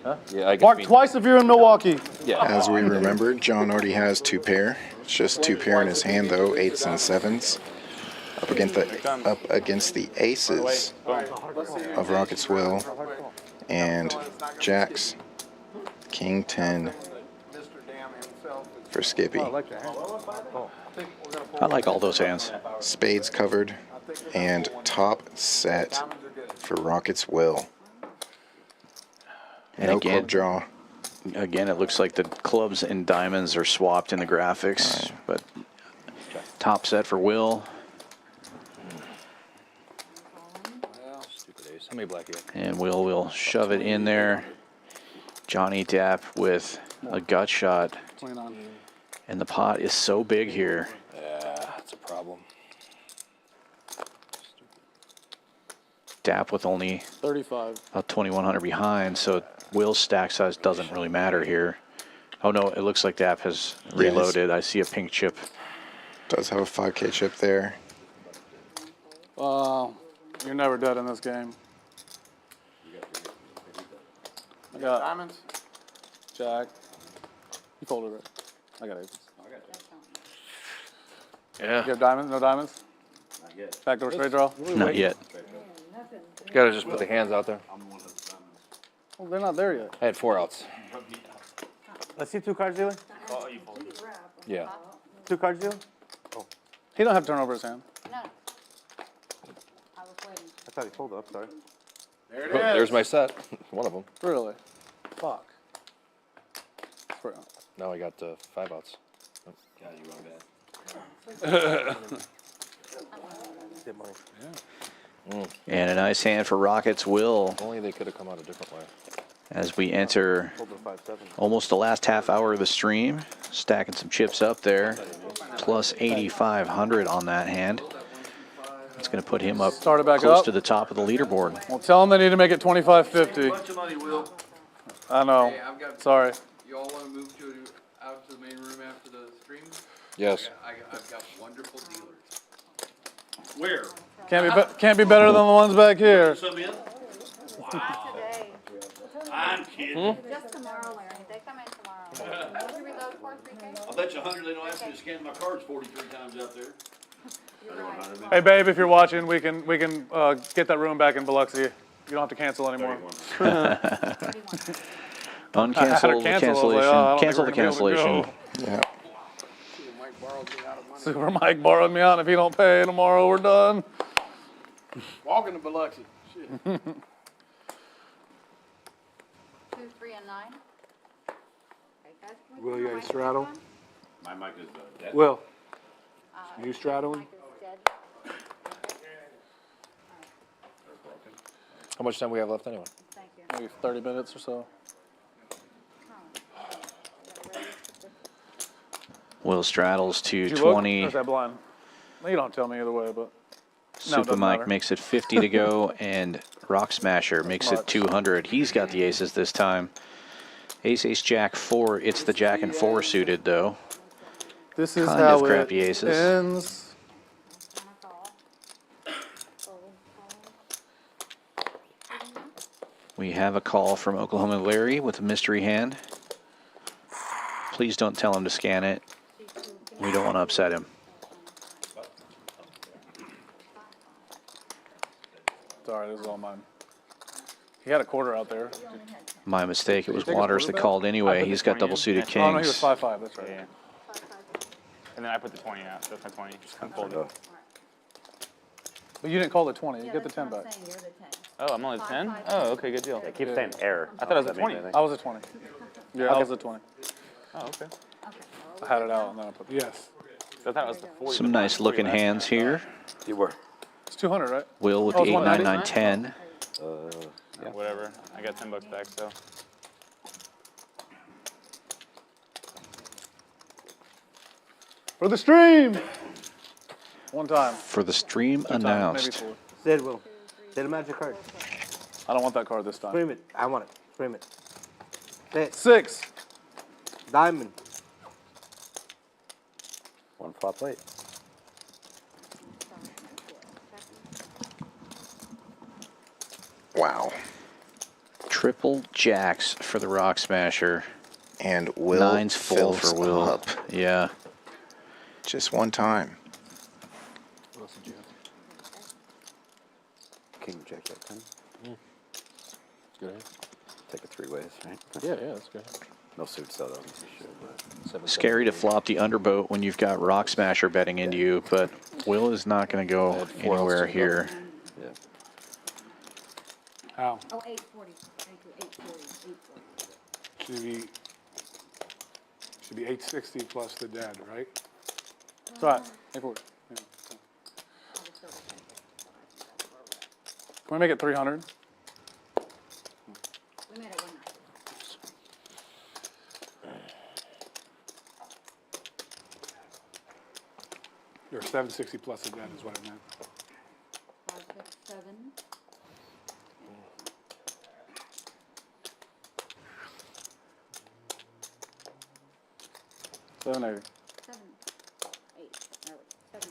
Huh? Yeah, I get Mark twice if you're in Milwaukee. Yeah. As we remember, John already has 2 pair. It's just 2 pair in his hand, though, 8s and 7s. Up against the aces of Rockets Will and Jacks, King 10 for Skippy. I like all those hands. Spades covered and top set for Rockets Will. And No again, club draw. Again, it looks like the clubs and diamonds are swapped in the graphics, but top set for Will. Stupid ace. How many black you got? And will shove it in there. Johnny Dapp with a gut shot. 29. And the pot is so big here. Yeah, that's a problem. Dapp with only 35. about 2,100 behind, so Will's stack size doesn't really matter here. Oh no, it looks like Dapp has reloaded. I see a pink chip. Does have a 5K chip there. You're never dead in this game. I got Diamonds? Jack. You folded it. I got aces. Yeah. You have diamonds? No diamonds? Not yet. Backdoor straight draw? Not yet. Gotta just put the hands out there. Well, they're not there yet. I had 4 outs. Let's see 2 cards dealer. Yeah. 2 cards dealer. He don't have to turn over his hand. No. I was waiting. I thought he folded up. Sorry. There it Oh, is. there's my set. One of them. Really? Fuck. For- Now I got 5 outs. God, you wrong bad. Good money. And a nice hand for Rockets Will If only they could have come out a different way. as we enter Folded 5-7. almost the last half hour of the stream. Stacking some chips up there. Plus 8,500 on that hand. It's going to put him up Start it back close up. to the top of the leaderboard. Well, tell them they need to make it 25-50. Bunch of money, Will. I know. Hey, I've got, Sorry. you all want to move out to the main room after the stream? Yes. I've got wonderful dealers. Where? Can't be better than the ones back here. Some in? Today. I'm kidding. Just tomorrow, Larry. They come in tomorrow. Did you reload for 3K? I bet you 100 they don't ask me to scan my cards 43 times out there. Hey, babe, if you're watching, we can get that room back in Biloxi. You don't have to cancel anymore. Uncancel the cancellation. Cancel the cancellation. Yeah. Super Mike borrowed me out, and if he don't pay tomorrow, we're done. Walking to Biloxi. Shit. 2, 3, and 9. Okay, guys, can we Will, turn you the got your mic straddle? on? My mic is dead. Will, Uh, you straddling? mic is dead. How much time we have left anyway? Thank you. Maybe 30 minutes or so. Will straddles to Did you look? 20. Or is that blind? You don't tell me either way, but. Super doesn't Mike matter. makes it 50 to go, and Rock Smasher makes it Much. 200. He's got the aces this time. Ace, ace, jack, 4. It's the jack and 4 suited, though. This is Kind how of it crappy aces. ends. We have a call from Oklahoma Larry with a mystery hand. Please don't tell him to scan it. We don't want to upset him. Sorry, this is all mine. He had a quarter out there. My mistake. It was take his Waters that quarterback? called anyway. put He's the got 20 double in. suited Oh, no, he was kings. 5-5. That's right. Yeah. And then I put the 20 out. That's my 20. Just unfolded. But you didn't call the 20. You get the 10 back. Oh, I'm only 10? Oh, okay, good deal. It keeps saying error. I thought it was a 20. I was a 20. Yeah, I was a 20. Oh, okay. I had it out and then I put Yes. So I thought it was the 40. Some nice looking hands here. You were. It's 200, right? Will with Oh, the it's 8, 9, 9, 190? 10. Whatever. I got $10 back, so. For the stream! One time. For the stream Two times, maybe announced. 4. Sid will. Sid, a magic card. I don't want that card this time. Scream it. I want it. Scream it. Say it. 6. Diamond. One flop late. Wow. Triple jacks for the Rock Smasher. And Will 9's full fills for Will. up. Yeah. Just one time. What else did you have? King, jack, jack, 10. Good. Take it 3 ways, right? Yeah, that's good. No suits though, that was sure. Scary to flop the underboat when you've got Rock Smasher betting into you, but Will is not going to go anywhere here. Yeah. How? Oh, 840. Thank you. 840. 840. Should be 860 plus the dead, right? It's all right. Make it work. Yeah. Can we make it 300? We made it 190. Or 760 plus the dead is what I meant. 5, 6, 7. 780. 7, 8. No, 7, 8.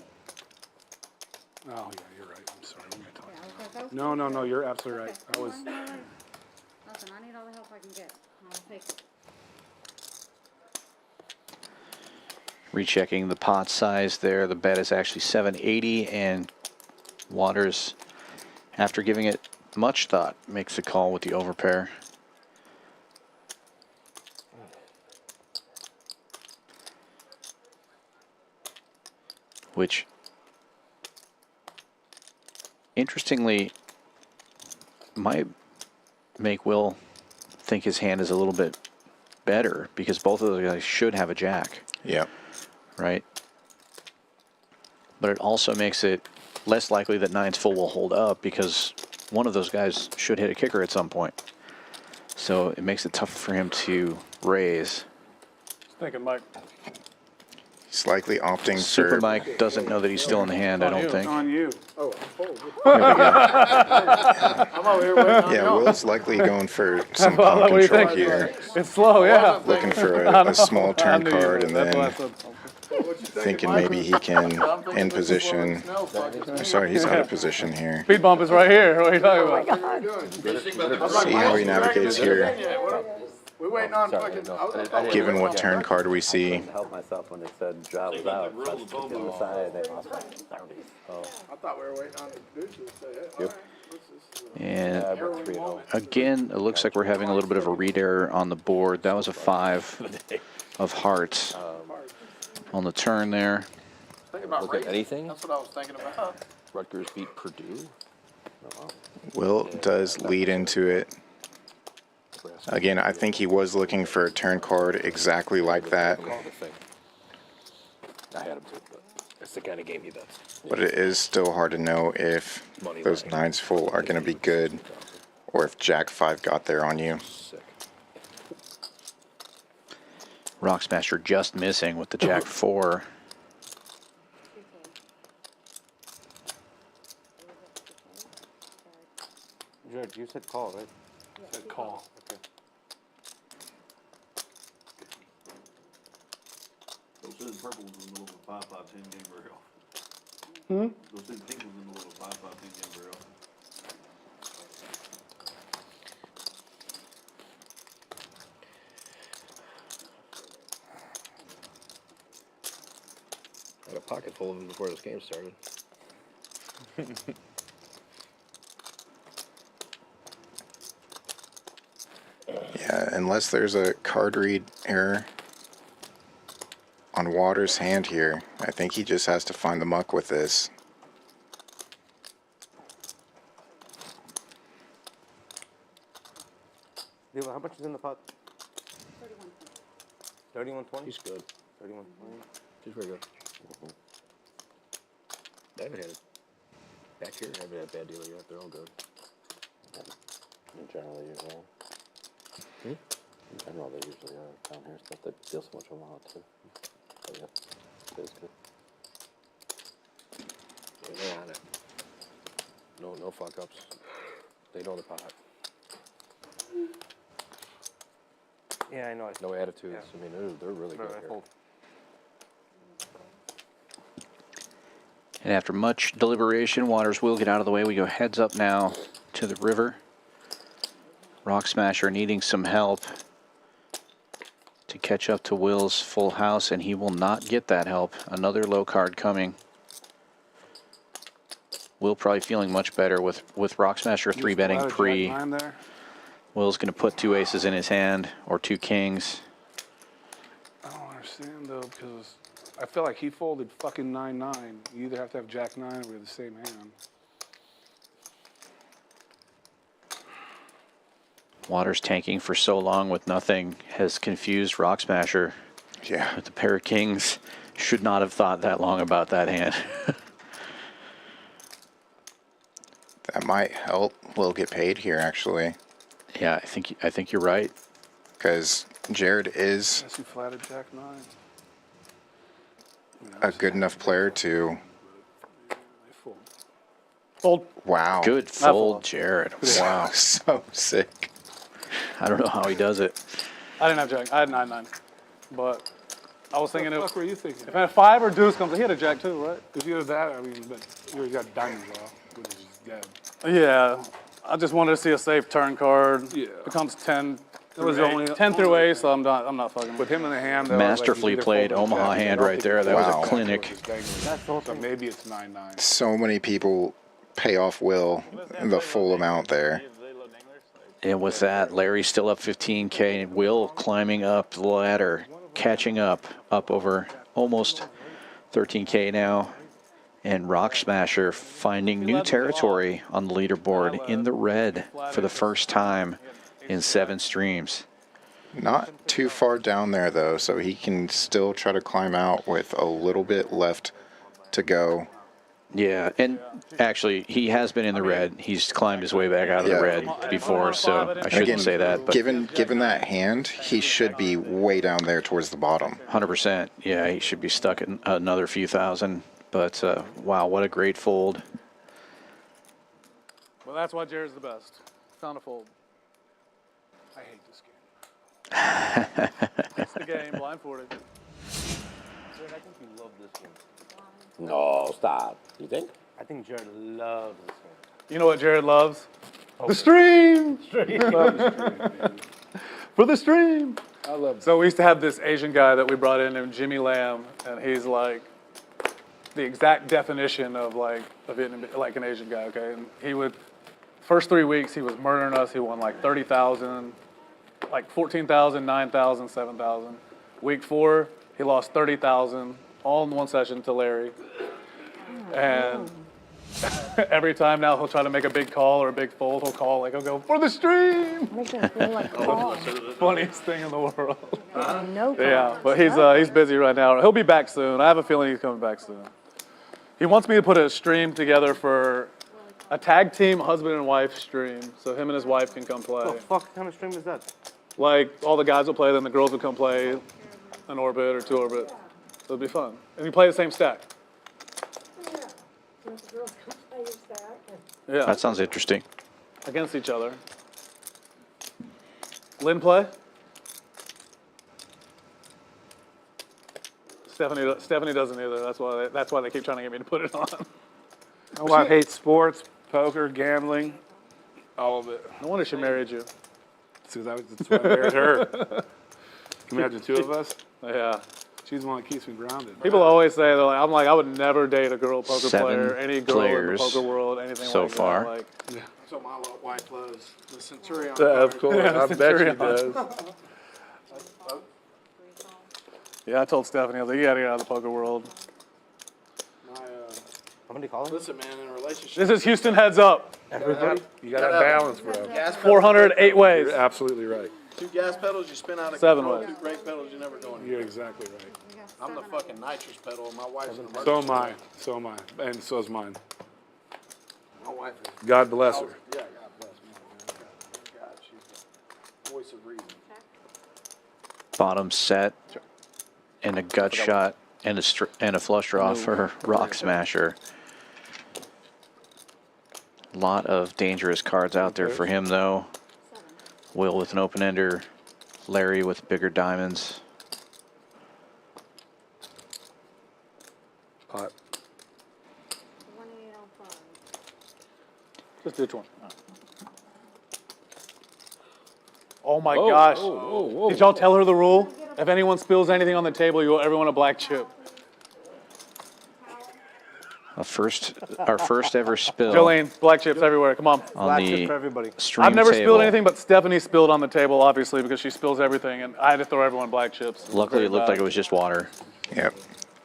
Oh, yeah, you're right. I'm sorry. What am I talking Yeah, I was about? like, okay. No, no, no, you're absolutely right. Okay. I was. No worries. Listen, I need all the help I can get. I'll take it. Rechecking the pot size there. The bet is actually 780, and Waters, after giving it much thought, makes a call with the overpair. Which, interestingly, might make Will think his hand is a little bit better, because both of those guys should have a jack. Yeah. Right? But it also makes it less likely that nine's full will hold up, because one of those guys should hit a kicker at some point. So it makes it tougher for him to raise. Thinking, Mike. He's likely opting Super for. Mike doesn't know that he's still in the hand, I don't think. On you. Oh, I'm fold. Here we go. I'm over here waiting on Yeah, y'all. Will's likely going for some Well, pot what do you control think? here. It's slow, yeah. Looking for a small turn card, and then thinking maybe he can in position. Sorry, he's out of position here. Speed bump is right here. What are you talking about? See how he navigates here. We're waiting on fucking. Given what turn card we see. I helped myself when they said job was out. So I took it on the side. They lost like 30. So. I thought we were waiting on the producer to say, hey, Yep. And But 3-0. again, it looks like we're having a little bit of a read error on the board. That was a 5 of hearts on the turn there. Look at anything. That's what I was thinking about. Rutgers beat Purdue. Will does lead into it. Again, I think he was looking for a turn card exactly like that. Call the thing. I had him too, but it's the kind of game he does. But it is still hard to know if those nines full are going to be good, or if Jack 5 got there on you. Sick. Rock Smasher just missing with the Jack 4. Jared, you said call, right? Said call. Okay. Those two purple ones in the middle of a 5-5-10 game very often. Those two pink ones in the middle of a 5-5-10 game very often. I had a pocket full of them before this game started. Yeah, unless there's a card read error on Waters' hand here, I think he just has to find the muck with this. Dila, how much is in the pot? 31.20. He's good. 31.20. He's very good. I haven't had it. Back here, I haven't had a bad dealer yet. They're all good. In general, they usually are. In general, they usually are down here. Stuff that deals so much Omaha too. But yeah, it is good. Yeah, they're on it. No fuck ups. They know the pot. Yeah, I know. No attitudes. I mean, they're really good here. And after much deliberation, Waters will get out of the way. We go heads up now to the river. Rock Smasher needing some help to catch up to Will's full house, and he will not get that help. Another low card coming. Will probably feeling much better with Rock Smasher 3-betting pre. Will's going to put 2 aces in his hand, or 2 kings. I don't understand though, because I feel like he folded fucking 9-9. You either have to have Jack 9 or we have the same hand. Water's tanking for so long with nothing has confused Rock Smasher. Yeah. With the pair of kings, should not have thought that long about that hand. That might help Will get paid here, actually. Yeah, I think you're right. Because Jared is Yes, you flatted Jack 9. a good enough player to. Fold. Wow. Good fold, Jared. Wow. So sick. I don't know how he does it. I didn't have Jack. I had 9-9. But I was thinking What were you thinking? if I had 5 or deuce comes, he had a Jack too, right? If you had that, I mean, but you already got diamonds off, which is dead. Yeah. I just wanted to see a safe turn card. Yeah. Becomes 10. That was only 10 through ace, so I'm not fucking with him in the hand. Though, Masterfully played Omaha hand right there. That was a clinic. So maybe it's 9-9. So many people pay off Will the full amount there. And with that, Larry's still up 15K, and Will climbing up the ladder, catching up over almost 13K now. And Rock Smasher finding new territory on the leaderboard in the red for the first time in 7 streams. Not too far down there, though, so he can still try to climb out with a little bit left to go. Yeah, and actually, he has been in the red. He's climbed his way back out of the red before, so I shouldn't say that. But given that hand, he should be way down there towards the bottom. 100%. Yeah, he should be stuck at another few thousand. But, wow, what a great fold. Well, that's why Jared's the best. Found a fold. I hate this game. It's the game, blindfolded. Jared, I think you love this one. No, stop. You think? I think Jared loves this one. You know what Jared loves? The stream! For the stream! I love So we used to have this Asian guy that we brought in named Jimmy Lam, and he's like the exact definition of like a Vietnamese, like an Asian guy, okay? And he would, first 3 weeks, he was murdering us. He won like 30,000, like 14,000, 9,000, 7,000. Week 4, he lost 30,000, all in one session to Larry. And every time now he'll try to make a big call or a big fold, he'll call, like, he'll go, for the stream! Makes him feel like calm. Funniest thing in the world. No Yeah, calm. but he's busy right now. He'll be back soon. I have a feeling he's coming back soon. He wants me to put a stream together for a tag team husband and wife stream, so him and his wife can come play. What the fuck kind of stream is that? Like, all the guys will play, then the girls will come play an orbit or 2 orbit. So it'll be fun. And you play the same stack. Yeah. That sounds interesting. Against each other. Lynn play? Stephanie doesn't either. That's why they keep trying to get me to put it on. My wife hates sports, poker, gambling, all of it. No wonder she married you. That's why I married her. Can you imagine 2 of us? Yeah. She's the one that keeps me grounded. People always say, they're like, I'm like, I would never date a girl poker 7 player, any girl in the players poker world, anything so like far. that. Like, Yeah. So my wife loves the Centurion. Of course, Yeah, I bet she Centurion. does. yeah, I told Stephanie, I was like, you gotta get out of the poker world. How many calls? Listen, man, in a relationship. This is Houston Heads Up. Everybody? You got that balance, bro. Gas pedals, 408 ways. You're absolutely right. 2 gas pedals, you spin out of 7 control. ways. 2 brake pedals, you never go anywhere. You're exactly right. I'm the fucking nitrous pedal, and my wife's an emergency. So am I. So am I. And so is mine. My wife is. God bless her. Yeah, God bless me. God, she's the voice of reason. Bottom set and a gut shot and a flush draw for Rock Smasher. A lot of dangerous cards out there for him, though. Will with an open ender, Larry with bigger diamonds. Pot. Just do 20. Oh my gosh. Did y'all tell her the rule? If anyone spills anything on the table, you owe everyone a black chip. Our first ever spill Jolene, black chips everywhere. Come on. on Black chip the for everybody. stream I've never table. spilled anything, but Stephanie spilled on the table, obviously, because she spills everything, and I had to throw everyone black chips. Luckily, it looked like it was just water. Yep.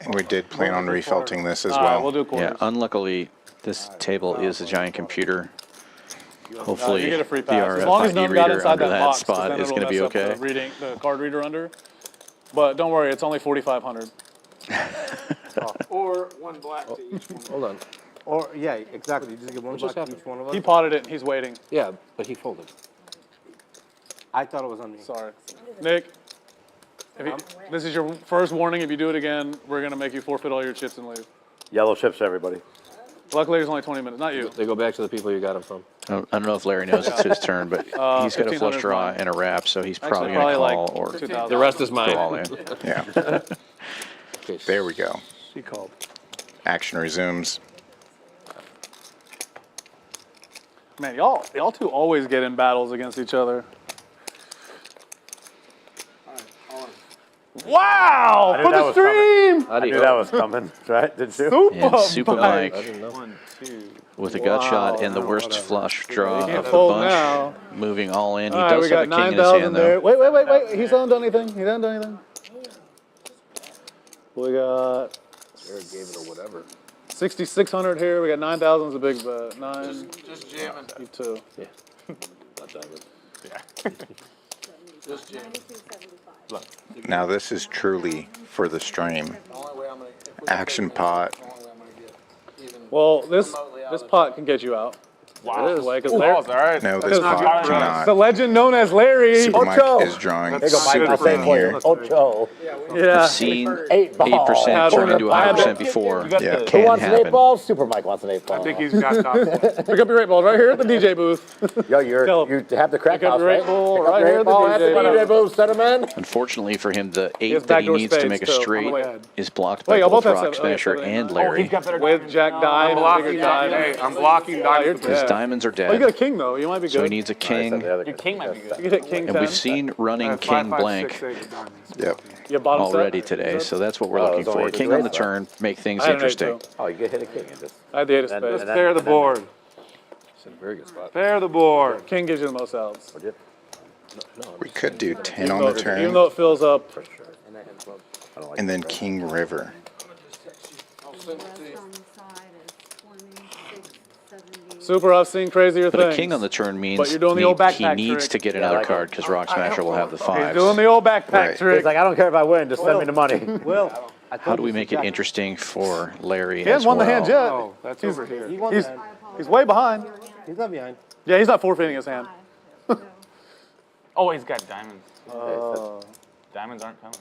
And we did plan on refelting this as All right, well. we'll do quarters. Yeah, unluckily, this table is a giant computer. Hopefully, you get a free the pass. As long as RFID none got reader inside under that that box, 'cause spot then is it'll going to be mess up okay. the card reader under. But don't worry, it's only 4,500. Or one black to each one. Hold on. Or, yeah, exactly. You just get one What just black to happened? each one of us. He potted it and he's waiting. Yeah, but he folded. I thought it was on me. Sorry. Nick, this is your first warning. If you do it again, we're going to make you forfeit all your chips and leave. Yellow chips, everybody. Luckily, it's only 20 minutes, not you. They go back to the people you got them from. I don't know if Larry knows it's his turn, but he's got a 1,500 flush draw mine. and a wrap, so he's Actually, probably going to probably call like or 2,000. The rest is go mine. all in. Yeah. Okay, There we go. He called. Action resumes. Man, y'all two always get in battles against each other. Wow! I knew For that the was coming. stream! I knew that was coming, right? Did you? Super And Super Mike. Mike with a gut shot and the worst flush draw can't of the fold bunch. now. Moving all in. He All right, does we have got a king in his 9,000 hand, there. though. Wait. He hasn't done anything. He hasn't done anything. We got Jared gave it or whatever. 6,600 here. We got 9,000 is a big bet. 9. Just jamming. You too. Yeah. Not diamond. Just jamming. Now this is truly for the stream. The only way I'm gonna, if we Action take pot. this, the only way I'm gonna get even Well, this remotely out this of pot can get you out. Wow. It is. Way, 'cause Ooh, Larry- all right. No, this pot the cannot. legend known as Larry. Super Mike Ocho. is drawing There you go, Mike. super I'll say it thin for here. you. Ocho. Yeah. I've seen 8 ball. 8% turn into I had 100% that- before. got Yeah, the- Who can wants an 8 happen. ball? Super Mike wants an 8 ball. I think he's got top. Pick up your 8 ball right here at the DJ booth. Yo, Tell him. you have the crack Pick up house, your right? 8 ball Pick up right your here 8 at the ball at the DJ DJ booth. booth, sentiment. Unfortunately for him, the has 8 that he backdoor needs to spades make a still, on the straight way ahead. is blocked Wait, by y'all both both have Rock seven- Smasher seven, and nine. Larry. With Jack Dime. I'm blocking diamonds. I'm blocking diamonds. you're His dead. diamonds are Oh, you got a dead, king though. You might be so he good. needs a king. Your king might be good. You get king And 10. we've seen running king blank Yep. You bottom set? already today, so that's what we're Oh, looking it's only for. two King on the rates, turn, make things I had an 8 interesting. too. Oh, you get hit a king and just. I had the 8 of And spades. then- Pair the board. It's in a very good spot. Pair the board. King gives you the most outs. We could do 10 Even on though, the even turn though it fills up. and then king river. Super, I've seen crazier But things. a king on the turn means But you're doing the old he backpack needs trick. to get another card because Rock Smasher will have the He's fives. doing the old backpack Right. trick. He's like, I don't care if I win, just send me the money. Will, How do we make it interesting for Larry He as hasn't won the hand well? yet. Oh, that's over here. he won He's, that. he's way behind. He's not behind. Yeah, he's not forfeiting his hand. Oh, he's got diamonds. Diamonds aren't coming.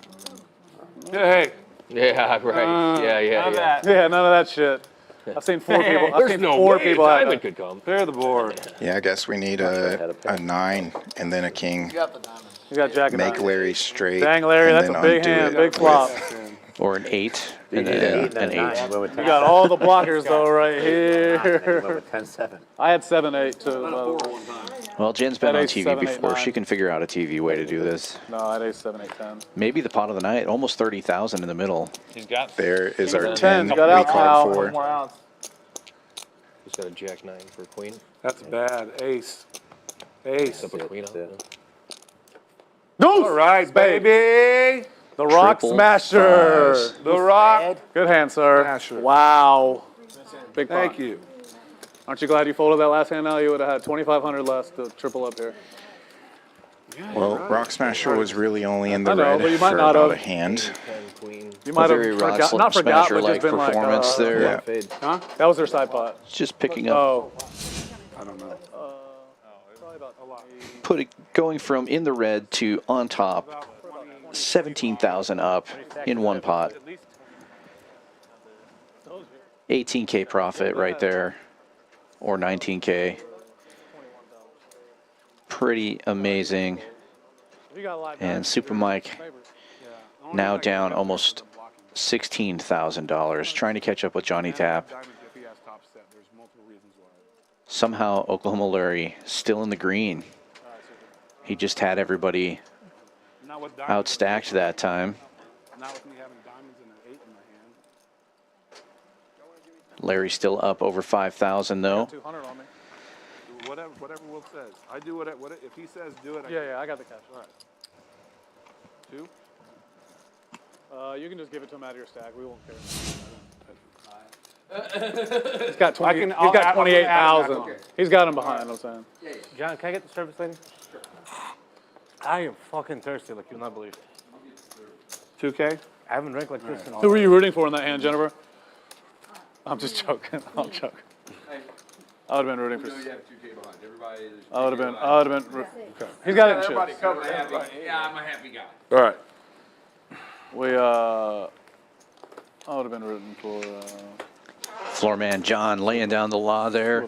Hey, Yeah, right. Yeah. None of that. Yeah, none of that shit. I've seen 4 people. I've There's seen no 4 way people a have diamond that. could come. pair the board. Yeah, I guess we need a 9 and then a king. You got the diamond. He's got jack and Make nine. Larry straight. Dang, Larry, and that's then a big undo hand, it big with- flop. Or an 8 and You then need an 8. You got all the blockers though right here. 10-7. I had 7-8 too. by the way. Well, Jen's been That on ace, TV 7, 8, before. 9. She can figure out a TV way to do this. No, I had ace 7, 8, 10. Maybe the pot of the night, almost 30,000 in the middle. He's got There is our 10. 10 You we got outs now. called more for. outs. He's got a jack 9 for queen. That's bad. Ace. Ace. Up a queen out. Deuce! All right, baby. The Rock Triple Smasher. fives. The Rock. Good hand, sir. Smasher. Wow. Big pot. Thank you. Aren't you glad you folded that last hand now? You would have had 2,500 less to triple up here. Well, Rock Smasher was really only in the I know, red but you might for not about have. a hand. 10, queen. You might have Very Rock forgot, not forgot, but Smasher-like just been like, performance there. Yeah. Fade. Huh? that was their side pot. It's just picking up, Oh. I don't know. going from in the red to on top, 17,000 up in one pot. 18K profit right there, or 19K. Pretty amazing. And Super Mike now down almost $16,000, trying to catch up with Johnny Tapp. Somehow Oklahoma Larry still in the green. He just had everybody outstacked that time. Larry's still up over 5,000 though. Whatever Will says. I do what if he says do it. Yeah, I got the cash. All right. 2? You can just give it to him out of your stack. We won't care. He's got 20. He's got 28,000. He's got him behind. I'm saying. John, can I get the service lady? I am fucking thirsty like you'll not believe. 2K? I haven't drank like this in Who were you rooting for in that hand, Jennifer? I'm just joking. I'm joking. I would have been rooting for. I would have been. Okay. He's got it in Everybody chips. covered. Everybody. Yeah, I'm a happy guy. All right. I would have been rooting for. Floorman John laying down the law there.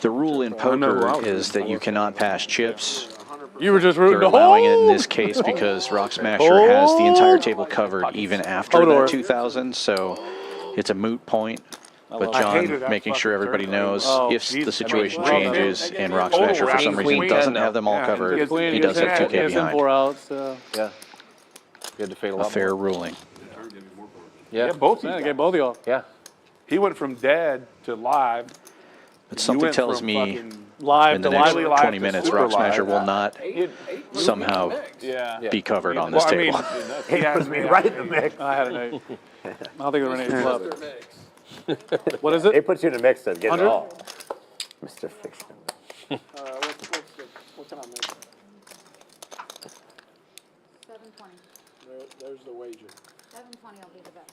The rule in poker is that you cannot pass chips. You were just rooting They're to allowing it in this case because Rock Smasher has the entire table covered even after that 2,000, so it's a moot point. But John making sure everybody knows if the situation changes and Rock Smasher for some reason doesn't have them all covered, he does have 2K behind. 4 outs. Yeah. You had to fade a lot A fair ruling. Yeah, both. I gave both of y'all. Yeah. He went from dead to live. But something went tells from me fucking Live in the to next live. 20 minutes, super Rock Smasher live. will not somehow be covered on this Well, I mean, table. he has me right in the mix. I had an 8. I don't think there were any 8s left. What is it? It puts you in the mix to get it 100? all. Mr. Fiction. What can I make? 720. There's the wager. 720 will be the best.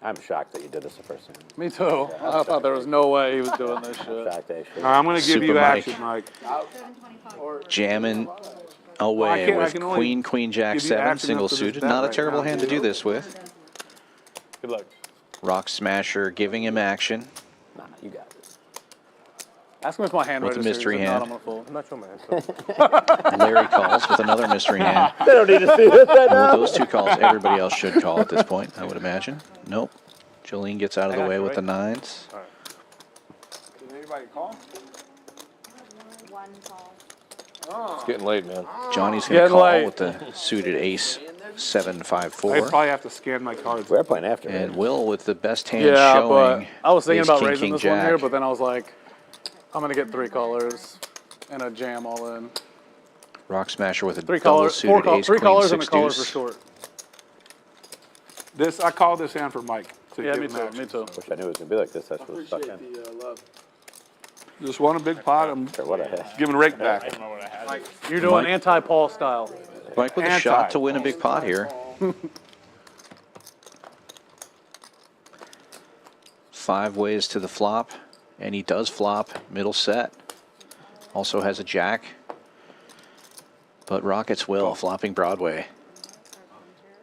I'm shocked that you did this the first time. Me too. I thought there was no way he was doing this shit. Shocked that shit. I'm going to give Super you Mike. action, Mike. 725. Jamming I away can with only Queen, Queen, Jack, give you 7, action single up to this suited. bet Not a right terrible now. hand to do this with. Good luck. Rock Smasher giving him action. Nah, you got it. Ask him if my hand With a registers. mystery If not, hand. I'm gonna fold. I'm not sure, man. Larry calls with another mystery hand. They don't need to see this right And now. with those two calls, everybody else should call at this point, I would imagine. Nope. Jolene gets out of the way with the 9s. Did anybody call? One call. It's getting late, man. Johnny's going to Getting call late. with the suited ace I 754. probably have to scan my cards. We're playing after. And right? Will with the best hand Yeah, showing. but I was thinking ace, about king, raising king, this jack. one here, but then I was like, I'm gonna get 3 callers and a jam all in. Rock Smasher with a 3 double callers, suited ace, 3 queen, callers and a 6 caller for deuce. short. This I called this hand for Mike. To Yeah, give me him too. action. Me too. Wish I knew it was going to be like this. That's what stuck in. Appreciate the love. Just one a big pot. I'm Sure, what I had. giving rake back. You're doing Mike. anti-Paul style. Mike with a shot to win a big pot here. 5 ways to the flop, and he does flop middle set. Also has a jack, but Rockets will flopping Broadway,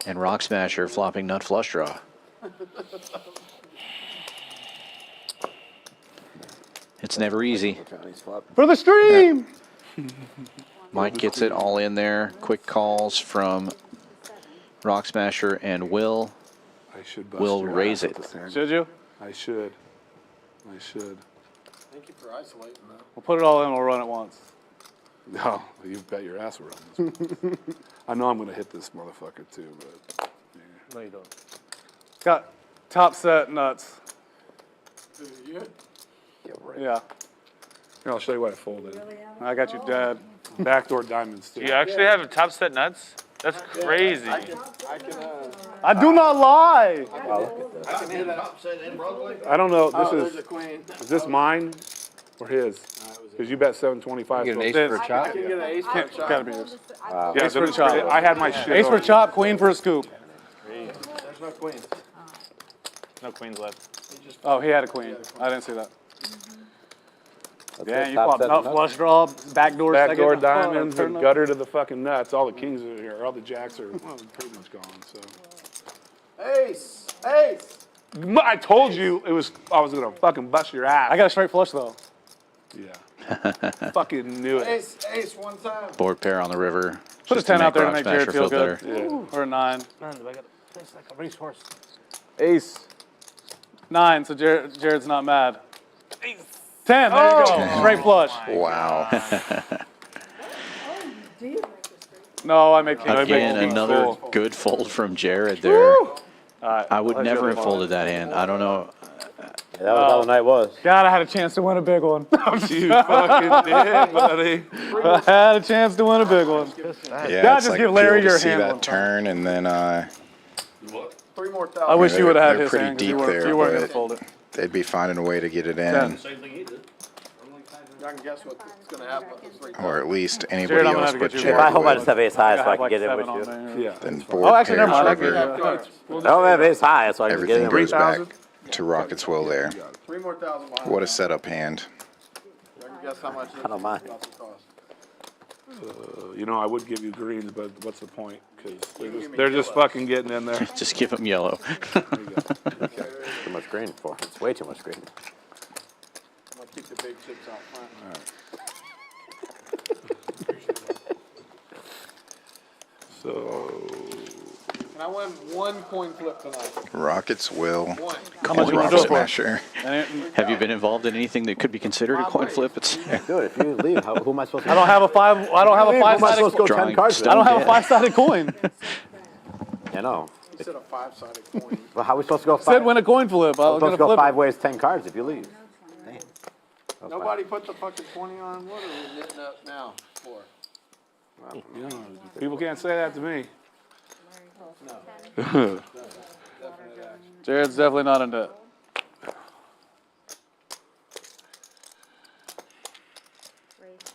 and Rock Smasher flopping nut flush draw. It's never easy. For the stream! Mike gets it all in there. Quick calls from Rock Smasher and Will. I should bust Will your raise ass it. with this hand. Should you? I should. I should. Thank you for isolating that. We'll put it all in, we'll run it once. No, you bet your ass around this one. I know I'm going to hit this motherfucker too, but No, you don't. It's got top set nuts. You? Yeah, here, I'll show you what I folded. I got you dead. Backdoor diamonds too. You actually have a top set nuts? That's crazy. I can I do not lie! I can hit that. I don't know. Oh, This there's a queen. is this mine or his? Because you bet 725. You get an ace so- for a I chop? can get an ace for a chop. Gotta be yours. Wow. Yeah, Ace for a this- chop. I had my shit. Ace for chop, queen for a scoop. There's no queen. No queens left. Oh, he had a queen. I didn't see that. That's Yeah, it, you top flop set nut nuts. flush draw, backdoor Backdoor second. diamonds, Turn and up. gutter to the fucking nuts. All the kings are here. All the jacks are well, pretty much gone. So Ace! Ace! I told you it was. I was gonna fucking bust your ass. I got a straight flush though. Yeah. Fucking knew it. Ace! Ace one time. Board pair on the river. Put a just to 10 out there to Rock make Jared Smasher feel good. Yeah. Or a 9. Man, do I got it's like a racehorse. Ace. 9, so Jared's not mad. 10, there you go. Straight flush. Wow. No, I make king. Again, king another full. good fold from Jared there. Alright, I would let's never go. have folded that hand. I don't know. Yeah, that was how the night was. God, I had a chance to win a big one. You fucking did, buddy. I had a chance to win a big one. Yeah, God, it's just like give Larry cool to your see hand that one time. turn, and then 3 more I thousand. wish you would have had They're his pretty hand, 'cause deep you there, weren't gonna but fold it. they'd be finding a way to get it in, 10. Same thing he did. I can guess what's gonna happen with this 3 or at least Jared, anybody I'm gonna else have to but get you Jared I hope I would. just have ace high so I have can like get in 7 with on you. there. Yeah. Then board Oh, actually, never pairs mind. I can river, get No, I have ace high so I can get everything in goes with back 3,000? to Rocket's will there. 3 more thousand behind. What a setup hand. I can guess how much I don't mind. this will cost. You know, I would give you greens, but what's the point? Because they're just fucking getting in there. Just give them yellow. Too much green for it's way too much green. I'm gonna keep the big chips out front. So, Can I win 1 coin flip tonight? Rocket's will. 1. How much you Rock want to go for? Smasher. Have you been involved in anything that could be considered a coin flip? It's Dude, if you leave, who am I supposed to? I don't have a five. I don't have a Who am I five-sided. supposed to go 10 drawing cards? stone I don't have a dead. five-sided coin. I know. Instead of 5-sided coin. Well, how are we supposed to go Said 5? win a coin flip. We're I'm supposed gonna to go flip 5 it. ways, 10 cards if you leave. Damn. Nobody put the fucking 20 on. What are we knitting up now for? you know, people can't say that to me. Jared's definitely not in debt.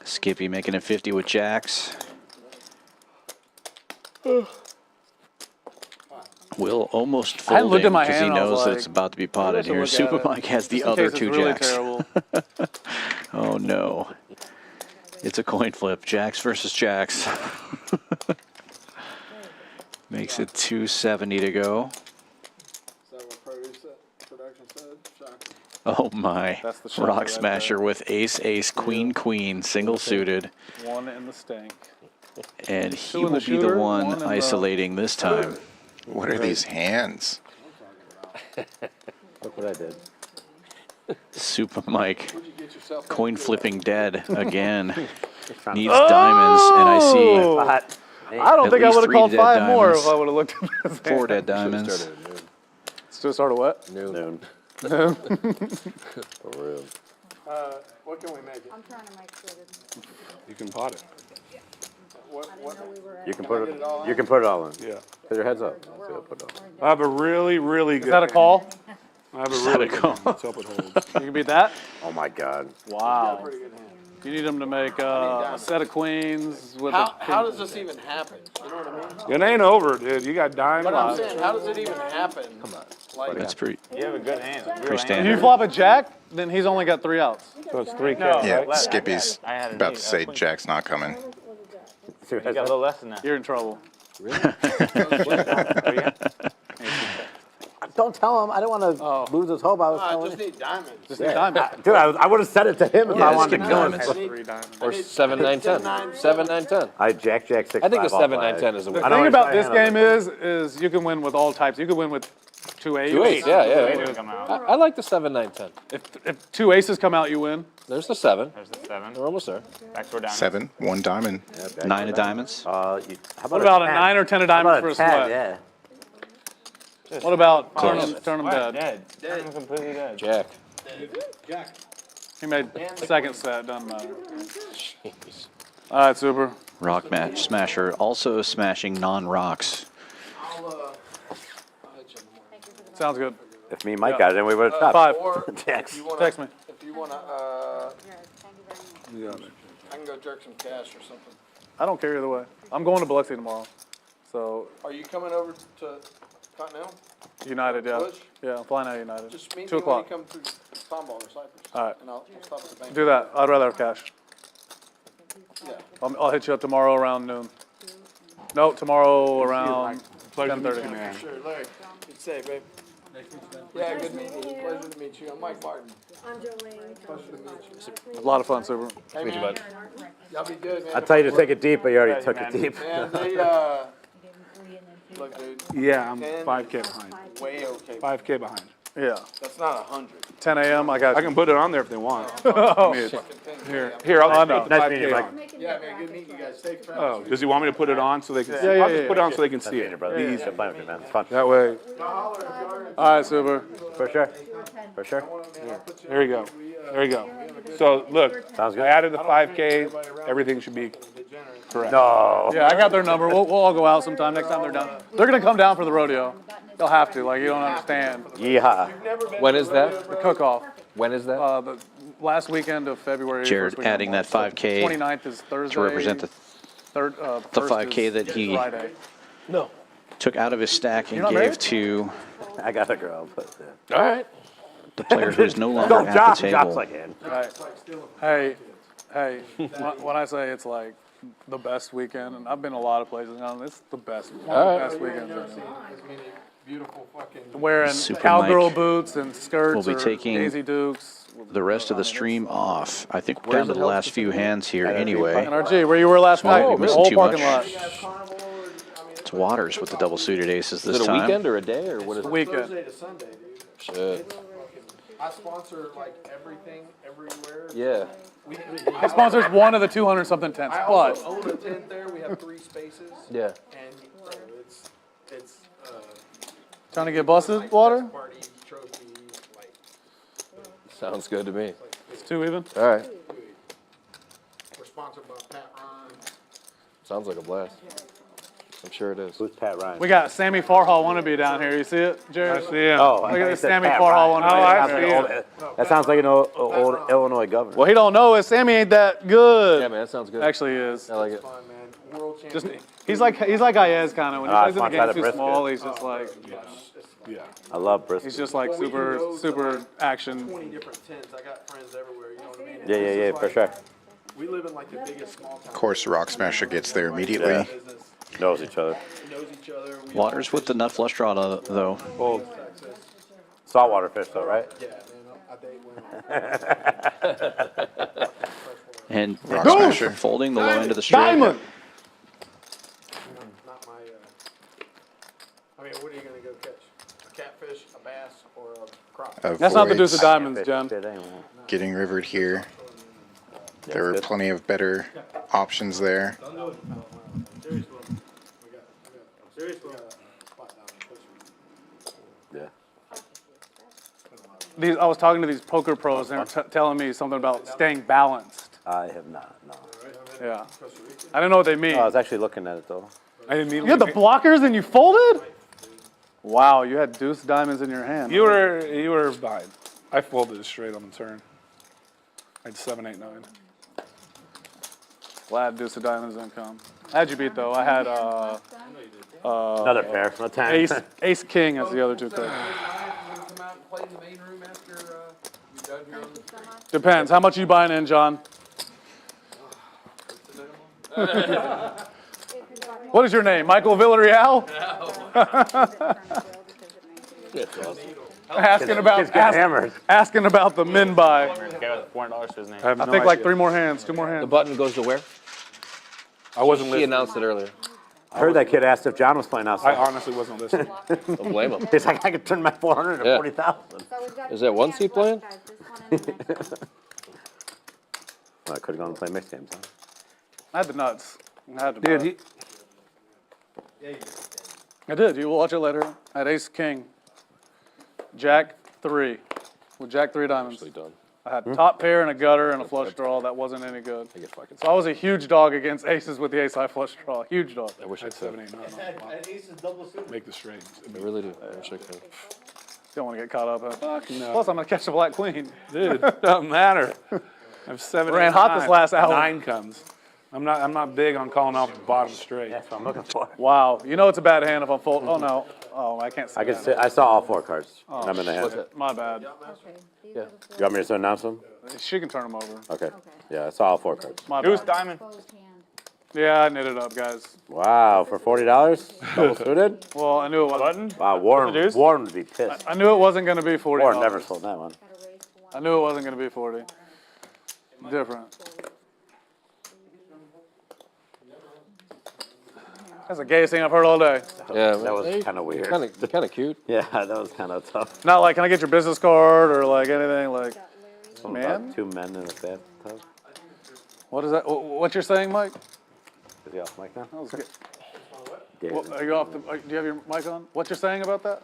Skippy making it 50 with jacks. Will almost I hadn't looked folding at my because he hand and I was knows that like, it's about to be maybe I potted should here. look at Super it, Mike has the just in other case it's 2 really jacks. terrible. Oh no. It's a coin flip. Jacks versus jacks. Makes it 270 to go. Is that what production said? Shocking. Oh my. That's the shocker Rock right Smasher there. with ace, ace, queen, queen, single suited. 1 in the stank. And he 2 in will the be the shooter, one 1 in the- isolating this time. What are these hands? Look what I did. Super Mike. What'd you get yourself Coin into? flipping dead again. Needs diamonds, and I see But I don't At think I least would have 3 called dead 5 more diamonds. if I would have looked at this 4 dead diamonds. Still start a what? noon. For real. What can we make it? I'm trying to make sure that. You can pot it. What? You can put it. You can put it all in. Yeah. Put your heads up. I'll see, I'll put it all in. I have a really, really good. Is that a call? I have a that really a good call? hand. Let's hope it holds. You can beat that? Oh my God. Wow. Pretty good hand. You need him to make a set of queens with How a does this even happen? You know what I mean? It ain't over, dude. You got dime. But I'm saying, how does it even happen? Come on. Like, That's pretty, You have a good hand. pretty If you standard. flop a jack, then he's only got 3 outs. So it's 3K. No. Yeah, Right. Skippy's I had an about eight, to say queen. Jack's not coming. You got a little less than that. You're in trouble. Don't tell him. I don't want to Oh. lose his hope. I was I telling just him. need diamonds. Just need diamonds. Dude, I would have said it to him if Yeah, I wanted to skip kill him. diamonds. I need, 3 diamonds. Or I need 7, 9, 10. 9, 7, 9, 10. I jack 6. I think a 5 7, off 9, flag. 10 is a win. I The know thing he's about trying this to game handle is you can win with all types. You can win with 2 aces. 2 8, yeah, yeah. They do come out. I like the 7, 9, 10. If 2 aces come out, you win. There's the 7. There's the 7. We're almost there. Backdoor down. 7, 1 diamond. 9 of diamonds. How What about a 9 or 10 of How diamonds about for a 10? sweat? Yeah. What about Close. turn them What? dead? Dead. Turn them completely dead. Jack. He made second set, doesn't matter. All right, Super. Rock match smasher also smashing non-rocks. I'll hit you in the morning. Sounds good. If me and Mike got it, then we would have stopped. 5. Or Jax. if you wanna, Text me. If you wanna, I can go jerk some cash or something. I don't care either way. I'm going to Biloxi tomorrow. So, Are you coming over to Continental? United, yeah. Bush? Yeah, I'm flying out of United. Just meet 2 me when you o'clock. come through Tomball or Cypress. All right. And we'll stop at the bank. Do that. I'd rather have cash. Yeah. I'll hit you up tomorrow around noon. No, tomorrow around 10:30. Sure, Larry. Good save, babe. Yeah, good meeting you. Pleasure to meet you. I'm Mike Martin. I'm Jolene. Pleasure to meet you. A lot of fun, Super. Hey, Meet you, man. bud. Y'all be good, man. I tell you to take it deep, but you already took it deep. Man, they, look, dude, Yeah, I'm 10 5K behind. way okay. 5K behind. Yeah. That's not 100. 10 a.m. I got I you. can put it on there if they want. Oh, Here, I'll I just know. put the Nice meeting 5K you, on. Mike. Yeah, man, good meeting you guys. Safe Oh, travels. does he want me to put it on so they can see? Yeah, yeah, I'll just yeah, put it on so they can see Your it. brother. Be easy. Good playing with you, man. It's fun. That way, All right, Super. For sure. For sure. there you go. There you go. So look, Sounds good. I added the 5K. Everything should be correct. No. Yeah, I got their number. We'll all go out sometime next time they're down. They're going to come down for the rodeo. They'll have to, like, you don't understand. Yeehaw. When is that? The cook-off. When is that? The last weekend of February. Jared first weekend adding of that March. 5K 29th is Thursday. to represent the third, the first 5K is that he Friday. No. took out of his stack and You're not gave married? to I got a girl, but All right. the player who's no longer don't at Josh. the Josh table. like him. Right. Hey, when I say it's like the best weekend, and I've been a lot of places now, and it's the best, one of the best weekends. Beautiful fucking. Wearing Super cowgirl Mike boots and skirts will be or taking Daisy Dukes. The rest of the stream off. I think we're Where's down to the the last few hands here anyway. NRG, where you were last night, Might be the missing whole too parking much. lot. It's Waters with the double suited aces Is this it a time. weekend or a day or what is it? Weekend. Thursday to Sunday, dude. Shit. I sponsor like everything, everywhere. Yeah. It sponsors one of the 200-something tents, I but also own a tent there. We have 3 spaces. Yeah. And it's trying to get busted, Water? party trophy like. Sounds good to me. It's 2 even. All right. We're sponsored by Pat Ryan. Sounds like a blast. I'm sure it is. Who's Pat Ryan? We got Sammy Farhall wannabe down here. You see it, Jared? I see him. Oh, Look I at thought you this said Sammy Pat Farhall Ryan. wannabe. Oh, I That see sounds him. like that sounds like an old Illinois governor. Well, he don't know it. Sammy ain't that good. Yeah, man, that sounds good. Actually, he is. I like it. Fun, man. World Just champion. he's like Ayez kind of when he Ah, plays in the Fontaine game of too Brisket. small. He's just like I love brisket. he's just like super action. 20 different tents. I got friends everywhere. You know what I mean? And Yeah, this yeah, is for like- sure. We live in like the biggest small town. Of course, Rock Smasher gets there immediately. Yeah. Knows each other. Knows each other. We Waters with the nut flush draw though. Well, saltwater fish though, right? Yeah, man. I date women. And Rock Rock Smasher. Smasher folding the low end of the straight. Diamond. Not my. I mean, what are you gonna go catch? A catfish, a bass, or a crappie? That's not the deuce of Avoids diamonds, Jen. Shit, anyway. getting rivered here. There were good. plenty of better options there. Yeah. I was talking to these poker pros, and they're telling me something about staying balanced. I have not. No. Yeah. I don't know what they mean. I was actually looking at it though. I didn't mean. You had the blockers and you folded? Wow, you had deuce diamonds in your hand. You were behind. I folded it straight on the turn. I had 7, 8, 9. Glad deuce of diamonds didn't come. How'd you beat though? I had Another pair. No time. ace king as the other 2 picks. Come out and play in the main room after we done here on the. Depends. How much are you buying in, John? What is your name? Michael Villarreal? Asking about the min buy. $400 for his name. I have I no think like idea. 3 more hands, 2 more The hands. button goes to where? I wasn't He listening. announced it earlier. I heard that kid asked if John was playing I outside. honestly wasn't listening. Don't blame him. He's like, I could turn my 400 to Yeah. 40,000. Is that one seat playing? Well, I could have gone and played mixed games, huh? I had the nuts. I had to Dude, bet. I did. You will watch it later. I had ace king. Jack 3. With Jack 3 diamonds. Actually done. I had top pair and a gutter and a flush draw. That wasn't any good. I get fucking. So I was a huge dog against aces with the ace high flush draw. Huge dog. I wish I I had could. 7, 8, 9. Make the straight. I really do. I wish I could. Don't want to get caught up. Fuck no. Plus, I'm going to catch the black queen. Dude, doesn't matter. I have 7, Ran 8, hot 9. this last hour. 9 comes. I'm not big on calling off the bottom straight. That's what I'm looking for. Wow. You know it's a bad hand if I'm folding. Oh, no. Oh, I can't see I could that. see, I saw all 4 cards. Oh, I'm in the hand. What's that? My bad. You want me to announce them? She can turn them over. Okay. Yeah, I saw all 4 cards. My Deuce bad. diamond. Yeah, I knit it up, guys. Wow, for $40? Double suited? Well, I knew it wasn't. Wow, Warren would be pissed. I knew it wasn't going to be 40. Warren never sold that one. I knew it wasn't going to be 40. Different. That's the gayest thing I've heard all day. Yeah, That was kind of weird. Kind of cute. Yeah, that was kind of tough. Not like, can I get your business card or like anything like, Something man? about 2 men in a bathtub. What is that? What you're saying, Mike? Is he off mic now? That was good. Yeah. What, are you off the, do you have your mic on? What you're saying about that?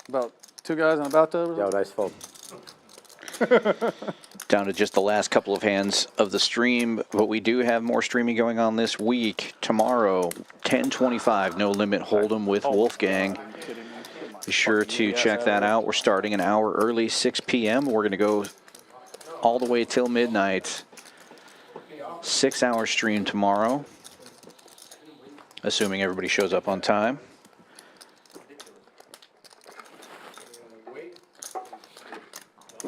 About 2 guys in a bathtub? Or Yeah, nice fold. Down to just the last couple of hands of the stream, but we do have more streaming going on this week. Tomorrow, 10:25, No Limit Hold'em with Wolfgang. Be sure to check that out. We're starting an hour early, 6 p.m. We're going to go all the way till midnight. 6-hour stream tomorrow, assuming everybody shows up on time.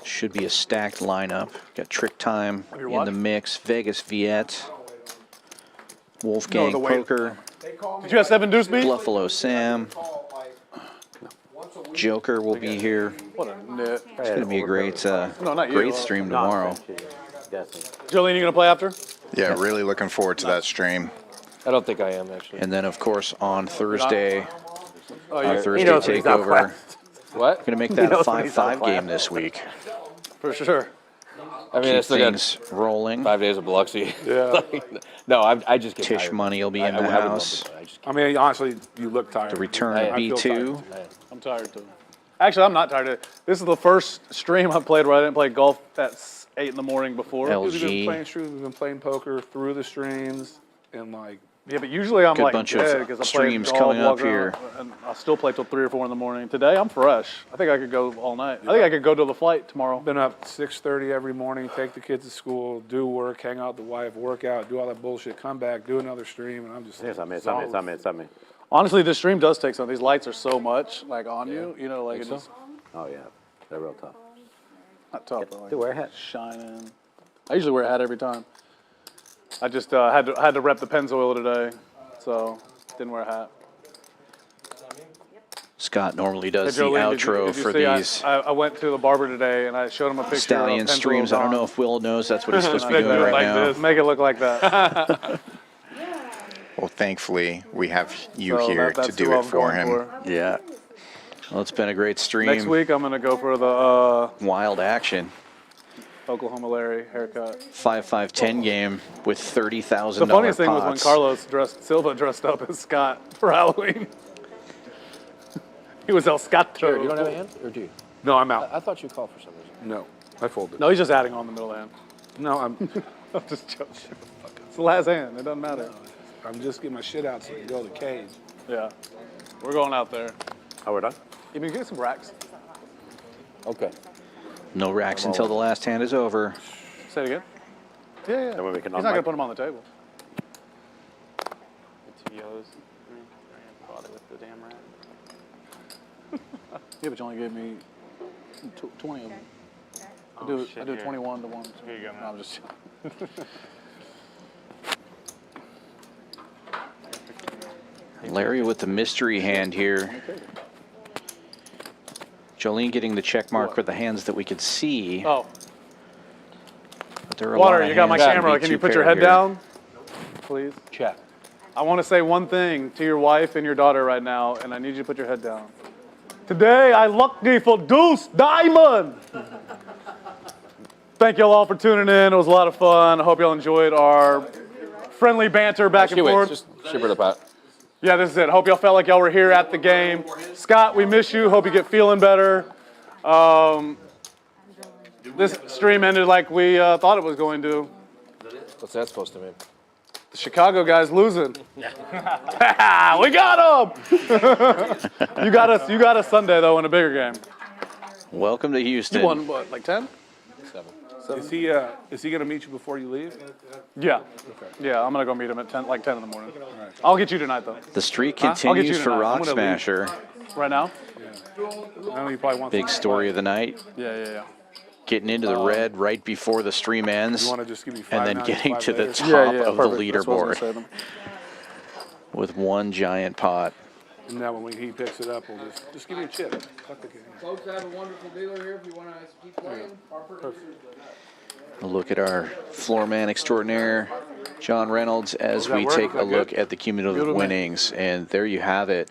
Should be a stacked lineup. Got Trick Time in the mix, Vegas Viet, Wolfgang Poker, Did you have 7 deuce beat? Buffalo Sam, Joker will be here. What a nit. It's going to be a great, not you. great stream tomorrow. Jolene, you gonna play after? Yeah, really looking forward to that stream. I don't think I am, actually. And then, of course, on Thursday, Oh, Thursday knows when he's not takeover. What? Going to make that a 5-5 game this week. For sure. I mean, Keep I still got things rolling. 5 days of Biloxi. Yeah. No, I just get Tish tired. Money will be in I the would love house. it, but I just I mean, honestly, you look tired. The return I of am. I feel B2. I'm tired too. Actually, I'm not tired. This is the first stream I played where I didn't play golf at 8 in the morning before. LG. We've been playing streams, we've been playing poker through the streams, and like, Yeah, but usually I'm Good like bunch of dead because I play streams golf, coming up walk around, here. and I still play till 3 or 4 in the morning. Today I'm fresh. I think I could go all night. I think I could go to the flight tomorrow. been up 6:30 every morning, take the kids to school, do work, hang out with the wife, work out, do all that bullshit, come back, do another stream, and I'm just. It's on me. Honestly, this stream does take some. These lights are so much like on you. You know, like it's just Oh yeah, they're real tough. not tough. But like Do wear a hat. shining. I usually wear a hat every time. I just had to rep the Pennzoil today, so didn't wear a hat. Scott normally does the Jolene, outro did you for see these I went to the barber today and I showed him a picture Stallion of Pennzoil streams. I don't know Dawn. if Will knows that's what he's supposed to be Make doing it right like now. this. Make it look like that. Well, thankfully, we have you So here that's to do who it I'm for going him. for. Yeah. Well, it's been a great stream. Next week I'm gonna go for the Wild action. Oklahoma Larry haircut. 5-5-10 game with $30,000 The funniest thing was when pots. Carlos Silva dressed up as Scott for Halloween. He was El Scato. Sure, you don't have a hand? Or do you? No, I'm out. I thought you called for some reason. No, I folded. No, he's just adding on the middle hand. No, I'm Just joking. It's the last hand. It doesn't matter. I'm just getting my shit out so I can go to the cage. Yeah. We're going out there. Oh, we're done? You can get some racks. Okay. No racks until the last hand is over. Say it again. Yeah. Then we can He's not gonna put them on the table. The 2 yellows. I bought it with the damn rat. Yeah, but you only gave me 20 of them. I Oh, do shit, 21 to 1. Here you go, man. No, I'm just. Larry with the mystery hand here. Jolene getting the check mark for the hands that we could see. Oh, But there are a lot Water, of you got my hands to camera. be Can you two put your pair head here. down, please? Check. I want to say one thing to your wife and your daughter right now, and I need you to put your head down. Today, I lucky for Deuce Diamond. Thank you all for tuning in. It was a lot of fun. I hope y'all enjoyed our friendly banter back and Actually, wait, forth. just ship her the pot. Yeah, this is it. Hope y'all felt like y'all were here at the game. Scott, we miss you. Hope you get feeling better. This stream ended like we thought it was going to. What's that supposed to mean? The Chicago guys losing. We got them. You got us Sunday though in a bigger game. Welcome to Houston. You won what, like 10? 7. Is he gonna meet you before you leave? Yeah. Yeah, I'm gonna go meet him at 10, like 10 in the morning. I'll get you tonight though. The streak I'll get you continues for tonight. I'm Rock gonna leave. Smasher. Right now? I know you probably want. Big story of the night. Yeah. Getting into the red right before the stream ends. You want to just give me And then 5 getting to the top Yeah, of the perfect. That's what I was leaderboard gonna say then. with one giant pot. And now when he picks it up, we'll just give me a chip. Fuck the game. Folks, I have a wonderful dealer here if you want to keep playing. Harper. A look at our floor man extraordinaire, John Reynolds, as we take a look at the cumulative winnings. And there you have it.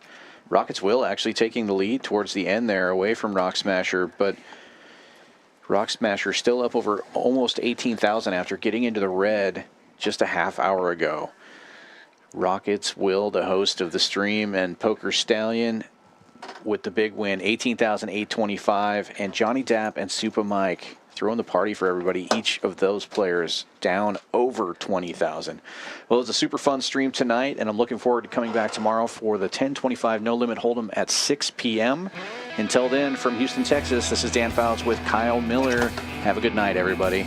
Rockets Will actually taking the lead towards the end there, away from Rock Smasher, but Rock Smasher still up over almost 18,000 after getting into the red just a half hour ago. Rockets Will, the host of the stream, and Poker Stallion with the big win, 18,825, and Johnny Dapp and Super Mike throwing the party for everybody. Each of those players down over 20,000. Well, it's a super fun stream tonight, and I'm looking forward to coming back tomorrow for the 1025 No Limit Hold'em at 6 p.m. Until then, from Houston, Texas, this is Dan Fouts with Kyle Miller. Have a good night, everybody.